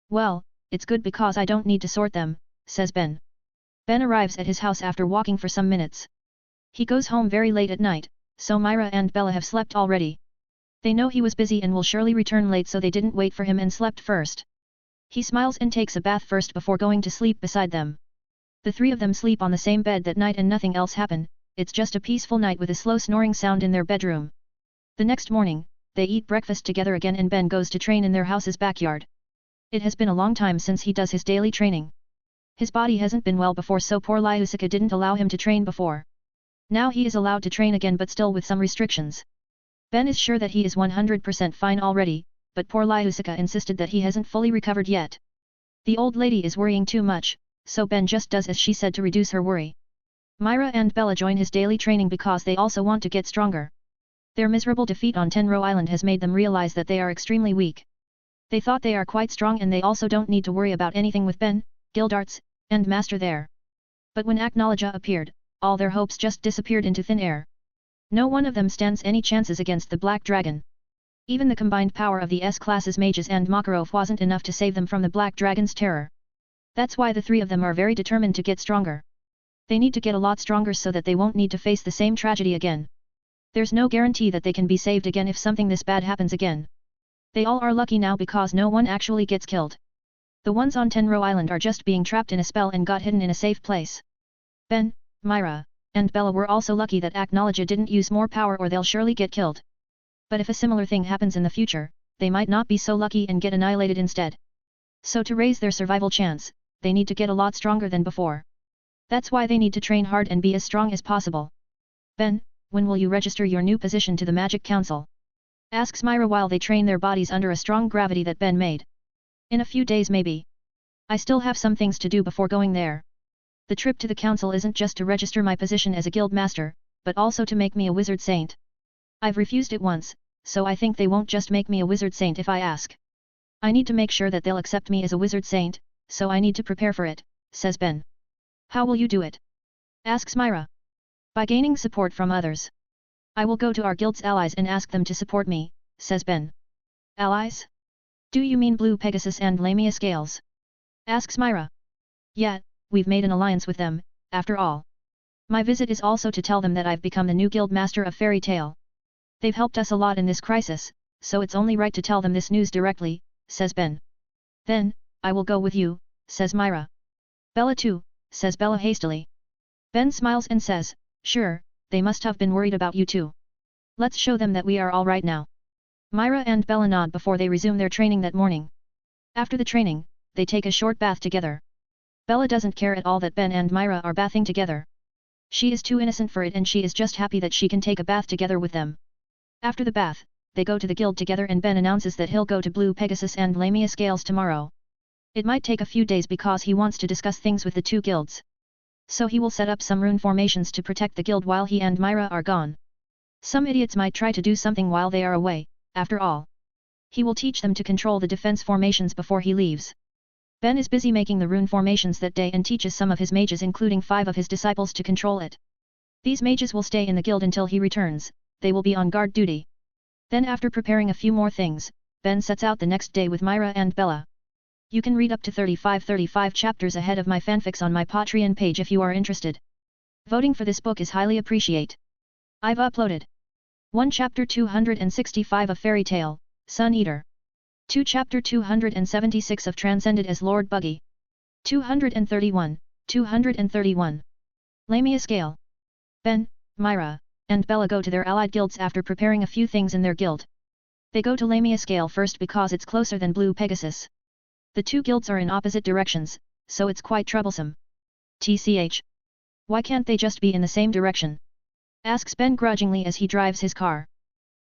Well, it's good because I don't need to sort them, says Ben. Ben arrives at his house after walking for some minutes. He goes home very late at night, so Myra and Bella have slept already. They know he was busy and will surely return late, so they didn't wait for him and slept first. He smiles and takes a bath first before going to sleep beside them. The three of them sleep on the same bed that night and nothing else happened. It's just a peaceful night with a slow snoring sound in their bedroom. The next morning, they eat breakfast together again and Ben goes to train in their house's backyard. It has been a long time since he does his daily training. His body hasn't been well before, so poor Lyusika didn't allow him to train before. Now he is allowed to train again, but still with some restrictions. Ben is sure that he is 100% fine already, but poor Lyusika insisted that he hasn't fully recovered yet. The old lady is worrying too much, so Ben just does as she said to reduce her worry. Myra and Bella join his daily training because they also want to get stronger. Their miserable defeat on Tenro Island has made them realize that they are extremely weak. They thought they are quite strong and they also don't need to worry about anything with Ben, Gildarts, and Master there. But when Aknologia appeared, all their hopes just disappeared into thin air. No one of them stands any chances against the Black Dragon. Even the combined power of the S-classes mages and Makarov wasn't enough to save them from the Black Dragon's terror. That's why the three of them are very determined to get stronger. They need to get a lot stronger so that they won't need to face the same tragedy again. There's no guarantee that they can be saved again if something this bad happens again. They all are lucky now because no one actually gets killed. The ones on Tenro Island are just being trapped in a spell and got hidden in a safe place. Ben, Myra, and Bella were also lucky that Acknowledge didn't use more power or they'll surely get killed. But if a similar thing happens in the future, they might not be so lucky and get annihilated instead. So to raise their survival chance, they need to get a lot stronger than before. That's why they need to train hard and be as strong as possible. Ben, when will you register your new position to the Magic Council? Asks Myra while they train their bodies under a strong gravity that Ben made. In a few days maybe. I still have some things to do before going there. The trip to the council isn't just to register my position as a guild master, but also to make me a wizard saint. I've refused it once, so I think they won't just make me a wizard saint if I ask. I need to make sure that they'll accept me as a wizard saint, so I need to prepare for it, says Ben. How will you do it? Asks Myra. By gaining support from others. I will go to our guild's allies and ask them to support me, says Ben. Allies? Do you mean Blue Pegasus and Lamia Scales? Asks Myra. Yeah, we've made an alliance with them, after all. My visit is also to tell them that I've become the new guild master of Fairy Tail. They've helped us a lot in this crisis, so it's only right to tell them this news directly, says Ben. Then, I will go with you, says Myra. Bella too, says Bella hastily. Ben smiles and says, sure, they must have been worried about you too. Let's show them that we are all right now. Myra and Bella nod before they resume their training that morning. After the training, they take a short bath together. Bella doesn't care at all that Ben and Myra are bathing together. She is too innocent for it and she is just happy that she can take a bath together with them. After the bath, they go to the guild together and Ben announces that he'll go to Blue Pegasus and Lamia Scales tomorrow. It might take a few days because he wants to discuss things with the two guilds. So he will set up some rune formations to protect the guild while he and Myra are gone. Some idiots might try to do something while they are away, after all. He will teach them to control the defense formations before he leaves. Ben is busy making the rune formations that day and teaches some of his mages including 5 of his disciples to control it. These mages will stay in the guild until he returns, they will be on guard duty. Then after preparing a few more things, Ben sets out the next day with Myra and Bella. You can read up to 35 chapters ahead of my fanfics on my Patreon page if you are interested. Voting for this book is highly appreciated. I've uploaded 1 Chapter 265 of Fairy Tail, Sun Eater. 2 Chapter 276 of Transcended as Lord Buggy. 231. Lamia Scale. Ben, Myra, and Bella go to their allied guilds after preparing a few things in their guild. They go to Lamia Scale first because it's closer than Blue Pegasus. The two guilds are in opposite directions, so it's quite troublesome. TCH. Why can't they just be in the same direction? Asks Ben grudgingly as he drives his car.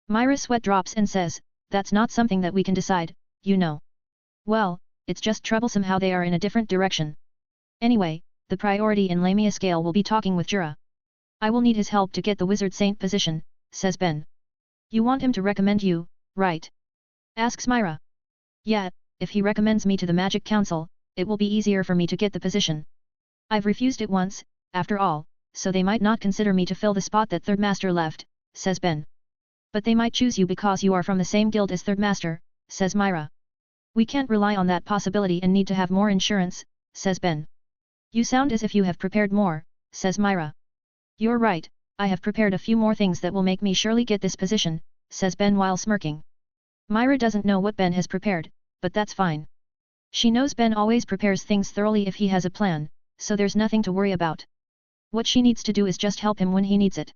Myra's sweat drops and says, that's not something that we can decide, you know. Well, it's just troublesome how they are in a different direction. Anyway, the priority in Lamia Scale will be talking with Jura. I will need his help to get the Wizard Saint position, says Ben. You want him to recommend you, right? Asks Myra. Yeah, if he recommends me to the Magic Council, it will be easier for me to get the position. I've refused it once, after all, so they might not consider me to fill the spot that Third Master left, says Ben. But they might choose you because you are from the same guild as Third Master, says Myra. We can't rely on that possibility and need to have more insurance, says Ben. You sound as if you have prepared more, says Myra. You're right, I have prepared a few more things that will make me surely get this position, says Ben while smirking. Myra doesn't know what Ben has prepared, but that's fine. She knows Ben always prepares things thoroughly if he has a plan, so there's nothing to worry about. What she needs to do is just help him when he needs it.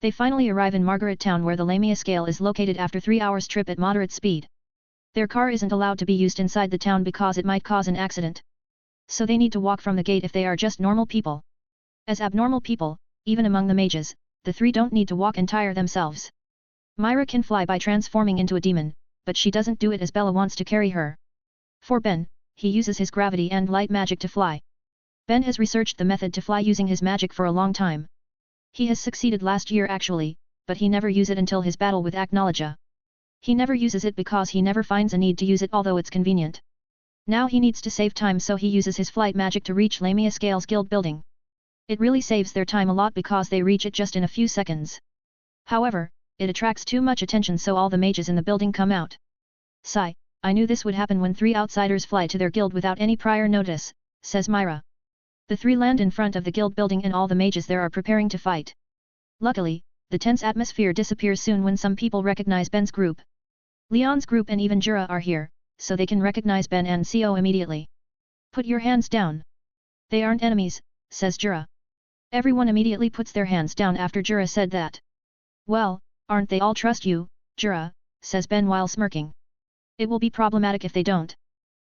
They finally arrive in Margaret Town where the Lamia Scale is located after 3 hours trip at moderate speed. Their car isn't allowed to be used inside the town because it might cause an accident. So they need to walk from the gate if they are just normal people. As abnormal people, even among the mages, the three don't need to walk and tire themselves. Myra can fly by transforming into a demon, but she doesn't do it as Bella wants to carry her. For Ben, he uses his gravity and light magic to fly. Ben has researched the method to fly using his magic for a long time. He has succeeded last year actually, but he never used it until his battle with Acknowledge. He never uses it because he never finds a need to use it although it's convenient. Now he needs to save time so he uses his flight magic to reach Lamia Scale's guild building. It really saves their time a lot because they reach it just in a few seconds. However, it attracts too much attention so all the mages in the building come out. Sigh, I knew this would happen when 3 outsiders fly to their guild without any prior notice, says Myra. The 3 land in front of the guild building and all the mages there are preparing to fight. Luckily, the tense atmosphere disappears soon when some people recognize Ben's group. Leon's group and even Jura are here, so they can recognize Ben and Xiao immediately. Put your hands down. They aren't enemies, says Jura. Everyone immediately puts their hands down after Jura said that. Well, aren't they all trust you, Jura, says Ben while smirking. It will be problematic if they don't.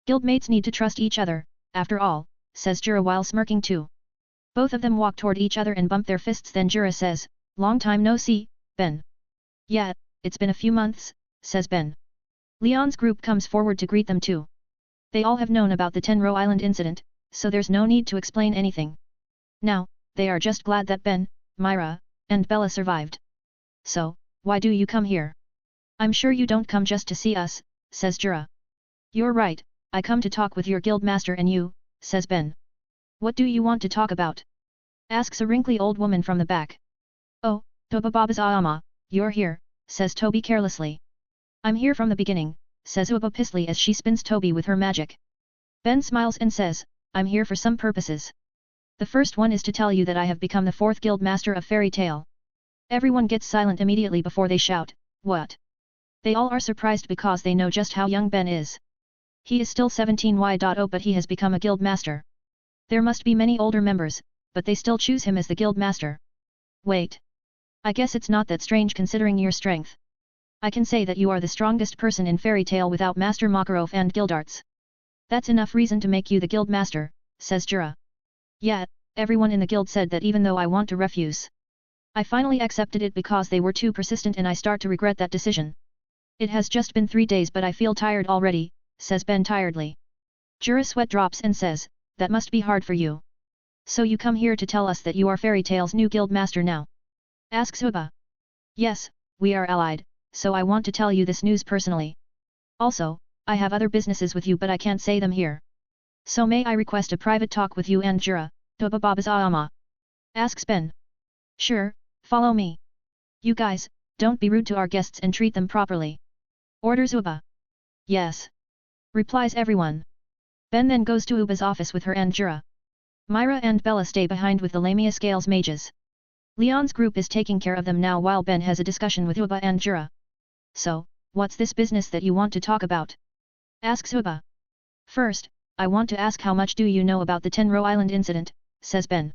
Guildmates need to trust each other, after all, says Jura while smirking too. Both of them walk toward each other and bump their fists. Then Jura says, long time no see, Ben. Yeah, it's been a few months, says Ben. Leon's group comes forward to greet them too. They all have known about the Tenro Island incident, so there's no need to explain anything. Now, they are just glad that Ben, Myra, and Bella survived. So, why do you come here? I'm sure you don't come just to see us, says Jura. You're right, I come to talk with your guild master and you, says Ben. What do you want to talk about? Asks a wrinkly old woman from the back. Oh, Toba Baba's Aama, you're here, says Toby carelessly. I'm here from the beginning, says Uba Pisley as she spins Toby with her magic. Ben smiles and says, I'm here for some purposes. The first one is to tell you that I have become the 4th guild master of Fairy Tail. Everyone gets silent immediately before they shout, what? They all are surprised because they know just how young Ben is. He is still 17Y.0 but he has become a guild master. There must be many older members, but they still choose him as the guild master. Wait. I guess it's not that strange considering your strength. I can say that you are the strongest person in Fairy Tail without Master Makarov and Guildarts. That's enough reason to make you the guild master, says Jura. Yeah, everyone in the guild said that even though I want to refuse. I finally accepted it because they were too persistent and I start to regret that decision. It has just been 3 days but I feel tired already, says Ben tiredly. Jura's sweat drops and says, that must be hard for you. So you come here to tell us that you are Fairy Tail's new guild master now? Asks Uba. Yes, we are allied, so I want to tell you this news personally. Also, I have other businesses with you but I can't say them here. So may I request a private talk with you and Jura, Toba Baba's Aama? Asks Ben. Sure, follow me. You guys, don't be rude to our guests and treat them properly. Orders Uba. Yes. Replies everyone. Ben then goes to Uba's office with her and Jura. Myra and Bella stay behind with the Lamia Scales mages. Leon's group is taking care of them now while Ben has a discussion with Uba and Jura. So, what's this business that you want to talk about? Asks Uba. First, I want to ask how much do you know about the Tenro Island incident, says Ben.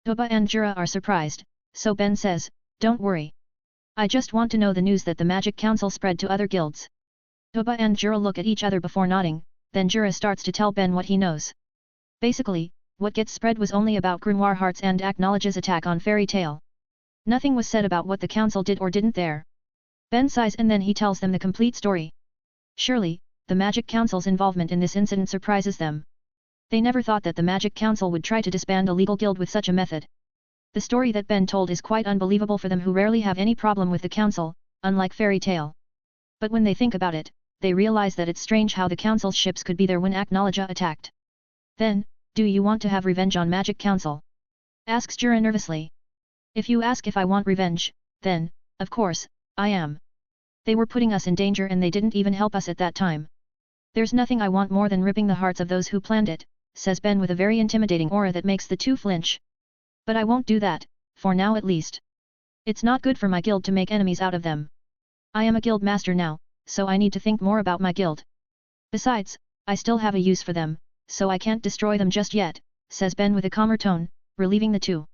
Uba and Jura are surprised, so Ben says, don't worry. I just want to know the news that the Magic Council spread to other guilds. Uba and Jura look at each other before nodding, then Jura starts to tell Ben what he knows. Basically, what gets spread was only about Grimoire Hearts and Acknowledge's attack on Fairy Tail. Nothing was said about what the council did or didn't there. Ben sighs and then he tells them the complete story. Surely, the Magic Council's involvement in this incident surprises them. They never thought that the Magic Council would try to disband a legal guild with such a method. The story that Ben told is quite unbelievable for them who rarely have any problem with the council, unlike Fairy Tail. But when they think about it, they realize that it's strange how the council's ships could be there when Acknowledge attacked. Then, do you want to have revenge on Magic Council? Asks Jura nervously. If you ask if I want revenge, then, of course, I am. They were putting us in danger and they didn't even help us at that time. There's nothing I want more than ripping the hearts of those who planned it, says Ben with a very intimidating aura that makes the two flinch. But I won't do that, for now at least. It's not good for my guild to make enemies out of them. I am a guild master now, so I need to think more about my guild. Besides, I still have a use for them, so I can't destroy them just yet, says Ben with a calmer tone, relieving the two.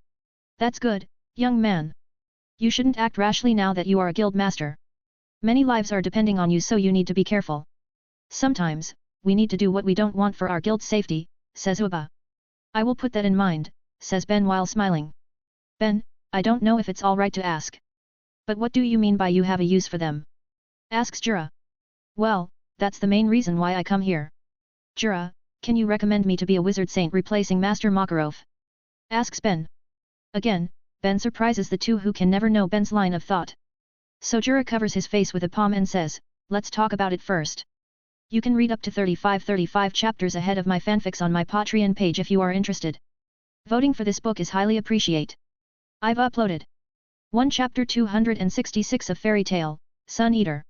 That's good, young man. You shouldn't act rashly now that you are a guild master. Many lives are depending on you so you need to be careful. Sometimes, we need to do what we don't want for our guild's safety, says Uba. I will put that in mind, says Ben while smiling. Ben, I don't know if it's alright to ask. But what do you mean by you have a use for them? Asks Jura. Well, that's the main reason why I come here. Jura, can you recommend me to be a wizard saint replacing Master Makarov? Asks Ben. Again, Ben surprises the two who can never know Ben's line of thought. So Jura covers his face with a palm and says, let's talk about it first. You can read up to 35 chapters ahead of my fanfics on my Patreon page if you are interested. Voting for this book is highly appreciate. I've uploaded 1 Chapter 266 of Fairy Tail, Sun Eater.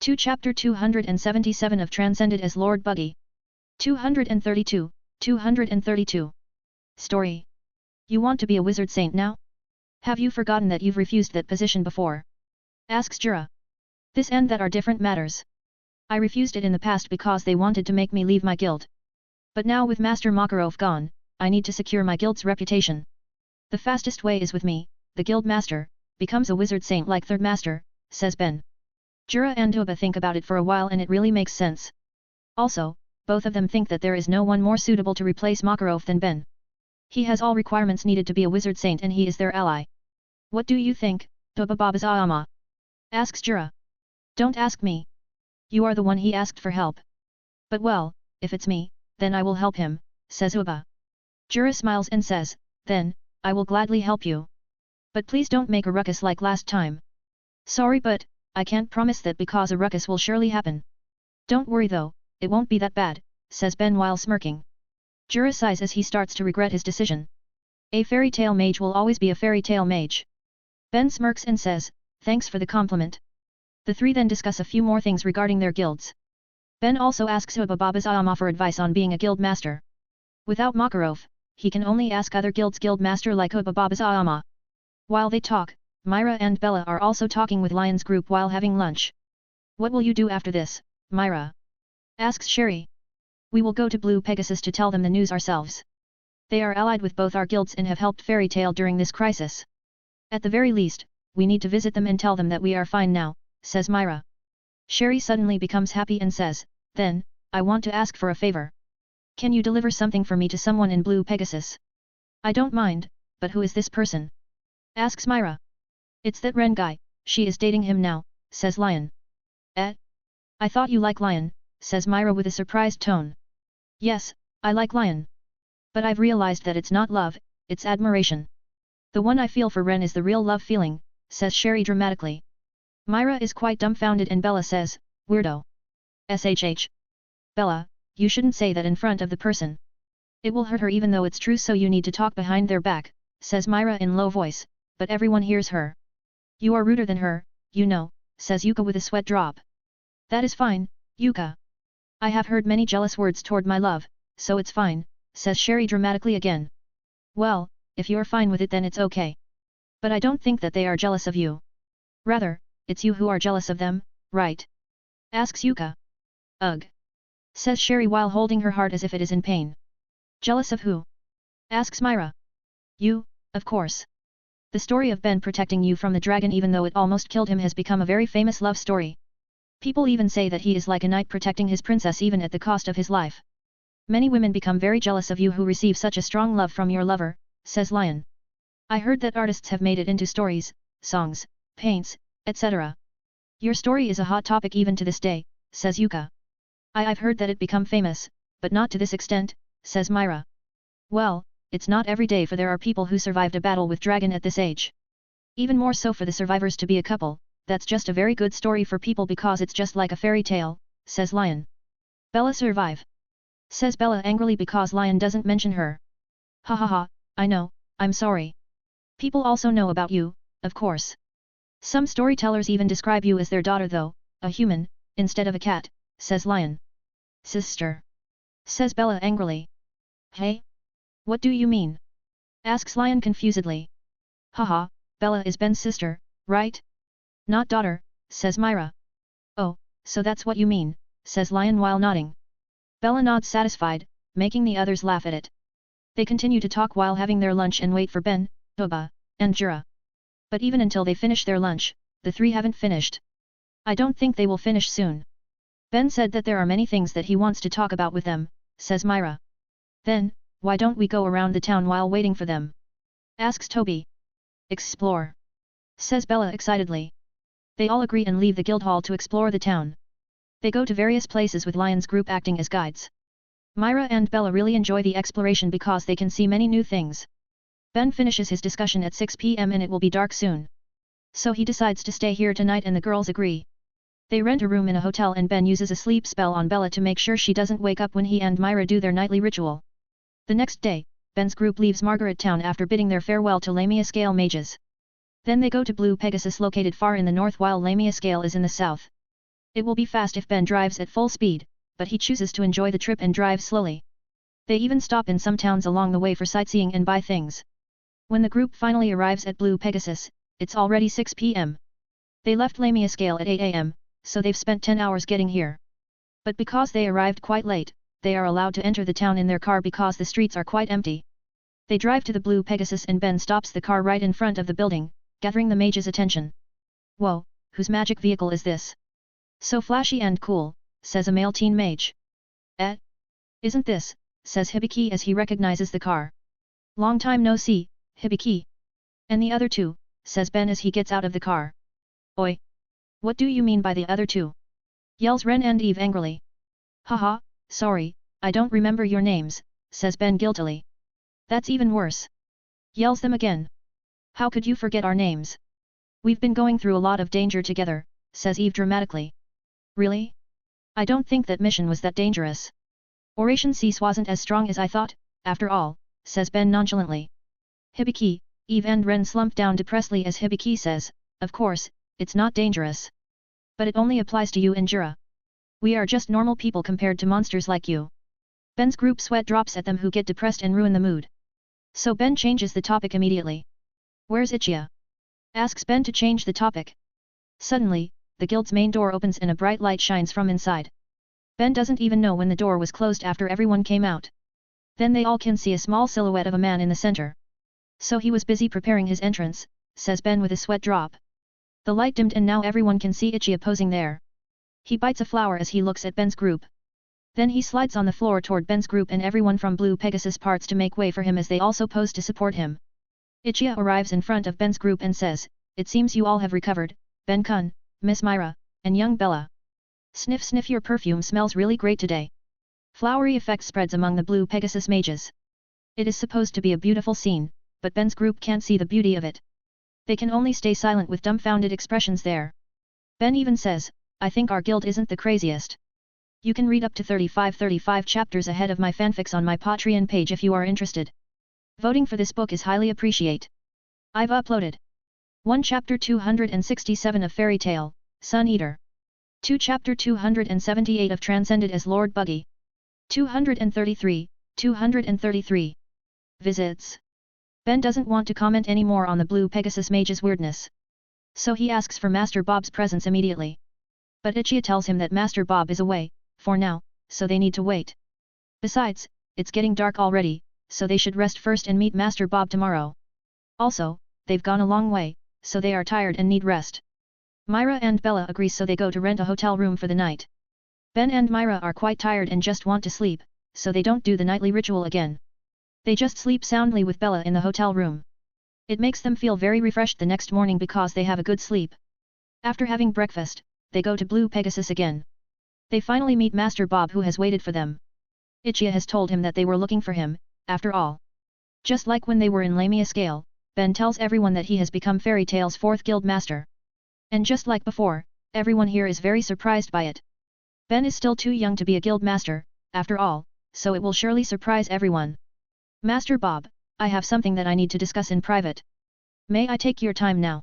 2 Chapter 277 of Transcended as Lord Buggy. 232. Story. You want to be a wizard saint now? Have you forgotten that you've refused that position before? Asks Jura. This and that are different matters. I refused it in the past because they wanted to make me leave my guild. But now with Master Makarov gone, I need to secure my guild's reputation. The fastest way is with me, the guild master, becomes a wizard saint like third master, says Ben. Jura and Duba think about it for a while and it really makes sense. Also, both of them think that there is no one more suitable to replace Makarov than Ben. He has all requirements needed to be a wizard saint and he is their ally. What do you think, Duba Babazayama? Asks Jura. Don't ask me. You are the one he asked for help. But well, if it's me, then I will help him, says Uba. Jura smiles and says, then, I will gladly help you. But please don't make a ruckus like last time. Sorry but, I can't promise that because a ruckus will surely happen. Don't worry though, it won't be that bad, says Ben while smirking. Jura sighs as he starts to regret his decision. A fairy tale mage will always be a fairy tale mage. Ben smirks and says, thanks for the compliment. The three then discuss a few more things regarding their guilds. Ben also asks Uba Babazayama for advice on being a guild master. Without Makarov, he can only ask other guilds' guild master like Uba Babazayama. While they talk, Myra and Bella are also talking with Lion's group while having lunch. What will you do after this, Myra? Asks Sherry. We will go to Blue Pegasus to tell them the news ourselves. They are allied with both our guilds and have helped Fairy Tail during this crisis. At the very least, we need to visit them and tell them that we are fine now, says Myra. Sherry suddenly becomes happy and says, then, I want to ask for a favor. Can you deliver something for me to someone in Blue Pegasus? I don't mind, but who is this person? Asks Myra. It's that Ren guy, she is dating him now, says Lion. I thought you like Lion, says Myra with a surprised tone. Yes, I like Lion. But I've realized that it's not love, it's admiration. The one I feel for Ren is the real love feeling, says Sherry dramatically. Myra is quite dumbfounded and Bella says, weirdo. SHH. Bella, you shouldn't say that in front of the person. It will hurt her even though it's true, so you need to talk behind their back, says Myra in low voice, but everyone hears her. You are ruder than her, you know, says Yuka with a sweat drop. That is fine, Yuka. I have heard many jealous words toward my love, so it's fine, says Sherry dramatically again. Well, if you're fine with it then it's okay. But I don't think that they are jealous of you. Rather, it's you who are jealous of them, right? Asks Yuka. Ugh. Says Sherry while holding her heart as if it is in pain. Jealous of who? Asks Myra. You, of course. The story of Ben protecting you from the dragon even though it almost killed him has become a very famous love story. People even say that he is like a knight protecting his princess even at the cost of his life. Many women become very jealous of you who receive such a strong love from your lover, says Lion. I heard that artists have made it into stories, songs, paints, etc. Your story is a hot topic even to this day, says Yuka. I've heard that it become famous, but not to this extent, says Myra. Well, it's not every day for there are people who survived a battle with dragon at this age. Even more so for the survivors to be a couple, that's just a very good story for people because it's just like a fairy tale, says Lion. Bella survive. Says Bella angrily because Lion doesn't mention her. Ha ha ha, I know, I'm sorry. People also know about you, of course. Some storytellers even describe you as their daughter though, a human, instead of a cat, says Lion. Sister. Says Bella angrily. Hey? What do you mean? Asks Lion confusedly. Haha, Bella is Ben's sister, right? Not daughter, says Myra. Oh, so that's what you mean, says Lion while nodding. Bella nods satisfied, making the others laugh at it. They continue to talk while having their lunch and wait for Ben, Uba, and Jura. But even until they finish their lunch, the three haven't finished. I don't think they will finish soon. Ben said that there are many things that he wants to talk about with them, says Myra. Then, why don't we go around the town while waiting for them? Asks Toby. Explore. Says Bella excitedly. They all agree and leave the guild hall to explore the town. They go to various places with Lion's group acting as guides. Myra and Bella really enjoy the exploration because they can see many new things. Ben finishes his discussion at 6 p.m. and it will be dark soon. So he decides to stay here tonight and the girls agree. They rent a room in a hotel and Ben uses a sleep spell on Bella to make sure she doesn't wake up when he and Myra do their nightly ritual. The next day, Ben's group leaves Margaret Town after bidding their farewell to Lamia Scale mages. Then they go to Blue Pegasus located far in the north while Lamia Scale is in the south. It will be fast if Ben drives at full speed, but he chooses to enjoy the trip and drive slowly. They even stop in some towns along the way for sightseeing and buy things. When the group finally arrives at Blue Pegasus, it's already 6 p.m. They left Lamia Scale at 8 a.m., so they've spent 10 hours getting here. But because they arrived quite late, they are allowed to enter the town in their car because the streets are quite empty. They drive to the Blue Pegasus and Ben stops the car right in front of the building, gathering the mage's attention. Whoa, whose magic vehicle is this? So flashy and cool, says a male teen mage. Isn't this, says Hibiki as he recognizes the car. Long time no see, Hibiki. And the other two, says Ben as he gets out of the car. Oi! What do you mean by the other two? Yells Ren and Eve angrily. Haha, sorry, I don't remember your names, says Ben guiltily. That's even worse. Yells them again. How could you forget our names? We've been going through a lot of danger together, says Eve dramatically. Really? I don't think that mission was that dangerous. Oration Cease wasn't as strong as I thought, after all, says Ben nonchalantly. Hibiki, Eve and Ren slump down depressedly as Hibiki says, of course, it's not dangerous. But it only applies to you and Jura. We are just normal people compared to monsters like you. Ben's group sweat drops at them who get depressed and ruin the mood. So Ben changes the topic immediately. Where's Ichia? Asks Ben to change the topic. Suddenly, the guild's main door opens and a bright light shines from inside. Ben doesn't even know when the door was closed after everyone came out. Then they all can see a small silhouette of a man in the center. So he was busy preparing his entrance, says Ben with a sweat drop. The light dimmed and now everyone can see Ichia posing there. He bites a flower as he looks at Ben's group. Then he slides on the floor toward Ben's group and everyone from Blue Pegasus parts to make way for him as they also pose to support him. Ichia arrives in front of Ben's group and says, it seems you all have recovered, Ben-kun, Miss Myra, and young Bella. Sniff sniff, your perfume smells really great today. Flowery effect spreads among the Blue Pegasus mages. It is supposed to be a beautiful scene, but Ben's group can't see the beauty of it. They can only stay silent with dumbfounded expressions there. Ben even says, I think our guild isn't the craziest. You can read up to 35 chapters ahead of my fanfics on my Patreon page if you are interested. Voting for this book is highly appreciate. I've uploaded 1 Chapter 267 of Fairy Tale, Sun Eater. 2 Chapter 278 of Transcended as Lord Buggy. 233 visits. Ben doesn't want to comment any more on the Blue Pegasus mage's weirdness. So he asks for Master Bob's presence immediately. But Ichia tells him that Master Bob is away, for now, so they need to wait. Besides, it's getting dark already, so they should rest first and meet Master Bob tomorrow. Also, they've gone a long way, so they are tired and need rest. Myra and Bella agree so they go to rent a hotel room for the night. Ben and Myra are quite tired and just want to sleep, so they don't do the nightly ritual again. They just sleep soundly with Bella in the hotel room. It makes them feel very refreshed the next morning because they have a good sleep. After having breakfast, they go to Blue Pegasus again. They finally meet Master Bob who has waited for them. Ichia has told him that they were looking for him, after all. Just like when they were in Lamia Scale, Ben tells everyone that he has become Fairy Tale's 4th guild master. And just like before, everyone here is very surprised by it. Ben is still too young to be a guild master, after all, so it will surely surprise everyone. Master Bob, I have something that I need to discuss in private. May I take your time now?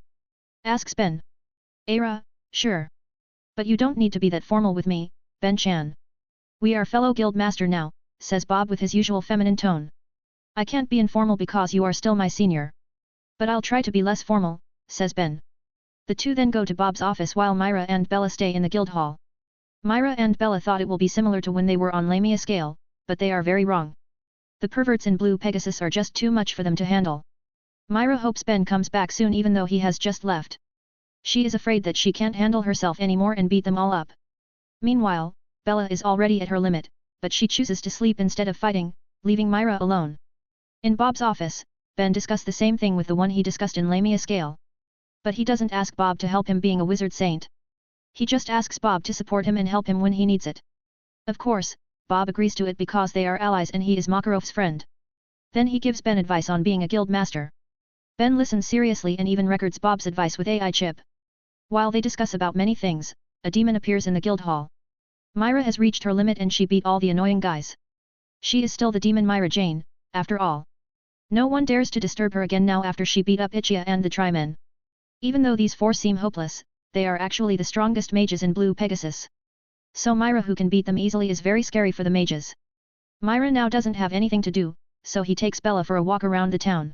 Asks Ben. Ara, sure. But you don't need to be that formal with me, Ben-chan. We are fellow guild master now, says Bob with his usual feminine tone. I can't be informal because you are still my senior. But I'll try to be less formal, says Ben. The two then go to Bob's office while Myra and Bella stay in the guild hall. Myra and Bella thought it will be similar to when they were on Lamia Scale, but they are very wrong. The perverts in Blue Pegasus are just too much for them to handle. Myra hopes Ben comes back soon even though he has just left. She is afraid that she can't handle herself anymore and beat them all up. Meanwhile, Bella is already at her limit, but she chooses to sleep instead of fighting, leaving Myra alone. In Bob's office, Ben discussed the same thing with the one he discussed in Lamia Scale. But he doesn't ask Bob to help him being a wizard saint. He just asks Bob to support him and help him when he needs it. Of course, Bob agrees to it because they are allies and he is Makarov's friend. Then he gives Ben advice on being a guild master. Ben listens seriously and even records Bob's advice with AI chip. While they discuss about many things, a demon appears in the guild hall. Myra has reached her limit and she beat all the annoying guys. She is still the demon Myra Jane, after all. No one dares to disturb her again now after she beat up Ichia and the Tri-Men. Even though these four seem hopeless, they are actually the strongest mages in Blue Pegasus. So Myra who can beat them easily is very scary for the mages. Myra now doesn't have anything to do, so he takes Bella for a walk around the town.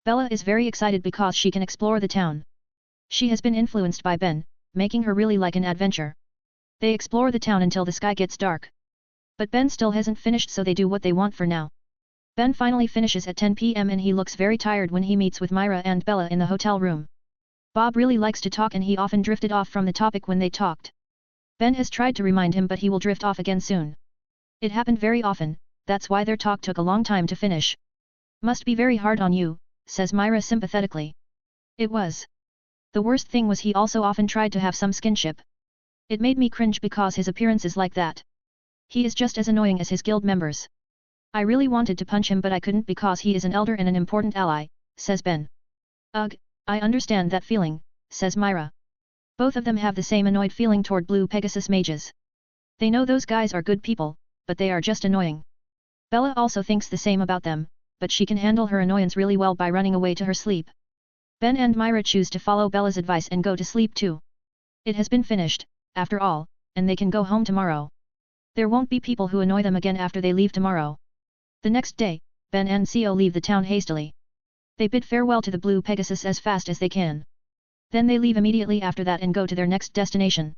Bella is very excited because she can explore the town. She has been influenced by Ben, making her really like an adventure. They explore the town until the sky gets dark. But Ben still hasn't finished, so they do what they want for now. Ben finally finishes at 10 p.m. and he looks very tired when he meets with Myra and Bella in the hotel room. Bob really likes to talk and he often drifted off from the topic when they talked. Ben has tried to remind him, but he will drift off again soon. It happened very often, that's why their talk took a long time to finish. Must be very hard on you, says Myra sympathetically. It was. The worst thing was he also often tried to have some skinship. It made me cringe because his appearance is like that. He is just as annoying as his guild members. I really wanted to punch him but I couldn't because he is an elder and an important ally, says Ben. Ugh, I understand that feeling, says Myra. Both of them have the same annoyed feeling toward Blue Pegasus mages. They know those guys are good people, but they are just annoying. Bella also thinks the same about them, but she can handle her annoyance really well by running away to her sleep. Ben and Myra choose to follow Bella's advice and go to sleep too. It has been finished, after all, and they can go home tomorrow. There won't be people who annoy them again after they leave tomorrow. The next day, Ben and Seo leave the town hastily. They bid farewell to the Blue Pegasus as fast as they can. Then they leave immediately after that and go to their next destination.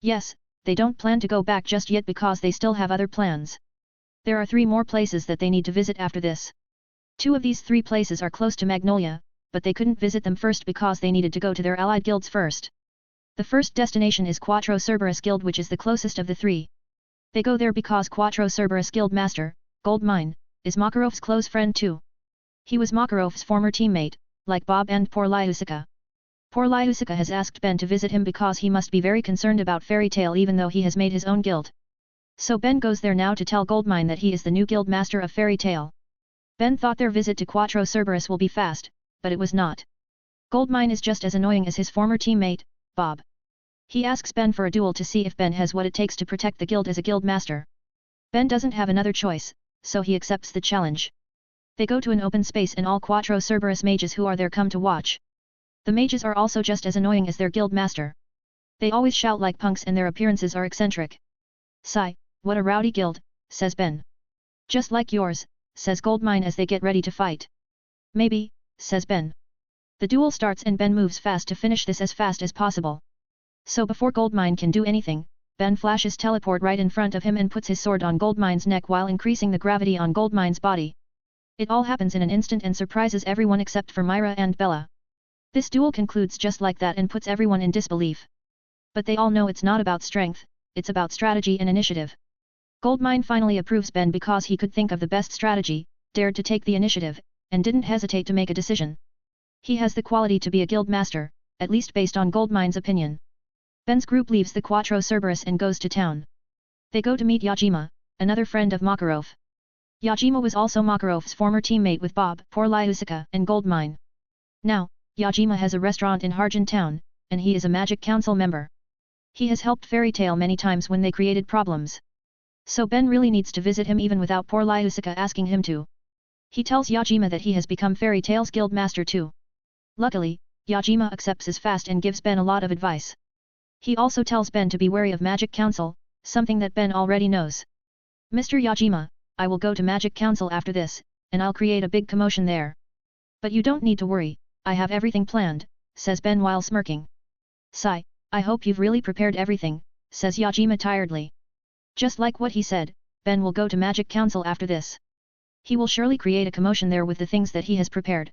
Yes, they don't plan to go back just yet because they still have other plans. There are 3 more places that they need to visit after this. 2 of these 3 places are close to Magnolia, but they couldn't visit them first because they needed to go to their allied guilds first. The first destination is Quattro Cerberus Guild, which is the closest of the 3. They go there because Quattro Cerberus Guild Master, Goldmine, is Makarov's close friend too. He was Makarov's former teammate, like Bob and Poor Lyusica. Poor Lyusica has asked Ben to visit him because he must be very concerned about Fairy Tail even though he has made his own guild. So Ben goes there now to tell Goldmine that he is the new guild master of Fairy Tail. Ben thought their visit to Quattro Cerberus will be fast, but it was not. Goldmine is just as annoying as his former teammate, Bob. He asks Ben for a duel to see if Ben has what it takes to protect the guild as a guild master. Ben doesn't have another choice, so he accepts the challenge. They go to an open space and all Quattro Cerberus mages who are there come to watch. The mages are also just as annoying as their guild master. They always shout like punks and their appearances are eccentric. Sigh, what a rowdy guild, says Ben. Just like yours, says Goldmine as they get ready to fight. Maybe, says Ben. The duel starts and Ben moves fast to finish this as fast as possible. So before Goldmine can do anything, Ben flashes teleport right in front of him and puts his sword on Goldmine's neck while increasing the gravity on Goldmine's body. It all happens in an instant and surprises everyone except for Myra and Bella. This duel concludes just like that and puts everyone in disbelief. But they all know it's not about strength, it's about strategy and initiative. Goldmine finally approves Ben because he could think of the best strategy, dared to take the initiative, and didn't hesitate to make a decision. He has the quality to be a guild master, at least based on Goldmine's opinion. Ben's group leaves the Quattro Cerberus and goes to town. They go to meet Yajima, another friend of Makarov. Yajima was also Makarov's former teammate with Bob, Poor Lyusica, and Goldmine. Now, Yajima has a restaurant in Harjan town, and he is a Magic Council member. He has helped Fairy Tail many times when they created problems. So Ben really needs to visit him even without Poor Lyusica asking him to. He tells Yajima that he has become Fairy Tail's guild master too. Luckily, Yajima accepts as fast and gives Ben a lot of advice. He also tells Ben to be wary of Magic Council, something that Ben already knows. Mr. Yajima, I will go to Magic Council after this, and I'll create a big commotion there. But you don't need to worry, I have everything planned, says Ben while smirking. Sigh, I hope you've really prepared everything, says Yajima tiredly. Just like what he said, Ben will go to Magic Council after this. He will surely create a commotion there with the things that he has prepared.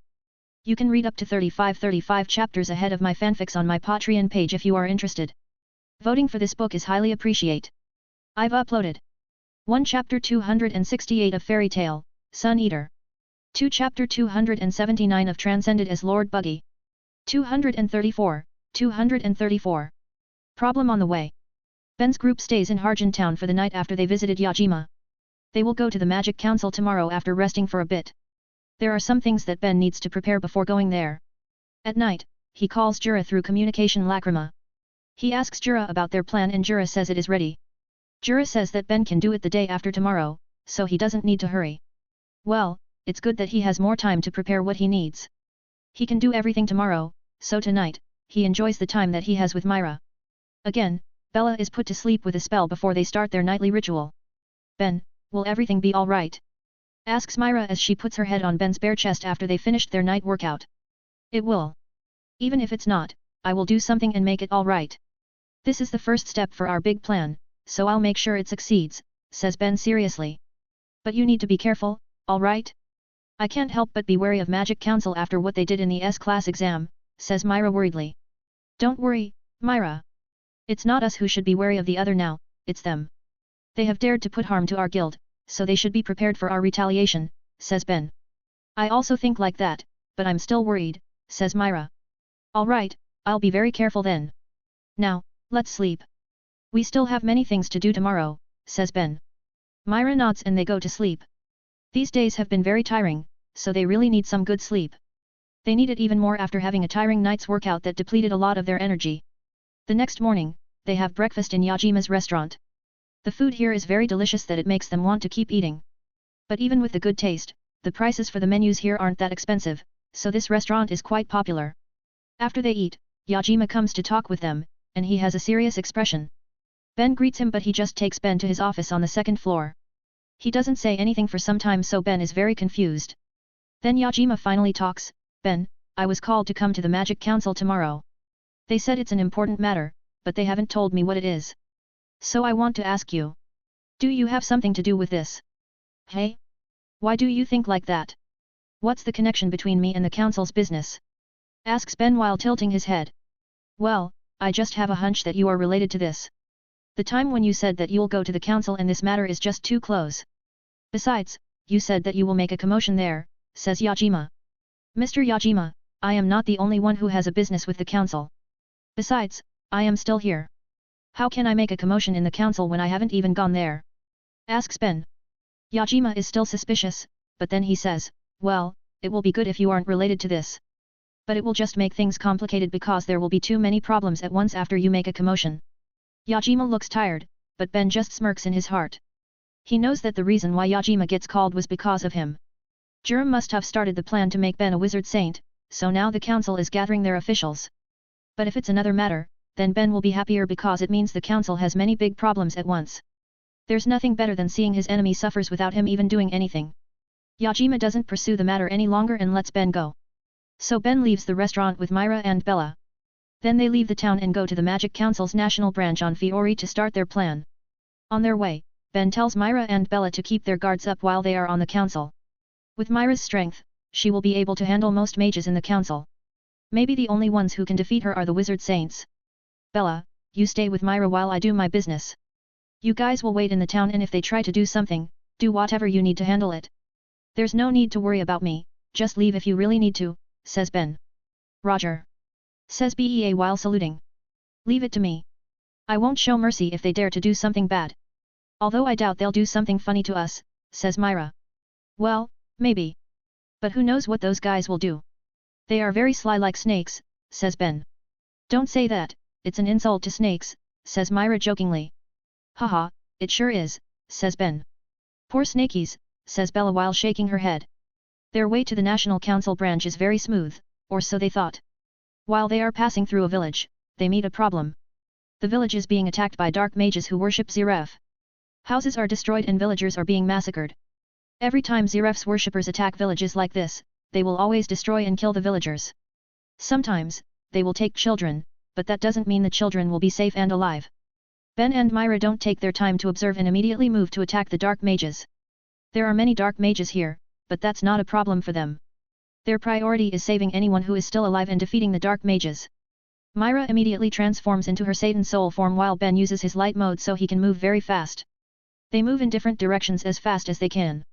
You can read up to 35 chapters ahead of my fanfics on my Patreon page if you are interested. Voting for this book is highly appreciated. I've uploaded 1 Chapter 268 of Fairy Tail, Sun Eater. 2 Chapter 279 of Transcended as Lord Buggy. 234. Problem on the way. Ben's group stays in Harjan town for the night after they visited Yajima. They will go to the Magic Council tomorrow after resting for a bit. There are some things that Ben needs to prepare before going there. At night, he calls Jura through communication Lacrima. He asks Jura about their plan and Jura says it is ready. Jura says that Ben can do it the day after tomorrow, so he doesn't need to hurry. Well, it's good that he has more time to prepare what he needs. He can do everything tomorrow, so tonight, he enjoys the time that he has with Myra. Again, Bella is put to sleep with a spell before they start their nightly ritual. Ben, will everything be alright? Asks Myra as she puts her head on Ben's bare chest after they finished their night workout. It will. Even if it's not, I will do something and make it alright. This is the first step for our big plan, so I'll make sure it succeeds, says Ben seriously. But you need to be careful, alright? I can't help but be wary of Magic Council after what they did in the S-class exam, says Myra worriedly. Don't worry, Myra. It's not us who should be wary of the other now, it's them. They have dared to put harm to our guild, so they should be prepared for our retaliation, says Ben. I also think like that, but I'm still worried, says Myra. Alright, I'll be very careful then. Now, let's sleep. We still have many things to do tomorrow, says Ben. Myra nods and they go to sleep. These days have been very tiring, so they really need some good sleep. They need it even more after having a tiring night's workout that depleted a lot of their energy. The next morning, they have breakfast in Yajima's restaurant. The food here is very delicious that it makes them want to keep eating. But even with the good taste, the prices for the menus here aren't that expensive, so this restaurant is quite popular. After they eat, Yajima comes to talk with them, and he has a serious expression. Ben greets him but he just takes Ben to his office on the second floor. He doesn't say anything for some time so Ben is very confused. Then Yajima finally talks, Ben, I was called to come to the Magic Council tomorrow. They said it's an important matter, but they haven't told me what it is. So I want to ask you. Do you have something to do with this? Hey? Why do you think like that? What's the connection between me and the council's business? Asks Ben while tilting his head. Well, I just have a hunch that you are related to this. The time when you said that you'll go to the council and this matter is just too close. Besides, you said that you will make a commotion there, says Yajima. Mr. Yajima, I am not the only one who has a business with the council. Besides, I am still here. How can I make a commotion in the council when I haven't even gone there? Asks Ben. Yajima is still suspicious, but then he says, well, it will be good if you aren't related to this. But it will just make things complicated because there will be too many problems at once after you make a commotion. Yajima looks tired, but Ben just smirks in his heart. He knows that the reason why Yajima gets called was because of him. Jiram must have started the plan to make Ben a wizard saint, so now the council is gathering their officials. But if it's another matter, then Ben will be happier because it means the council has many big problems at once. There's nothing better than seeing his enemy suffers without him even doing anything. Yajima doesn't pursue the matter any longer and lets Ben go. So Ben leaves the restaurant with Myra and Bella. Then they leave the town and go to the Magic Council's national branch on Fiori to start their plan. On their way, Ben tells Myra and Bella to keep their guards up while they are on the council. With Myra's strength, she will be able to handle most mages in the council. Maybe the only ones who can defeat her are the wizard saints. Bella, you stay with Myra while I do my business. You guys will wait in the town and if they try to do something, do whatever you need to handle it. There's no need to worry about me, just leave if you really need to, says Ben. Roger. Says Bea while saluting. Leave it to me. I won't show mercy if they dare to do something bad. Although I doubt they'll do something funny to us, says Myra. Well, maybe. But who knows what those guys will do. They are very sly like snakes, says Ben. Don't say that, it's an insult to snakes, says Myra jokingly. Haha, it sure is, says Ben. Poor snakies, says Bella while shaking her head. Their way to the National Council branch is very smooth, or so they thought. While they are passing through a village, they meet a problem. The village is being attacked by dark mages who worship Zeref. Houses are destroyed and villagers are being massacred. Every time Zeref's worshippers attack villages like this, they will always destroy and kill the villagers. Sometimes, they will take children, but that doesn't mean the children will be safe and alive. Ben and Myra don't take their time to observe and immediately move to attack the dark mages. There are many dark mages here, but that's not a problem for them. Their priority is saving anyone who is still alive and defeating the dark mages. Myra immediately transforms into her Satan soul form while Ben uses his light mode so he can move very fast. They move in different directions as fast as they can.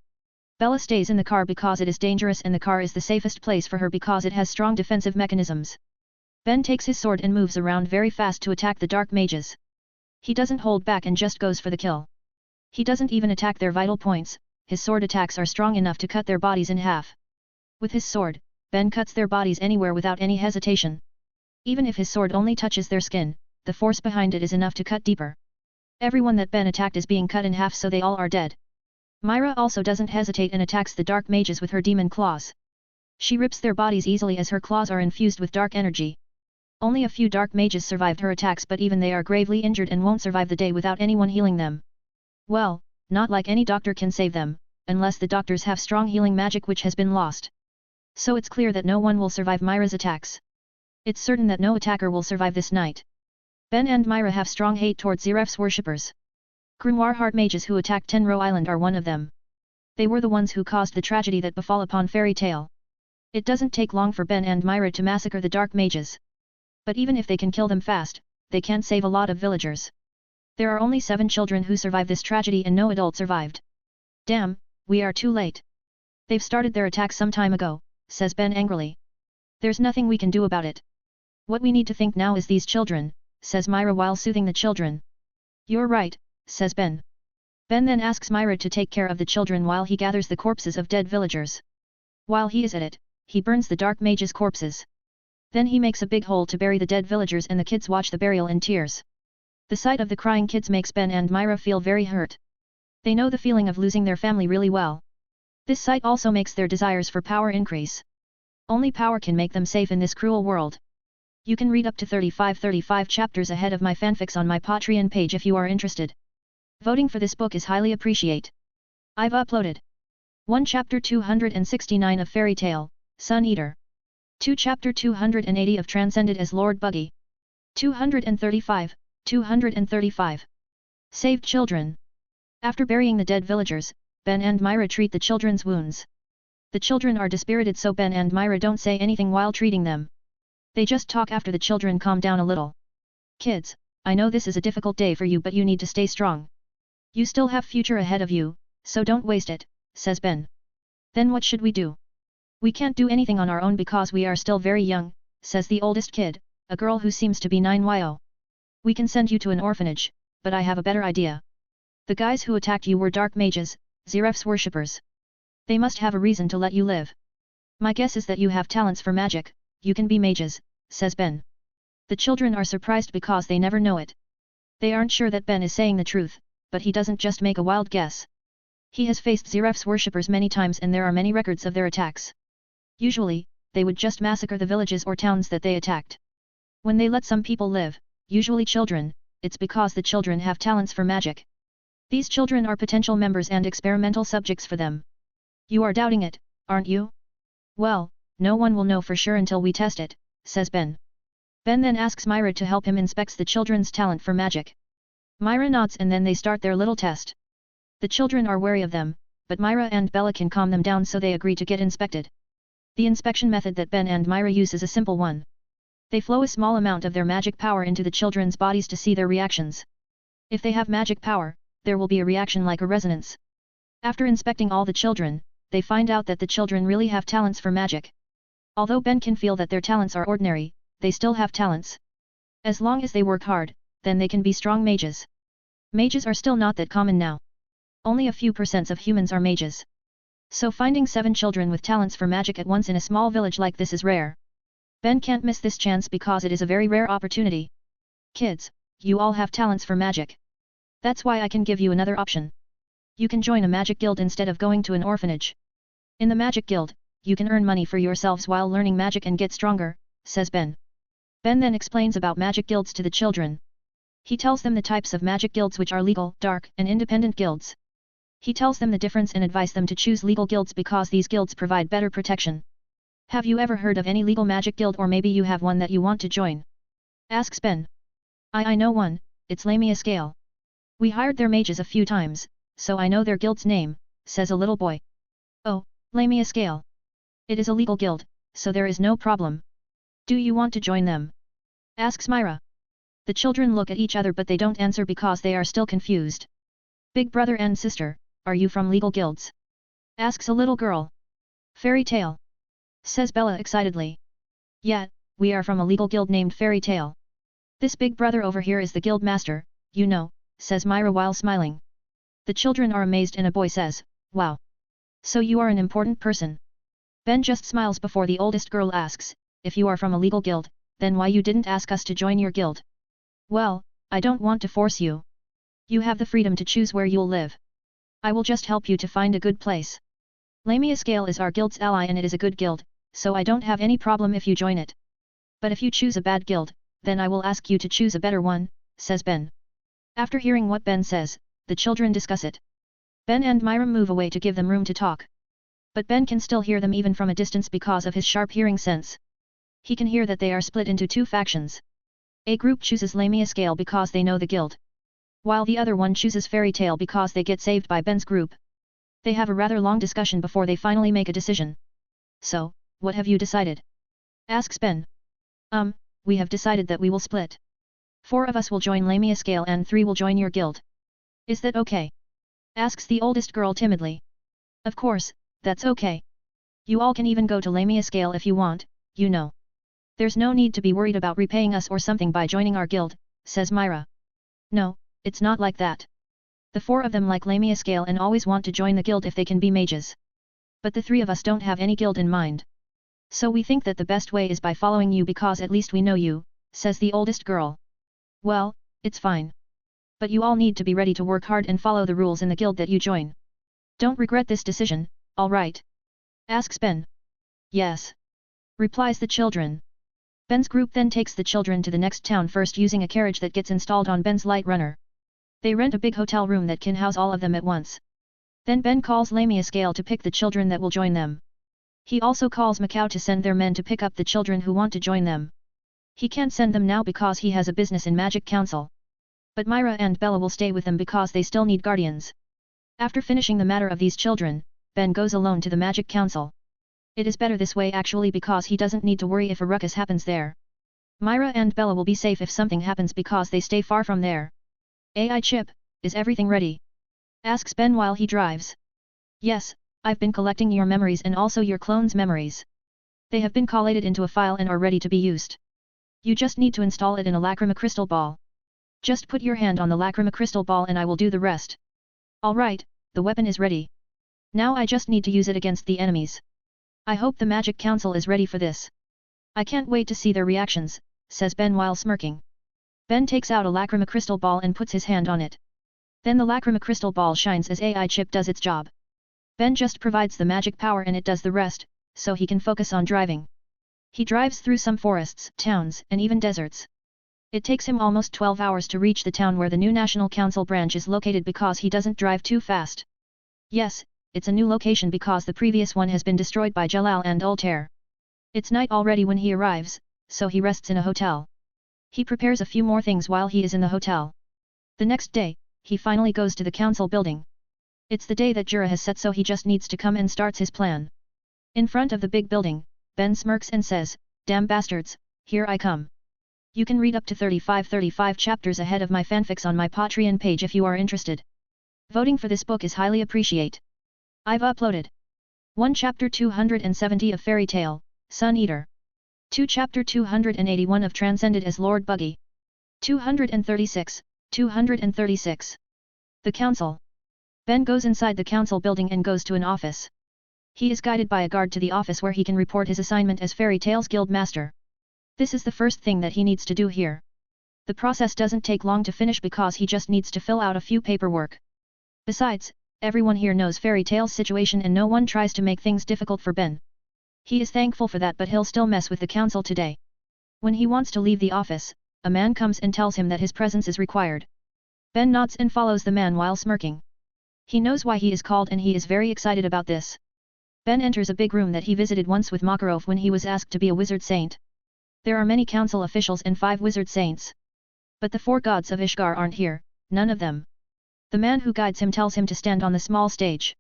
Bella stays in the car because it is dangerous and the car is the safest place for her because it has strong defensive mechanisms. Ben takes his sword and moves around very fast to attack the dark mages. He doesn't hold back and just goes for the kill. He doesn't even attack their vital points, his sword attacks are strong enough to cut their bodies in half. With his sword, Ben cuts their bodies anywhere without any hesitation. Even if his sword only touches their skin, the force behind it is enough to cut deeper. Everyone that Ben attacked is being cut in half so they all are dead. Myra also doesn't hesitate and attacks the dark mages with her demon claws. She rips their bodies easily as her claws are infused with dark energy. Only a few dark mages survived her attacks but even they are gravely injured and won't survive the day without anyone healing them. Well, not like any doctor can save them, unless the doctors have strong healing magic which has been lost. So it's clear that no one will survive Myra's attacks. It's certain that no attacker will survive this night. Ben and Myra have strong hate towards Zeref's worshippers. Grimoire Heart mages who attacked Tenro Island are one of them. They were the ones who caused the tragedy that befall upon Fairy Tail. It doesn't take long for Ben and Myra to massacre the dark mages. But even if they can kill them fast, they can't save a lot of villagers. There are only 7 children who survived this tragedy and no adult survived. Damn, we are too late. They've started their attack some time ago, says Ben angrily. There's nothing we can do about it. What we need to think now is these children, says Myra while soothing the children. You're right, says Ben. Ben then asks Myra to take care of the children while he gathers the corpses of dead villagers. While he is at it, he burns the dark mages' corpses. Then he makes a big hole to bury the dead villagers and the kids watch the burial in tears. The sight of the crying kids makes Ben and Myra feel very hurt. They know the feeling of losing their family really well. This sight also makes their desires for power increase. Only power can make them safe in this cruel world. You can read up to 35 chapters ahead of my fanfics on my Patreon page if you are interested. Voting for this book is highly appreciate. I've uploaded 1 Chapter 269 of Fairy Tail, Sun Eater. 2 Chapter 280 of Transcended as Lord Buggy. 235. Saved children. After burying the dead villagers, Ben and Myra treat the children's wounds. The children are dispirited so Ben and Myra don't say anything while treating them. They just talk after the children calm down a little. Kids, I know this is a difficult day for you but you need to stay strong. You still have future ahead of you, so don't waste it, says Ben. Then what should we do? We can't do anything on our own because we are still very young, says the oldest kid, a girl who seems to be 9 years. We can send you to an orphanage, but I have a better idea. The guys who attacked you were dark mages, Zeref's worshippers. They must have a reason to let you live. My guess is that you have talents for magic, you can be mages, says Ben. The children are surprised because they never know it. They aren't sure that Ben is saying the truth, but he doesn't just make a wild guess. He has faced Zeref's worshippers many times and there are many records of their attacks. Usually, they would just massacre the villages or towns that they attacked. When they let some people live, usually children, it's because the children have talents for magic. These children are potential members and experimental subjects for them. You are doubting it, aren't you? Well, no one will know for sure until we test it, says Ben. Ben then asks Myra to help him inspect the children's talent for magic. Myra nods and then they start their little test. The children are wary of them, but Myra and Bella can calm them down so they agree to get inspected. The inspection method that Ben and Myra use is a simple one. They flow a small amount of their magic power into the children's bodies to see their reactions. If they have magic power, there will be a reaction like a resonance. After inspecting all the children, they find out that the children really have talents for magic. Although Ben can feel that their talents are ordinary, they still have talents. As long as they work hard, then they can be strong mages. Mages are still not that common now. Only a few % of humans are mages. So finding 7 children with talents for magic at once in a small village like this is rare. Ben can't miss this chance because it is a very rare opportunity. Kids, you all have talents for magic. That's why I can give you another option. You can join a magic guild instead of going to an orphanage. In the magic guild, you can earn money for yourselves while learning magic and get stronger, says Ben. Ben then explains about magic guilds to the children. He tells them the types of magic guilds which are legal, dark, and independent guilds. He tells them the difference and advises them to choose legal guilds because these guilds provide better protection. Have you ever heard of any legal magic guild or maybe you have one that you want to join? Asks Ben. I know one, it's Lamia Scale. We hired their mages a few times, so I know their guild's name, says a little boy. Oh, Lamia Scale. It is a legal guild, so there is no problem. Do you want to join them? Asks Myra. The children look at each other but they don't answer because they are still confused. Big brother and sister, are you from legal guilds? Asks a little girl. Fairy Tail. Says Bella excitedly. Yeah, we are from a legal guild named Fairy Tail. This big brother over here is the guild master, you know, says Myra while smiling. The children are amazed and a boy says, wow. So you are an important person. Ben just smiles before the oldest girl asks, if you are from a legal guild, then why you didn't ask us to join your guild? Well, I don't want to force you. You have the freedom to choose where you'll live. I will just help you to find a good place. Lamia Scale is our guild's ally and it is a good guild, so I don't have any problem if you join it. But if you choose a bad guild, then I will ask you to choose a better one, says Ben. After hearing what Ben says, the children discuss it. Ben and Myra move away to give them room to talk. But Ben can still hear them even from a distance because of his sharp hearing sense. He can hear that they are split into 2 factions. A group chooses Lamia Scale because they know the guild, while the other one chooses Fairy Tail because they get saved by Ben's group. They have a rather long discussion before they finally make a decision. So, what have you decided? Asks Ben. We have decided that we will split. 4 of us will join Lamia Scale and 3 will join your guild. Is that okay? Asks the oldest girl timidly. Of course, that's okay. You all can even go to Lamia Scale if you want, you know. There's no need to be worried about repaying us or something by joining our guild, says Myra. No, it's not like that. The 4 of them like Lamia Scale and always want to join the guild if they can be mages. But the 3 of us don't have any guild in mind. So we think that the best way is by following you because at least we know you, says the oldest girl. Well, it's fine. But you all need to be ready to work hard and follow the rules in the guild that you join. Don't regret this decision, alright? Asks Ben. Yes. Replies the children. Ben's group then takes the children to the next town first using a carriage that gets installed on Ben's light runner. They rent a big hotel room that can house all of them at once. Then Ben calls Lamia Scale to pick the children that will join them. He also calls Macau to send their men to pick up the children who want to join them. He can't send them now because he has a business in Magic Council. But Myra and Bella will stay with them because they still need guardians. After finishing the matter of these children, Ben goes alone to the Magic Council. It is better this way actually because he doesn't need to worry if a ruckus happens there. Myra and Bella will be safe if something happens because they stay far from there. AI Chip, is everything ready? Asks Ben while he drives. Yes, I've been collecting your memories and also your clones' memories. They have been collated into a file and are ready to be used. You just need to install it in a Lacrima crystal ball. Just put your hand on the Lacrima crystal ball and I will do the rest. Alright, the weapon is ready. Now I just need to use it against the enemies. I hope the Magic Council is ready for this. I can't wait to see their reactions, says Ben while smirking. Ben takes out a Lacrima crystal ball and puts his hand on it. Then the Lacrima crystal ball shines as AI Chip does its job. Ben just provides the magic power and it does the rest, so he can focus on driving. He drives through some forests, towns, and even deserts. It takes him almost 12 hours to reach the town where the new National Council branch is located because he doesn't drive too fast. Yes, it's a new location because the previous one has been destroyed by Jalal and Altair. It's night already when he arrives, so he rests in a hotel. He prepares a few more things while he is in the hotel. The next day, he finally goes to the council building. It's the day that Jura has set so he just needs to come and starts his plan. In front of the big building, Ben smirks and says, "Damn bastards, here I come." You can read up to 35 chapters ahead of my fanfics on my Patreon page if you are interested. Voting for this book is highly appreciate. I've uploaded 1 Chapter 270 of Fairy Tail, Sun Eater. 2 Chapter 281 of Transcended as Lord Buggy. 236. The Council. Ben goes inside the council building and goes to an office. He is guided by a guard to the office where he can report his assignment as Fairy Tail's Guild Master. This is the first thing that he needs to do here. The process doesn't take long to finish because he just needs to fill out a few paperwork. Besides, everyone here knows Fairy Tail's situation and no one tries to make things difficult for Ben. He is thankful for that but he'll still mess with the council today. When he wants to leave the office, a man comes and tells him that his presence is required. Ben nods and follows the man while smirking. He knows why he is called and he is very excited about this. Ben enters a big room that he visited once with Makarov when he was asked to be a wizard saint. There are many council officials and 5 wizard saints. But the 4 gods of Ishgar aren't here, none of them. The man who guides him tells him to stand on the small stage.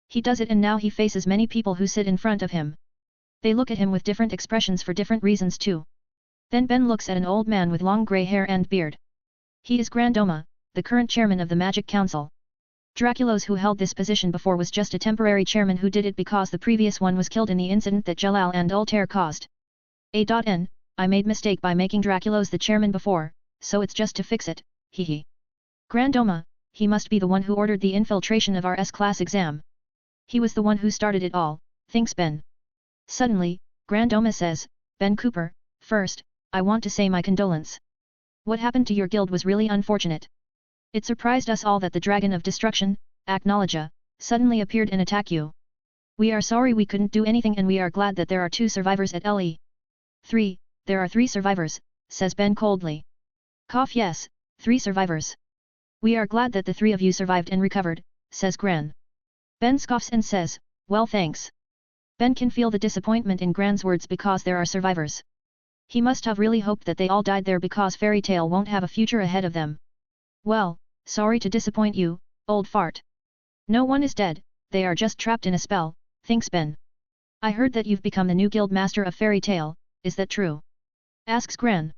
He does it and now he faces many people who sit in front of him. They look at him with different expressions for different reasons too. Then Ben looks at an old man with long grey hair and beard. He is Grandoma, the current chairman of the Magic Council. Draculos who held this position before was just a temporary chairman who did it because the previous one was killed in the incident that Jalal and Altair caused. A.N. I made mistake by making Draculos the chairman before, so it's just to fix it, hehe. Grandoma, he must be the one who ordered the infiltration of our S-class exam. He was the one who started it all, thinks Ben. Suddenly, Grandoma says, Ben Cooper, first, I want to say my condolence. What happened to your guild was really unfortunate. It surprised us all that the Dragon of Destruction, Aknowledge, suddenly appeared and attacked you. We are sorry we couldn't do anything and we are glad that there are 2 survivors at LE. 3, there are 3 survivors, says Ben coldly. Cough yes, 3 survivors. We are glad that the 3 of you survived and recovered, says Gran. Ben scoffs and says, well thanks. Ben can feel the disappointment in Gran's words because there are survivors. He must have really hoped that they all died there because Fairy Tail won't have a future ahead of them. Well, sorry to disappoint you, old fart. No one is dead, they are just trapped in a spell, thinks Ben. I heard that you've become the new guild master of Fairy Tail, is that true? Asks Gran.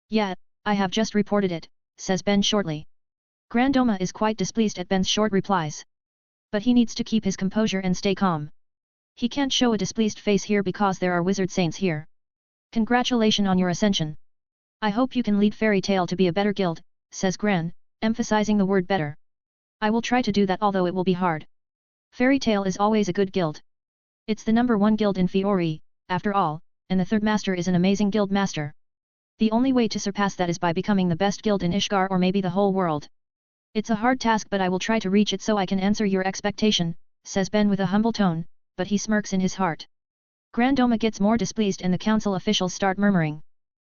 Yeah, I have just reported it, says Ben shortly. Grandoma is quite displeased at Ben's short replies. But he needs to keep his composure and stay calm. He can't show a displeased face here because there are wizard saints here. Congratulations on your ascension. I hope you can lead Fairy Tail to be a better guild, says Gran, emphasizing the word better. I will try to do that although it will be hard. Fairy Tail is always a good guild. It's the #1 guild in Fiori, after all, and the third master is an amazing guild master. The only way to surpass that is by becoming the best guild in Ishgar or maybe the whole world. It's a hard task but I will try to reach it so I can answer your expectation, says Ben with a humble tone, but he smirks in his heart. Grandoma gets more displeased and the council officials start murmuring.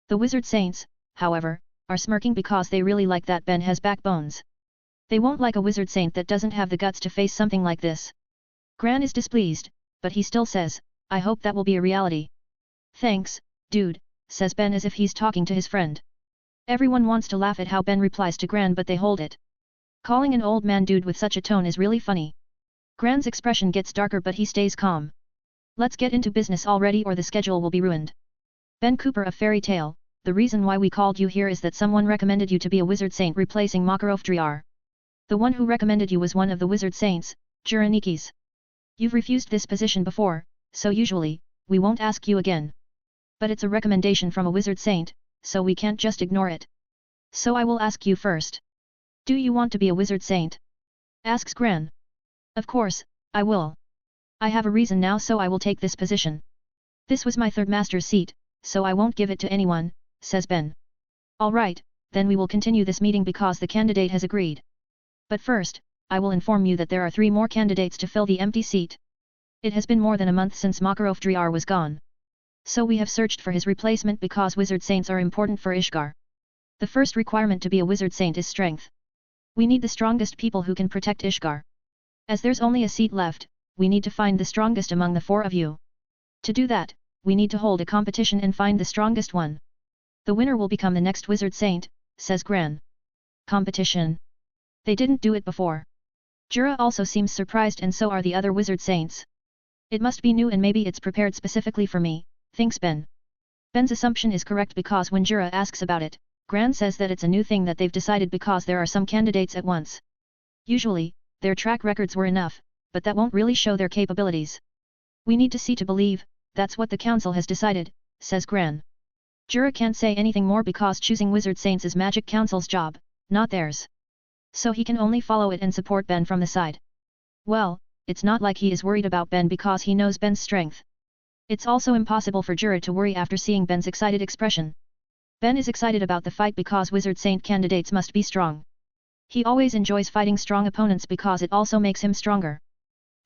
The wizard saints, however, are smirking because they really like that Ben has backbones. They won't like a wizard saint that doesn't have the guts to face something like this. Gran is displeased, but he still says, I hope that will be a reality. Thanks, dude, says Ben as if he's talking to his friend. Everyone wants to laugh at how Ben replies to Gran but they hold it. Calling an old man dude with such a tone is really funny. Gran's expression gets darker but he stays calm. Let's get into business already or the schedule will be ruined. Ben Cooper of Fairy Tail, the reason why we called you here is that someone recommended you to be a wizard saint replacing Makarov Driar. The one who recommended you was one of the wizard saints, Juranikis. You've refused this position before, so usually, we won't ask you again. But it's a recommendation from a wizard saint, so we can't just ignore it. So I will ask you first. Do you want to be a wizard saint? Asks Gran. Of course, I will. I have a reason now so I will take this position. This was my third master's seat, so I won't give it to anyone, says Ben. Alright, then we will continue this meeting because the candidate has agreed. But first, I will inform you that there are 3 more candidates to fill the empty seat. It has been more than a month since Makarov Driar was gone. So we have searched for his replacement because wizard saints are important for Ishgar. The first requirement to be a wizard saint is strength. We need the strongest people who can protect Ishgar. As there's only a seat left, we need to find the strongest among the 4 of you. To do that, we need to hold a competition and find the strongest one. The winner will become the next wizard saint, says Gran. Competition. They didn't do it before. Jura also seems surprised and so are the other wizard saints. It must be new and maybe it's prepared specifically for me, thinks Ben. Ben's assumption is correct because when Jura asks about it, Gran says that it's a new thing that they've decided because there are some candidates at once. Usually, their track records were enough, but that won't really show their capabilities. We need to see to believe, that's what the council has decided, says Gran. Jura can't say anything more because choosing wizard saints is Magic Council's job, not theirs. So he can only follow it and support Ben from the side. Well, it's not like he is worried about Ben because he knows Ben's strength. It's also impossible for Jura to worry after seeing Ben's excited expression. Ben is excited about the fight because wizard saint candidates must be strong. He always enjoys fighting strong opponents because it also makes him stronger.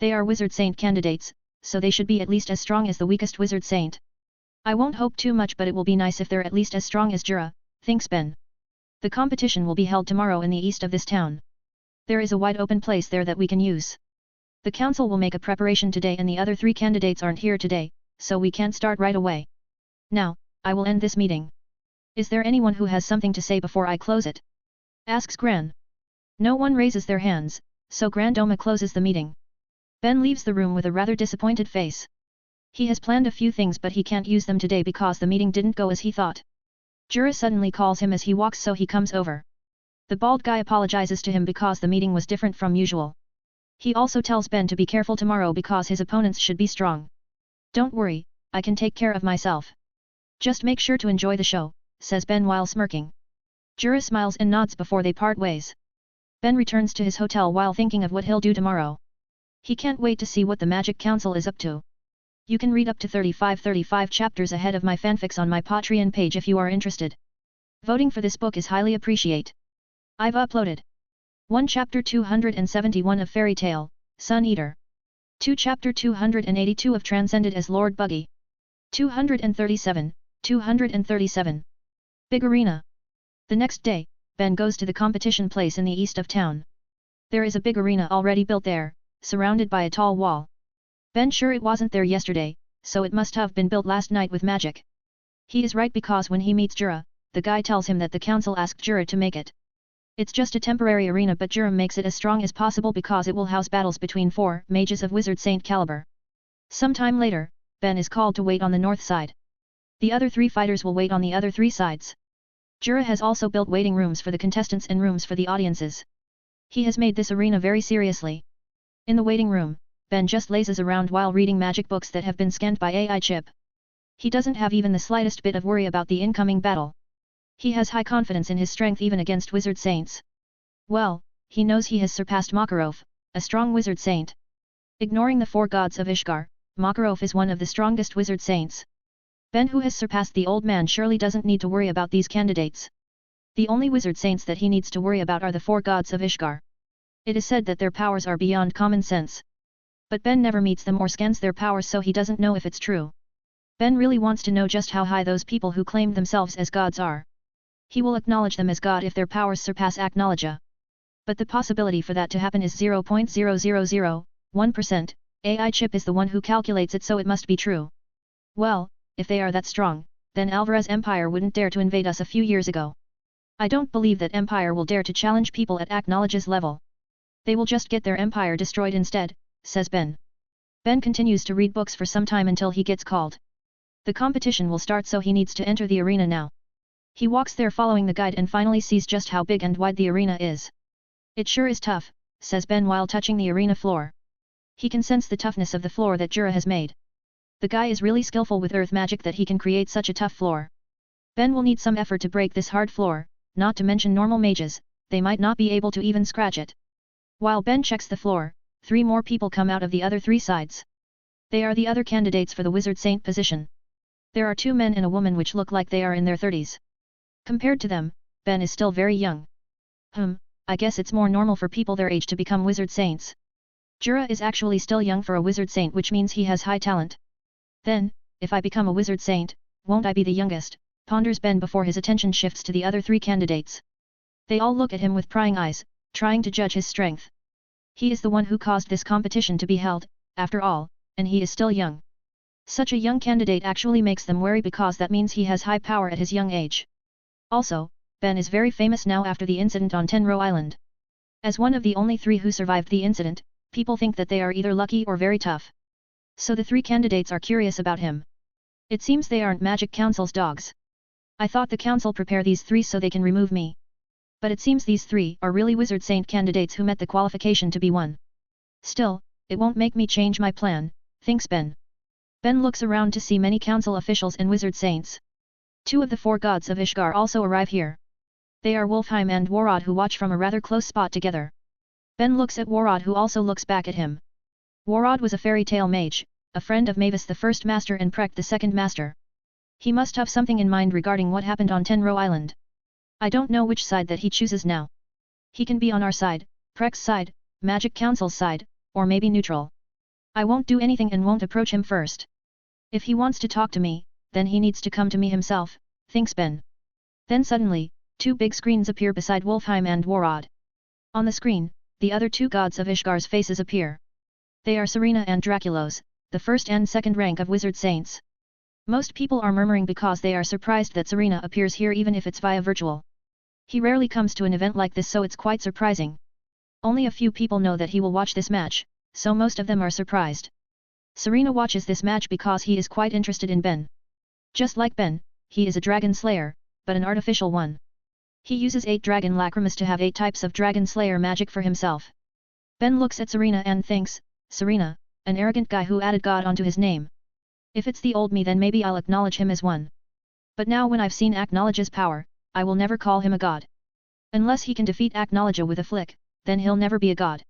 They are wizard saint candidates, so they should be at least as strong as the weakest wizard saint. I won't hope too much but it will be nice if they're at least as strong as Jura, thinks Ben. The competition will be held tomorrow in the east of this town. There is a wide open place there that we can use. The council will make a preparation today and the other 3 candidates aren't here today, so we can't start right away. Now, I will end this meeting. Is there anyone who has something to say before I close it? Asks Gran. No one raises their hands, so Grandoma closes the meeting. Ben leaves the room with a rather disappointed face. He has planned a few things but he can't use them today because the meeting didn't go as he thought. Jura suddenly calls him as he walks so he comes over. The bald guy apologizes to him because the meeting was different from usual. He also tells Ben to be careful tomorrow because his opponents should be strong. Don't worry, I can take care of myself. Just make sure to enjoy the show, says Ben while smirking. Jura smiles and nods before they part ways. Ben returns to his hotel while thinking of what he'll do tomorrow. He can't wait to see what the Magic Council is up to. You can read up to 35 chapters ahead of my fanfics on my Patreon page if you are interested. Voting for this book is highly appreciated. I've uploaded 1 Chapter 271 of Fairy Tail, Sun Eater. 2 Chapter 282 of Transcended as Lord Buggy. 237. Big Arena. The next day, Ben goes to the competition place in the east of town. There is a big arena already built there, surrounded by a tall wall. Ben sure it wasn't there yesterday, so it must have been built last night with magic. He is right because when he meets Jura, the guy tells him that the council asked Jura to make it. It's just a temporary arena but Jura makes it as strong as possible because it will house battles between 4 mages of Wizard Saint caliber. Sometime later, Ben is called to wait on the north side. The other 3 fighters will wait on the other 3 sides. Jura has also built waiting rooms for the contestants and rooms for the audiences. He has made this arena very seriously. In the waiting room, Ben just lazes around while reading magic books that have been scanned by AI chip. He doesn't have even the slightest bit of worry about the incoming battle. He has high confidence in his strength even against Wizard Saints. Well, he knows he has surpassed Makarov, a strong Wizard Saint. Ignoring the 4 gods of Ishgar, Makarov is one of the strongest Wizard Saints. Ben who has surpassed the old man surely doesn't need to worry about these candidates. The only Wizard Saints that he needs to worry about are the 4 gods of Ishgar. It is said that their powers are beyond common sense. But Ben never meets them or scans their powers so he doesn't know if it's true. Ben really wants to know just how high those people who claim themselves as gods are. He will acknowledge them as god if their powers surpass Acknowledge. But the possibility for that to happen is 0.0001%, AI chip is the one who calculates it so it must be true. Well, if they are that strong, then Alvarez Empire wouldn't dare to invade us a few years ago. I don't believe that Empire will dare to challenge people at Acknowledge's level. They will just get their empire destroyed instead, says Ben. Ben continues to read books for some time until he gets called. The competition will start so he needs to enter the arena now. He walks there following the guide and finally sees just how big and wide the arena is. It sure is tough, says Ben while touching the arena floor. He can sense the toughness of the floor that Jura has made. The guy is really skillful with earth magic that he can create such a tough floor. Ben will need some effort to break this hard floor, not to mention normal mages, they might not be able to even scratch it. While Ben checks the floor, 3 more people come out of the other 3 sides. They are the other candidates for the Wizard Saint position. There are 2 men and a woman which look like they are in their 30s. Compared to them, Ben is still very young. I guess it's more normal for people their age to become Wizard Saints. Jura is actually still young for a Wizard Saint which means he has high talent. Then, if I become a Wizard Saint, won't I be the youngest, ponders Ben before his attention shifts to the other 3 candidates. They all look at him with prying eyes, trying to judge his strength. He is the one who caused this competition to be held, after all, and he is still young. Such a young candidate actually makes them wary because that means he has high power at his young age. Also, Ben is very famous now after the incident on Tenro Island. As one of the only 3 who survived the incident, people think that they are either lucky or very tough. So the 3 candidates are curious about him. It seems they aren't Magic Council's dogs. I thought the council prepare these 3 so they can remove me. But it seems these 3 are really Wizard Saint candidates who met the qualification to be one. Still, it won't make me change my plan, thinks Ben. Ben looks around to see many council officials and Wizard Saints. 2 of the 4 gods of Ishgar also arrive here. They are Wolfheim and Warod who watch from a rather close spot together. Ben looks at Warod who also looks back at him. Warod was a fairy tale mage, a friend of Mavis the first master and Prek the second master. He must have something in mind regarding what happened on Tenro Island. I don't know which side that he chooses now. He can be on our side, Prek's side, Magic Council's side, or maybe neutral. I won't do anything and won't approach him first. If he wants to talk to me, then he needs to come to me himself, thinks Ben. Then suddenly, 2 big screens appear beside Wolfheim and Warod. On the screen, the other 2 gods of Ishgar's faces appear. They are Serena and Draculos, the first and second rank of Wizard Saints. Most people are murmuring because they are surprised that Serena appears here even if it's via virtual. He rarely comes to an event like this so it's quite surprising. Only a few people know that he will watch this match, so most of them are surprised. Serena watches this match because he is quite interested in Ben. Just like Ben, he is a dragon slayer, but an artificial one. He uses 8 dragon lacrimas to have 8 types of dragon slayer magic for himself. Ben looks at Serena and thinks, Serena, an arrogant guy who added God onto his name. If it's the old me then maybe I'll acknowledge him as one. But now when I've seen Acknowledge's power, I will never call him a god. Unless he can defeat Acknowledge with a flick, then he'll never be a god.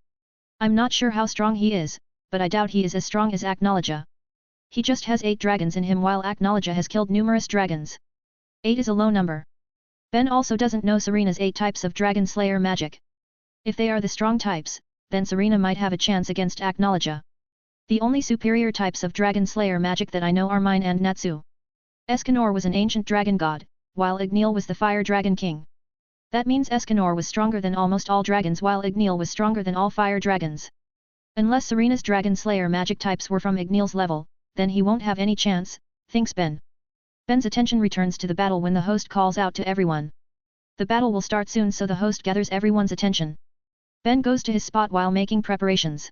I'm not sure how strong he is, but I doubt he is as strong as Acknowledge. He just has 8 dragons in him while Acknowledge has killed numerous dragons. 8 is a low number. Ben also doesn't know Serena's 8 types of dragon slayer magic. If they are the strong types, then Serena might have a chance against Acknowledge. The only superior types of dragon slayer magic that I know are mine and Natsu. Escanor was an ancient dragon god, while Igneel was the fire dragon king. That means Escanor was stronger than almost all dragons while Igneel was stronger than all fire dragons. Unless Serena's dragon slayer magic types were from Igneel's level, then he won't have any chance, thinks Ben. Ben's attention returns to the battle when the host calls out to everyone. The battle will start soon, so the host gathers everyone's attention. Ben goes to his spot while making preparations.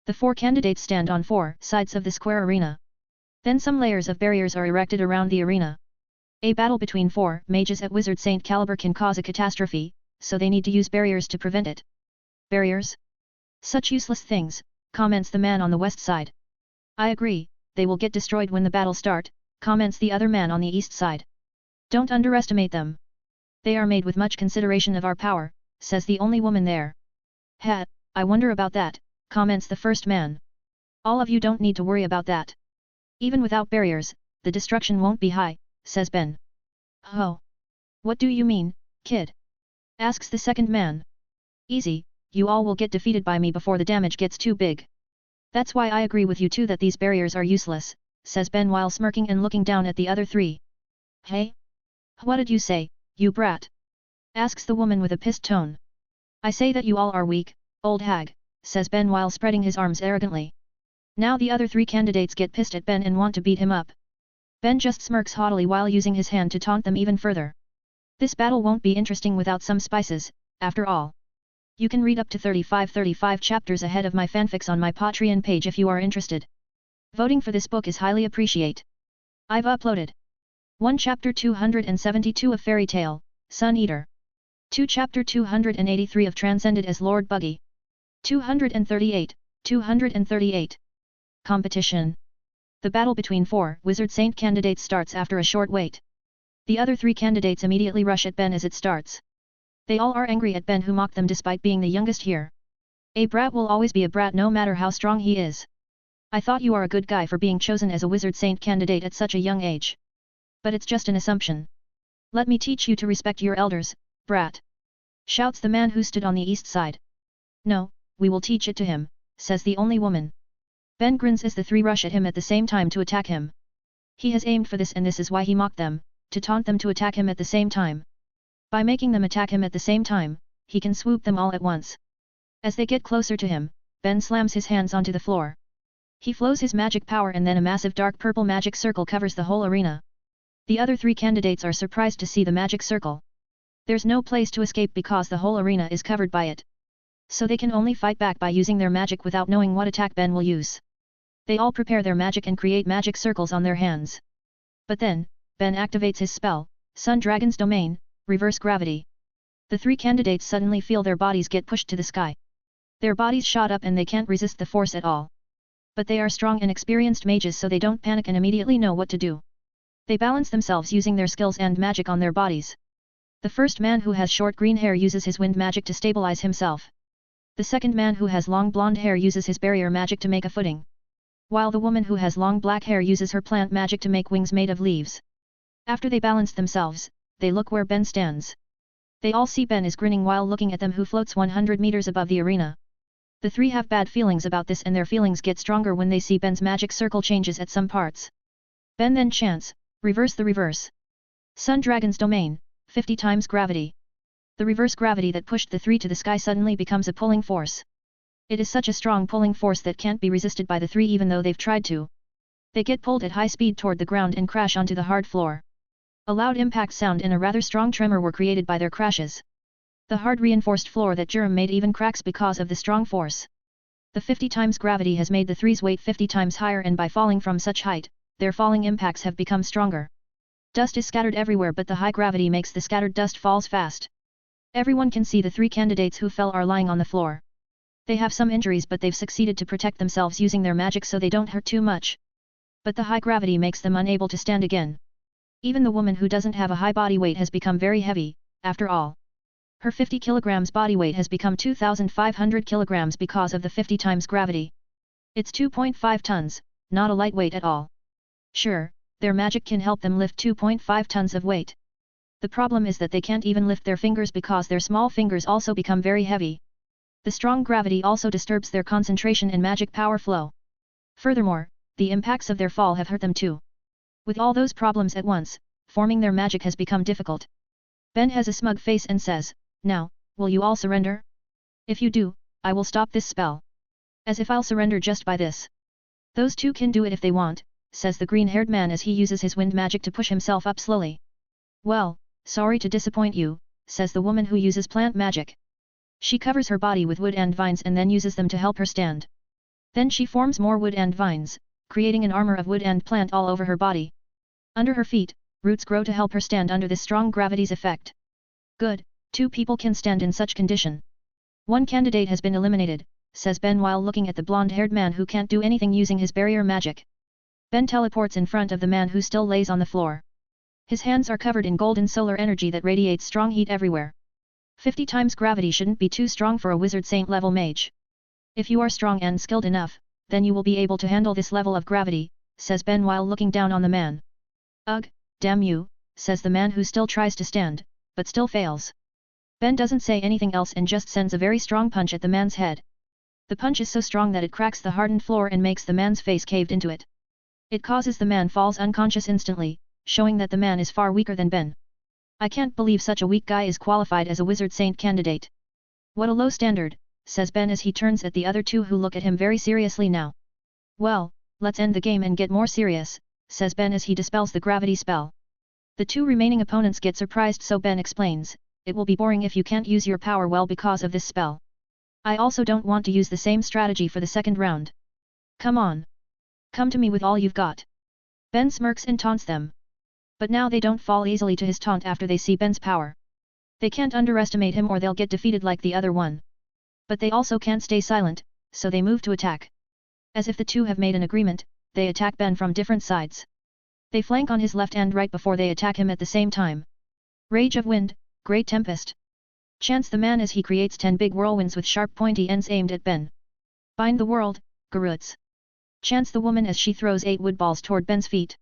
The 4 candidates stand on 4 sides of the square arena. Then some layers of barriers are erected around the arena. A battle between 4 mages at Wizard Saint caliber can cause a catastrophe, so they need to use barriers to prevent it. Barriers? Such useless things, comments the man on the west side. I agree, they will get destroyed when the battle start, comments the other man on the east side. Don't underestimate them. They are made with much consideration of our power, says the only woman there. I wonder about that, comments the first man. All of you don't need to worry about that. Even without barriers, the destruction won't be high, says Ben. Oh. What do you mean, kid? Asks the second man. Easy, you all will get defeated by me before the damage gets too big. That's why I agree with you too that these barriers are useless, says Ben while smirking and looking down at the other 3. Hey? What did you say, you brat? Asks the woman with a pissed tone. I say that you all are weak, old hag, says Ben while spreading his arms arrogantly. Now the other 3 candidates get pissed at Ben and want to beat him up. Ben just smirks haughtily while using his hand to taunt them even further. This battle won't be interesting without some spices, after all. You can read up to 35 chapters ahead of my fanfics on my Patreon page if you are interested. Voting for this book is highly appreciated. I've uploaded 1 Chapter 272 of Fairy Tale, Sun Eater. 2 Chapter 283 of Transcended as Lord Buggy. 238. Competition. The battle between 4 Wizard Saint candidates starts after a short wait. The other 3 candidates immediately rush at Ben as it starts. They all are angry at Ben who mocked them despite being the youngest here. A brat will always be a brat no matter how strong he is. I thought you are a good guy for being chosen as a Wizard Saint candidate at such a young age. But it's just an assumption. Let me teach you to respect your elders, brat. Shouts the man who stood on the east side. No, we will teach it to him, says the only woman. Ben grins as the 3 rush at him at the same time to attack him. He has aimed for this and this is why he mocked them, to taunt them to attack him at the same time. By making them attack him at the same time, he can swoop them all at once. As they get closer to him, Ben slams his hands onto the floor. He flows his magic power and then a massive dark purple magic circle covers the whole arena. The other 3 candidates are surprised to see the magic circle. There's no place to escape because the whole arena is covered by it. So they can only fight back by using their magic without knowing what attack Ben will use. They all prepare their magic and create magic circles on their hands. But then, Ben activates his spell, Sun Dragon's Domain, Reverse Gravity. The 3 candidates suddenly feel their bodies get pushed to the sky. Their bodies shot up and they can't resist the force at all. But they are strong and experienced mages so they don't panic and immediately know what to do. They balance themselves using their skills and magic on their bodies. The first man who has short green hair uses his wind magic to stabilize himself. The second man who has long blonde hair uses his barrier magic to make a footing. While the woman who has long black hair uses her plant magic to make wings made of leaves. After they balance themselves, they look where Ben stands. They all see Ben is grinning while looking at them who floats 100 meters above the arena. The 3 have bad feelings about this and their feelings get stronger when they see Ben's magic circle changes at some parts. Ben then chants, reverse the reverse. Sun Dragon's Domain, 50 times gravity. The reverse gravity that pushed the 3 to the sky suddenly becomes a pulling force. It is such a strong pulling force that can't be resisted by the 3 even though they've tried to. They get pulled at high speed toward the ground and crash onto the hard floor. A loud impact sound and a rather strong tremor were created by their crashes. The hard reinforced floor that Jerem made even cracks because of the strong force. The 50 times gravity has made the 3's weight 50 times higher and by falling from such height, their falling impacts have become stronger. Dust is scattered everywhere but the high gravity makes the scattered dust falls fast. Everyone can see the 3 candidates who fell are lying on the floor. They have some injuries but they've succeeded to protect themselves using their magic so they don't hurt too much. But the high gravity makes them unable to stand again. Even the woman who doesn't have a high body weight has become very heavy, after all. Her 50 kilograms body weight has become 2,500 kilograms because of the 50 times gravity. It's 2.5 tons, not a lightweight at all. Sure, their magic can help them lift 2.5 tons of weight. The problem is that they can't even lift their fingers because their small fingers also become very heavy. The strong gravity also disturbs their concentration and magic power flow. Furthermore, the impacts of their fall have hurt them too. With all those problems at once, forming their magic has become difficult. Ben has a smug face and says, "Now, will you all surrender? If you do, I will stop this spell." As if I'll surrender just by this. Those 2 can do it if they want, says the green-haired man as he uses his wind magic to push himself up slowly. Well, sorry to disappoint you, says the woman who uses plant magic. She covers her body with wood and vines and then uses them to help her stand. Then she forms more wood and vines, creating an armor of wood and plant all over her body. Under her feet, roots grow to help her stand under this strong gravity's effect. Good, 2 people can stand in such condition. 1 candidate has been eliminated, says Ben while looking at the blonde-haired man who can't do anything using his barrier magic. Ben teleports in front of the man who still lays on the floor. His hands are covered in golden solar energy that radiates strong heat everywhere. 50 times gravity shouldn't be too strong for a wizard saint level mage. If you are strong and skilled enough, then you will be able to handle this level of gravity, says Ben while looking down on the man. Ugh, damn you, says the man who still tries to stand, but still fails. Ben doesn't say anything else and just sends a very strong punch at the man's head. The punch is so strong that it cracks the hardened floor and makes the man's face caved into it. It causes the man falls unconscious instantly, showing that the man is far weaker than Ben. I can't believe such a weak guy is qualified as a wizard saint candidate. What a low standard, says Ben as he turns at the other 2 who look at him very seriously now. Well, let's end the game and get more serious, says Ben as he dispels the gravity spell. The 2 remaining opponents get surprised, so Ben explains, it will be boring if you can't use your power well because of this spell. I also don't want to use the same strategy for the second round. Come on. Come to me with all you've got. Ben smirks and taunts them. But now they don't fall easily to his taunt after they see Ben's power. They can't underestimate him or they'll get defeated like the other one. But they also can't stay silent, so they move to attack. As if the 2 have made an agreement, they attack Ben from different sides. They flank on his left and right before they attack him at the same time. Rage of Wind, Great Tempest. Chants the man as he creates 10 big whirlwinds with sharp pointy ends aimed at Ben. Bind the World, Garuts. Chants the woman as she throws 8 wood balls toward Ben's feet.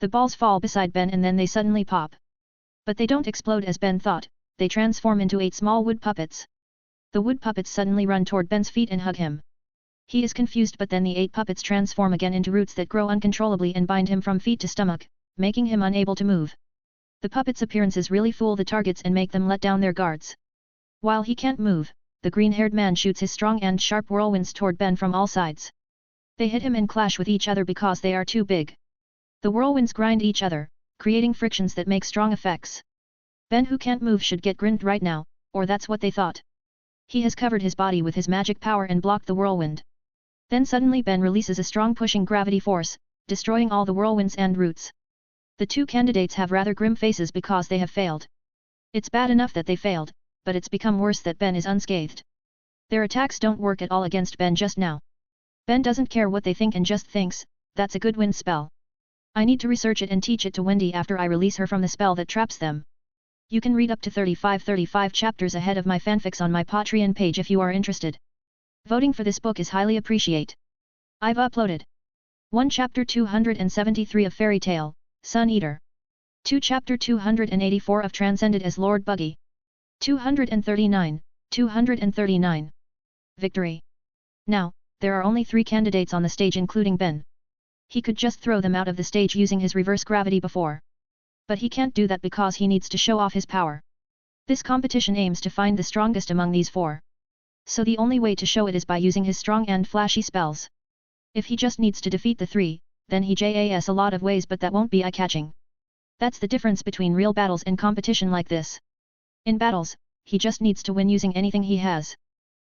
The balls fall beside Ben and then they suddenly pop. But they don't explode as Ben thought, they transform into 8 small wood puppets. The wood puppets suddenly run toward Ben's feet and hug him. He is confused, but then the 8 puppets transform again into roots that grow uncontrollably and bind him from feet to stomach, making him unable to move. The puppets' appearances really fool the targets and make them let down their guards. While he can't move, the green-haired man shoots his strong and sharp whirlwinds toward Ben from all sides. They hit him and clash with each other because they are too big. The whirlwinds grind each other, creating frictions that make strong effects. Ben who can't move should get grinned right now, or that's what they thought. He has covered his body with his magic power and blocked the whirlwind. Then suddenly Ben releases a strong pushing gravity force, destroying all the whirlwinds and roots. The 2 candidates have rather grim faces because they have failed. It's bad enough that they failed, but it's become worse that Ben is unscathed. Their attacks don't work at all against Ben just now. Ben doesn't care what they think and just thinks, that's a good wind spell. I need to research it and teach it to Wendy after I release her from the spell that traps them. You can read up to 35 chapters ahead of my fanfics on my Patreon page if you are interested. Voting for this book is highly appreciate. I've uploaded 1 Chapter 273 of Fairy Tale, Sun Eater. 2 Chapter 284 of Transcended as Lord Buggy. 239. Victory. Now, there are only 3 candidates on the stage including Ben. He could just throw them out of the stage using his reverse gravity before. But he can't do that because he needs to show off his power. This competition aims to find the strongest among these 4. So the only way to show it is by using his strong and flashy spells. If he just needs to defeat the 3, then he JAS a lot of ways, but that won't be eye-catching. That's the difference between real battles and competition like this. In battles, he just needs to win using anything he has.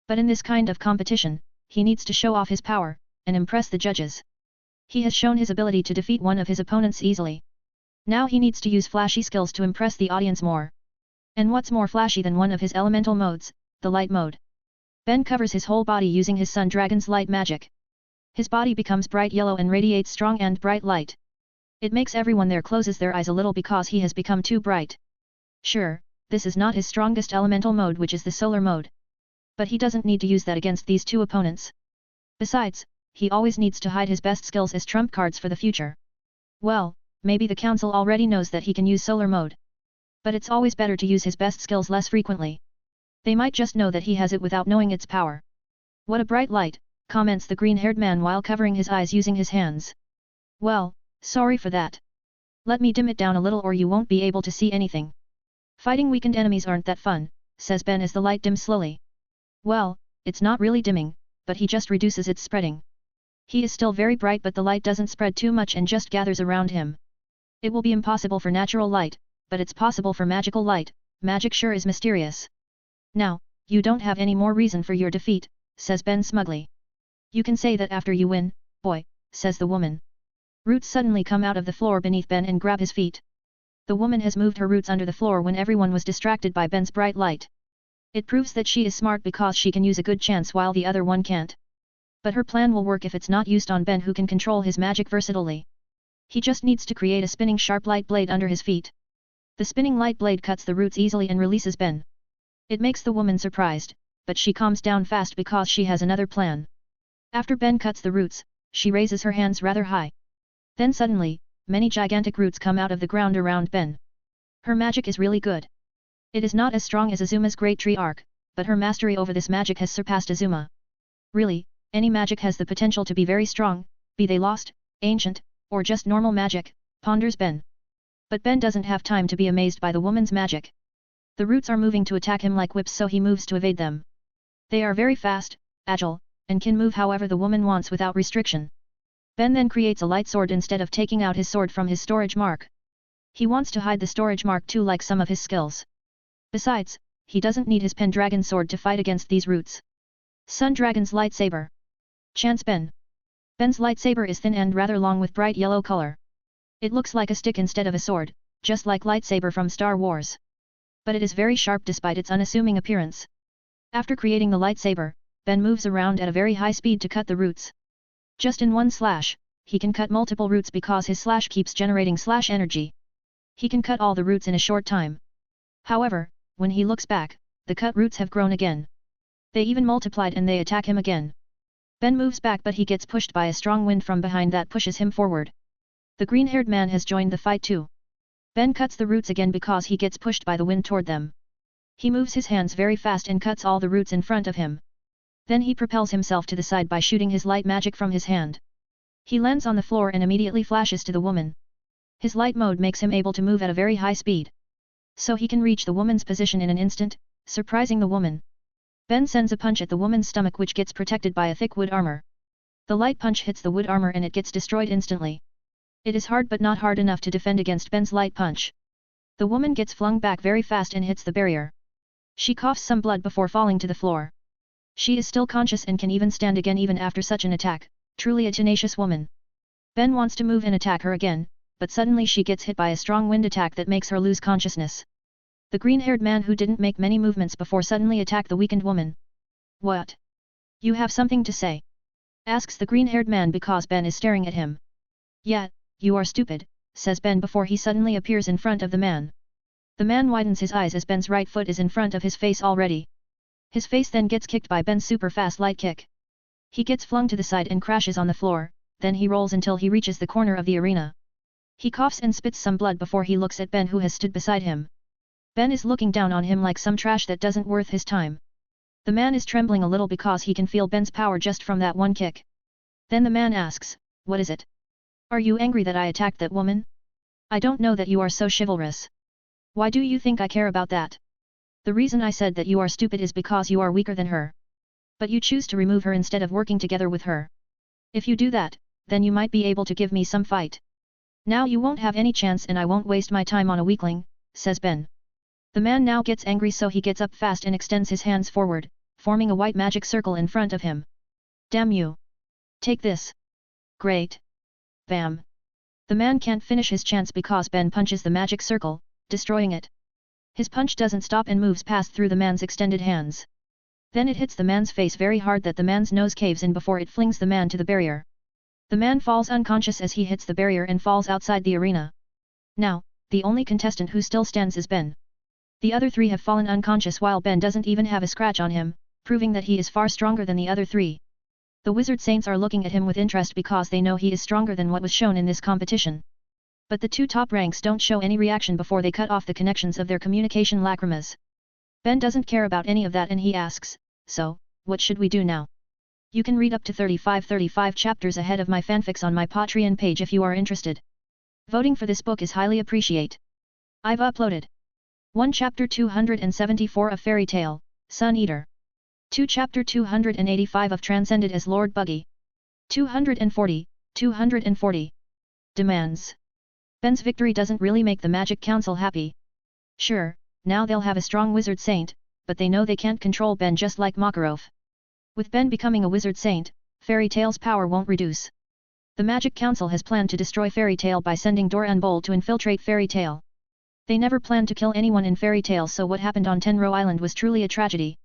But in this kind of competition, he needs to show off his power, and impress the judges. He has shown his ability to defeat one of his opponents easily. Now he needs to use flashy skills to impress the audience more. And what's more flashy than one of his elemental modes, the light mode? Ben covers his whole body using his Sun Dragon's light magic. His body becomes bright yellow and radiates strong and bright light. It makes everyone there closes their eyes a little because he has become too bright. Sure, this is not his strongest elemental mode, which is the solar mode. But he doesn't need to use that against these 2 opponents. Besides, he always needs to hide his best skills as trump cards for the future. Well, maybe the council already knows that he can use solar mode. But it's always better to use his best skills less frequently. They might just know that he has it without knowing its power. What a bright light, comments the green-haired man while covering his eyes using his hands. Well, sorry for that. Let me dim it down a little or you won't be able to see anything. Fighting weakened enemies aren't that fun, says Ben as the light dims slowly. Well, it's not really dimming, but he just reduces its spreading. He is still very bright but the light doesn't spread too much and just gathers around him. It will be impossible for natural light, but it's possible for magical light, magic sure is mysterious. Now, you don't have any more reason for your defeat, says Ben smugly. You can say that after you win, boy, says the woman. Roots suddenly come out of the floor beneath Ben and grab his feet. The woman has moved her roots under the floor when everyone was distracted by Ben's bright light. It proves that she is smart because she can use a good chance while the other one can't. But her plan will work if it's not used on Ben who can control his magic versatilely. He just needs to create a spinning sharp light blade under his feet. The spinning light blade cuts the roots easily and releases Ben. It makes the woman surprised, but she calms down fast because she has another plan. After Ben cuts the roots, she raises her hands rather high. Then suddenly, many gigantic roots come out of the ground around Ben. Her magic is really good. It is not as strong as Azuma's great tree arc, but her mastery over this magic has surpassed Azuma. Really, any magic has the potential to be very strong, be they lost, ancient, or just normal magic, ponders Ben. But Ben doesn't have time to be amazed by the woman's magic. The roots are moving to attack him like whips so he moves to evade them. They are very fast, agile, and can move however the woman wants without restriction. Ben then creates a light sword instead of taking out his sword from his storage mark. He wants to hide the storage mark too like some of his skills. Besides, he doesn't need his Pendragon sword to fight against these roots. Sun Dragon's lightsaber. Chants Ben. Ben's lightsaber is thin and rather long with bright yellow color. It looks like a stick instead of a sword, just like lightsaber from Star Wars. But it is very sharp despite its unassuming appearance. After creating the lightsaber, Ben moves around at a very high speed to cut the roots. Just in one slash, he can cut multiple roots because his slash keeps generating slash energy. He can cut all the roots in a short time. However, when he looks back, the cut roots have grown again. They even multiplied and they attack him again. Ben moves back but he gets pushed by a strong wind from behind that pushes him forward. The green-haired man has joined the fight too. Ben cuts the roots again because he gets pushed by the wind toward them. He moves his hands very fast and cuts all the roots in front of him. Then he propels himself to the side by shooting his light magic from his hand. He lands on the floor and immediately flashes to the woman. His light mode makes him able to move at a very high speed. So he can reach the woman's position in an instant, surprising the woman. Ben sends a punch at the woman's stomach which gets protected by a thick wood armor. The light punch hits the wood armor and it gets destroyed instantly. It is hard but not hard enough to defend against Ben's light punch. The woman gets flung back very fast and hits the barrier. She coughs some blood before falling to the floor. She is still conscious and can even stand again even after such an attack, truly a tenacious woman. Ben wants to move and attack her again, but suddenly she gets hit by a strong wind attack that makes her lose consciousness. The green-haired man who didn't make many movements before suddenly attacked the weakened woman. What? You have something to say? Asks the green-haired man because Ben is staring at him. Yeah, you are stupid, says Ben before he suddenly appears in front of the man. The man widens his eyes as Ben's right foot is in front of his face already. His face then gets kicked by Ben's super fast light kick. He gets flung to the side and crashes on the floor, then he rolls until he reaches the corner of the arena. He coughs and spits some blood before he looks at Ben who has stood beside him. Ben is looking down on him like some trash that doesn't worth his time. The man is trembling a little because he can feel Ben's power just from that one kick. Then the man asks, "What is it? Are you angry that I attacked that woman? I don't know that you are so chivalrous. Why do you think I care about that? The reason I said that you are stupid is because you are weaker than her. But you choose to remove her instead of working together with her. If you do that, then you might be able to give me some fight. Now you won't have any chance and I won't waste my time on a weakling," says Ben. The man now gets angry so he gets up fast and extends his hands forward, forming a white magic circle in front of him. "Damn you! Take this! Great! Bam!" The man can't finish his chance because Ben punches the magic circle, destroying it. His punch doesn't stop and moves past through the man's extended hands. Then it hits the man's face very hard that the man's nose caves in before it flings the man to the barrier. The man falls unconscious as he hits the barrier and falls outside the arena. Now, the only contestant who still stands is Ben. The other three have fallen unconscious while Ben doesn't even have a scratch on him, proving that he is far stronger than the other three. The Wizard Saints are looking at him with interest because they know he is stronger than what was shown in this competition. But the two top ranks don't show any reaction before they cut off the connections of their communication lacrimas. Ben doesn't care about any of that and he asks, "So, what should we do now?" You can read up to 35 chapters ahead of my fanfics on my Patreon page if you are interested. Voting for this book is highly appreciate. I've uploaded 1 Chapter 274 of Fairy Tale, Sun Eater. 2 Chapter 285 of Transcended as Lord Buggy. 240, 240. Demands. Ben's victory doesn't really make the Magic Council happy. Sure, now they'll have a strong wizard saint, but they know they can't control Ben just like Makarov. With Ben becoming a wizard saint, Fairy Tail's power won't reduce. The Magic Council has planned to destroy Fairy Tail by sending Doran Bowl to infiltrate Fairy Tail. They never planned to kill anyone in Fairy Tail, so what happened on Tenro Island was truly a tragedy.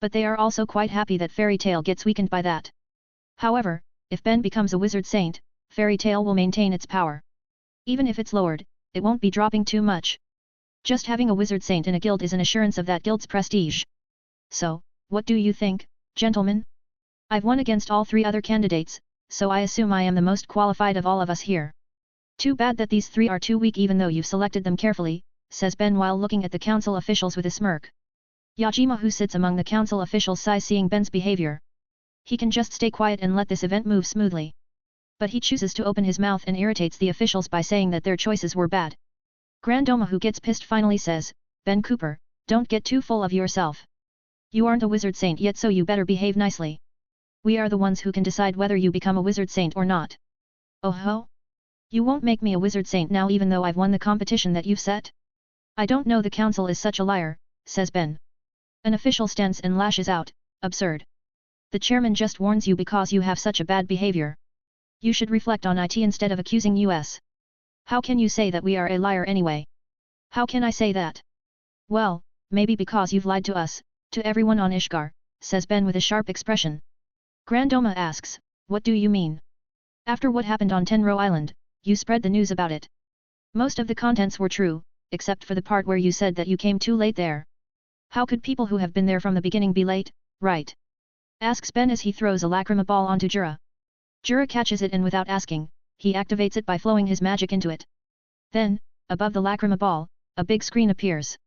But they are also quite happy that Fairy Tail gets weakened by that. However, if Ben becomes a wizard saint, Fairy Tail will maintain its power. Even if it's lowered, it won't be dropping too much. Just having a wizard saint in a guild is an assurance of that guild's prestige. So, what do you think, gentlemen? I've won against all 3 other candidates, so I assume I am the most qualified of all of us here. Too bad that these 3 are too weak even though you've selected them carefully, says Ben while looking at the council officials with a smirk. Yajima, who sits among the council officials, sighs seeing Ben's behavior. He can just stay quiet and let this event move smoothly. But he chooses to open his mouth and irritates the officials by saying that their choices were bad. Grandoma, who gets pissed, finally says, Ben Cooper, don't get too full of yourself. You aren't a wizard saint yet, so you better behave nicely. We are the ones who can decide whether you become a wizard saint or not. Oh ho? You won't make me a wizard saint now even though I've won the competition that you've set? I don't know, the council is such a liar, says Ben. An official stands and lashes out, absurd. The chairman just warns you because you have such a bad behavior. You should reflect on it instead of accusing us. How can you say that we are a liar anyway? How can I say that? Well, maybe because you've lied to us, to everyone on Ishgar, says Ben with a sharp expression. Grandoma asks, what do you mean? After what happened on Tenro Island, you spread the news about it. Most of the contents were true, except for the part where you said that you came too late there. How could people who have been there from the beginning be late, right? Asks Ben as he throws a lacrima ball onto Jura. Jura catches it and without asking, he activates it by flowing his magic into it. Then, above the lacrima ball, a big screen appears.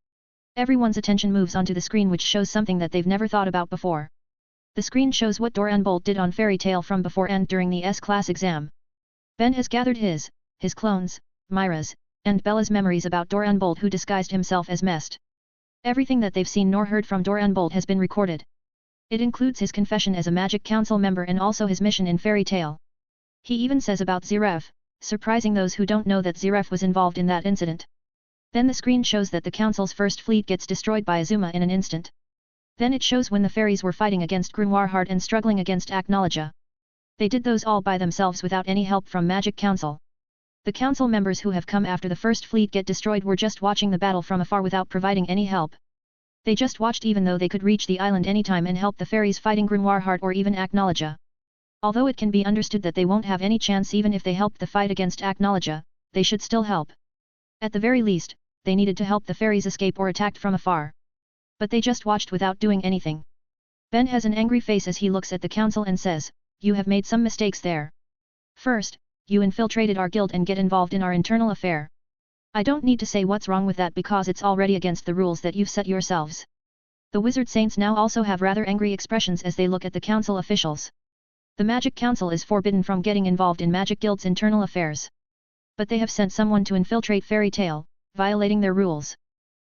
Everyone's attention moves onto the screen, which shows something that they've never thought about before. The screen shows what Doran Bolt did on Fairy Tail from before and during the S-class exam. Ben has gathered his clones, Myra's, and Bella's memories about Doran Bolt, who disguised himself as Mest. Everything that they've seen nor heard from Doran Bolt has been recorded. It includes his confession as a Magic Council member and also his mission in Fairy Tail. He even says about Ziref, surprising those who don't know that Ziref was involved in that incident. Then the screen shows that the Council's first fleet gets destroyed by Azuma in an instant. Then it shows when the fairies were fighting against Grimoire Heart and struggling against Aknologia. They did those all by themselves without any help from Magic Council. The Council members who have come after the first fleet get destroyed were just watching the battle from afar without providing any help. They just watched even though they could reach the island anytime and help the fairies fighting Grimoire Heart or even Aknologia. Although it can be understood that they won't have any chance even if they helped the fight against Aknologia, they should still help. At the very least, they needed to help the fairies escape or attacked from afar. But they just watched without doing anything. Ben has an angry face as he looks at the council and says, you have made some mistakes there. First, you infiltrated our guild and get involved in our internal affair. I don't need to say what's wrong with that because it's already against the rules that you've set yourselves. The Wizard Saints now also have rather angry expressions as they look at the council officials. The Magic Council is forbidden from getting involved in Magic Guild's internal affairs. But they have sent someone to infiltrate Fairy Tail, violating their rules.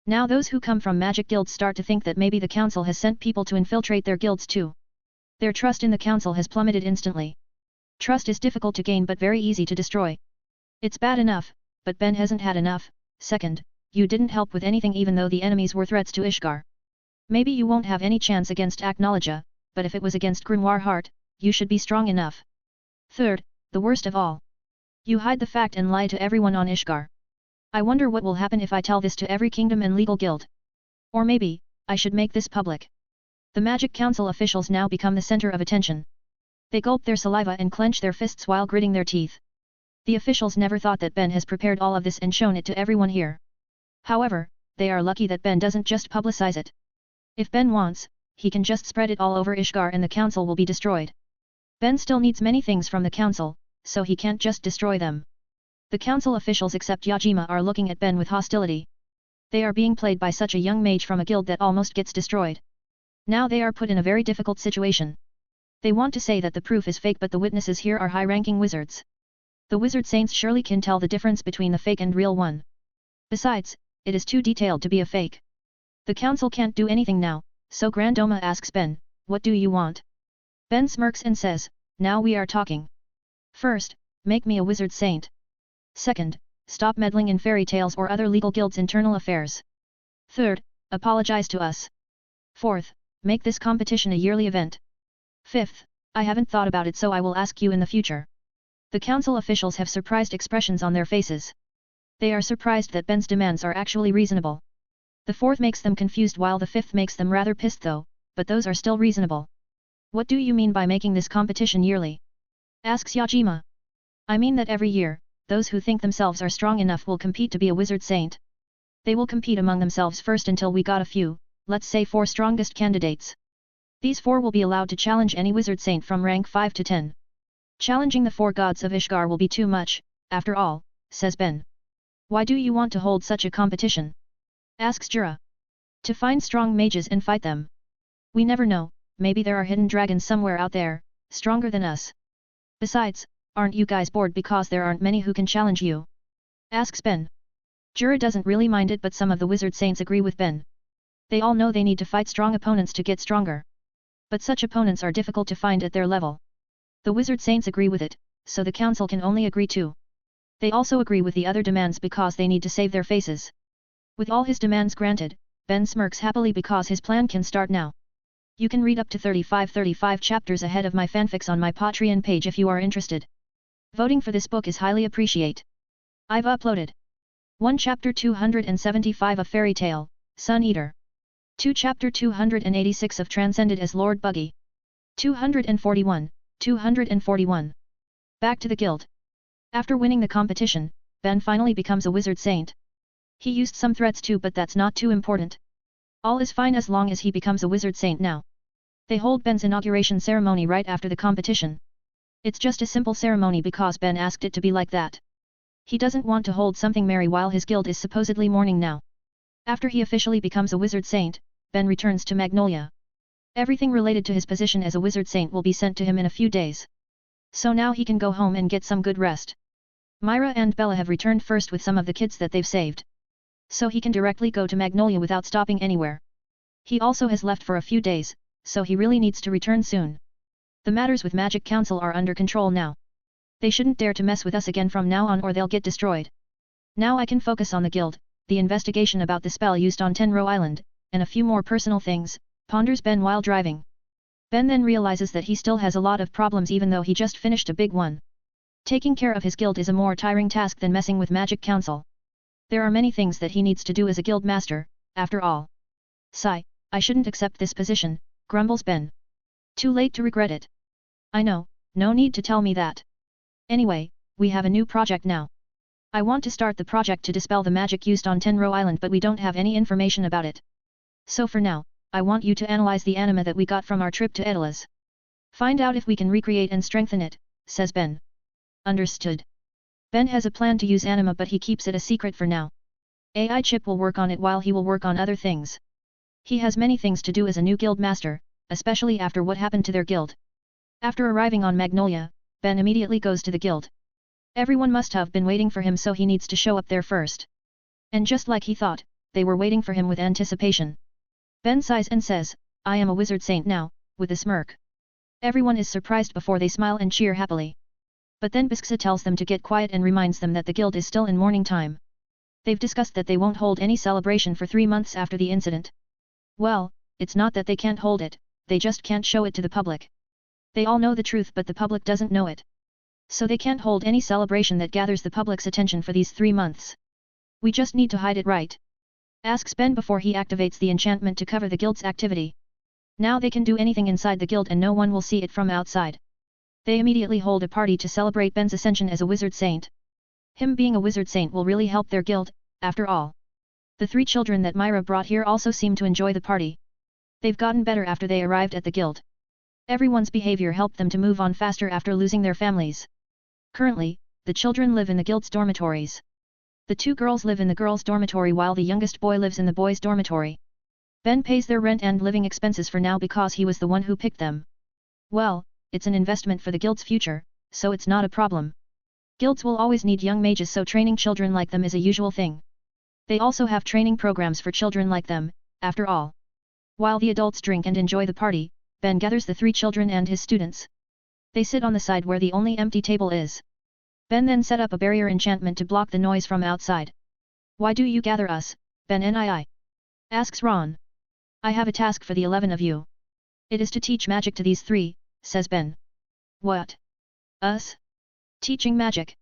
Now those who come from Magic Guilds start to think that maybe the council has sent people to infiltrate their guilds too. Their trust in the council has plummeted instantly. Trust is difficult to gain but very easy to destroy. It's bad enough, but Ben hasn't had enough. Second, you didn't help with anything even though the enemies were threats to Ishgar. Maybe you won't have any chance against Aknologia, but if it was against Grimoire Heart, you should be strong enough. Third, the worst of all. You hide the fact and lie to everyone on Ishgar. I wonder what will happen if I tell this to every kingdom and legal guild. Or maybe, I should make this public. The Magic Council officials now become the center of attention. They gulp their saliva and clench their fists while gritting their teeth. The officials never thought that Ben has prepared all of this and shown it to everyone here. However, they are lucky that Ben doesn't just publicize it. If Ben wants, he can just spread it all over Ishgar and the council will be destroyed. Ben still needs many things from the council, so he can't just destroy them. The council officials except Yajima are looking at Ben with hostility. They are being played by such a young mage from a guild that almost gets destroyed. Now they are put in a very difficult situation. They want to say that the proof is fake but the witnesses here are high-ranking wizards. The Wizard Saints surely can tell the difference between the fake and real one. Besides, it is too detailed to be a fake. The council can't do anything now, so Grandoma asks Ben, what do you want? Ben smirks and says, now we are talking. First, make me a wizard saint. Second, stop meddling in fairy tales or other legal guild's internal affairs. Third, apologize to us. Fourth, make this competition a yearly event. Fifth, I haven't thought about it so I will ask you in the future. The council officials have surprised expressions on their faces. They are surprised that Ben's demands are actually reasonable. The fourth makes them confused while the fifth makes them rather pissed though, but those are still reasonable. What do you mean by making this competition yearly? Asks Yajima. I mean that every year, those who think themselves are strong enough will compete to be a wizard saint. They will compete among themselves first until we got a few, let's say 4 strongest candidates. These 4 will be allowed to challenge any wizard saint from rank 5 to 10. Challenging the 4 gods of Ishgar will be too much, after all, says Ben. Why do you want to hold such a competition? Asks Jura. To find strong mages and fight them. We never know, maybe there are hidden dragons somewhere out there, stronger than us. Besides, aren't you guys bored because there aren't many who can challenge you? Asks Ben. Jura doesn't really mind it but some of the wizard saints agree with Ben. They all know they need to fight strong opponents to get stronger. But such opponents are difficult to find at their level. The wizard saints agree with it, so the council can only agree too. They also agree with the other demands because they need to save their faces. With all his demands granted, Ben smirks happily because his plan can start now. You can read up to 35 chapters ahead of my fanfics on my Patreon page if you are interested. Voting for this book is highly appreciate. I've uploaded 1 Chapter 275 of Fairy Tale, Sun Eater. 2 Chapter 286 of Transcended as Lord Buggy. 241. Back to the guild. After winning the competition, Ben finally becomes a wizard saint. He used some threats too but that's not too important. All is fine as long as he becomes a wizard saint now. They hold Ben's inauguration ceremony right after the competition. It's just a simple ceremony because Ben asked it to be like that. He doesn't want to hold something merry while his guild is supposedly mourning now. After he officially becomes a wizard saint, Ben returns to Magnolia. Everything related to his position as a wizard saint will be sent to him in a few days. So now he can go home and get some good rest. Myra and Bella have returned first with some of the kids that they've saved. So he can directly go to Magnolia without stopping anywhere. He also has left for a few days, so he really needs to return soon. The matters with Magic Council are under control now. They shouldn't dare to mess with us again from now on or they'll get destroyed. Now I can focus on the guild, the investigation about the spell used on Tenro Island, and a few more personal things, ponders Ben while driving. Ben then realizes that he still has a lot of problems even though he just finished a big one. Taking care of his guild is a more tiring task than messing with Magic Council. There are many things that he needs to do as a guild master, after all. Sigh, I shouldn't accept this position, grumbles Ben. Too late to regret it. I know, no need to tell me that. Anyway, we have a new project now. I want to start the project to dispel the magic used on Tenro Island but we don't have any information about it. So for now, I want you to analyze the anima that we got from our trip to Edelas. Find out if we can recreate and strengthen it, says Ben. Understood. Ben has a plan to use anima but he keeps it a secret for now. AI Chip will work on it while he will work on other things. He has many things to do as a new guild master, especially after what happened to their guild. After arriving on Magnolia, Ben immediately goes to the guild. Everyone must have been waiting for him so he needs to show up there first. And just like he thought, they were waiting for him with anticipation. Ben sighs and says, I am a wizard saint now, with a smirk. Everyone is surprised before they smile and cheer happily. But then Bisksa tells them to get quiet and reminds them that the guild is still in mourning time. They've discussed that they won't hold any celebration for 3 months after the incident. Well, it's not that they can't hold it, they just can't show it to the public. They all know the truth but the public doesn't know it. So they can't hold any celebration that gathers the public's attention for these 3 months. We just need to hide it right? Asks Ben before he activates the enchantment to cover the guild's activity. Now they can do anything inside the guild and no one will see it from outside. They immediately hold a party to celebrate Ben's ascension as a wizard saint. Him being a wizard saint will really help their guild, after all. The 3 children that Myra brought here also seem to enjoy the party. They've gotten better after they arrived at the guild. Everyone's behavior helped them to move on faster after losing their families. Currently, the children live in the guild's dormitories. The 2 girls live in the girls' dormitory while the youngest boy lives in the boys' dormitory. Ben pays their rent and living expenses for now because he was the one who picked them. Well, it's an investment for the guild's future, so it's not a problem. Guilds will always need young mages so training children like them is a usual thing. They also have training programs for children like them, after all. While the adults drink and enjoy the party, Ben gathers the 3 children and his students. They sit on the side where the only empty table is. Ben then set up a barrier enchantment to block the noise from outside. Why do you gather us, Ben and I? Asks Ron. I have a task for the 11 of you. It is to teach magic to these 3, says Ben. What? Us? Teaching magic?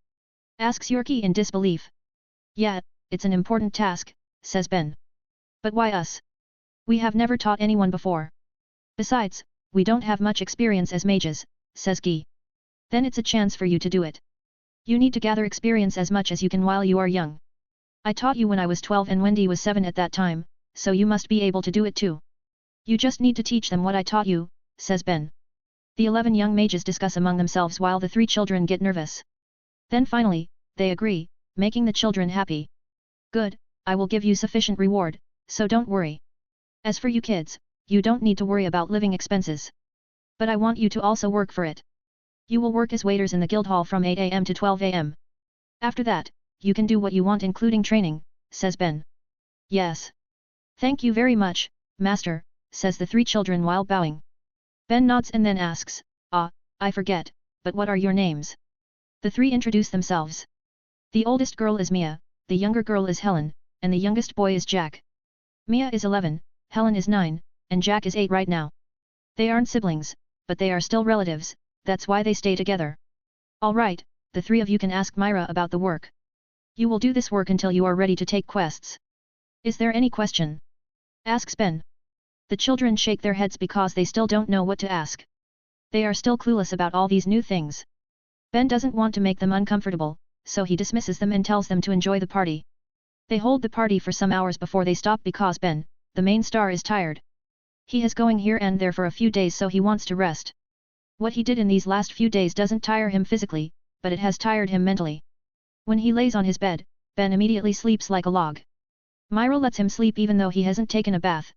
Asks Yorkie in disbelief. Yeah, it's an important task, says Ben. But why us? We have never taught anyone before. Besides, we don't have much experience as mages, says Guy. Then it's a chance for you to do it. You need to gather experience as much as you can while you are young. I taught you when I was 12 and Wendy was 7 at that time, so you must be able to do it too. You just need to teach them what I taught you, says Ben. The 11 young mages discuss among themselves while the 3 children get nervous. Then finally, they agree, making the children happy. Good, I will give you sufficient reward, so don't worry. As for you kids, you don't need to worry about living expenses. But I want you to also work for it. You will work as waiters in the guild hall from 8 am to 12 am. After that, you can do what you want including training, says Ben. Yes. Thank you very much, Master, says the 3 children while bowing. Ben nods and then asks, I forget, but what are your names? The 3 introduce themselves. The oldest girl is Mia, the younger girl is Helen, and the youngest boy is Jack. Mia is 11, Helen is 9, and Jack is 8 right now. They aren't siblings, but they are still relatives, that's why they stay together. Alright, the 3 of you can ask Myra about the work. You will do this work until you are ready to take quests. Is there any question? Asks Ben. The children shake their heads because they still don't know what to ask. They are still clueless about all these new things. Ben doesn't want to make them uncomfortable, so he dismisses them and tells them to enjoy the party. They hold the party for some hours before they stop because Ben, the main star, is tired. He is going here and there for a few days so he wants to rest. What he did in these last few days doesn't tire him physically, but it has tired him mentally. When he lays on his bed, Ben immediately sleeps like a log. Myra lets him sleep even though he hasn't taken a bath.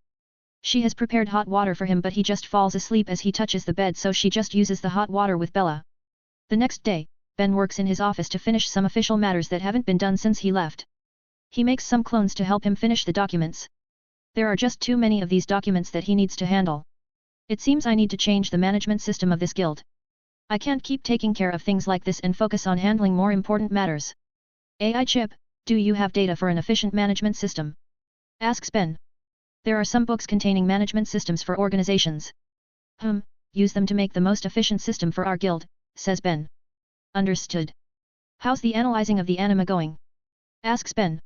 She has prepared hot water for him but he just falls asleep as he touches the bed so she just uses the hot water with Bella. The next day, Ben works in his office to finish some official matters that haven't been done since he left. He makes some clones to help him finish the documents. There are just too many of these documents that he needs to handle. It seems I need to change the management system of this guild. I can't keep taking care of things like this and focus on handling more important matters. AI Chip, do you have data for an efficient management system? Asks Ben. There are some books containing management systems for organizations. Use them to make the most efficient system for our guild, says Ben. Understood. How's the analyzing of the anima going? Asks Ben.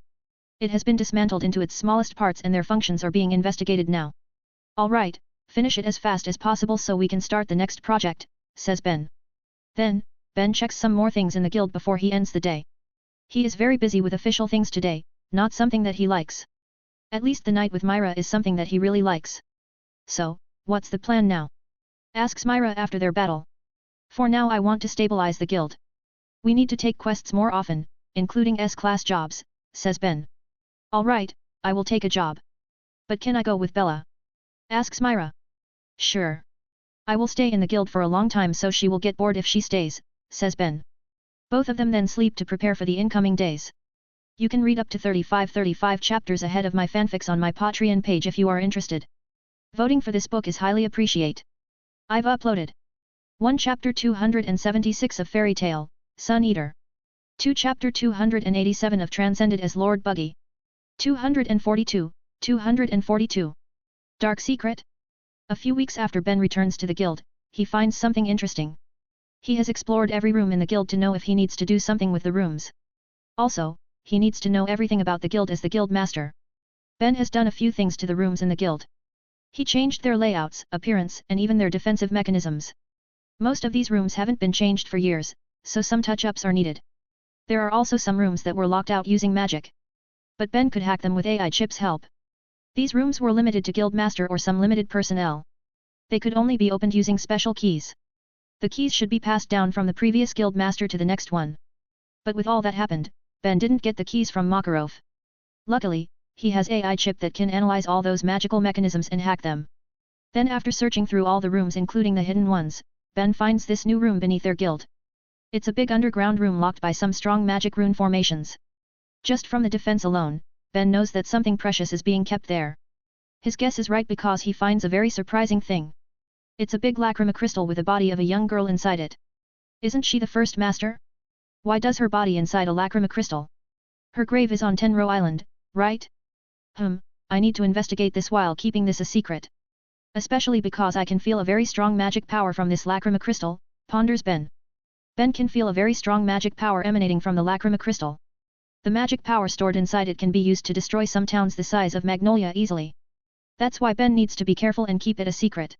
It has been dismantled into its smallest parts and their functions are being investigated now. Alright, finish it as fast as possible so we can start the next project, says Ben. Then, Ben checks some more things in the guild before he ends the day. He is very busy with official things today, not something that he likes. At least the night with Myra is something that he really likes. So, what's the plan now? Asks Myra after their battle. For now I want to stabilize the guild. We need to take quests more often, including S-class jobs, says Ben. Alright, I will take a job. But can I go with Bella? Asks Myra. Sure. I will stay in the guild for a long time so she will get bored if she stays, says Ben. Both of them then sleep to prepare for the incoming days. You can read up to 35 chapters ahead of my fanfics on my Patreon page if you are interested. Voting for this book is highly appreciated. I've uploaded 1 Chapter 276 of Fairy Tale, Sun Eater. 2 Chapter 287 of Transcended as Lord Buggy. 242. Dark Secret? A few weeks after Ben returns to the guild, he finds something interesting. He has explored every room in the guild to know if he needs to do something with the rooms. Also, he needs to know everything about the guild as the guild master. Ben has done a few things to the rooms in the guild. He changed their layouts, appearance, and even their defensive mechanisms. Most of these rooms haven't been changed for years, so some touch-ups are needed. There are also some rooms that were locked out using magic. But Ben could hack them with AI Chip's help. These rooms were limited to guild master or some limited personnel. They could only be opened using special keys. The keys should be passed down from the previous guild master to the next one. But with all that happened, Ben didn't get the keys from Makarov. Luckily, he has AI Chip that can analyze all those magical mechanisms and hack them. Then after searching through all the rooms including the hidden ones, Ben finds this new room beneath their guild. It's a big underground room locked by some strong magic rune formations. Just from the defense alone, Ben knows that something precious is being kept there. His guess is right because he finds a very surprising thing. It's a big lacrima crystal with a body of a young girl inside it. Isn't she the first master? Why does her body inside a lacrima crystal? Her grave is on Tenro Island, right? I need to investigate this while keeping this a secret. Especially because I can feel a very strong magic power from this lacrima crystal, ponders Ben. Ben can feel a very strong magic power emanating from the lacrima crystal. The magic power stored inside it can be used to destroy some towns the size of Magnolia easily. That's why Ben needs to be careful and keep it a secret.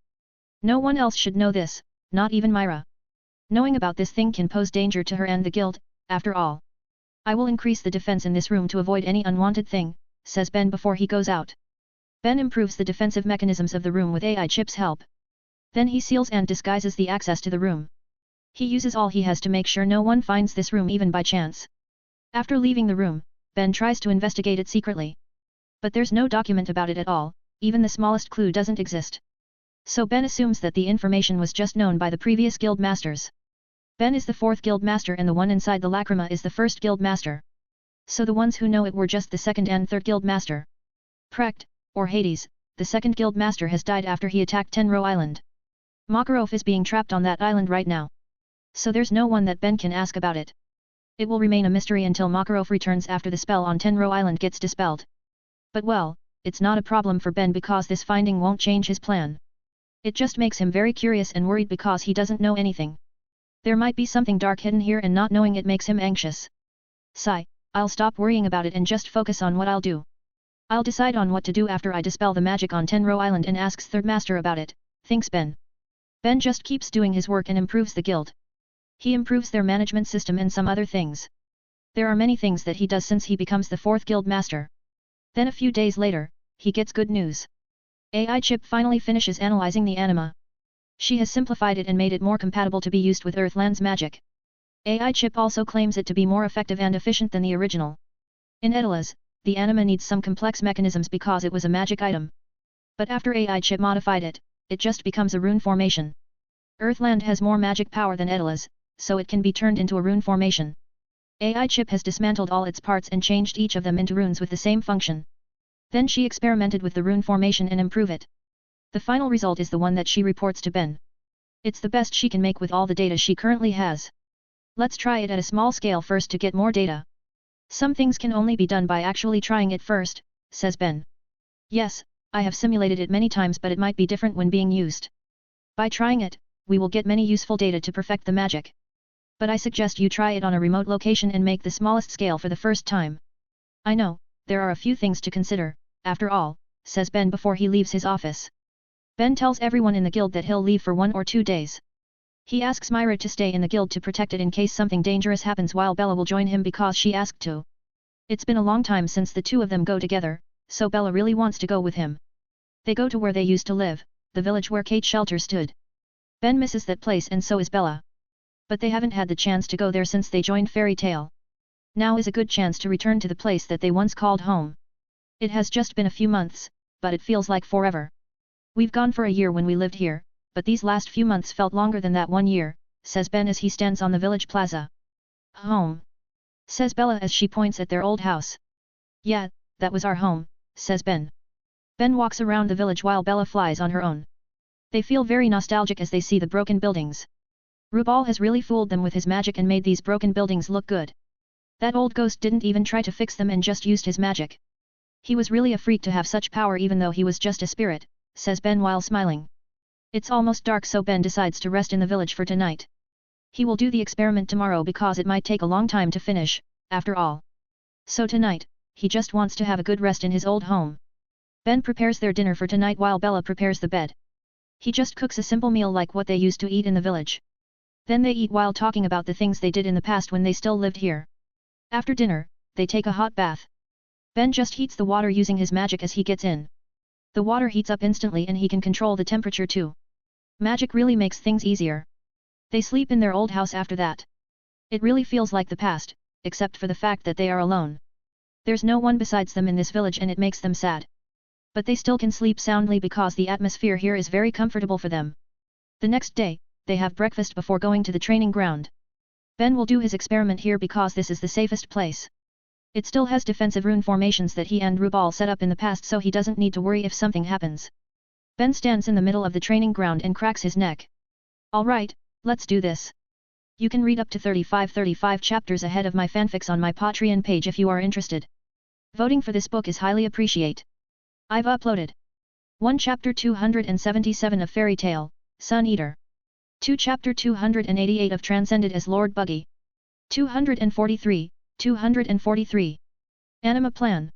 No one else should know this, not even Myra. Knowing about this thing can pose danger to her and the guild, after all. I will increase the defense in this room to avoid any unwanted thing, says Ben before he goes out. Ben improves the defensive mechanisms of the room with AI chip's help. Then he seals and disguises the access to the room. He uses all he has to make sure no one finds this room even by chance. After leaving the room, Ben tries to investigate it secretly. But there's no document about it at all, even the smallest clue doesn't exist. So Ben assumes that the information was just known by the previous guild masters. Ben is the fourth guild master and the one inside the lacrima is the first guild master. So the ones who know it were just the second and third guild master. Precht, or Hades, the second guild master has died after he attacked Tenro Island. Makarov is being trapped on that island right now. So there's no one that Ben can ask about it. It will remain a mystery until Makarov returns after the spell on Tenro Island gets dispelled. But well, it's not a problem for Ben because this finding won't change his plan. It just makes him very curious and worried because he doesn't know anything. There might be something dark hidden here and not knowing it makes him anxious. Sigh, I'll stop worrying about it and just focus on what I'll do. I'll decide on what to do after I dispel the magic on Tenro Island and asks Third Master about it, thinks Ben. Ben just keeps doing his work and improves the guild. He improves their management system and some other things. There are many things that he does since he becomes the fourth guild master. Then a few days later, he gets good news. AI chip finally finishes analyzing the anima. She has simplified it and made it more compatible to be used with Earthland's magic. AI chip also claims it to be more effective and efficient than the original. In Edela's, the anima needs some complex mechanisms because it was a magic item. But after AI chip modified it, it just becomes a rune formation. Earthland has more magic power than Edela's, so it can be turned into a rune formation. AI chip has dismantled all its parts and changed each of them into runes with the same function. Then she experimented with the rune formation and improve it. The final result is the one that she reports to Ben. It's the best she can make with all the data she currently has. Let's try it at a small scale first to get more data. Some things can only be done by actually trying it first, says Ben. Yes, I have simulated it many times but it might be different when being used. By trying it, we will get many useful data to perfect the magic. But I suggest you try it on a remote location and make the smallest scale for the first time. I know, there are a few things to consider, after all, says Ben before he leaves his office. Ben tells everyone in the guild that he'll leave for 1 or 2 days. He asks Myra to stay in the guild to protect it in case something dangerous happens while Bella will join him because she asked to. It's been a long time since the two of them go together, so Bella really wants to go with him. They go to where they used to live, the village where Kate Shelter stood. Ben misses that place and so is Bella. But they haven't had the chance to go there since they joined Fairy Tale. Now is a good chance to return to the place that they once called home. It has just been a few months, but it feels like forever. We've gone for a year when we lived here, but these last few months felt longer than that 1 year, says Ben as he stands on the village plaza. Home. Says Bella as she points at their old house. Yeah, that was our home, says Ben. Ben walks around the village while Bella flies on her own. They feel very nostalgic as they see the broken buildings. Rubal has really fooled them with his magic and made these broken buildings look good. That old ghost didn't even try to fix them and just used his magic. He was really a freak to have such power even though he was just a spirit, says Ben while smiling. It's almost dark so Ben decides to rest in the village for tonight. He will do the experiment tomorrow because it might take a long time to finish, after all. So tonight, he just wants to have a good rest in his old home. Ben prepares their dinner for tonight while Bella prepares the bed. He just cooks a simple meal like what they used to eat in the village. Then they eat while talking about the things they did in the past when they still lived here. After dinner, they take a hot bath. Ben just heats the water using his magic as he gets in. The water heats up instantly and he can control the temperature too. Magic really makes things easier. They sleep in their old house after that. It really feels like the past, except for the fact that they are alone. There's no one besides them in this village and it makes them sad. But they still can sleep soundly because the atmosphere here is very comfortable for them. The next day, they have breakfast before going to the training ground. Ben will do his experiment here because this is the safest place. It still has defensive rune formations that he and Rubal set up in the past so he doesn't need to worry if something happens. Ben stands in the middle of the training ground and cracks his neck. Alright, let's do this. You can read up to 35 chapters ahead of my fanfics on my Patreon page if you are interested. Voting for this book is highly appreciate. I've uploaded 1 Chapter 277 of Fairy Tale, Sun Eater. 2 Chapter 288 of Transcended as Lord Buggy. 243. Anima Plan.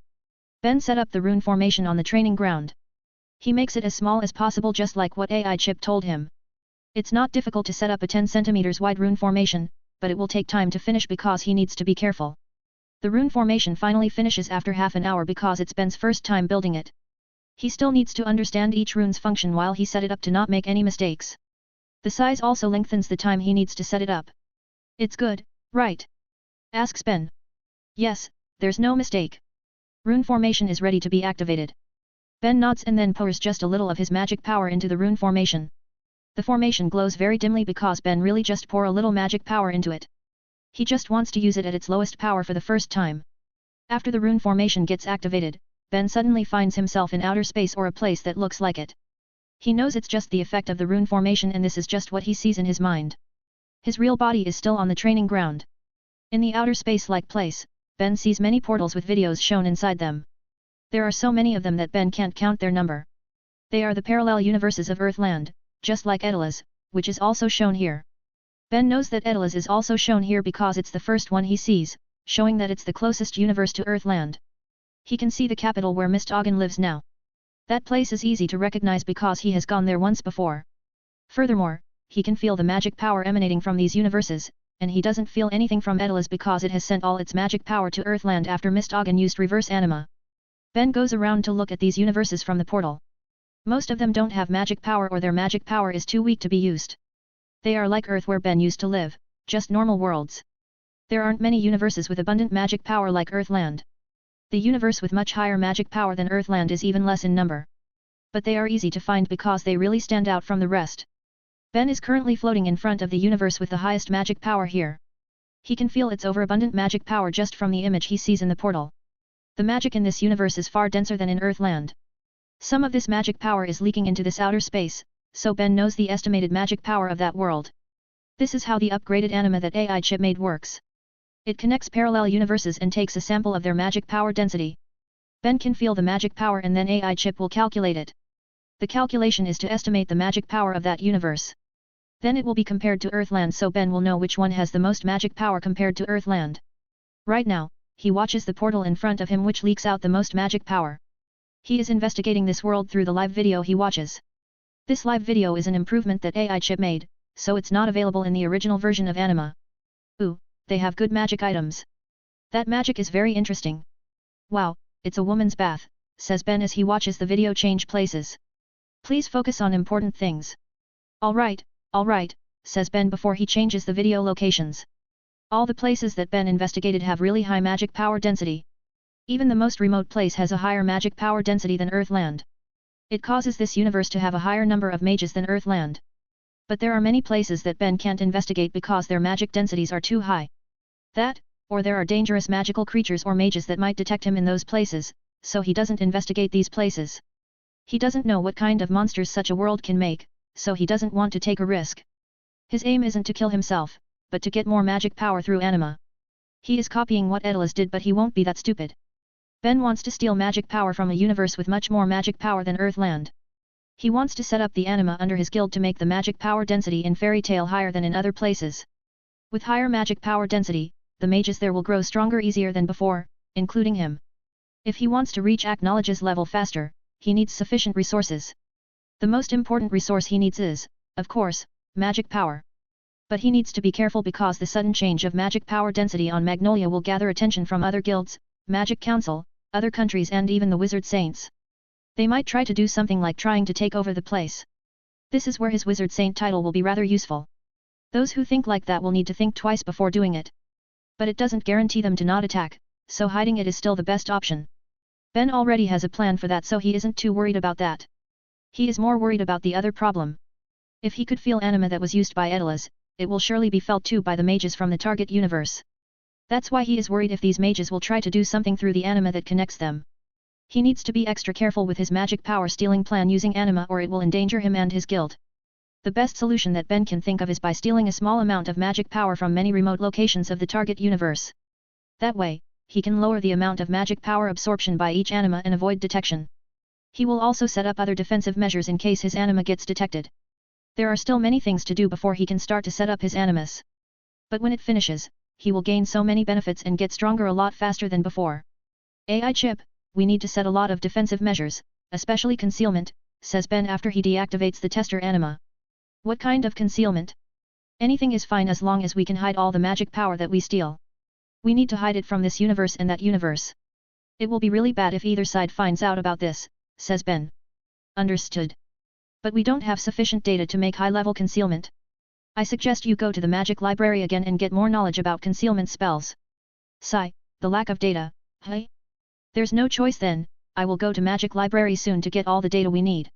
Ben set up the rune formation on the training ground. He makes it as small as possible just like what AI Chip told him. It's not difficult to set up a 10 cm wide rune formation, but it will take time to finish because he needs to be careful. The rune formation finally finishes after half an hour because it's Ben's first time building it. He still needs to understand each rune's function while he set it up to not make any mistakes. The size also lengthens the time he needs to set it up. It's good, right? Asks Ben. Yes, there's no mistake. Rune formation is ready to be activated. Ben nods and then pours just a little of his magic power into the rune formation. The formation glows very dimly because Ben really just pour a little magic power into it. He just wants to use it at its lowest power for the first time. After the rune formation gets activated, Ben suddenly finds himself in outer space or a place that looks like it. He knows it's just the effect of the rune formation and this is just what he sees in his mind. His real body is still on the training ground. In the outer space-like place, Ben sees many portals with videos shown inside them. There are so many of them that Ben can't count their number. They are the parallel universes of Earthland, just like Edel's, which is also shown here. Ben knows that Edel's is also shown here because it's the first one he sees, showing that it's the closest universe to Earthland. He can see the capital where Mist Ogden lives now. That place is easy to recognize because he has gone there once before. Furthermore, he can feel the magic power emanating from these universes, and he doesn't feel anything from Edel's because it has sent all its magic power to Earthland after Mist Ogden used reverse anima. Ben goes around to look at these universes from the portal. Most of them don't have magic power or their magic power is too weak to be used. They are like Earth where Ben used to live, just normal worlds. There aren't many universes with abundant magic power like Earthland. The universe with much higher magic power than Earthland is even less in number. But they are easy to find because they really stand out from the rest. Ben is currently floating in front of the universe with the highest magic power here. He can feel its overabundant magic power just from the image he sees in the portal. The magic in this universe is far denser than in Earthland. Some of this magic power is leaking into this outer space, so Ben knows the estimated magic power of that world. This is how the upgraded anima that AI Chip made works. It connects parallel universes and takes a sample of their magic power density. Ben can feel the magic power and then AI Chip will calculate it. The calculation is to estimate the magic power of that universe. Then it will be compared to Earthland so Ben will know which one has the most magic power compared to Earthland. Right now, he watches the portal in front of him which leaks out the most magic power. He is investigating this world through the live video he watches. This live video is an improvement that AI Chip made, so it's not available in the original version of Anima. Ooh, they have good magic items. That magic is very interesting. Wow, it's a woman's bath, says Ben as he watches the video change places. Please focus on important things. Alright, says Ben before he changes the video locations. All the places that Ben investigated have really high magic power density. Even the most remote place has a higher magic power density than Earthland. It causes this universe to have a higher number of mages than Earthland. But there are many places that Ben can't investigate because their magic densities are too high. That, or there are dangerous magical creatures or mages that might detect him in those places, so he doesn't investigate these places. He doesn't know what kind of monsters such a world can make, so he doesn't want to take a risk. His aim isn't to kill himself, but to get more magic power through anima. He is copying what Edel's did but he won't be that stupid. Ben wants to steal magic power from a universe with much more magic power than Earthland. He wants to set up the anima under his guild to make the magic power density in Fairy Tale higher than in other places. With higher magic power density, the mages there will grow stronger easier than before, including him. If he wants to reach Acknowledge's level faster, he needs sufficient resources. The most important resource he needs is, of course, magic power. But he needs to be careful because the sudden change of magic power density on Magnolia will gather attention from other guilds, Magic Council, other countries and even the Wizard Saints. They might try to do something like trying to take over the place. This is where his Wizard Saint title will be rather useful. Those who think like that will need to think twice before doing it. But it doesn't guarantee them to not attack, so hiding it is still the best option. Ben already has a plan for that so he isn't too worried about that. He is more worried about the other problem. If he could feel anima that was used by Edel's, it will surely be felt too by the mages from the target universe. That's why he is worried if these mages will try to do something through the anima that connects them. He needs to be extra careful with his magic power stealing plan using anima or it will endanger him and his guild. The best solution that Ben can think of is by stealing a small amount of magic power from many remote locations of the target universe. That way, he can lower the amount of magic power absorption by each anima and avoid detection. He will also set up other defensive measures in case his anima gets detected. There are still many things to do before he can start to set up his animus. But when it finishes, he will gain so many benefits and get stronger a lot faster than before. AI chip, we need to set a lot of defensive measures, especially concealment, says Ben after he deactivates the tester anima. What kind of concealment? Anything is fine as long as we can hide all the magic power that we steal. We need to hide it from this universe and that universe. It will be really bad if either side finds out about this, says Ben. Understood. But we don't have sufficient data to make high-level concealment. I suggest you go to the magic library again and get more knowledge about concealment spells. Sigh, the lack of data, hey? There's no choice then, I will go to magic library soon to get all the data we need.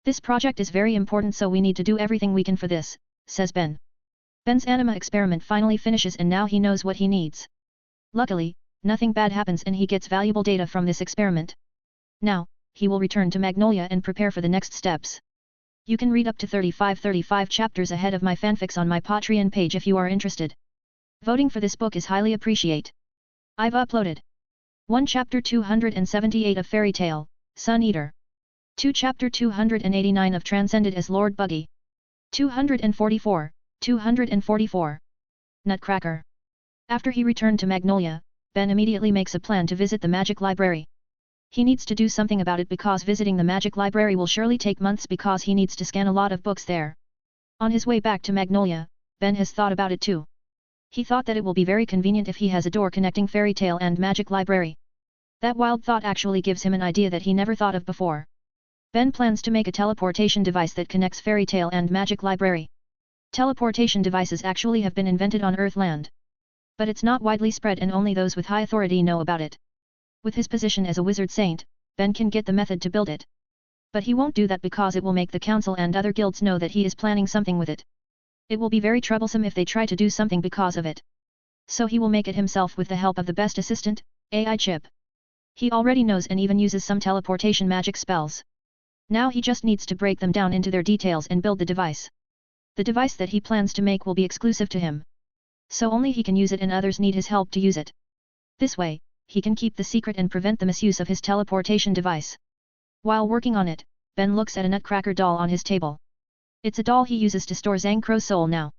This project is very important so we need to do everything we can for this, says Ben. Ben's anima experiment finally finishes and now he knows what he needs. Luckily, nothing bad happens and he gets valuable data from this experiment. Now, he will return to Magnolia and prepare for the next steps. You can read up to 35 chapters ahead of my fanfics on my Patreon page if you are interested. Voting for this book is highly appreciated. I've uploaded 1 Chapter 278 of Fairy Tale, Sun Eater. 2 Chapter 289 of Transcended as Lord Buggy. 244. Nutcracker. After he returned to Magnolia, Ben immediately makes a plan to visit the magic library. He needs to do something about it because visiting the magic library will surely take months because he needs to scan a lot of books there. On his way back to Magnolia, Ben has thought about it too. He thought that it will be very convenient if he has a door connecting Fairy Tale and magic library. That wild thought actually gives him an idea that he never thought of before. Ben plans to make a teleportation device that connects Fairy Tale and magic library. Teleportation devices actually have been invented on Earthland. But it's not widely spread and only those with high authority know about it. With his position as a wizard saint, Ben can get the method to build it. But he won't do that because it will make the council and other guilds know that he is planning something with it. It will be very troublesome if they try to do something because of it. So he will make it himself with the help of the best assistant, AI Chip. He already knows and even uses some teleportation magic spells. Now he just needs to break them down into their details and build the device. The device that he plans to make will be exclusive to him. So only he can use it and others need his help to use it. This way, he can keep the secret and prevent the misuse of his teleportation device. While working on it, Ben looks at a Nutcracker doll on his table. It's a doll he uses to store Zangcrow's soul now.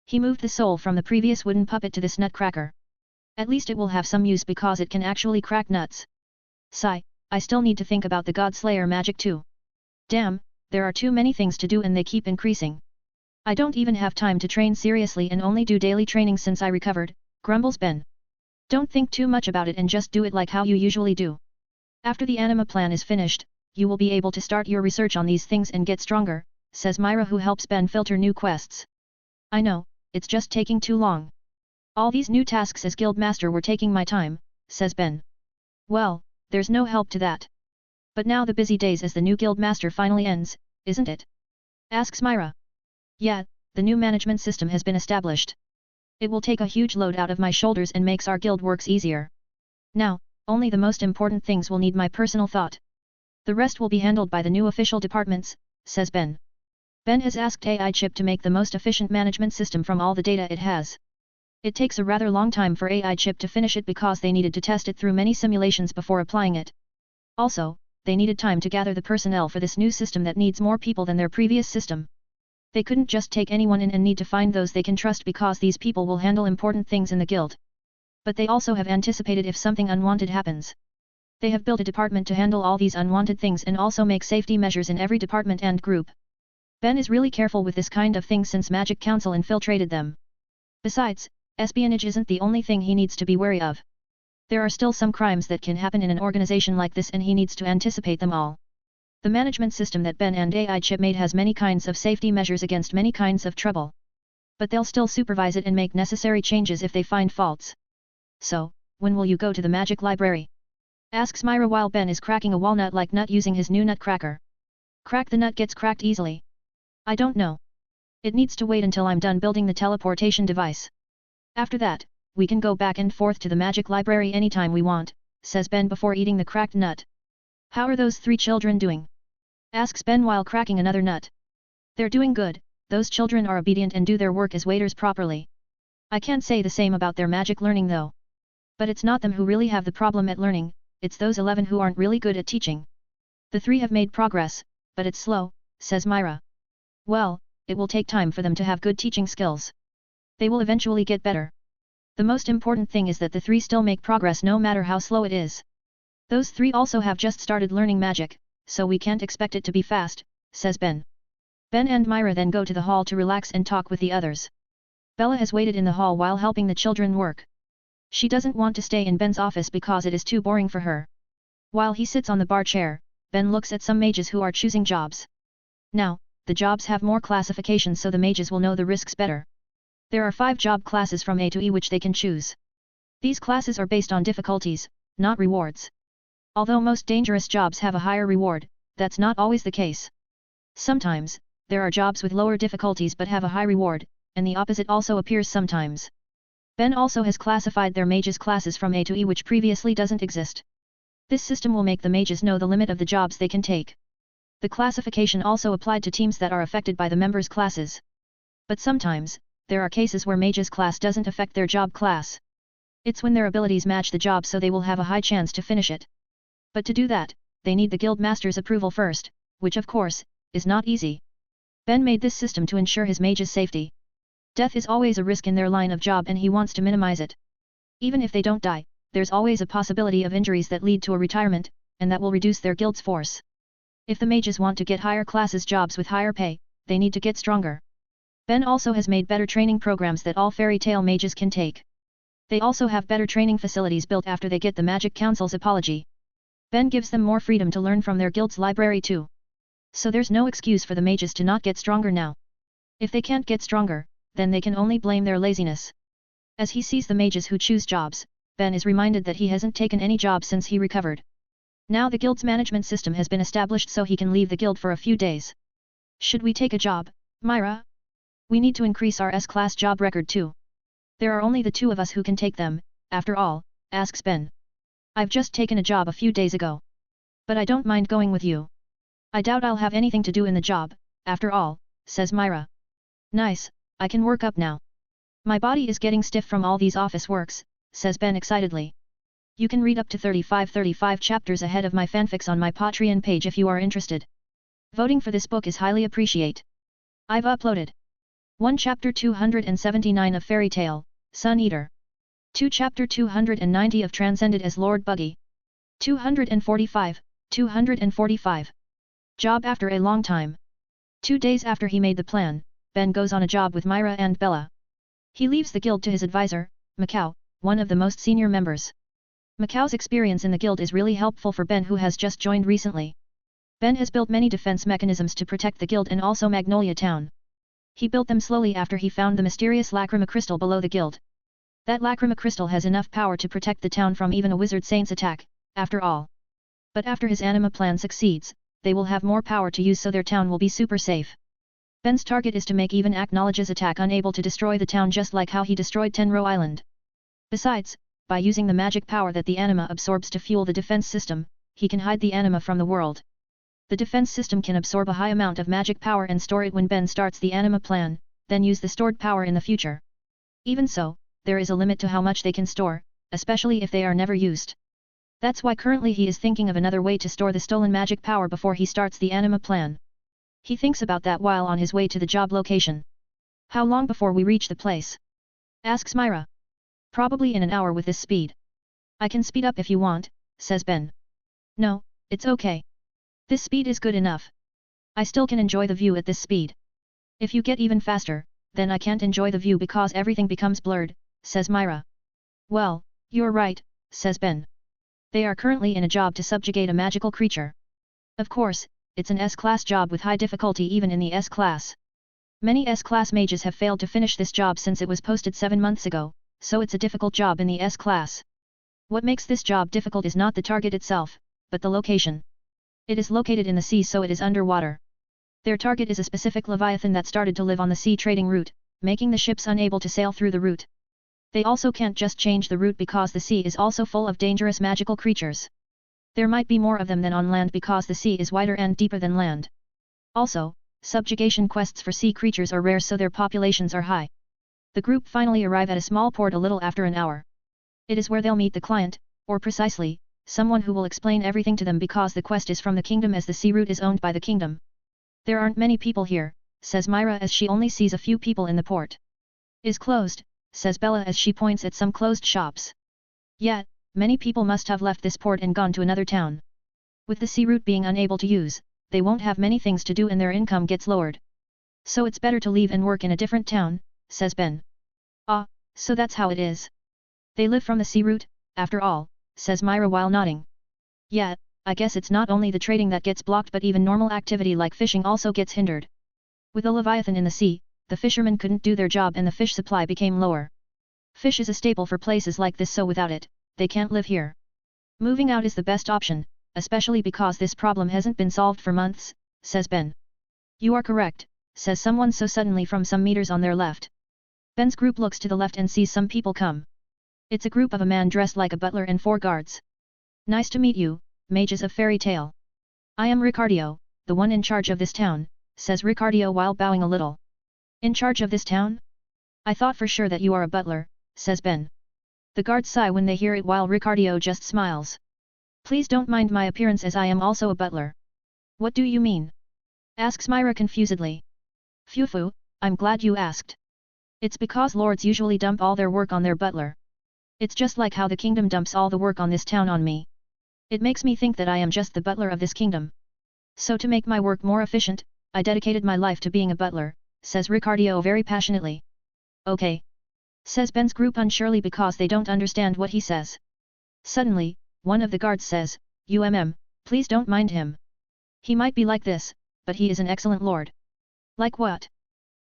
He moved the soul from the previous wooden puppet to this Nutcracker. At least it will have some use because it can actually crack nuts. Sigh, I still need to think about the Godslayer magic too. Damn, there are too many things to do and they keep increasing. I don't even have time to train seriously and only do daily training since I recovered, grumbles Ben. Don't think too much about it and just do it like how you usually do. After the anima plan is finished, you will be able to start your research on these things and get stronger, says Myra who helps Ben filter new quests. I know, it's just taking too long. All these new tasks as guildmaster were taking my time, says Ben. Well, there's no help to that. But now the busy days as the new guildmaster finally ends, isn't it? Asks Myra. Yeah, the new management system has been established. It will take a huge load out of my shoulders and makes our guild works easier. Now, only the most important things will need my personal thought. The rest will be handled by the new official departments, says Ben. Ben has asked AI Chip to make the most efficient management system from all the data it has. It takes a rather long time for AI Chip to finish it because they needed to test it through many simulations before applying it. Also, they needed time to gather the personnel for this new system that needs more people than their previous system. They couldn't just take anyone in and need to find those they can trust because these people will handle important things in the guild. But they also have anticipated if something unwanted happens. They have built a department to handle all these unwanted things and also make safety measures in every department and group. Ben is really careful with this kind of thing since Magic Council infiltrated them. Besides, espionage isn't the only thing he needs to be wary of. There are still some crimes that can happen in an organization like this and he needs to anticipate them all. The management system that Ben and AI Chip made has many kinds of safety measures against many kinds of trouble. But they'll still supervise it and make necessary changes if they find faults. So, when will you go to the magic library? Asks Myra while Ben is cracking a walnut-like nut using his new nutcracker. Crack the nut gets cracked easily. I don't know. It needs to wait until I'm done building the teleportation device. After that, we can go back and forth to the magic library anytime we want, says Ben before eating the cracked nut. How are those 3 children doing? Asks Ben while cracking another nut. They're doing good, those children are obedient and do their work as waiters properly. I can't say the same about their magic learning though. But it's not them who really have the problem at learning, it's those 11 who aren't really good at teaching. The 3 have made progress, but it's slow, says Myra. Well, it will take time for them to have good teaching skills. They will eventually get better. The most important thing is that the 3 still make progress no matter how slow it is. Those 3 also have just started learning magic, so we can't expect it to be fast, says Ben. Ben and Myra then go to the hall to relax and talk with the others. Bella has waited in the hall while helping the children work. She doesn't want to stay in Ben's office because it is too boring for her. While he sits on the bar chair, Ben looks at some mages who are choosing jobs. Now, the jobs have more classifications so the mages will know the risks better. There are 5 job classes from A to E which they can choose. These classes are based on difficulties, not rewards. Although most dangerous jobs have a higher reward, that's not always the case. Sometimes, there are jobs with lower difficulties but have a high reward, and the opposite also appears sometimes. Ben also has classified their mages classes from A to E which previously doesn't exist. This system will make the mages know the limit of the jobs they can take. The classification also applied to teams that are affected by the members' classes. But sometimes, there are cases where mages class doesn't affect their job class. It's when their abilities match the job so they will have a high chance to finish it. But to do that, they need the guild master's approval first, which of course, is not easy. Ben made this system to ensure his mages' safety. Death is always a risk in their line of job and he wants to minimize it. Even if they don't die, there's always a possibility of injuries that lead to a retirement, and that will reduce their guild's force. If the mages want to get higher classes jobs with higher pay, they need to get stronger. Ben also has made better training programs that all fairy tale mages can take. They also have better training facilities built after they get the Magic Council's apology. Ben gives them more freedom to learn from their guild's library too. So there's no excuse for the mages to not get stronger now. If they can't get stronger, then they can only blame their laziness. As he sees the mages who choose jobs, Ben is reminded that he hasn't taken any job since he recovered. Now the guild's management system has been established so he can leave the guild for a few days. Should we take a job, Myra? We need to increase our S-class job record too. There are only the 2 of us who can take them, after all, asks Ben. I've just taken a job a few days ago. But I don't mind going with you. I doubt I'll have anything to do in the job, after all, says Myra. Nice, I can work up now. My body is getting stiff from all these office works, says Ben excitedly. You can read up to 35 chapters ahead of my fanfics on my Patreon page if you are interested. Voting for this book is highly appreciated. I've uploaded 1 Chapter 279 of Fairy Tale, Sun Eater. 2 Chapter 290 of Transcended as Lord Buggy. 245. Job after a long time. 2 days after he made the plan, Ben goes on a job with Myra and Bella. He leaves the guild to his advisor, Macau, one of the most senior members. Macau's experience in the guild is really helpful for Ben who has just joined recently. Ben has built many defense mechanisms to protect the guild and also Magnolia Town. He built them slowly after he found the mysterious Lacrima Crystal below the guild. That Lacrima Crystal has enough power to protect the town from even a wizard saint's attack, after all. But after his anima plan succeeds, they will have more power to use so their town will be super safe. Ben's target is to make even Acknowledge's attack unable to destroy the town just like how he destroyed Tenro Island. Besides, by using the magic power that the anima absorbs to fuel the defense system, he can hide the anima from the world. The defense system can absorb a high amount of magic power and store it when Ben starts the anima plan, then use the stored power in the future. Even so, there is a limit to how much they can store, especially if they are never used. That's why currently he is thinking of another way to store the stolen magic power before he starts the anima plan. He thinks about that while on his way to the job location. How long before we reach the place? Asks Myra. Probably in an hour with this speed. I can speed up if you want, says Ben. No, it's okay. This speed is good enough. I still can enjoy the view at this speed. If you get even faster, then I can't enjoy the view because everything becomes blurred, says Myra. Well, you're right, says Ben. They are currently in a job to subjugate a magical creature. Of course, it's an S-class job with high difficulty even in the S-class. Many S-class mages have failed to finish this job since it was posted 7 months ago, so it's a difficult job in the S-class. What makes this job difficult is not the target itself, but the location. It is located in the sea so it is underwater. Their target is a specific leviathan that started to live on the sea trading route, making the ships unable to sail through the route. They also can't just change the route because the sea is also full of dangerous magical creatures. There might be more of them than on land because the sea is wider and deeper than land. Also, subjugation quests for sea creatures are rare so their populations are high. The group finally arrive at a small port a little after an hour. It is where they'll meet the client, or precisely, someone who will explain everything to them because the quest is from the kingdom as the sea route is owned by the kingdom. There aren't many people here, says Myra as she only sees a few people in the port. Is closed, says Bella as she points at some closed shops. Yet, many people must have left this port and gone to another town. With the sea route being unable to use, they won't have many things to do and their income gets lowered. So it's better to leave and work in a different town, says Ben. Ah, so that's how it is. They live from the sea route, after all, says Myra while nodding. Yet, I guess it's not only the trading that gets blocked but even normal activity like fishing also gets hindered. With a Leviathan in the sea, the fishermen couldn't do their job and the fish supply became lower. Fish is a staple for places like this so without it, they can't live here. Moving out is the best option, especially because this problem hasn't been solved for months, says Ben. You are correct, says someone so suddenly from some meters on their left. Ben's group looks to the left and sees some people come. It's a group of a man dressed like a butler and 4 guards. Nice to meet you, mages of Fairy Tale. I am Ricardio, the one in charge of this town, says Ricardio while bowing a little. In charge of this town? I thought for sure that you are a butler, says Ben. The guards sigh when they hear it while Ricardio just smiles. Please don't mind my appearance as I am also a butler. What do you mean? Asks Myra confusedly. Phew, I'm glad you asked. It's because lords usually dump all their work on their butler. It's just like how the kingdom dumps all the work on this town on me. It makes me think that I am just the butler of this kingdom. So to make my work more efficient, I dedicated my life to being a butler, says Ricardio very passionately. Okay. Says Ben's group unsurely because they don't understand what he says. Suddenly, one of the guards says, please don't mind him. He might be like this, but he is an excellent lord. Like what?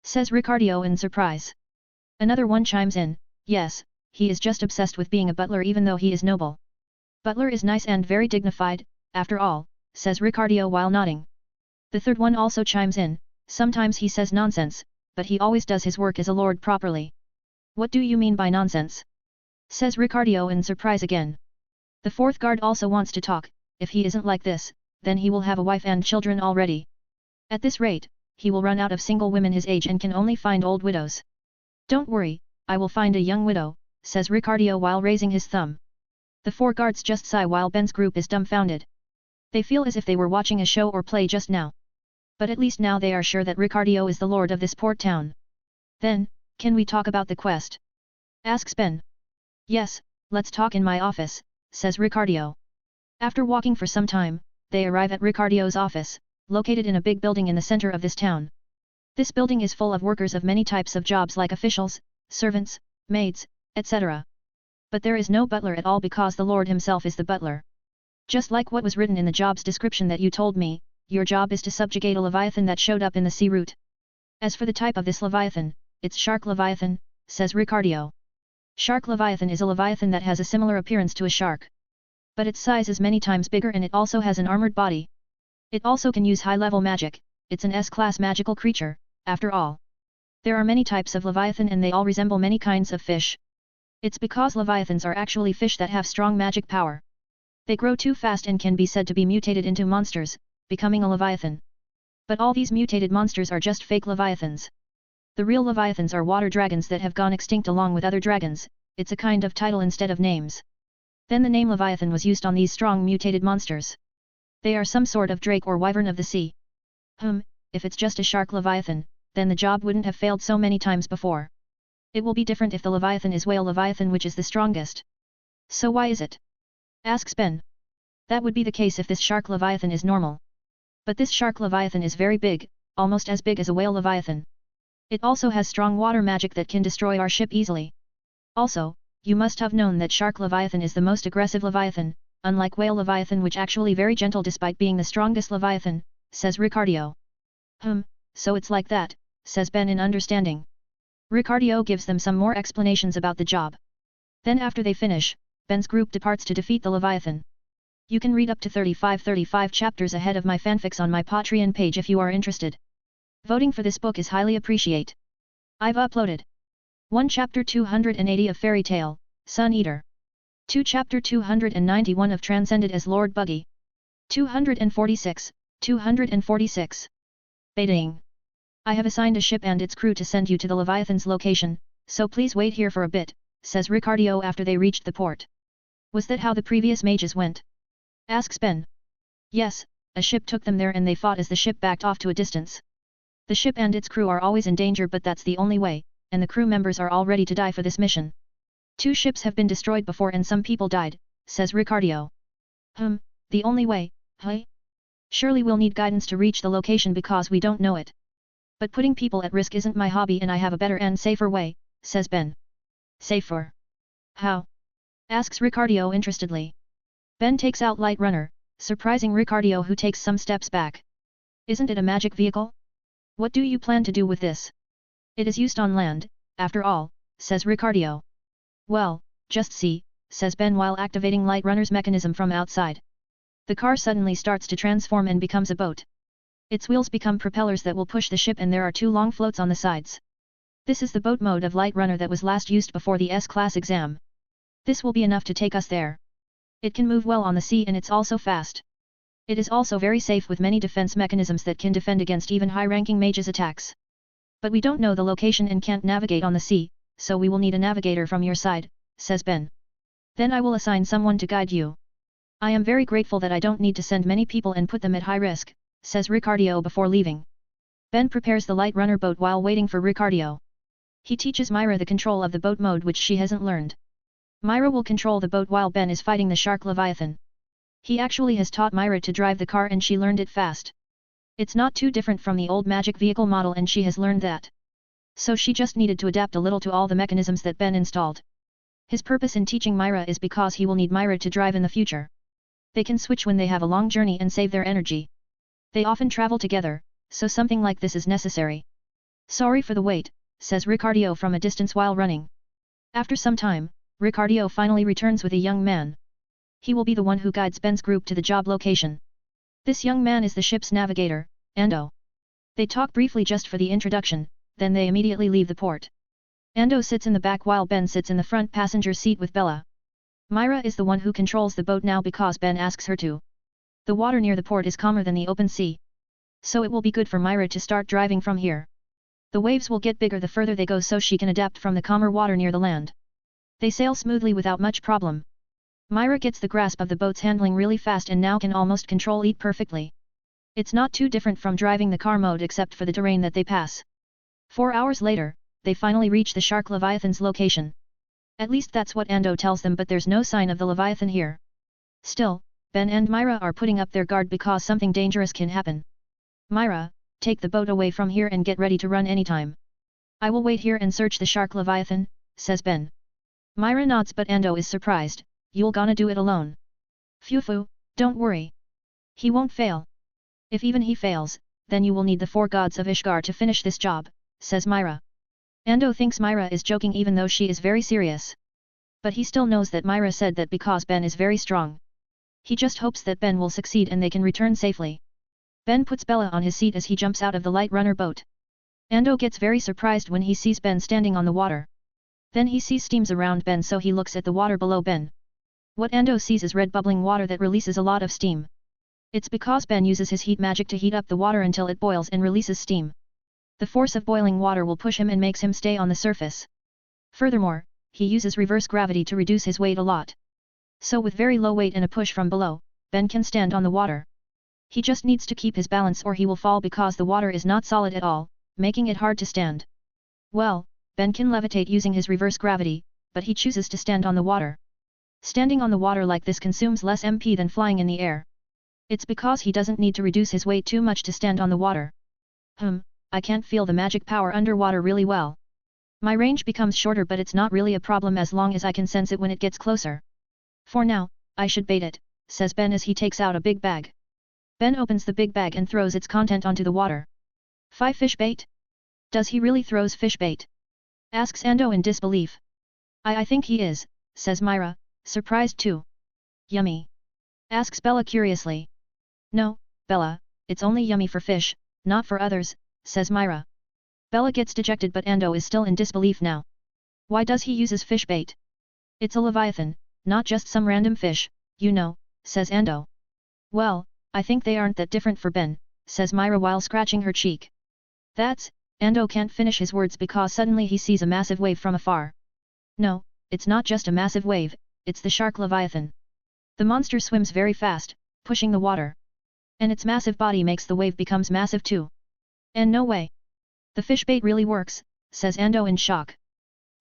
Says Ricardio in surprise. Another one chimes in, yes, he is just obsessed with being a butler even though he is noble. Butler is nice and very dignified, after all, says Ricardio while nodding. The third one also chimes in, sometimes he says nonsense, but he always does his work as a lord properly. What do you mean by nonsense? Says Ricardio in surprise again. The 4th guard also wants to talk, if he isn't like this, then he will have a wife and children already. At this rate, he will run out of single women his age and can only find old widows. Don't worry, I will find a young widow, says Ricardio while raising his thumb. The 4 guards just sigh while Ben's group is dumbfounded. They feel as if they were watching a show or play just now. But at least now they are sure that Ricardio is the lord of this port town. Then, can we talk about the quest? Asks Ben. Yes, let's talk in my office, says Ricardio. After walking for some time, they arrive at Ricardio's office, located in a big building in the center of this town. This building is full of workers of many types of jobs like officials, servants, maids, etc. But there is no butler at all because the Lord himself is the butler. Just like what was written in the job's description that you told me, your job is to subjugate a Leviathan that showed up in the sea route. As for the type of this Leviathan, it's Shark Leviathan, says Ricardio. Shark Leviathan is a Leviathan that has a similar appearance to a shark. But its size is many times bigger and it also has an armored body. It also can use high-level magic, it's an S-class magical creature, after all. There are many types of Leviathan and they all resemble many kinds of fish. It's because Leviathans are actually fish that have strong magic power. They grow too fast and can be said to be mutated into monsters, becoming a Leviathan. But all these mutated monsters are just fake Leviathans. The real Leviathans are water dragons that have gone extinct along with other dragons, it's a kind of title instead of names. Then the name Leviathan was used on these strong mutated monsters. They are some sort of drake or wyvern of the sea. If it's just a shark Leviathan, then the job wouldn't have failed so many times before. It will be different if the Leviathan is whale Leviathan which is the strongest. So why is it? Asks Ben. That would be the case if this shark Leviathan is normal. But this shark Leviathan is very big, almost as big as a whale Leviathan. It also has strong water magic that can destroy our ship easily. Also, you must have known that shark Leviathan is the most aggressive Leviathan, unlike whale Leviathan which actually very gentle despite being the strongest Leviathan, says Ricardio. So it's like that, says Ben in understanding. Ricardio gives them some more explanations about the job. Then after they finish, Ben's group departs to defeat the Leviathan. You can read up to 35 chapters ahead of my fanfics on my Patreon page if you are interested. Voting for this book is highly appreciate. I've uploaded 1 chapter 280 of Fairy Tale, Sun Eater. 2 Chapter 291 of Transcended as Lord Buggy. 246, 246. Baiting. I have assigned a ship and its crew to send you to the Leviathan's location, so please wait here for a bit, says Ricardio after they reached the port. Was that how the previous mages went? Asks Ben. Yes, a ship took them there and they fought as the ship backed off to a distance. The ship and its crew are always in danger, but that's the only way, and the crew members are all ready to die for this mission. 2 ships have been destroyed before and some people died, says Ricardio. The only way, hey? Surely we'll need guidance to reach the location because we don't know it. But putting people at risk isn't my hobby and I have a better and safer way, says Ben. Safer? How? Asks Ricardio interestedly. Ben takes out Light Runner, surprising Ricardio, who takes some steps back. Isn't it a magic vehicle? What do you plan to do with this? It is used on land, after all, says Ricardio. Well, just see, says Ben while activating Light Runner's mechanism from outside. The car suddenly starts to transform and becomes a boat. Its wheels become propellers that will push the ship and there are 2 long floats on the sides. This is the boat mode of Light Runner that was last used before the S-Class exam. This will be enough to take us there. It can move well on the sea and it's also fast. It is also very safe with many defense mechanisms that can defend against even high-ranking mages' attacks. But we don't know the location and can't navigate on the sea, so we will need a navigator from your side, says Ben. Then I will assign someone to guide you. I am very grateful that I don't need to send many people and put them at high risk, says Ricardio before leaving. Ben prepares the Light Runner boat while waiting for Ricardio. He teaches Myra the control of the boat mode, which she hasn't learned. Myra will control the boat while Ben is fighting the shark Leviathan. He actually has taught Myra to drive the car and she learned it fast. It's not too different from the old magic vehicle model and she has learned that. So she just needed to adapt a little to all the mechanisms that Ben installed. His purpose in teaching Myra is because he will need Myra to drive in the future. They can switch when they have a long journey and save their energy. They often travel together, so something like this is necessary. Sorry for the wait, says Ricardio from a distance while running. After some time, Ricardio finally returns with a young man. He will be the one who guides Ben's group to the job location. This young man is the ship's navigator, Ando. They talk briefly just for the introduction, then they immediately leave the port. Ando sits in the back while Ben sits in the front passenger seat with Bella. Myra is the one who controls the boat now because Ben asks her to. The water near the port is calmer than the open sea. So it will be good for Myra to start driving from here. The waves will get bigger the further they go so she can adapt from the calmer water near the land. They sail smoothly without much problem. Myra gets the grasp of the boat's handling really fast and now can almost control it perfectly. It's not too different from driving the car mode except for the terrain that they pass. 4 hours later, they finally reach the shark Leviathan's location. At least that's what Ando tells them, but there's no sign of the Leviathan here. Still, Ben and Myra are putting up their guard because something dangerous can happen. Myra, take the boat away from here and get ready to run anytime. I will wait here and search the shark Leviathan, says Ben. Myra nods, but Ando is surprised. You'll gonna do it alone? Phew, don't worry. He won't fail. If even he fails, then you will need the 4 gods of Ishgar to finish this job, says Myra. Ando thinks Myra is joking even though she is very serious. But he still knows that Myra said that because Ben is very strong. He just hopes that Ben will succeed and they can return safely. Ben puts Bella on his seat as he jumps out of the Light Runner boat. Ando gets very surprised when he sees Ben standing on the water. Then he sees steams around Ben, so he looks at the water below Ben. What Ando sees is red bubbling water that releases a lot of steam. It's because Ben uses his heat magic to heat up the water until it boils and releases steam. The force of boiling water will push him and makes him stay on the surface. Furthermore, he uses reverse gravity to reduce his weight a lot. So with very low weight and a push from below, Ben can stand on the water. He just needs to keep his balance or he will fall because the water is not solid at all, making it hard to stand. Well, Ben can levitate using his reverse gravity, but he chooses to stand on the water. Standing on the water like this consumes less MP than flying in the air. It's because he doesn't need to reduce his weight too much to stand on the water. I can't feel the magic power underwater really well. My range becomes shorter, but it's not really a problem as long as I can sense it when it gets closer. For now, I should bait it, says Ben as he takes out a big bag. Ben opens the big bag and throws its content onto the water. 5 fish bait? Does he really throws fish bait? Asks Ando in disbelief. I think he is, says Myra, surprised too. Yummy? Asks Bella curiously. No, Bella, it's only yummy for fish, not for others, says Myra. Bella gets dejected, but Ando is still in disbelief now. Why does he uses fish bait? It's a Leviathan, Not just some random fish, you know, says Ando. Well, I think they aren't that different for Ben, says Myra while scratching her cheek. That's, Ando can't finish his words because suddenly he sees a massive wave from afar. No, it's not just a massive wave, it's the shark Leviathan. The monster swims very fast, pushing the water. And its massive body makes the wave becomes massive too. And no way. The fish bait really works, says Ando in shock.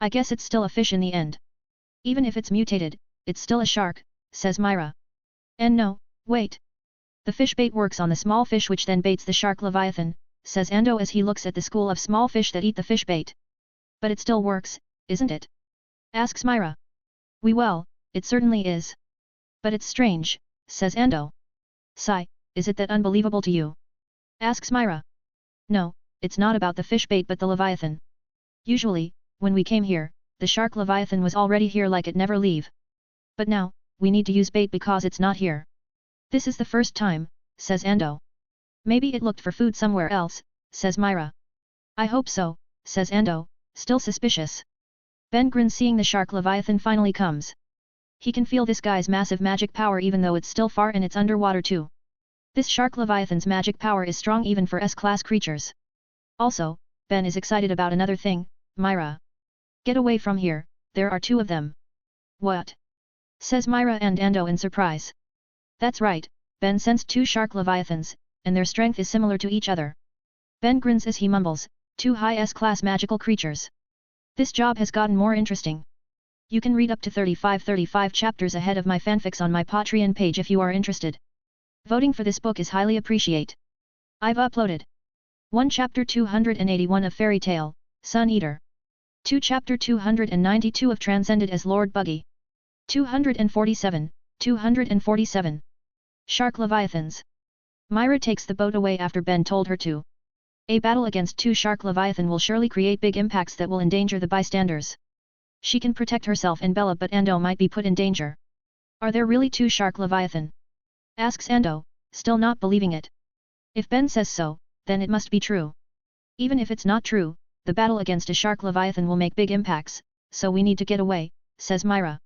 I guess it's still a fish in the end. Even if it's mutated, it's still a shark, says Myra. And no, wait. The fish bait works on the small fish which then baits the shark Leviathan, says Ando as he looks at the school of small fish that eat the fish bait. But it still works, isn't it? Asks Myra. Well, it certainly is. But it's strange, says Ando. Sigh, is it that unbelievable to you? Asks Myra. No, it's not about the fish bait but the Leviathan. Usually, when we came here, the shark Leviathan was already here like it never leave. But now, we need to use bait because it's not here. This is the first time, says Ando. Maybe it looked for food somewhere else, says Myra. I hope so, says Ando, still suspicious. Ben grins seeing the shark Leviathan finally comes. He can feel this guy's massive magic power even though it's still far and it's underwater too. This shark Leviathan's magic power is strong even for S-class creatures. Also, Ben is excited about another thing, Myra. Get away from here, there are two of them. What? Says Myra and Ando in surprise. That's right, Ben sensed two shark Leviathans, and their strength is similar to each other. Ben grins as he mumbles, two high S-class magical creatures. This job has gotten more interesting. You can read up to 35 chapters ahead of my fanfics on my Patreon page if you are interested. Voting for this book is highly appreciated. I've uploaded 1 Chapter 281 of Fairy Tale, Sun Eater. 2 Chapter 292 of Transcended as Lord Buggy. 247. Shark Leviathans. Myra takes the boat away after Ben told her to. A battle against two shark Leviathan will surely create big impacts that will endanger the bystanders. She can protect herself and Bella but Ando might be put in danger. Are there really two shark Leviathan? Asks Ando, still not believing it. If Ben says so, then it must be true. Even if it's not true, the battle against a shark Leviathan will make big impacts, so we need to get away, says Myra.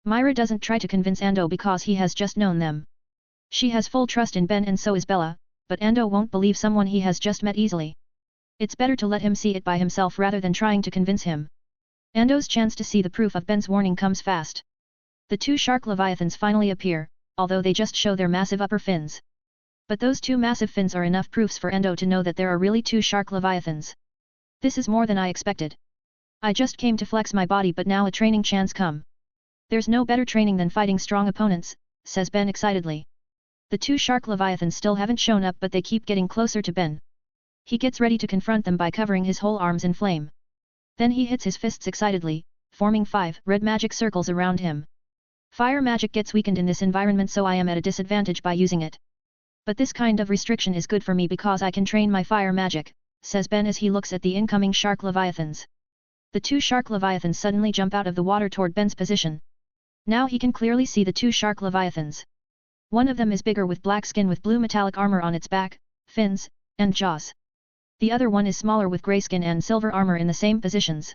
Myra doesn't try to convince Ando because he has just known them. She has full trust in Ben and so is Bella, but Ando won't believe someone he has just met easily. It's better to let him see it by himself rather than trying to convince him. Ando's chance to see the proof of Ben's warning comes fast. The two shark Leviathans finally appear, although they just show their massive upper fins. But those two massive fins are enough proofs for Ando to know that there are really two shark Leviathans. This is more than I expected. I just came to flex my body but now a training chance come. There's no better training than fighting strong opponents, says Ben excitedly. The two shark Leviathans still haven't shown up but they keep getting closer to Ben. He gets ready to confront them by covering his whole arms in flame. Then he hits his fists excitedly, forming 5 red magic circles around him. Fire magic gets weakened in this environment so I am at a disadvantage by using it. But this kind of restriction is good for me because I can train my fire magic, says Ben as he looks at the incoming shark Leviathans. The two shark Leviathans suddenly jump out of the water toward Ben's position. Now he can clearly see the two shark Leviathans. One of them is bigger with black skin with blue metallic armor on its back, fins, and jaws. The other one is smaller with grey skin and silver armor in the same positions.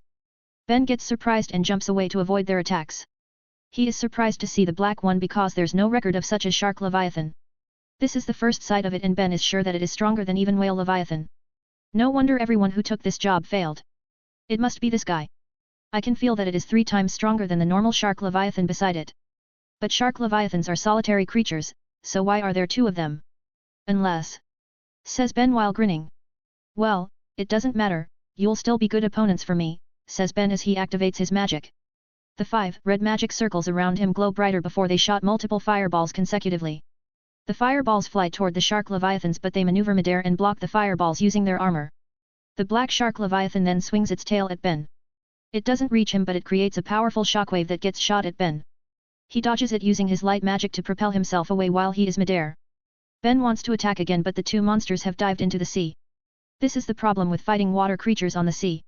Ben gets surprised and jumps away to avoid their attacks. He is surprised to see the black one because there's no record of such a shark Leviathan. This is the first sight of it and Ben is sure that it is stronger than even whale Leviathan. No wonder everyone who took this job failed. It must be this guy. I can feel that it is 3 times stronger than the normal shark Leviathan beside it. But shark Leviathans are solitary creatures, so why are there 2 of them? Unless, says Ben while grinning. Well, it doesn't matter, you'll still be good opponents for me, says Ben as he activates his magic. The 5 red magic circles around him glow brighter before they shot multiple fireballs consecutively. The fireballs fly toward the shark Leviathans but they maneuver midair and block the fireballs using their armor. The black shark Leviathan then swings its tail at Ben. It doesn't reach him but it creates a powerful shockwave that gets shot at Ben. He dodges it using his light magic to propel himself away while he is midair. Ben wants to attack again but the 2 monsters have dived into the sea. This is the problem with fighting water creatures on the sea.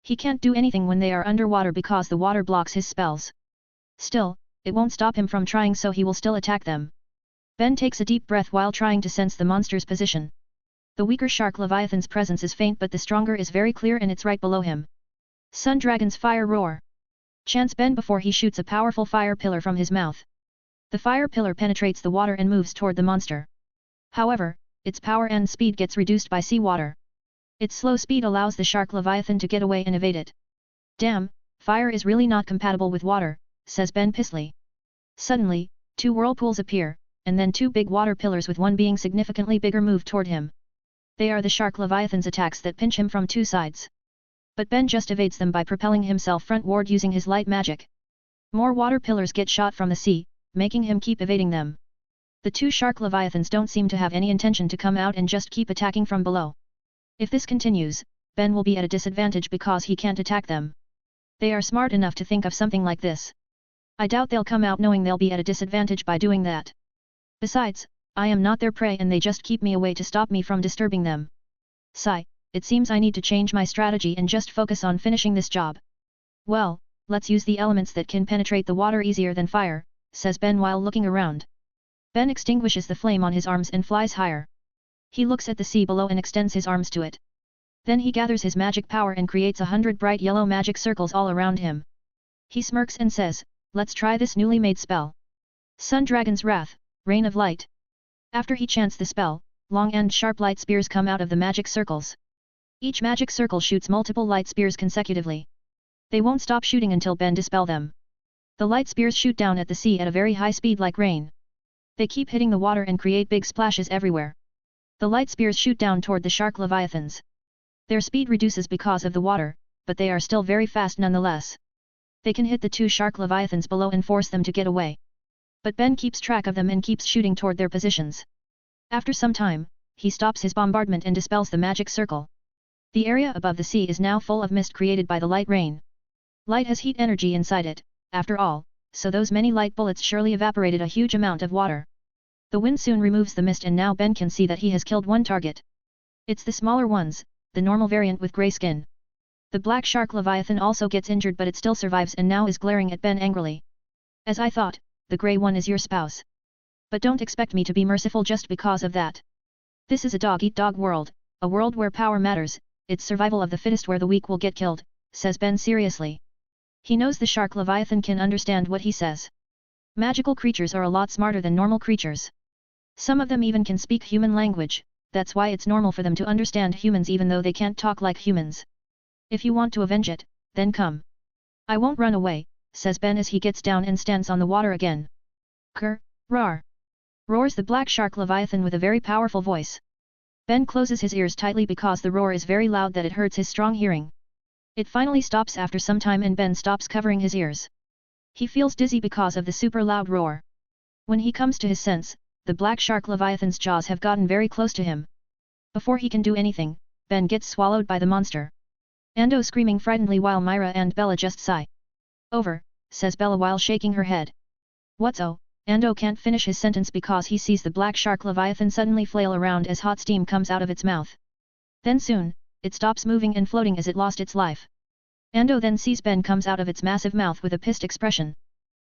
He can't do anything when they are underwater because the water blocks his spells. Still, it won't stop him from trying so he will still attack them. Ben takes a deep breath while trying to sense the monster's position. The weaker shark Leviathan's presence is faint but the stronger is very clear and it's right below him. Sun Dragon's Fire Roar. chants Ben before he shoots a powerful fire pillar from his mouth. The fire pillar penetrates the water and moves toward the monster. However, its power and speed gets reduced by seawater. Its slow speed allows the shark Leviathan to get away and evade it. Damn, fire is really not compatible with water, says Ben pissly. Suddenly, two whirlpools appear, and then two big water pillars with one being significantly bigger move toward him. They are the shark Leviathan's attacks that pinch him from two sides. But Ben just evades them by propelling himself frontward using his light magic. More water pillars get shot from the sea, making him keep evading them. The two shark Leviathans don't seem to have any intention to come out and just keep attacking from below. If this continues, Ben will be at a disadvantage because he can't attack them. They are smart enough to think of something like this. I doubt they'll come out knowing they'll be at a disadvantage by doing that. Besides, I am not their prey and they just keep me away to stop me from disturbing them. Sigh, it seems I need to change my strategy and just focus on finishing this job. Well, let's use the elements that can penetrate the water easier than fire, says Ben while looking around. Ben extinguishes the flame on his arms and flies higher. He looks at the sea below and extends his arms to it. Then he gathers his magic power and creates 100 bright yellow magic circles all around him. He smirks and says, let's try this newly made spell. Sun Dragon's Wrath, Rain of Light. After he chants the spell, long and sharp light spears come out of the magic circles. Each magic circle shoots multiple light spears consecutively. They won't stop shooting until Ben dispel them. The light spears shoot down at the sea at a very high speed like rain. They keep hitting the water and create big splashes everywhere. The light spears shoot down toward the shark Leviathans. Their speed reduces because of the water, but they are still very fast nonetheless. They can hit the two shark Leviathans below and force them to get away. But Ben keeps track of them and keeps shooting toward their positions. After some time, he stops his bombardment and dispels the magic circle. The area above the sea is now full of mist created by the light rain. Light has heat energy inside it, after all, so those many light bullets surely evaporated a huge amount of water. The wind soon removes the mist and now Ben can see that he has killed one target. It's the smaller ones, the normal variant with grey skin. The black shark Leviathan also gets injured but it still survives and now is glaring at Ben angrily. As I thought, the grey one is your spouse. But don't expect me to be merciful just because of that. This is a dog-eat-dog world, a world where power matters, it's survival of the fittest where the weak will get killed, says Ben seriously. He knows the shark Leviathan can understand what he says. Magical creatures are a lot smarter than normal creatures. Some of them even can speak human language, that's why it's normal for them to understand humans even though they can't talk like humans. If you want to avenge it, then come. I won't run away, says Ben as he gets down and stands on the water again. Grr, rar! Roars the black shark Leviathan with a very powerful voice. Ben closes his ears tightly because the roar is very loud that it hurts his strong hearing. It finally stops after some time and Ben stops covering his ears. He feels dizzy because of the super loud roar. When he comes to his sense, the black shark Leviathan's jaws have gotten very close to him. Before he can do anything, Ben gets swallowed by the monster. Ando screaming frightenedly while Myra and Bella just sigh. Over, says Bella while shaking her head. What's oh? Ando can't finish his sentence because he sees the black shark Leviathan suddenly flail around as hot steam comes out of its mouth. Then soon, it stops moving and floating as it lost its life. Ando then sees Ben comes out of its massive mouth with a pissed expression.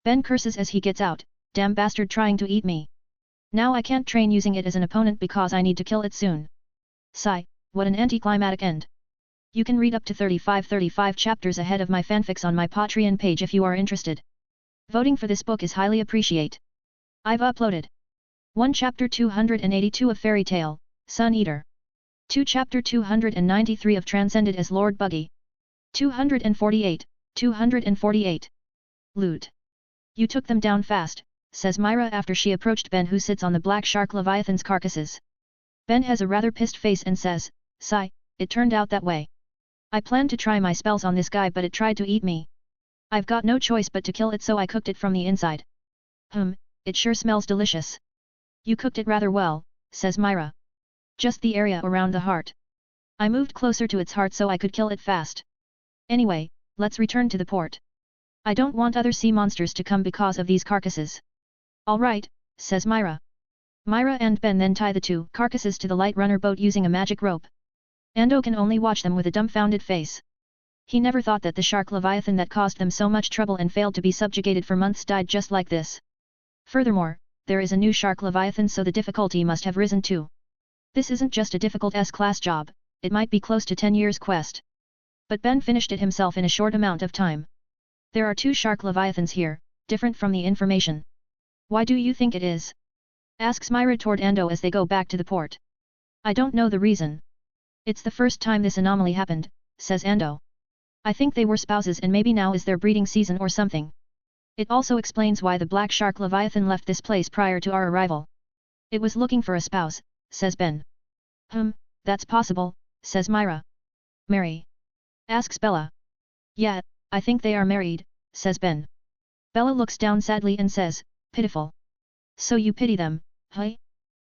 Ben curses as he gets out, damn bastard trying to eat me. Now I can't train using it as an opponent because I need to kill it soon. Sigh, what an anticlimactic end. You can read up to 35 chapters ahead of my fanfics on my Patreon page if you are interested. Voting for this book is highly appreciated. I've uploaded 1 Chapter 282 of Fairy Tale, Sun Eater. 2 Chapter 293 of Transcended as Lord Buggy. 248. Loot. You took them down fast, says Myra after she approached Ben who sits on the black shark Leviathan's carcasses. Ben has a rather pissed face and says, sigh, it turned out that way. I planned to try my spells on this guy but it tried to eat me. I've got no choice but to kill it so I cooked it from the inside. It sure smells delicious. You cooked it rather well, says Myra. Just the area around the heart. I moved closer to its heart so I could kill it fast. Anyway, let's return to the port. I don't want other sea monsters to come because of these carcasses. Alright, says Myra. Myra and Ben then tie the two carcasses to the light runner boat using a magic rope. Ando can only watch them with a dumbfounded face. He never thought that the shark Leviathan that caused them so much trouble and failed to be subjugated for months died just like this. Furthermore, there is a new shark Leviathan so the difficulty must have risen too. This isn't just a difficult S-class job, it might be close to 10 years quest. But Ben finished it himself in a short amount of time. There are 2 shark leviathans here, different from the information. Why do you think it is? Asks Myra toward Ando as they go back to the port. I don't know the reason. It's the first time this anomaly happened, says Ando. I think they were spouses and maybe now is their breeding season or something. It also explains why the black shark leviathan left this place prior to our arrival. It was looking for a spouse, says Ben. That's possible, says Myra. Marry? Asks Bella. Yeah, I think they are married, says Ben. Bella looks down sadly and says, pitiful. So you pity them, huh?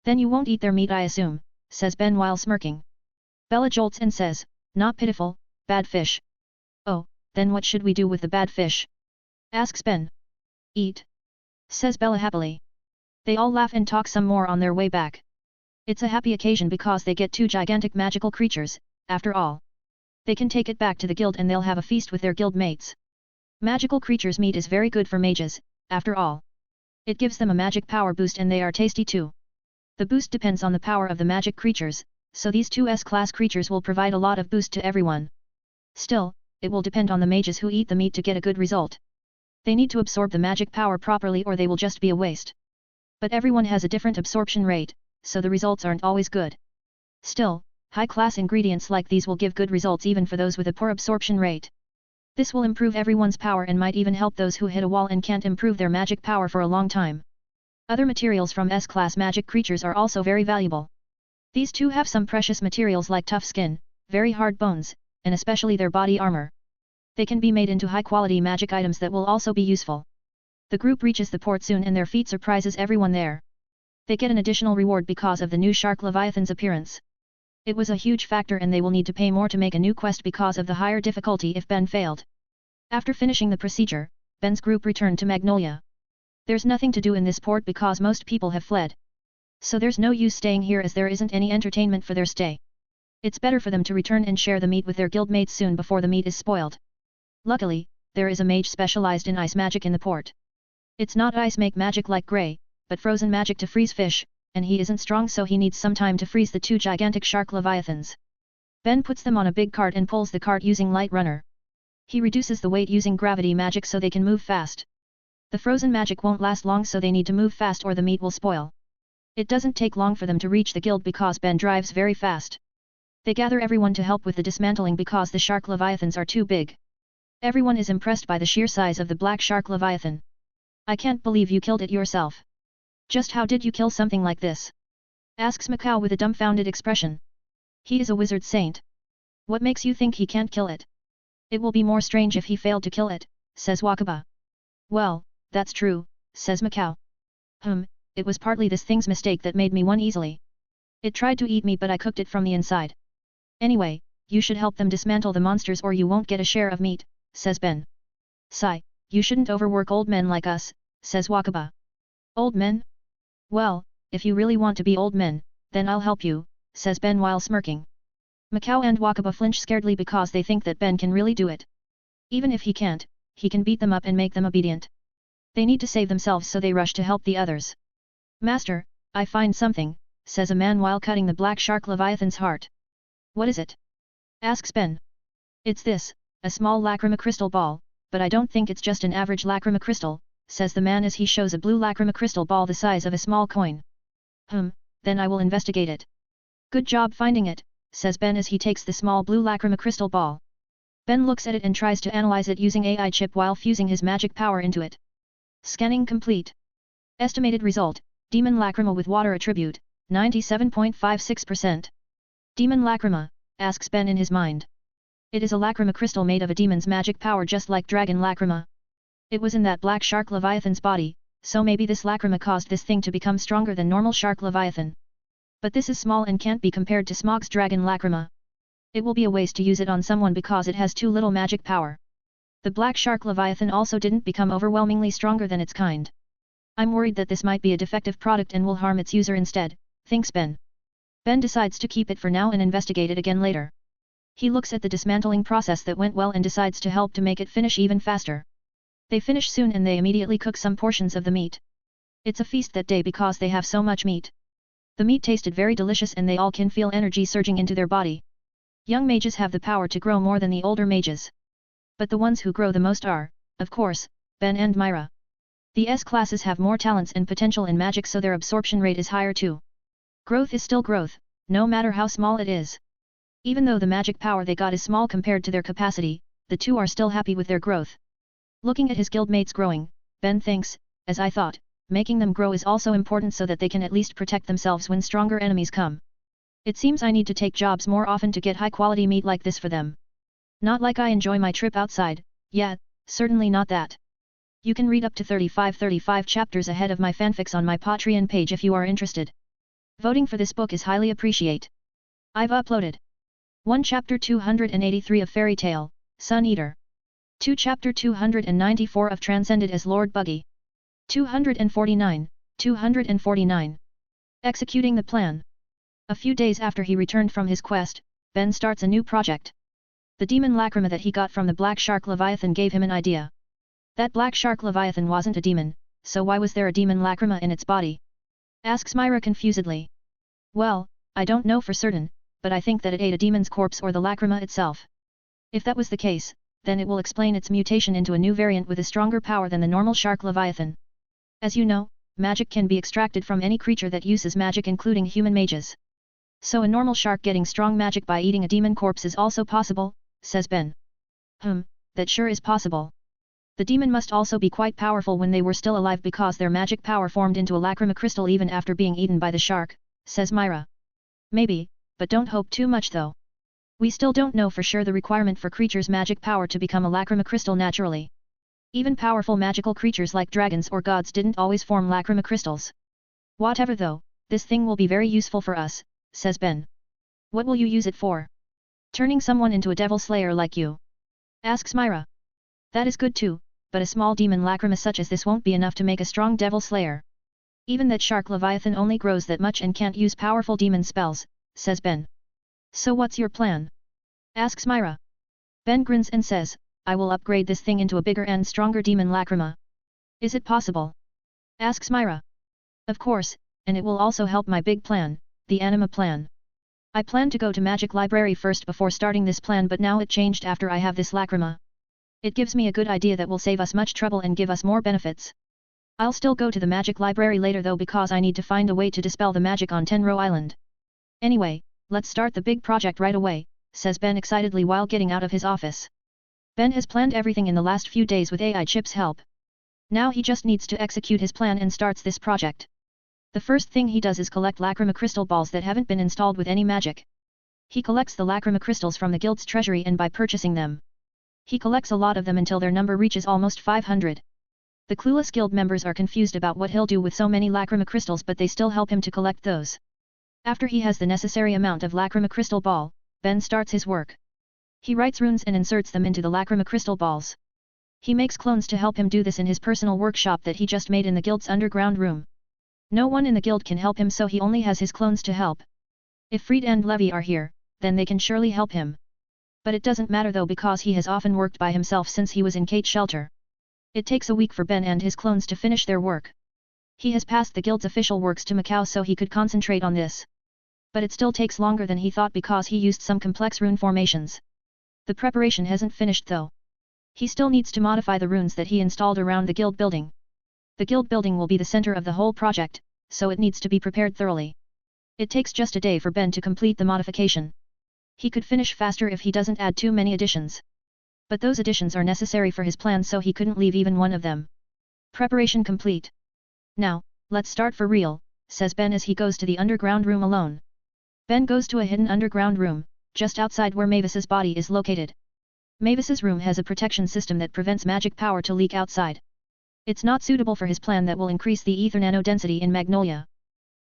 Then you won't eat their meat I assume, says Ben while smirking. Bella jolts and says, not pitiful, bad fish. Oh, then what should we do with the bad fish? Asks Ben. Eat. Says Bella happily. They all laugh and talk some more on their way back. It's a happy occasion because they get 2 gigantic magical creatures, after all. They can take it back to the guild and they'll have a feast with their guild mates. Magical creatures' meat is very good for mages, after all. It gives them a magic power boost and they are tasty too. The boost depends on the power of the magic creatures, so these 2 S-class creatures will provide a lot of boost to everyone. Still, it will depend on the mages who eat the meat to get a good result. They need to absorb the magic power properly or they will just be a waste. But everyone has a different absorption rate, so the results aren't always good. Still, high-class ingredients like these will give good results even for those with a poor absorption rate. This will improve everyone's power and might even help those who hit a wall and can't improve their magic power for a long time. Other materials from S-class magic creatures are also very valuable. These 2 have some precious materials like tough skin, very hard bones, and especially their body armor. They can be made into high-quality magic items that will also be useful. The group reaches the port soon and their feat surprises everyone there. They get an additional reward because of the new shark leviathan's appearance. It was a huge factor and they will need to pay more to make a new quest because of the higher difficulty if Ben failed. After finishing the procedure, Ben's group returned to Magnolia. There's nothing to do in this port because most people have fled. So there's no use staying here as there isn't any entertainment for their stay. It's better for them to return and share the meat with their guildmates soon before the meat is spoiled. Luckily, there is a mage specialized in ice magic in the port. It's not ice make magic like Grey, but frozen magic to freeze fish, and he isn't strong so he needs some time to freeze the 2 gigantic shark leviathans. Ben puts them on a big cart and pulls the cart using Light Runner. He reduces the weight using gravity magic so they can move fast. The frozen magic won't last long so they need to move fast or the meat will spoil. It doesn't take long for them to reach the guild because Ben drives very fast. They gather everyone to help with the dismantling because the shark leviathans are too big. Everyone is impressed by the sheer size of the black shark leviathan. I can't believe you killed it yourself. Just how did you kill something like this? Asks Macau with a dumbfounded expression. He is a wizard saint. What makes you think he can't kill it? It will be more strange if he failed to kill it, says Wakaba. Well, that's true, says Macau. It was partly this thing's mistake that made me one easily. It tried to eat me but I cooked it from the inside. Anyway, you should help them dismantle the monsters or you won't get a share of meat, says Ben. Sigh, you shouldn't overwork old men like us, says Wakaba. Old men? Well, if you really want to be old men, then I'll help you, says Ben while smirking. Macau and Wakaba flinch scaredly because they think that Ben can really do it. Even if he can't, he can beat them up and make them obedient. They need to save themselves so they rush to help the others. Master, I find something, says a man while cutting the black shark leviathan's heart. What is it? Asks Ben. It's this, a small lacrima crystal ball, but I don't think it's just an average lacrima crystal, says the man as he shows a blue lacrima crystal ball the size of a small coin. Then I will investigate it. Good job finding it, says Ben as he takes the small blue lacrima crystal ball. Ben looks at it and tries to analyze it using AI chip while fusing his magic power into it. Scanning complete. Estimated result, Demon Lacrima with water attribute, 97.56%. Demon Lacrima, asks Ben in his mind. It is a lacrima crystal made of a demon's magic power just like Dragon Lacrima. It was in that black shark leviathan's body, so maybe this lacrima caused this thing to become stronger than normal shark leviathan. But this is small and can't be compared to Smog's Dragon Lacrima. It will be a waste to use it on someone because it has too little magic power. The black shark leviathan also didn't become overwhelmingly stronger than its kind. I'm worried that this might be a defective product and will harm its user instead, thinks Ben. Ben decides to keep it for now and investigate it again later. He looks at the dismantling process that went well and decides to help to make it finish even faster. They finish soon and they immediately cook some portions of the meat. It's a feast that day because they have so much meat. The meat tasted very delicious and they all can feel energy surging into their body. Young mages have the power to grow more than the older mages. But the ones who grow the most are, of course, Ben and Myra. The S classes have more talents and potential in magic, so their absorption rate is higher too. Growth is still growth, no matter how small it is. Even though the magic power they got is small compared to their capacity, the two are still happy with their growth. Looking at his guildmates growing, Ben thinks, as I thought, making them grow is also important so that they can at least protect themselves when stronger enemies come. It seems I need to take jobs more often to get high-quality meat like this for them. Not like I enjoy my trip outside, yeah, certainly not that. You can read up to 35 chapters ahead of my fanfics on my Patreon page if you are interested. Voting for this book is highly appreciated. I've uploaded 1 Chapter 283 of Fairy Tale, Sun Eater. 2 Chapter 294 of Transcended as Lord Buggy. 249. Executing the plan. A few days after he returned from his quest, Ben starts a new project. The demon lacrima that he got from the Black Shark Leviathan gave him an idea. That Black Shark Leviathan wasn't a demon, so why was there a demon lacrima in its body? Asks Myra confusedly. Well, I don't know for certain, but I think that it ate a demon's corpse or the lacrima itself. If that was the case, then it will explain its mutation into a new variant with a stronger power than the normal Shark Leviathan. As you know, magic can be extracted from any creature that uses magic, including human mages. So a normal shark getting strong magic by eating a demon corpse is also possible, says Ben. That sure is possible. The demon must also be quite powerful when they were still alive because their magic power formed into a lacrima crystal even after being eaten by the shark, says Myra. Maybe, but don't hope too much though. We still don't know for sure the requirement for creatures' magic power to become a lacrima crystal naturally. Even powerful magical creatures like dragons or gods didn't always form lacrima crystals. Whatever though, this thing will be very useful for us, says Ben. What will you use it for? Turning someone into a devil slayer like you? Asks Myra. That is good too, but a small demon lacrima such as this won't be enough to make a strong devil slayer. Even that Shark Leviathan only grows that much and can't use powerful demon spells, says Ben. So what's your plan? Asks Myra. Ben grins and says, I will upgrade this thing into a bigger and stronger demon lacrima. Is it possible? Asks Myra. Of course, and it will also help my big plan, the anima plan. I planned to go to Magic Library first before starting this plan, but now it changed after I have this lacrima. It gives me a good idea that will save us much trouble and give us more benefits. I'll still go to the Magic Library later though because I need to find a way to dispel the magic on Tenro Island. Anyway, let's start the big project right away, says Ben excitedly while getting out of his office. Ben has planned everything in the last few days with AI Chip's help. Now he just needs to execute his plan and starts this project. The first thing he does is collect lacrima crystal balls that haven't been installed with any magic. He collects the lacrima crystals from the guild's treasury and by purchasing them. He collects a lot of them until their number reaches almost 500. The clueless guild members are confused about what he'll do with so many lacrima crystals, but they still help him to collect those. After he has the necessary amount of lacrima crystal ball, Ben starts his work. He writes runes and inserts them into the lacrima crystal balls. He makes clones to help him do this in his personal workshop that he just made in the guild's underground room. No one in the guild can help him, so he only has his clones to help. If Fried and Levy are here, then they can surely help him. But it doesn't matter though because he has often worked by himself since he was in Kate's shelter. It takes a week for Ben and his clones to finish their work. He has passed the guild's official works to Macau so he could concentrate on this. But it still takes longer than he thought because he used some complex rune formations. The preparation hasn't finished though. He still needs to modify the runes that he installed around the guild building. The guild building will be the center of the whole project, so it needs to be prepared thoroughly. It takes just a day for Ben to complete the modification. He could finish faster if he doesn't add too many additions. But those additions are necessary for his plan, so he couldn't leave even one of them. Preparation complete. Now, let's start for real, says Ben as he goes to the underground room alone. Ben goes to a hidden underground room, just outside where Mavis's body is located. Mavis's room has a protection system that prevents magic power to leak outside. It's not suitable for his plan that will increase the ether nano density in Magnolia.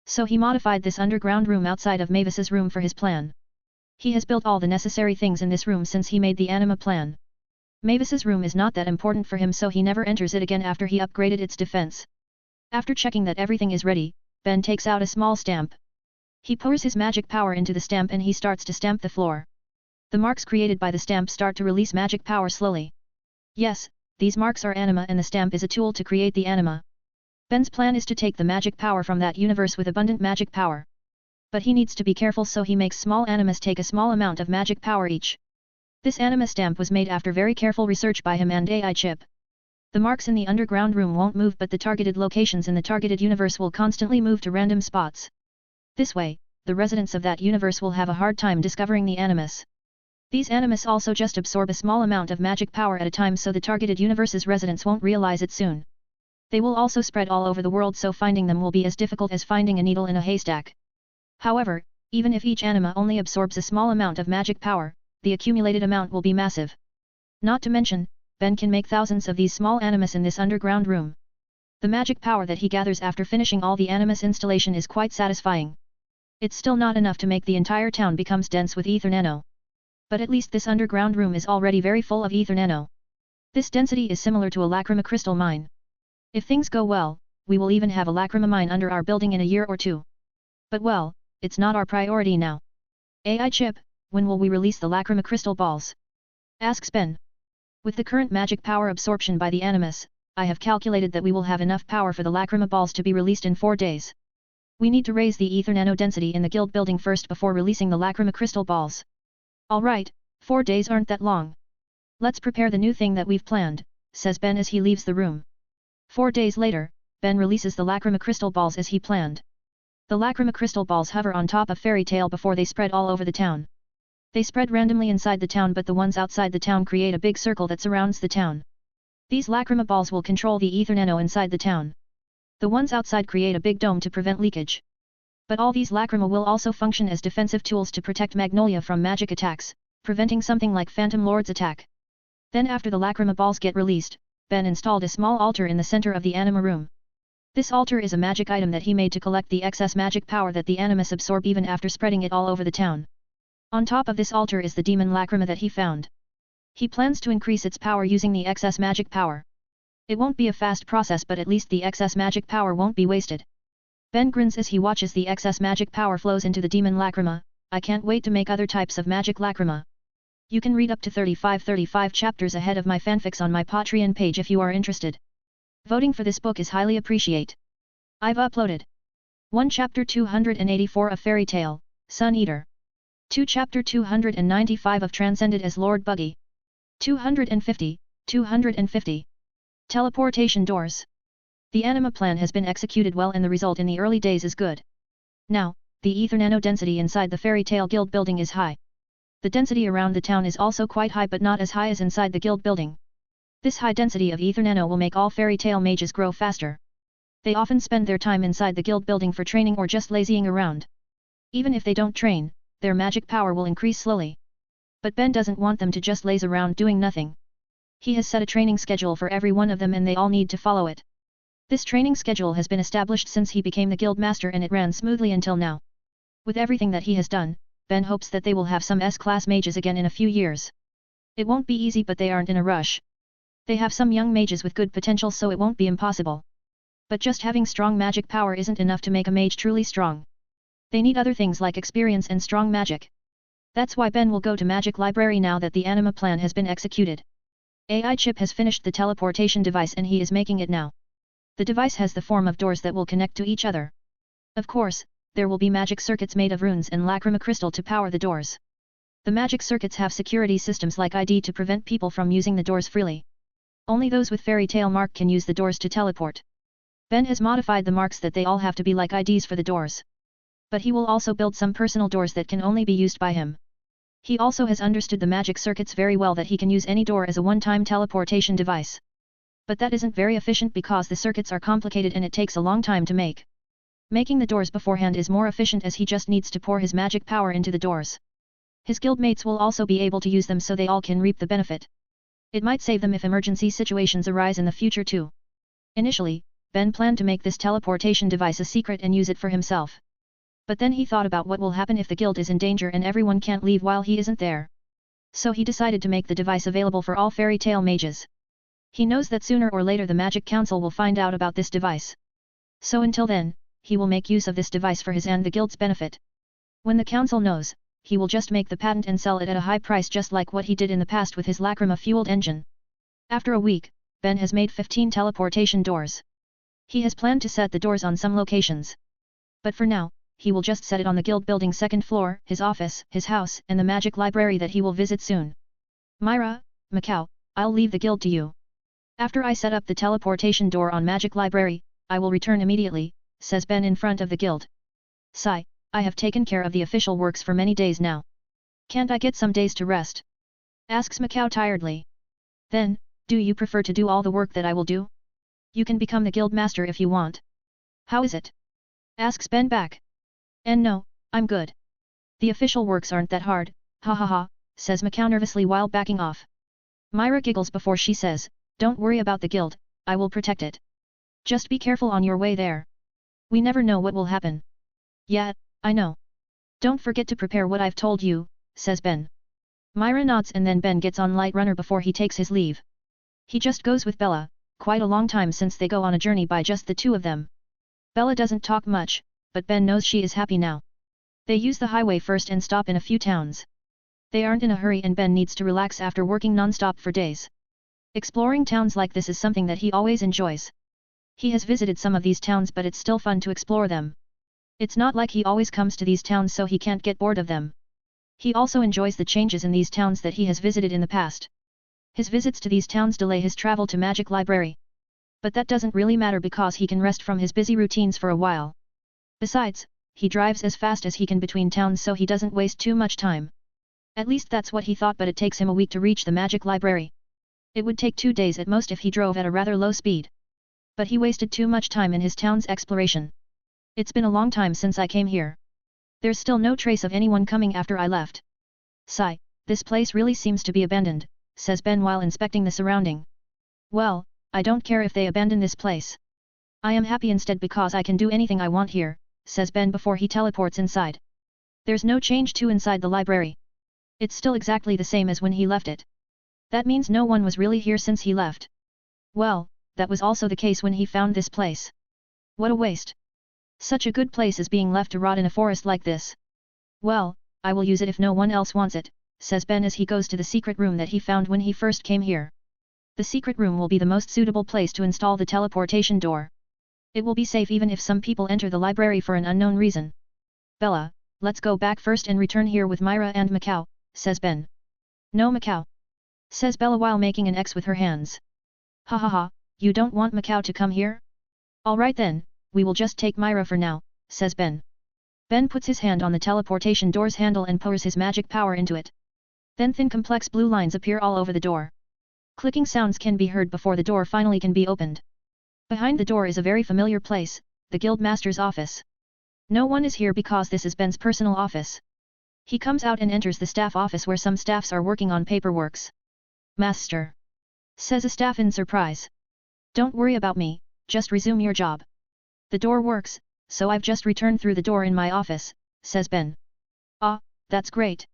So he modified this underground room outside of Mavis's room for his plan. He has built all the necessary things in this room since he made the anima plan. Mavis's room is not that important for him, so he never enters it again after he upgraded its defense. After checking that everything is ready, Ben takes out a small stamp. He pours his magic power into the stamp and he starts to stamp the floor. The marks created by the stamp start to release magic power slowly. Yes, these marks are anima and the stamp is a tool to create the anima. Ben's plan is to take the magic power from that universe with abundant magic power. But he needs to be careful, so he makes small animas take a small amount of magic power each. This anima stamp was made after very careful research by him and AI Chip. The marks in the underground room won't move, but the targeted locations in the targeted universe will constantly move to random spots. This way, the residents of that universe will have a hard time discovering the animus. These animus also just absorb a small amount of magic power at a time, so the targeted universe's residents won't realize it soon. They will also spread all over the world, so finding them will be as difficult as finding a needle in a haystack. However, even if each anima only absorbs a small amount of magic power, the accumulated amount will be massive. Not to mention, Ben can make thousands of these small animus in this underground room. The magic power that he gathers after finishing all the animus installation is quite satisfying. It's still not enough to make the entire town becomes dense with ether nano. But at least this underground room is already very full of ether nano. This density is similar to a lacrima crystal mine. If things go well, we will even have a lacrima mine under our building in a year or two. But well, it's not our priority now. AI chip, when will we release the lacrima crystal balls? Asks Ben. With the current magic power absorption by the animus, I have calculated that we will have enough power for the lacrima balls to be released in 4 days. We need to raise the ether nano density in the guild building first before releasing the lacrima crystal balls. Alright, 4 days aren't that long. Let's prepare the new thing that we've planned, says Ben as he leaves the room. 4 days later, Ben releases the lacrima crystal balls as he planned. The lacrima crystal balls hover on top of Fairy Tail before they spread all over the town. They spread randomly inside the town, but the ones outside the town create a big circle that surrounds the town. These lacrima balls will control the ether nano inside the town. The ones outside create a big dome to prevent leakage. But all these lacrima will also function as defensive tools to protect Magnolia from magic attacks, preventing something like Phantom Lord's attack. Then after the lacrima balls get released, Ben installed a small altar in the center of the anima room. This altar is a magic item that he made to collect the excess magic power that the animus absorb even after spreading it all over the town. On top of this altar is the demon lacrima that he found. He plans to increase its power using the excess magic power. It won't be a fast process, but at least the excess magic power won't be wasted. Ben grins as he watches the excess magic power flows into the demon lacrima. I can't wait to make other types of magic lacrima. You can read up to 35 chapters ahead of my fanfics on my Patreon page if you are interested. Voting for this book is highly appreciated. I've uploaded 1 Chapter 284 of Fairy Tail, Sun Eater. 2 Chapter 295 of Transcended as Lord Buggy. 250. Teleportation doors. The anima plan has been executed well and the result in the early days is good. Now, the ether nano density inside the Fairy Tail Guild building is high. The density around the town is also quite high, but not as high as inside the guild building. This high density of ether nano will make all Fairy Tail mages grow faster. They often spend their time inside the guild building for training or just lazying around. Even if they don't train, their magic power will increase slowly. But Ben doesn't want them to just laze around doing nothing. He has set a training schedule for every one of them and they all need to follow it. This training schedule has been established since he became the guild master and it ran smoothly until now. With everything that he has done, Ben hopes that they will have some S-class mages again in a few years. It won't be easy, but they aren't in a rush. They have some young mages with good potential, so it won't be impossible. But just having strong magic power isn't enough to make a mage truly strong. They need other things like experience and strong magic. That's why Ben will go to Magic Library now that the anima plan has been executed. AI Chip has finished the teleportation device and he is making it now. The device has the form of doors that will connect to each other. Of course, there will be magic circuits made of runes and lacrima crystal to power the doors. The magic circuits have security systems like ID to prevent people from using the doors freely. Only those with Fairy Tail mark can use the doors to teleport. Ben has modified the marks that they all have to be like IDs for the doors. But he will also build some personal doors that can only be used by him. He also has understood the magic circuits very well, that he can use any door as a one-time teleportation device. But that isn't very efficient because the circuits are complicated and it takes a long time to make. Making the doors beforehand is more efficient as he just needs to pour his magic power into the doors. His guildmates will also be able to use them so they all can reap the benefit. It might save them if emergency situations arise in the future too. Initially, Ben planned to make this teleportation device a secret and use it for himself. But then he thought about what will happen if the guild is in danger and everyone can't leave while he isn't there. So he decided to make the device available for all Fairy Tail mages. He knows that sooner or later the Magic Council will find out about this device. So until then, he will make use of this device for his and the guild's benefit. When the council knows, he will just make the patent and sell it at a high price, just like what he did in the past with his lacrima-fueled engine. After a week, Ben has made 15 teleportation doors. He has planned to set the doors on some locations. But for now, he will just set it on the guild building's second floor, his office, his house, and the magic library that he will visit soon. Myra, Macau, I'll leave the guild to you. After I set up the teleportation door on Magic Library, I will return immediately, says Ben in front of the guild. Sigh, I have taken care of the official works for many days now. Can't I get some days to rest? Asks Macau tiredly. Then, do you prefer to do all the work that I will do? You can become the guild master if you want. How is it? Asks Ben back. And no, I'm good. The official works aren't that hard, ha ha ha, says Macau nervously while backing off. Myra giggles before she says, don't worry about the guild, I will protect it. Just be careful on your way there. We never know what will happen. Yeah, I know. Don't forget to prepare what I've told you, says Ben. Myra nods and then Ben gets on Light Runner before he takes his leave. He just goes with Bella, quite a long time since they go on a journey by just the two of them. Bella doesn't talk much, but Ben knows she is happy now. They use the highway first and stop in a few towns. They aren't in a hurry and Ben needs to relax after working non-stop for days. Exploring towns like this is something that he always enjoys. He has visited some of these towns but it's still fun to explore them. It's not like he always comes to these towns so he can't get bored of them. He also enjoys the changes in these towns that he has visited in the past. His visits to these towns delay his travel to Magic Library. But that doesn't really matter because he can rest from his busy routines for a while. Besides, he drives as fast as he can between towns so he doesn't waste too much time. At least that's what he thought, but it takes him a week to reach the Magic Library. It would take 2 days at most if he drove at a rather low speed. But he wasted too much time in his town's exploration. It's been a long time since I came here. There's still no trace of anyone coming after I left. Sigh, this place really seems to be abandoned, says Ben while inspecting the surrounding. Well, I don't care if they abandon this place. I am happy instead because I can do anything I want here, says Ben before he teleports inside. There's no change to inside the library. It's still exactly the same as when he left it. That means no one was really here since he left. Well, that was also the case when he found this place. What a waste. Such a good place is being left to rot in a forest like this. Well, I will use it if no one else wants it, says Ben as he goes to the secret room that he found when he first came here. The secret room will be the most suitable place to install the teleportation door. It will be safe even if some people enter the library for an unknown reason. Bella, let's go back first and return here with Myra and Macau, says Ben. No Macau, says Bella while making an X with her hands. Ha ha ha, you don't want Macau to come here? Alright then, we will just take Myra for now, says Ben. Ben puts his hand on the teleportation door's handle and pours his magic power into it. Then thin complex blue lines appear all over the door. Clicking sounds can be heard before the door finally can be opened. Behind the door is a very familiar place, the Guildmaster's office. No one is here because this is Ben's personal office. He comes out and enters the staff office where some staffs are working on paperworks. Master, says a staff in surprise. Don't worry about me, just resume your job. The door works, so I've just returned through the door in my office, says Ben. Ah, that's great.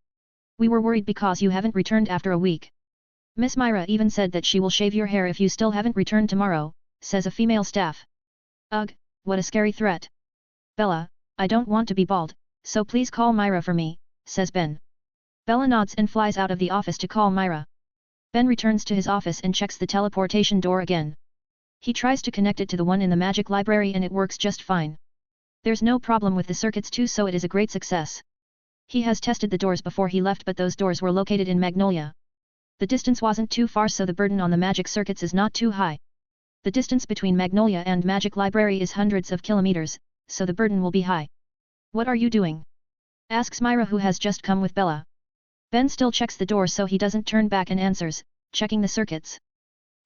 We were worried because you haven't returned after a week. Miss Myra even said that she will shave your hair if you still haven't returned tomorrow, says a female staff. Ugh, what a scary threat. Bella, I don't want to be bald, so please call Myra for me, says Ben. Bella nods and flies out of the office to call Myra. Ben returns to his office and checks the teleportation door again. He tries to connect it to the one in the Magic Library and it works just fine. There's no problem with the circuits too, so it is a great success. He has tested the doors before he left, but those doors were located in Magnolia. The distance wasn't too far, so the burden on the magic circuits is not too high. The distance between Magnolia and Magic Library is hundreds of kilometers, so the burden will be high. What are you doing? Asks Myra, who has just come with Bella. Ben still checks the door so he doesn't turn back and answers, checking the circuits.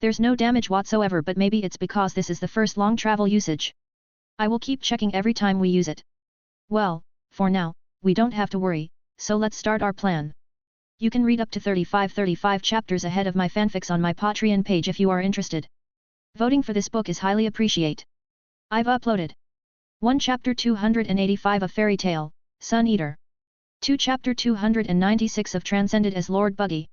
There's no damage whatsoever, but maybe it's because this is the first long travel usage. I will keep checking every time we use it. Well, for now, we don't have to worry, so let's start our plan. You can read up to 35 chapters ahead of my fanfics on my Patreon page if you are interested. Voting for this book is highly appreciated. I've uploaded 1 Chapter 285 of Fairy Tale, Sun Eater. 2 Chapter 296 of Transcended as Lord Buggy.